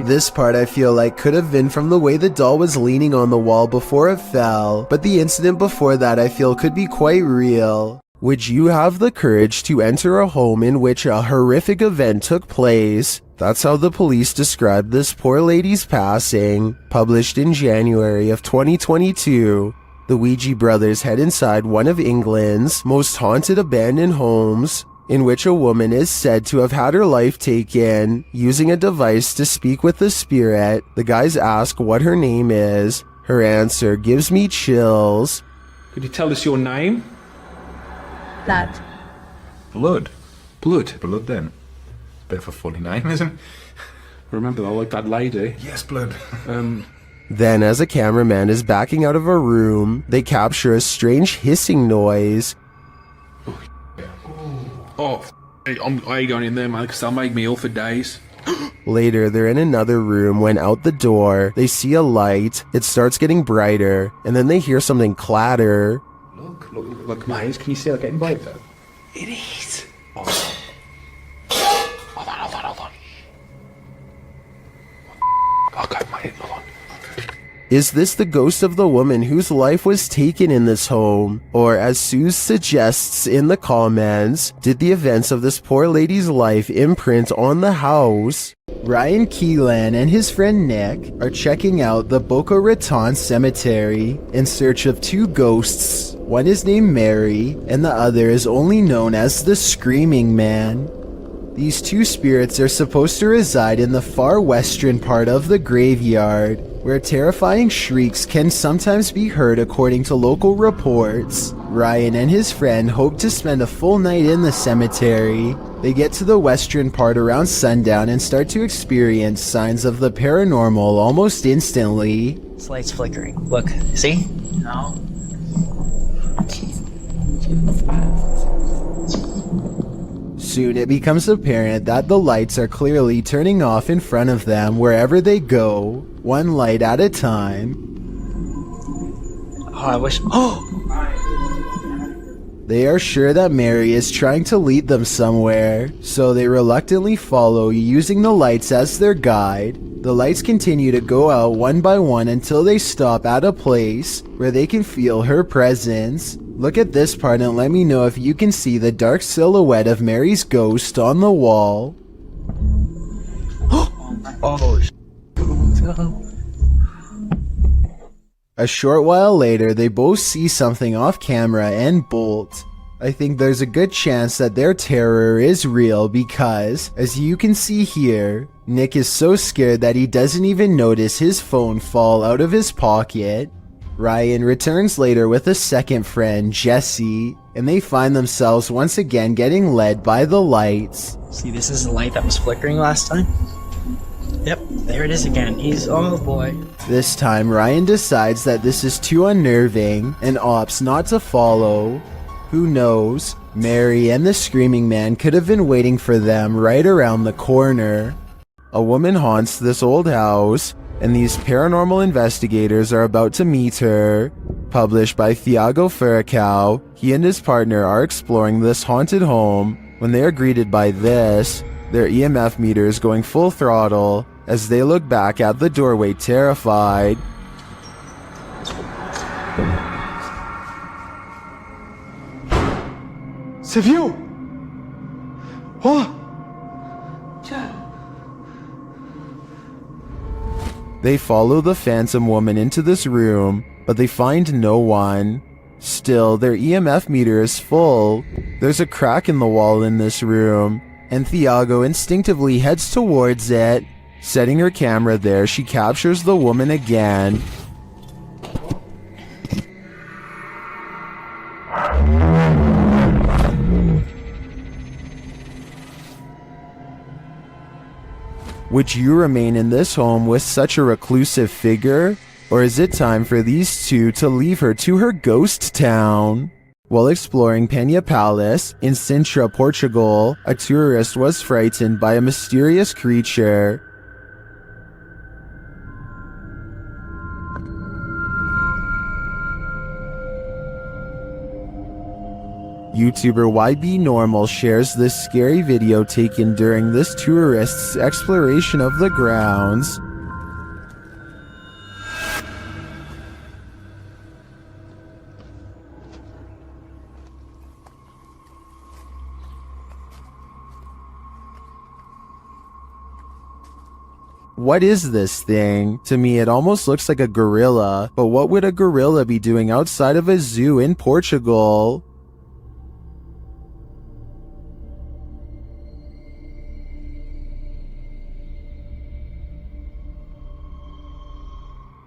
This part I feel like could have been from the way the doll was leaning on the wall before it fell, but the incident before that I feel could be quite real. Would you have the courage to enter a home in which a horrific event took place? That's how the police described this poor lady's passing. Published in January of 2022. The Ouija brothers head inside one of England's most haunted abandoned homes, in which a woman is said to have had her life taken using a device to speak with the spirit. The guys ask what her name is. Her answer gives me chills. Could you tell us your name? Blood. Blood? Blood? Blood then. Bit of a funny name, isn't it? Remember though, like that lady? Yes, blood. Then, as a cameraman is backing out of a room, they capture a strange hissing noise. Oh, I ain't going in there, man, because they'll make me ill for days. Later, they're in another room when out the door, they see a light, it starts getting brighter, and then they hear something clatter. Look, mate, can you see like getting brighter? It is. Hold on. Okay, mate, hold on. Is this the ghost of the woman whose life was taken in this home? Or, as Suze suggests in the comments, did the events of this poor lady's life imprint on the house? Ryan Keelan and his friend Nick are checking out the Boca Raton Cemetery in search of two ghosts. One is named Mary, and the other is only known as the Screaming Man. These two spirits are supposed to reside in the far western part of the graveyard, where terrifying shrieks can sometimes be heard according to local reports. Ryan and his friend hope to spend a full night in the cemetery. They get to the western part around sundown and start to experience signs of the paranormal almost instantly. This light's flickering. Look, see? No. Soon it becomes apparent that the lights are clearly turning off in front of them wherever they go, one light at a time. Oh, I wish. Oh! They are sure that Mary is trying to lead them somewhere, so they reluctantly follow using the lights as their guide. The lights continue to go out one by one until they stop at a place where they can feel her presence. Look at this part and let me know if you can see the dark silhouette of Mary's ghost on the wall. Oh, A short while later, they both see something off camera and bolt. I think there's a good chance that their terror is real because, as you can see here, Nick is so scared that he doesn't even notice his phone fall out of his pocket. Ryan returns later with a second friend, Jesse, and they find themselves once again getting led by the lights. See, this is the light that was flickering last time? Yep, there it is again. Oh boy. This time, Ryan decides that this is too unnerving and opts not to follow. Who knows? Mary and the Screaming Man could have been waiting for them right around the corner. A woman haunts this old house, and these paranormal investigators are about to meet her. Published by Thiago Furacao, he and his partner are exploring this haunted home when they are greeted by this, their EMF meters going full throttle as they look back at the doorway terrified. C'est vieux! What? They follow the phantom woman into this room, but they find no one. Still, their EMF meter is full. There's a crack in the wall in this room, and Thiago instinctively heads towards it. Setting her camera there, she captures the woman again. Would you remain in this home with such a reclusive figure? Or is it time for these two to leave her to her ghost town? While exploring Penha Palace in Sintra, Portugal, a tourist was frightened by a mysterious creature. YouTuber YB Normal shares this scary video taken during this tourist's exploration of the grounds. What is this thing? To me, it almost looks like a gorilla, but what would a gorilla be doing outside of a zoo in Portugal?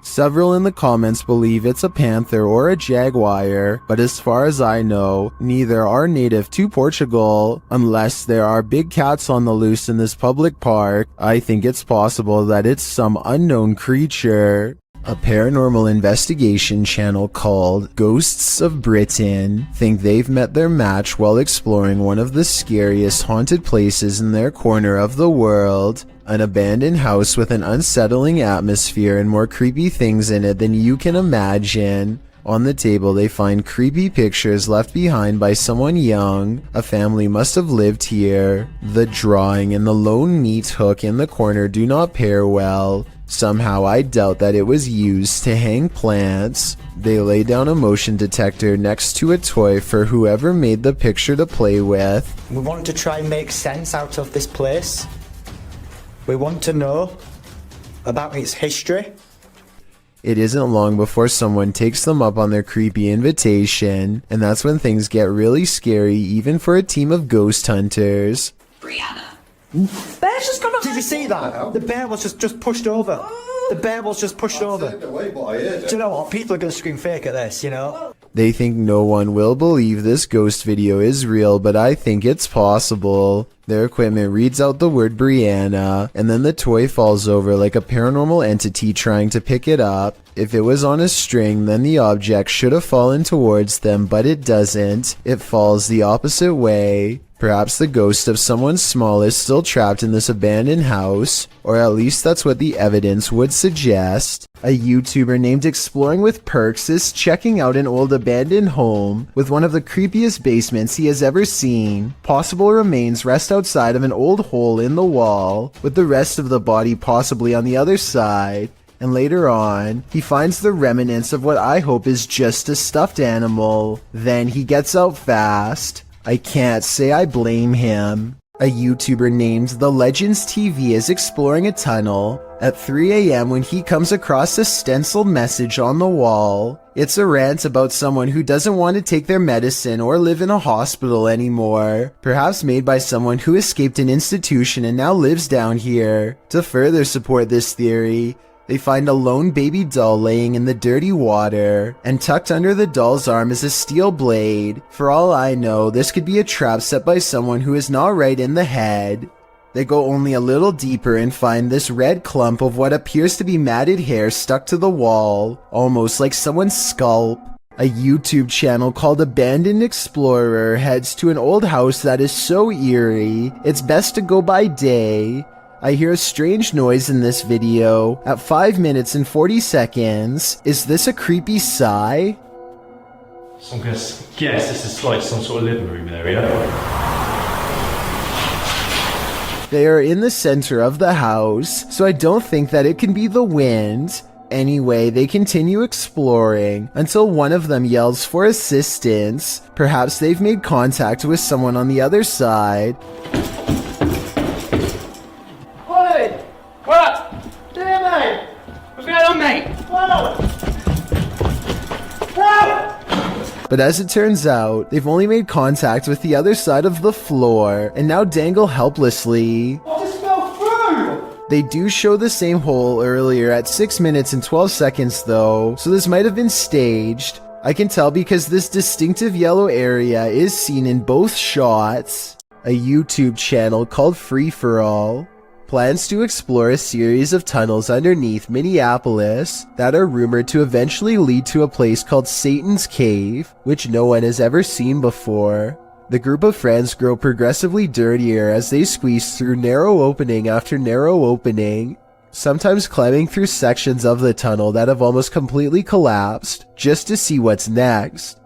Several in the comments believe it's a panther or a jaguar, but as far as I know, neither are native to Portugal. Unless there are big cats on the loose in this public park, I think it's possible that it's some unknown creature. A paranormal investigation channel called Ghosts of Britain think they've met their match while exploring one of the scariest haunted places in their corner of the world. An abandoned house with an unsettling atmosphere and more creepy things in it than you can imagine. On the table, they find creepy pictures left behind by someone young. A family must have lived here. The drawing and the lone meat hook in the corner do not pair well. Somehow I doubt that it was used to hang plants. They lay down a motion detector next to a toy for whoever made the picture to play with. We want to try and make sense out of this place. We want to know about its history. It isn't long before someone takes them up on their creepy invitation, and that's when things get really scary even for a team of ghost hunters. Brianna. Bear's just gone. Did you see that? The bear was just pushed over. The bear was just pushed over. Do you know what? People are going to scream fake at this, you know? They think no one will believe this ghost video is real, but I think it's possible. Their equipment reads out the word Brianna, and then the toy falls over like a paranormal entity trying to pick it up. If it was on a string, then the object should have fallen towards them, but it doesn't. It falls the opposite way. Perhaps the ghost of someone small is still trapped in this abandoned house, or at least that's what the evidence would suggest. A YouTuber named Exploring with Perks is checking out an old abandoned home with one of the creepiest basements he has ever seen. Possible remains rest outside of an old hole in the wall, with the rest of the body possibly on the other side. And later on, he finds the remnants of what I hope is just a stuffed animal. Then he gets out fast. I can't say I blame him. A YouTuber named The Legends TV is exploring a tunnel at 3 a.m. when he comes across a stenciled message on the wall. It's a rant about someone who doesn't want to take their medicine or live in a hospital anymore. Perhaps made by someone who escaped an institution and now lives down here. To further support this theory, they find a lone baby doll laying in the dirty water, and tucked under the doll's arm is a steel blade. For all I know, this could be a trap set by someone who is not right in the head. They go only a little deeper and find this red clump of what appears to be matted hair stuck to the wall, almost like someone's scalp. A YouTube channel called Abandoned Explorer heads to an old house that is so eerie, it's best to go by day. I hear a strange noise in this video at 5 minutes and 40 seconds. Is this a creepy sigh? So I'm going to guess this is like some sort of living room area. They are in the center of the house, so I don't think that it can be the wind. Anyway, they continue exploring until one of them yells for assistance. Perhaps they've made contact with someone on the other side. What? Damn, mate! What's going on, mate? Whoa! But as it turns out, they've only made contact with the other side of the floor and now dangle helplessly. I just fell through! They do show the same hole earlier at 6 minutes and 12 seconds though, so this might have been staged. I can tell because this distinctive yellow area is seen in both shots. A YouTube channel called Free For All plans to explore a series of tunnels underneath Minneapolis that are rumored to eventually lead to a place called Satan's Cave, which no one has ever seen before. The group of friends grow progressively dirtier as they squeeze through narrow opening after narrow opening, sometimes climbing through sections of the tunnel that have almost completely collapsed just to see what's next.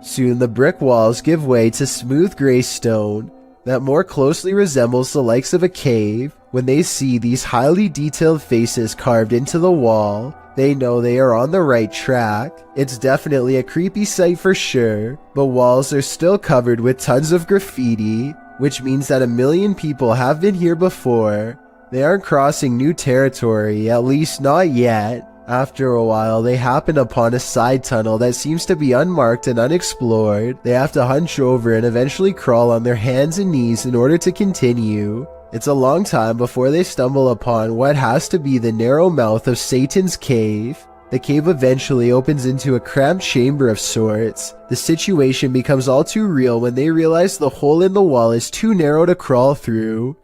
Soon the brick walls give way to smooth gray stone that more closely resembles the likes of a cave. When they see these highly detailed faces carved into the wall, they know they are on the right track. It's definitely a creepy sight for sure, but walls are still covered with tons of graffiti, which means that 1 million people have been here before. They aren't crossing new territory, at least not yet. After a while, they happen upon a side tunnel that seems to be unmarked and unexplored. They have to hunch over and eventually crawl on their hands and knees in order to continue. It's a long time before they stumble upon what has to be the narrow mouth of Satan's Cave. The cave eventually opens into a cramped chamber of sorts. The situation becomes all too real when they realize the hole in the wall is too narrow to crawl through.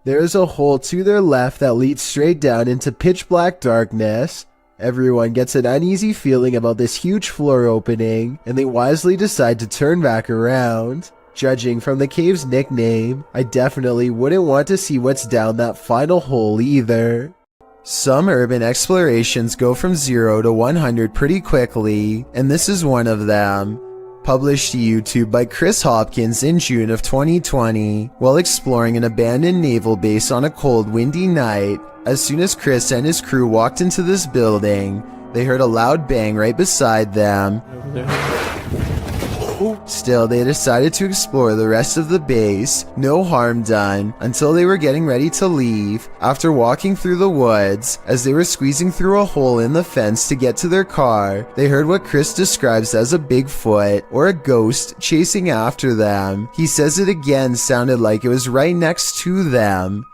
There is a hole to their left that leads straight down into pitch black darkness. Everyone gets an uneasy feeling about this huge floor opening, and they wisely decide to turn back around. Judging from the cave's nickname, I definitely wouldn't want to see what's down that final hole either. Some urban explorations go from 0 to 100 pretty quickly, and this is one of them. Published to YouTube by Chris Hopkins in June of 2020, while exploring an abandoned naval base on a cold, windy night. As soon as Chris and his crew walked into this building, they heard a loud bang right beside them. Still, they decided to explore the rest of the base, no harm done, until they were getting ready to leave. After walking through the woods, as they were squeezing through a hole in the fence to get to their car, they heard what Chris describes as a Bigfoot, or a ghost, chasing after them. He says it again sounded like it was right next to them.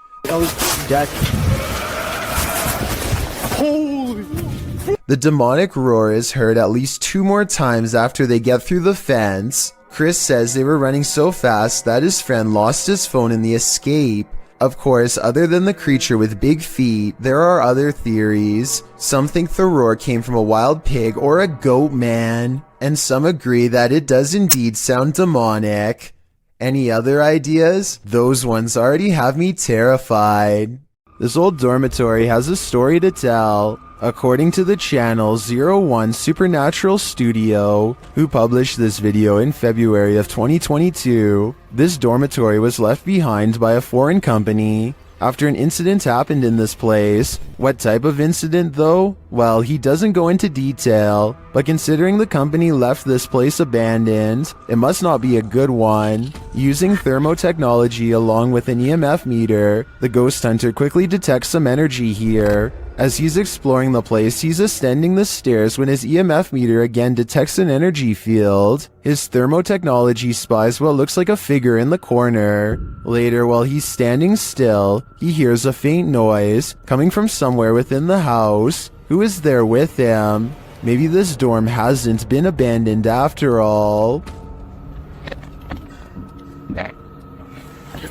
The demonic roar is heard at least 2 more times after they get through the fence. Chris says they were running so fast that his friend lost his phone in the escape. Of course, other than the creature with big feet, there are other theories. Some think the roar came from a wild pig or a goat man, and some agree that it does indeed sound demonic. Any other ideas? Those ones already have me terrified. This old dormitory has a story to tell. According to the channel 01 Supernatural Studio, who published this video in February of 2022, this dormitory was left behind by a foreign company after an incident happened in this place. What type of incident though? Well, he doesn't go into detail, but considering the company left this place abandoned, it must not be a good one. Using thermotechnology along with an EMF meter, the ghost hunter quickly detects some energy here. As he's exploring the place, he's ascending the stairs when his EMF meter again detects an energy field. His thermotechnology spies what looks like a figure in the corner. Later, while he's standing still, he hears a faint noise coming from somewhere within the house. Who is there with him? Maybe this dorm hasn't been abandoned after all.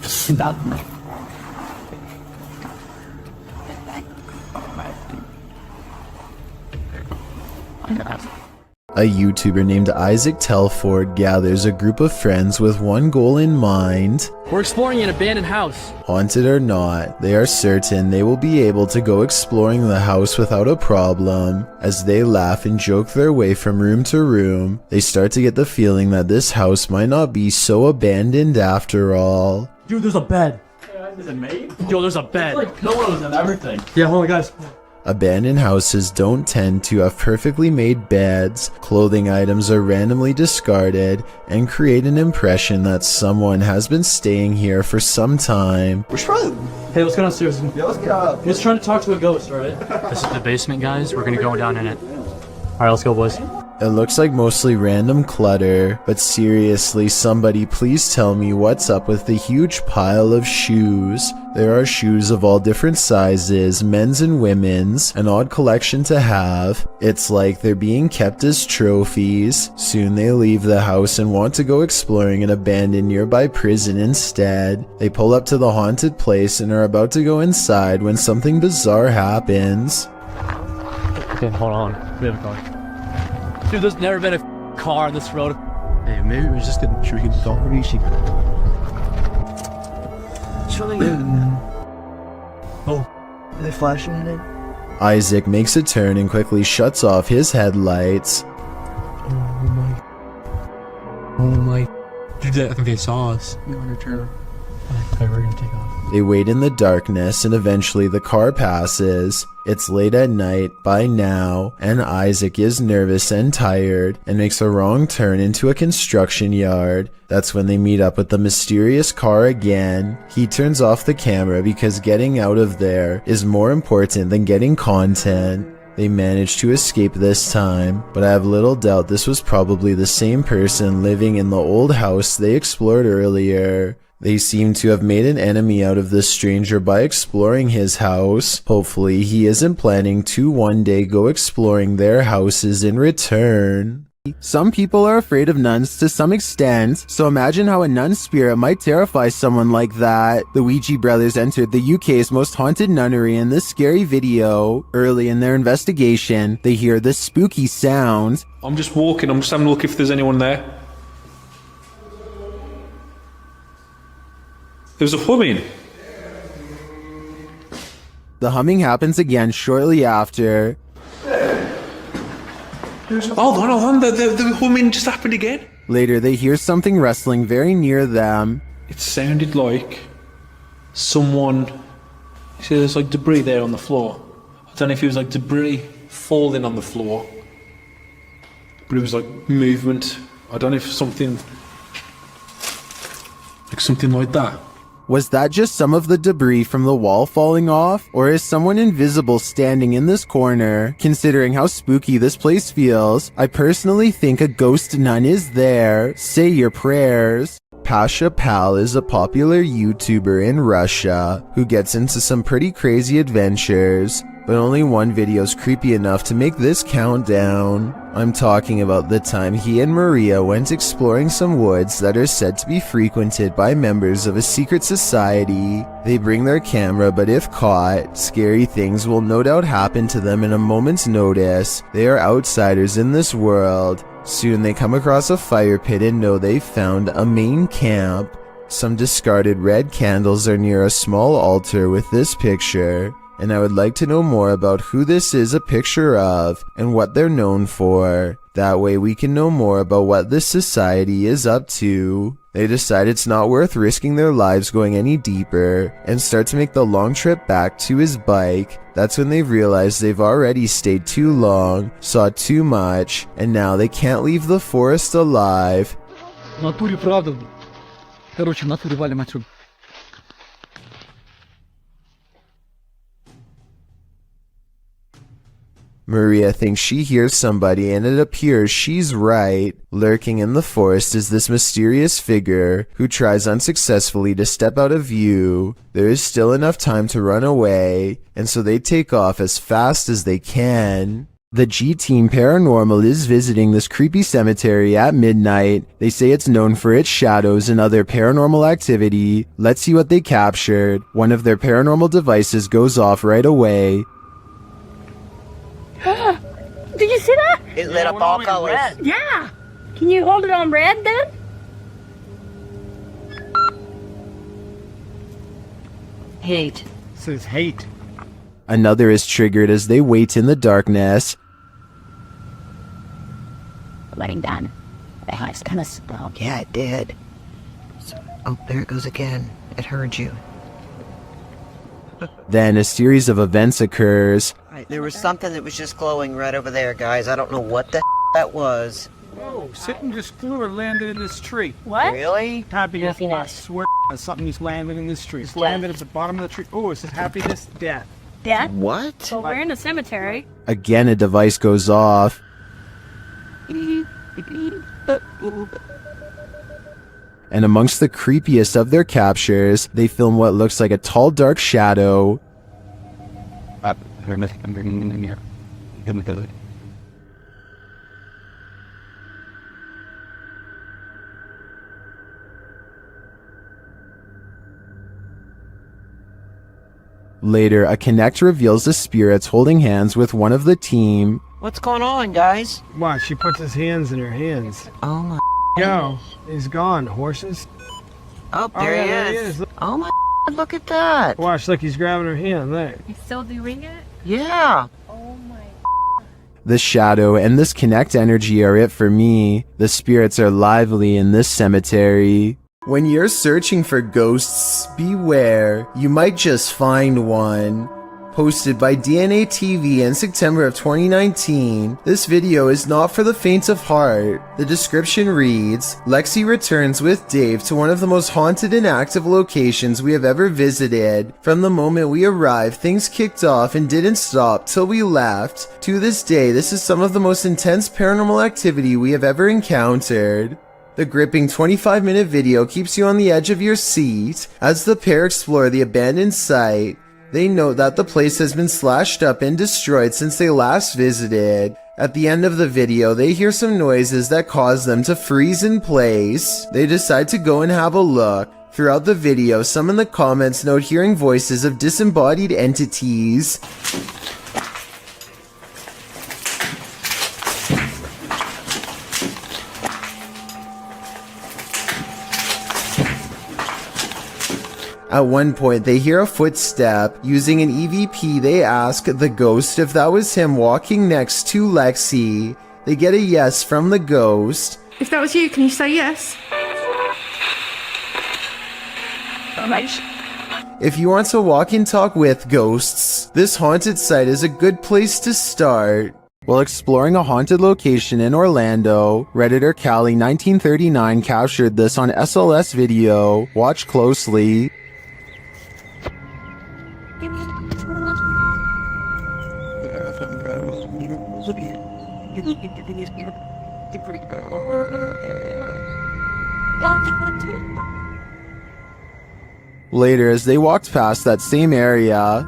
Stop. A YouTuber named Isaac Telford gathers a group of friends with one goal in mind. We're exploring an abandoned house. Haunted or not, they are certain they will be able to go exploring the house without a problem. As they laugh and joke their way from room to room, they start to get the feeling that this house might not be so abandoned after all. Dude, there's a bed. Is it made? Yo, there's a bed. There's like pillows and everything. Yeah, hold on, guys. Abandoned houses don't tend to have perfectly made beds. Clothing items are randomly discarded and create an impression that someone has been staying here for some time. We're trying. Hey, let's go downstairs. Yeah, let's go. He's trying to talk to a ghost, right? This is the basement, guys. We're gonna go down in it. All right, let's go, boys. It looks like mostly random clutter, but seriously, somebody please tell me what's up with the huge pile of shoes. There are shoes of all different sizes, men's and women's, an odd collection to have. It's like they're being kept as trophies. Soon they leave the house and want to go exploring an abandoned nearby prison instead. They pull up to the haunted place and are about to go inside when something bizarre happens. Okay, hold on. We have a car. Dude, there's never been a car on this road. Hey, maybe we're just getting sure we can talk to each other. Oh, are they flashing at it? Isaac makes a turn and quickly shuts off his headlights. Oh my. Dude, I think they saw us. We were true. Okay, we're gonna take off. They wait in the darkness and eventually the car passes. It's late at night by now, and Isaac is nervous and tired and makes a wrong turn into a construction yard. That's when they meet up with the mysterious car again. He turns off the camera because getting out of there is more important than getting content. They managed to escape this time, but I have little doubt this was probably the same person living in the old house they explored earlier. They seem to have made an enemy out of this stranger by exploring his house. Hopefully he isn't planning to one day go exploring their houses in return. Some people are afraid of nuns to some extent, so imagine how a nun spirit might terrify someone like that. The Ouija brothers entered the UK's most haunted nunnery in this scary video. Early in their investigation, they hear this spooky sound. I'm just walking, I'm just having a look if there's anyone there. There's a humming. The humming happens again shortly after. Hold on, the humming just happened again. Later, they hear something rustling very near them. It sounded like someone... You see there's like debris there on the floor. I don't know if it was like debris falling on the floor, but it was like movement. I don't know if something like that. Was that just some of the debris from the wall falling off? Or is someone invisible standing in this corner? Considering how spooky this place feels, I personally think a ghost nun is there. Say your prayers. Pasha Pal is a popular YouTuber in Russia who gets into some pretty crazy adventures, but only one video is creepy enough to make this count down. I'm talking about the time he and Maria went exploring some woods that are said to be frequented by members of a secret society. They bring their camera, but if caught, scary things will no doubt happen to them in a moment's notice. They are outsiders in this world. Soon they come across a fire pit and know they've found a main camp. Some discarded red candles are near a small altar with this picture, and I would like to know more about who this is a picture of and what they're known for. That way we can know more about what this society is up to. They decide it's not worth risking their lives going any deeper and start to make the long trip back to his bike. That's when they realize they've already stayed too long, saw too much, and now they can't leave the forest alive. В натуре правда. Короче, в натуре валим отсюда. Maria thinks she hears somebody, and it appears she's right. Lurking in the forest is this mysterious figure who tries unsuccessfully to step out of view. There is still enough time to run away, and so they take off as fast as they can. The G-Team Paranormal is visiting this creepy cemetery at midnight. They say it's known for its shadows and other paranormal activity. Let's see what they captured. One of their paranormal devices goes off right away. Did you see that? It lit up all colors. Red. Yeah. Can you hold it on red then? Hate. Says hate. Another is triggered as they wait in the darkness. Letting down. The house kind of spoke. Yeah, it did. Oh, there it goes again. It heard you. Then a series of events occurs. There was something that was just glowing right over there, guys. I don't know what the that was. Whoa, something just flew or landed in this tree. What? Really? Happiness, I swear something just landed in this tree. Just landed at the bottom of the tree. Oh, it says happiness, death. Death? What? Well, we're in a cemetery. Again, a device goes off. And amongst the creepiest of their captures, they film what looks like a tall dark shadow. Later, a Connect reveals the spirits holding hands with one of the team. What's going on, guys? Watch, she puts his hands in her hands. Oh my. Yo, he's gone. Horses. Oh, there he is. Oh my. Look at that. Watch, look, he's grabbing her hand there. He's still doing it? Yeah. Oh my. The shadow and this Connect energy are it for me. The spirits are lively in this cemetery. When you're searching for ghosts, beware, you might just find one. Posted by DNA TV in September of 2019, this video is not for the faint of heart. The description reads, Lexi returns with Dave to one of the most haunted and active locations we have ever visited. From the moment we arrived, things kicked off and didn't stop till we left. To this day, this is some of the most intense paranormal activity we have ever encountered. The gripping 25-minute video keeps you on the edge of your seat as the pair explore the abandoned site. They note that the place has been slashed up and destroyed since they last visited. At the end of the video, they hear some noises that cause them to freeze in place. They decide to go and have a look. Throughout the video, some in the comments note hearing voices of disembodied entities. At one point, they hear a footstep. Using an EVP, they ask the ghost if that was him walking next to Lexi. They get a yes from the ghost. If that was you, can you say yes? If you want to walk and talk with ghosts, this haunted site is a good place to start. While exploring a haunted location in Orlando, Redditor Callie1939 captured this on SLS video. Watch closely. Later, as they walked past that same area,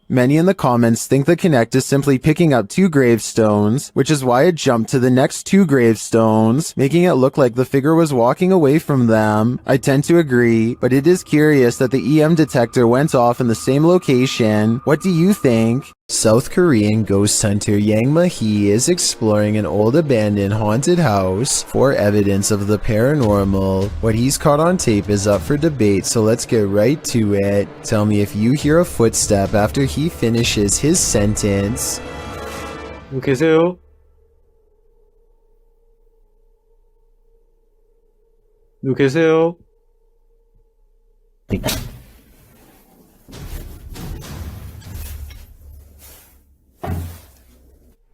many in the comments think the Connect is simply picking up 2 gravestones, which is why it jumped to the next 2 gravestones, making it look like the figure was walking away from them. I tend to agree, but it is curious that the EM detector went off in the same location. What do you think? South Korean ghost hunter Yang Ma-hee is exploring an old abandoned haunted house for evidence of the paranormal. What he's caught on tape is up for debate, so let's get right to it. Tell me if you hear a footstep after he finishes his sentence. 계세요? 누구 계세요?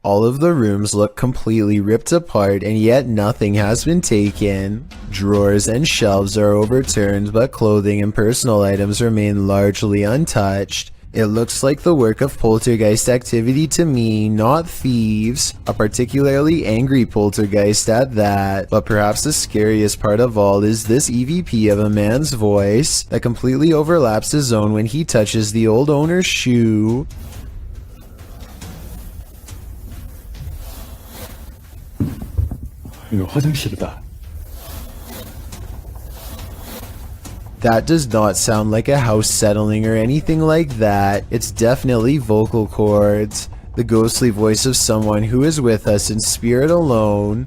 All of the rooms look completely ripped apart, and yet nothing has been taken. Drawers and shelves are overturned, but clothing and personal items remain largely untouched. It looks like the work of poltergeist activity to me, not thieves. A particularly angry poltergeist at that. But perhaps the scariest part of all is this EVP of a man's voice that completely overlaps his own when he touches the old owner's shoe. 이거 화장실이다. That does not sound like a house settling or anything like that. It's definitely vocal cords. The ghostly voice of someone who is with us in spirit alone.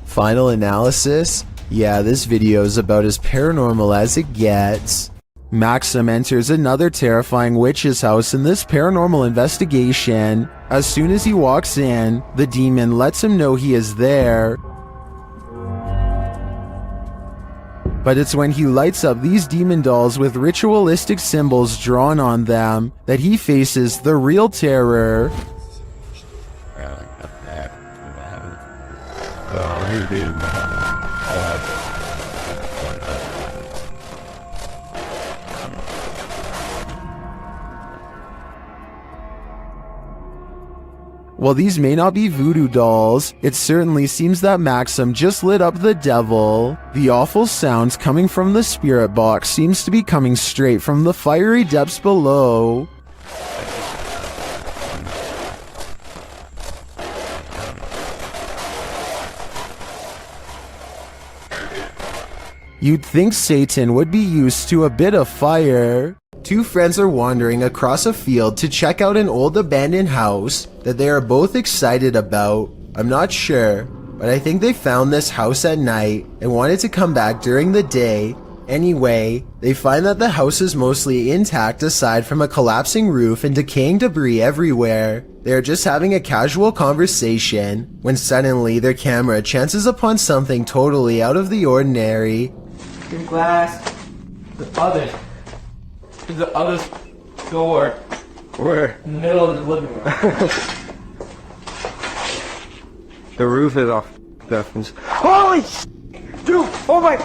Final analysis? Yeah, this video is about as paranormal as it gets. Maxim enters another terrifying witch's house in this paranormal investigation. As soon as he walks in, the demon lets him know he is there. But it's when he lights up these demon dolls with ritualistic symbols drawn on them that he faces the real terror. While these may not be voodoo dolls, it certainly seems that Maxim just lit up the devil. The awful sounds coming from the spirit box seems to be coming straight from the fiery depths below. You'd think Satan would be used to a bit of fire. Two friends are wandering across a field to check out an old abandoned house that they are both excited about. I'm not sure, but I think they found this house at night and wanted to come back during the day. Anyway, they find that the house is mostly intact aside from a collapsing roof and decaying debris everywhere. They are just having a casual conversation when suddenly their camera chances upon something totally out of the ordinary. In glass. The other door. Where? Middle of the living room. The roof is off. Holy dude! Oh my!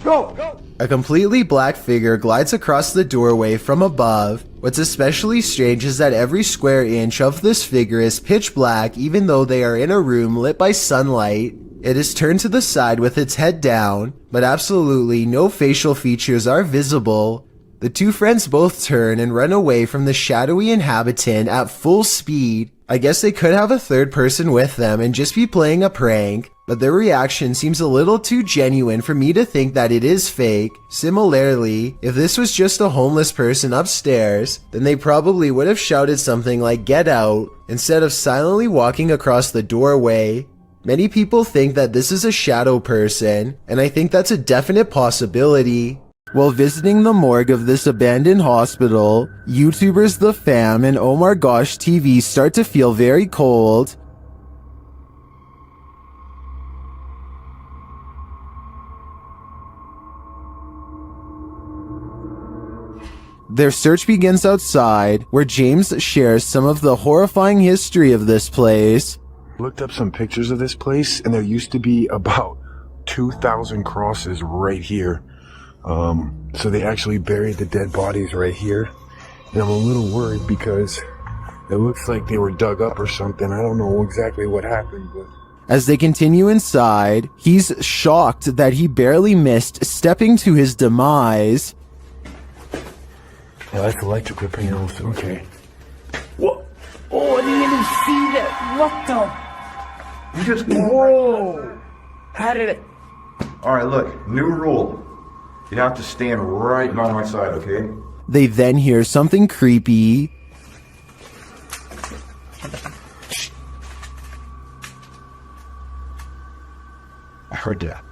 Go! A completely black figure glides across the doorway from above. What's especially strange is that every square inch of this figure is pitch black even though they are in a room lit by sunlight. It is turned to the side with its head down, but absolutely no facial features are visible. The two friends both turn and run away from the shadowy inhabitant at full speed. I guess they could have a third person with them and just be playing a prank, but their reaction seems a little too genuine for me to think that it is fake. Similarly, if this was just a homeless person upstairs, then they probably would have shouted something like "Get out" instead of silently walking across the doorway. Many people think that this is a shadow person, and I think that's a definite possibility. While visiting the morgue of this abandoned hospital, YouTubers The Fam and Oh My Gosh TV start to feel very cold. Their search begins outside, where James shares some of the horrifying history of this place. Looked up some pictures of this place, and there used to be about 2,000 crosses right here. So they actually buried the dead bodies right here. And I'm a little worried because it looks like they were dug up or something. I don't know exactly what happened, but... As they continue inside, he's shocked that he barely missed stepping to his demise. Yeah, that's electrical panels. Okay. What? Oh, I didn't even see that. What the? You just... Whoa! How did it? Alright, look. New rule. You have to stand right by my side, okay? They then hear something creepy. I heard that.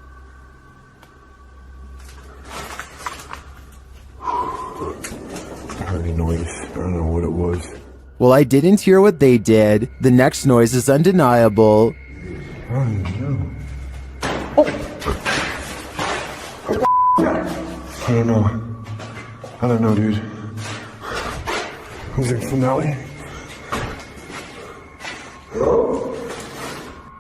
I heard a noise. I don't know what it was. Well, I didn't hear what they did. The next noise is undeniable. Oh no. I don't know, dude. Was it finale?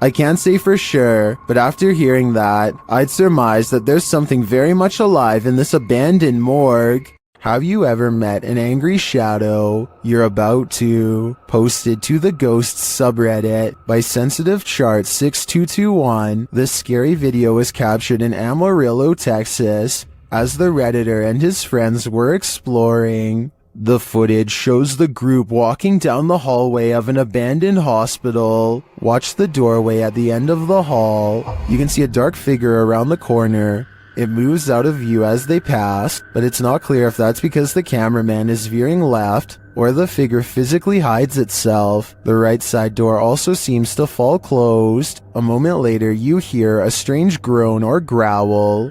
I can't say for sure, but after hearing that, I'd surmise that there's something very much alive in this abandoned morgue. Have you ever met an angry shadow? You're about to. Posted to the Ghosts subreddit by Sensitive Chart 6221. This scary video was captured in Amarillo, Texas, as the Redditor and his friends were exploring. The footage shows the group walking down the hallway of an abandoned hospital. Watch the doorway at the end of the hall. You can see a dark figure around the corner. It moves out of view as they pass, but it's not clear if that's because the cameraman is veering left or the figure physically hides itself. The right side door also seems to fall closed. A moment later, you hear a strange groan or growl.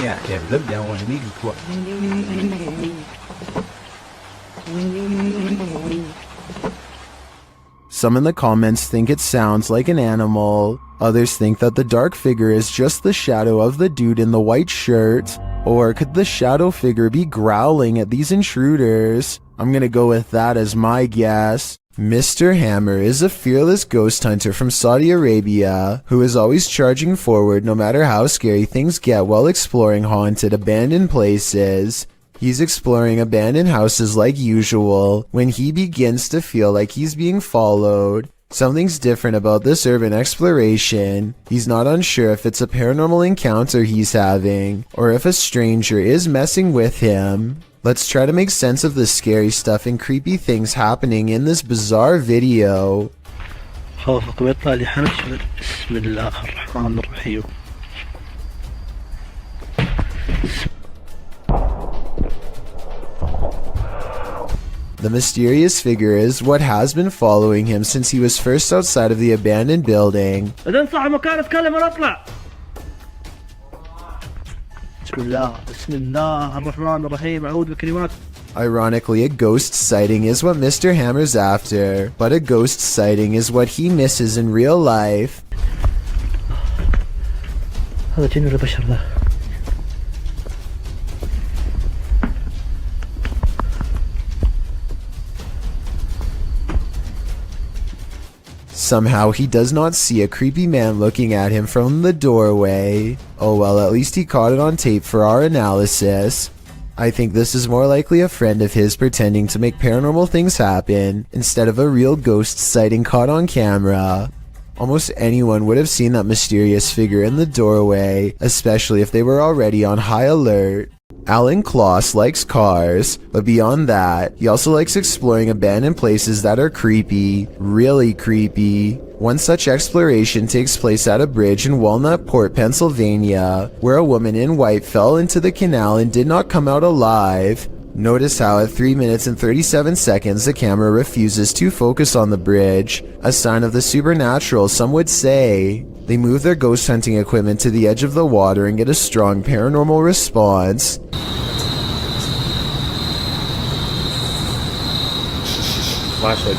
Yeah, look down on me. Some in the comments think it sounds like an animal. Others think that the dark figure is just the shadow of the dude in the white shirt. Or could the shadow figure be growling at these intruders? I'm gonna go with that as my guess. Mr. Hammer is a fearless ghost hunter from Saudi Arabia who is always charging forward no matter how scary things get while exploring haunted, abandoned places. He's exploring abandoned houses like usual when he begins to feel like he's being followed. Something's different about this urban exploration. He's not unsure if it's a paranormal encounter he's having or if a stranger is messing with him. Let's try to make sense of the scary stuff and creepy things happening in this bizarre video. The mysterious figure is what has been following him since he was first outside of the abandoned building. Ironically, a ghost sighting is what Mr. Hammer's after, but a ghost sighting is what he misses in real life. Somehow he does not see a creepy man looking at him from the doorway. Oh well, at least he caught it on tape for our analysis. I think this is more likely a friend of his pretending to make paranormal things happen instead of a real ghost sighting caught on camera. Almost anyone would have seen that mysterious figure in the doorway, especially if they were already on high alert. Alan Kloss likes cars, but beyond that, he also likes exploring abandoned places that are creepy, really creepy. One such exploration takes place at a bridge in Walnut Port, Pennsylvania, where a woman in white fell into the canal and did not come out alive. Notice how at 3 minutes and 37 seconds the camera refuses to focus on the bridge, a sign of the supernatural some would say. They move their ghost hunting equipment to the edge of the water and get a strong paranormal response. Flashlight.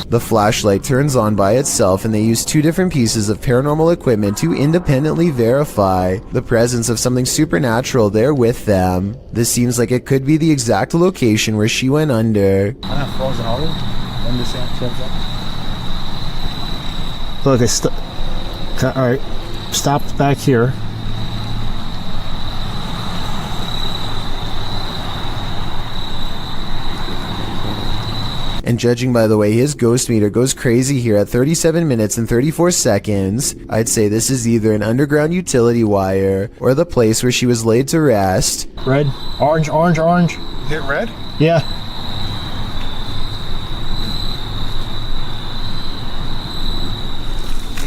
The flashlight turns on by itself and they use two different pieces of paranormal equipment to independently verify the presence of something supernatural there with them. This seems like it could be the exact location where she went under. Look, alright, stopped back here. And judging by the way his ghost meter goes crazy here at 37 minutes and 34 seconds, I'd say this is either an underground utility wire or the place where she was laid to rest. Red, orange, orange, orange. Hit red? Yeah.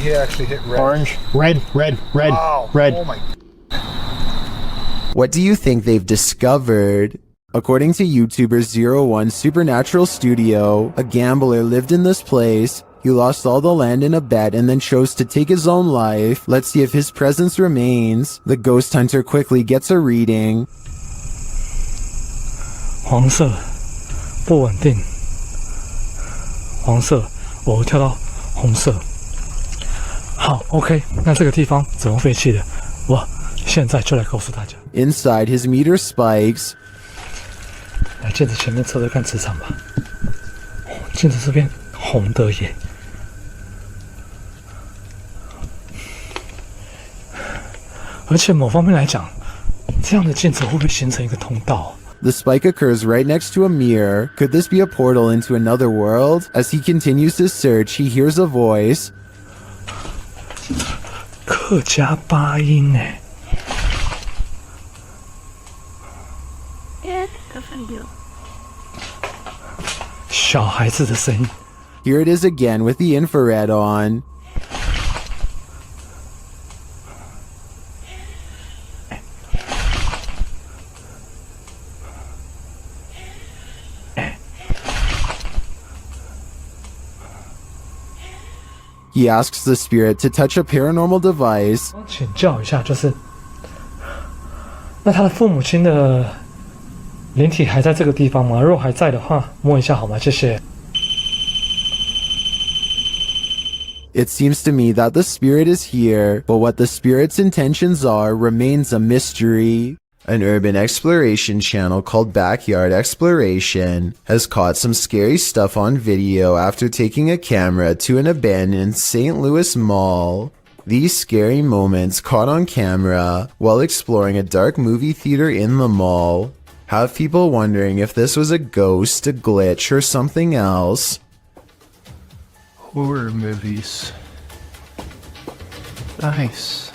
He actually hit red. Orange, red, red, red, wow. red. Oh my. What do you think they've discovered? According to YouTuber 01 Supernatural Studio, a gambler lived in this place. He lost all the land in a bet and then chose to take his own life. Let's see if his presence remains. The ghost hunter quickly gets a reading. 黄色，不稳定。黄色，我跳到红色。好 ，OK， 那这个地方怎么废弃的？我现在就来告诉大家。Inside, his meter spikes. 来镜子前面测测看磁场吧。镜子这边红的耶。而且某方面来讲，这样的镜子会不会形成一个通道？ The spike occurs right next to a mirror. Could this be a portal into another world? As he continues to search, he hears a voice. 客家八音哎。小孩子的声音。Here it is again with the infrared on. He asks the spirit to touch a paranormal device. 请教一下，就是那他的父母亲的灵体还在这个地方吗？如果还在的话，摸一下好吗？谢谢。It seems to me that the spirit is here, but what the spirit's intentions are remains a mystery. An urban exploration channel called Backyard Exploration has caught some scary stuff on video after taking a camera to an abandoned St. Louis mall. These scary moments caught on camera while exploring a dark movie theater in the mall have people wondering if this was a ghost, a glitch, or something else. Horror movies. Nice.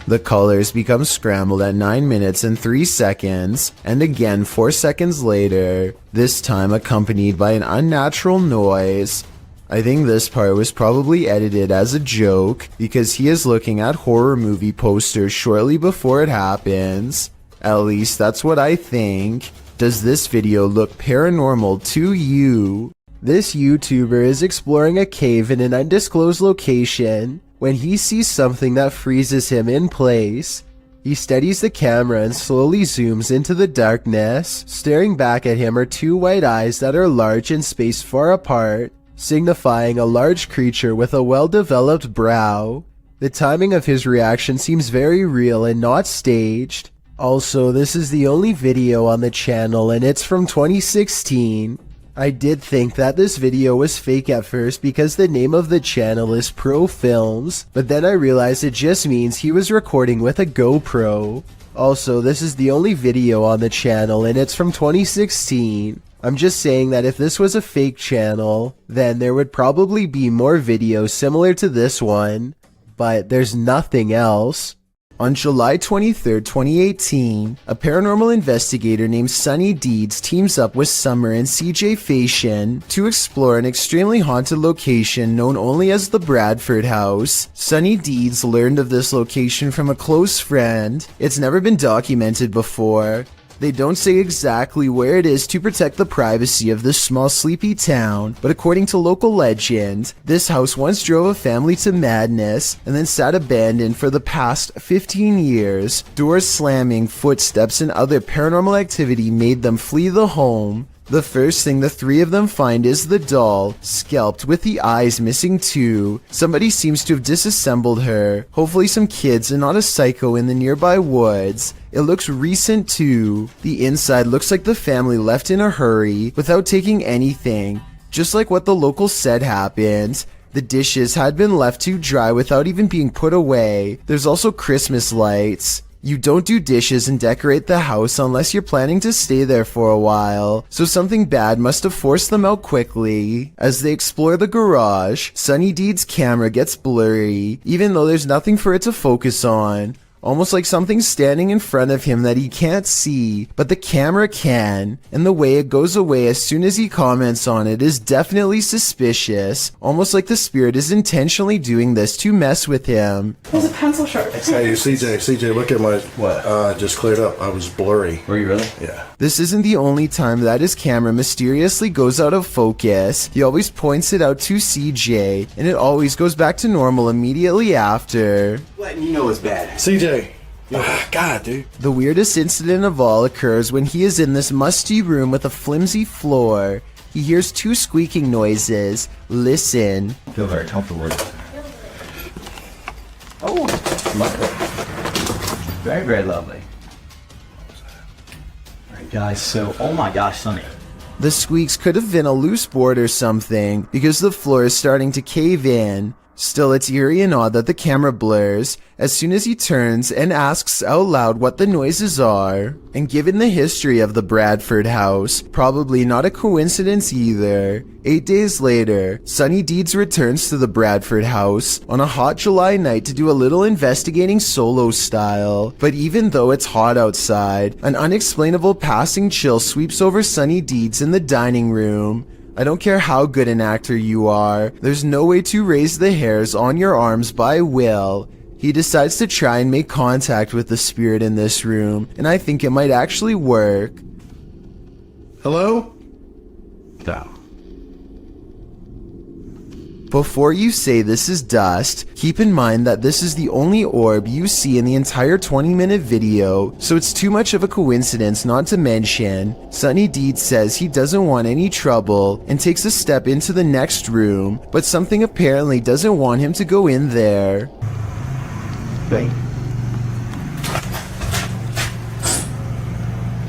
The colors become scrambled at 9 minutes and 3 seconds, and again 4 seconds later, this time accompanied by an unnatural noise. I think this part was probably edited as a joke because he is looking at horror movie posters shortly before it happens. At least that's what I think. Does this video look paranormal to you? This YouTuber is exploring a cave in an undisclosed location when he sees something that freezes him in place. He steadies the camera and slowly zooms into the darkness. Staring back at him are two white eyes that are large and spaced far apart, signifying a large creature with a well-developed brow. The timing of his reaction seems very real and not staged. Also, this is the only video on the channel and it's from 2016. I did think that this video was fake at first because the name of the channel is Pro Films, but then I realized it just means he was recording with a GoPro. Also, this is the only video on the channel and it's from 2016. I'm just saying that if this was a fake channel, then there would probably be more videos similar to this one, but there's nothing else. On July 23, 2018, a paranormal investigator named Sunny Deeds teams up with Summer and CJ Fashion to explore an extremely haunted location known only as the Bradford House. Sunny Deeds learned of this location from a close friend. It's never been documented before. They don't say exactly where it is to protect the privacy of this small sleepy town, but according to local legend, this house once drove a family to madness and then sat abandoned for the past 15 years. Doors slamming, footsteps, and other paranormal activity made them flee the home. The first thing the three of them find is the doll, scalped with the eyes missing too. Somebody seems to have disassembled her, hopefully some kids and not a psycho in the nearby woods. It looks recent too. The inside looks like the family left in a hurry without taking anything, just like what the locals said happened. The dishes had been left to dry without even being put away. There's also Christmas lights. You don't do dishes and decorate the house unless you're planning to stay there for a while, so something bad must have forced them out quickly. As they explore the garage, Sunny Deeds' camera gets blurry, even though there's nothing for it to focus on. Almost like something's standing in front of him that he can't see, but the camera can, and the way it goes away as soon as he comments on it is definitely suspicious, almost like the spirit is intentionally doing this to mess with him. There's a pencil sharp. Hey, CJ, look at my... What? Just cleared up. I was blurry. Were you really? Yeah. This isn't the only time that his camera mysteriously goes out of focus. He always points it out to CJ, and it always goes back to normal immediately after. Letting you know it's bad. CJ. God, dude. The weirdest incident of all occurs when he is in this musty room with a flimsy floor. He hears two squeaking noises. Listen. I feel very comfortable. Oh, lovely. Very, very lovely. Alright guys, so, oh my gosh, Sonny. The squeaks could have been a loose board or something, because the floor is starting to cave in. Still, it's eerie and odd that the camera blurs as soon as he turns and asks out loud what the noises are. And given the history of the Bradford house, probably not a coincidence either. 8 days later, Sunny Deeds returns to the Bradford house on a hot July night to do a little investigating solo style. But even though it's hot outside, an unexplainable passing chill sweeps over Sunny Deeds in the dining room. I don't care how good an actor you are, there's no way to raise the hairs on your arms by will. He decides to try and make contact with the spirit in this room, and I think it might actually work. Hello? No. Before you say this is dust, keep in mind that this is the only orb you see in the entire 20-minute video, so it's too much of a coincidence not to mention. Sunny Deed says he doesn't want any trouble and takes a step into the next room, but something apparently doesn't want him to go in there.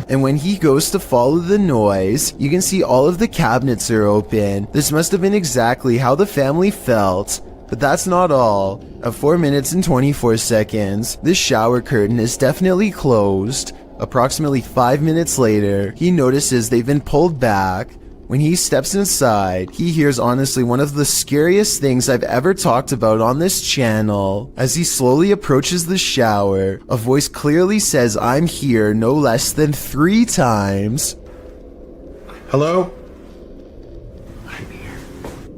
And when he goes to follow the noise, you can see all of the cabinets are open. This must have been exactly how the family felt. But that's not all. At 4 minutes and 24 seconds, this shower curtain is definitely closed. Approximately 5 minutes later, he notices they've been pulled back. When he steps inside, he hears honestly one of the scariest things I've ever talked about on this channel. As he slowly approaches the shower, a voice clearly says "I'm here" no less than 3 times. Hello?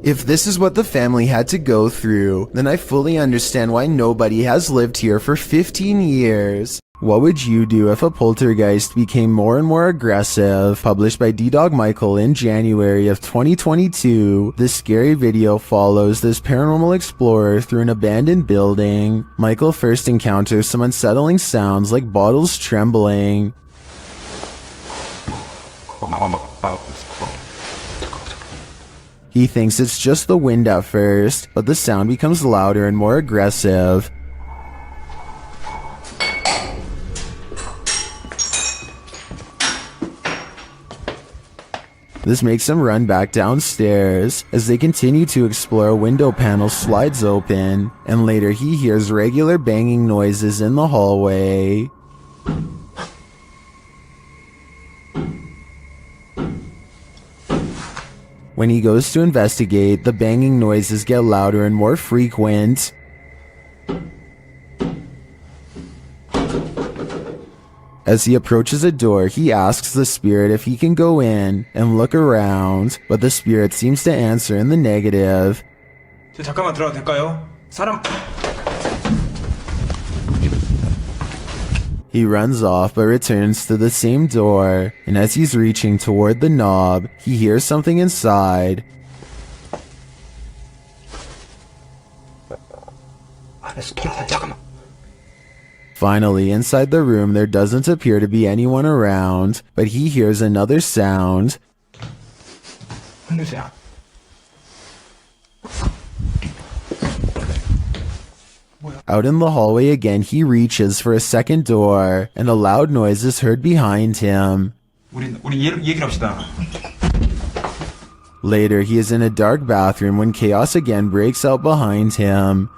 If this is what the family had to go through, then I fully understand why nobody has lived here for 15 years. What would you do if a poltergeist became more and more aggressive? Published by D-Dog Michael in January of 2022, this scary video follows this paranormal explorer through an abandoned building. Michael first encounters some unsettling sounds like bottles trembling. He thinks it's just the wind at first, but the sound becomes louder and more aggressive. This makes him run back downstairs. As they continue to explore, a window panel slides open, and later he hears regular banging noises in the hallway. When he goes to investigate, the banging noises get louder and more frequent. As he approaches a door, he asks the spirit if he can go in and look around, but the spirit seems to answer in the negative. 잠깐만 들어가도 될까요? 사람. He runs off but returns to the same door, and as he's reaching toward the knob, he hears something inside. Finally, inside the room, there doesn't appear to be anyone around, but he hears another sound. Out in the hallway again, he reaches for a second door, and a loud noise is heard behind him. Later, he is in a dark bathroom when chaos again breaks out behind him.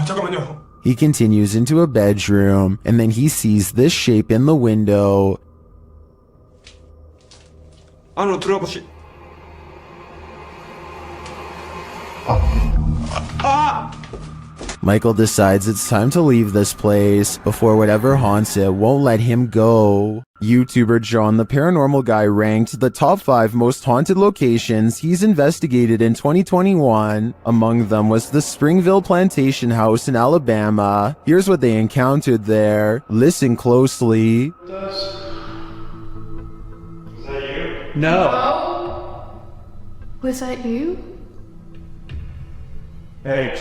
잠깐만요. He continues into a bedroom, and then he sees this shape in the window. 안으로 들어가 보시. Michael decides it's time to leave this place before whatever haunts it won't let him go. YouTuber John the Paranormal Guy ranked the top 5 most haunted locations he's investigated in 2021. Among them was the Springville Plantation House in Alabama. Here's what they encountered there. Listen closely. No. Was that you? Hey,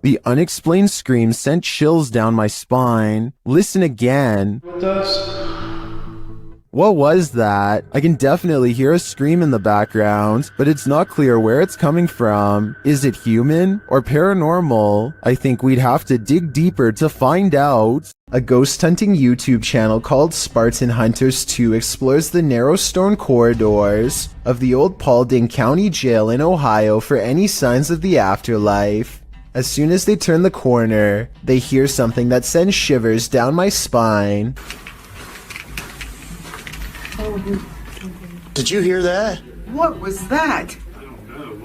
The unexplained scream sent chills down my spine. Listen again. What was that? I can definitely hear a scream in the background, but it's not clear where it's coming from. Is it human or paranormal? I think we'd have to dig deeper to find out. A ghost hunting YouTube channel called Spartan Hunters 2 explores the narrow stone corridors of the old Paulding County Jail in Ohio for any signs of the afterlife. As soon as they turn the corner, they hear something that sends shivers down my spine. Did you hear that? What was that?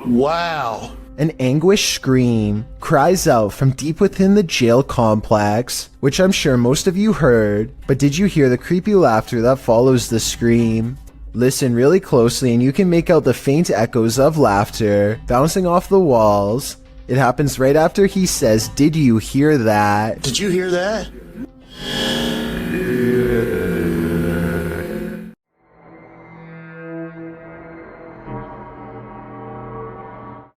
Wow. An anguished scream cries out from deep within the jail complex, which I'm sure most of you heard, but did you hear the creepy laughter that follows the scream? Listen really closely and you can make out the faint echoes of laughter bouncing off the walls. It happens right after he says, "Did you hear that?" Did you hear that?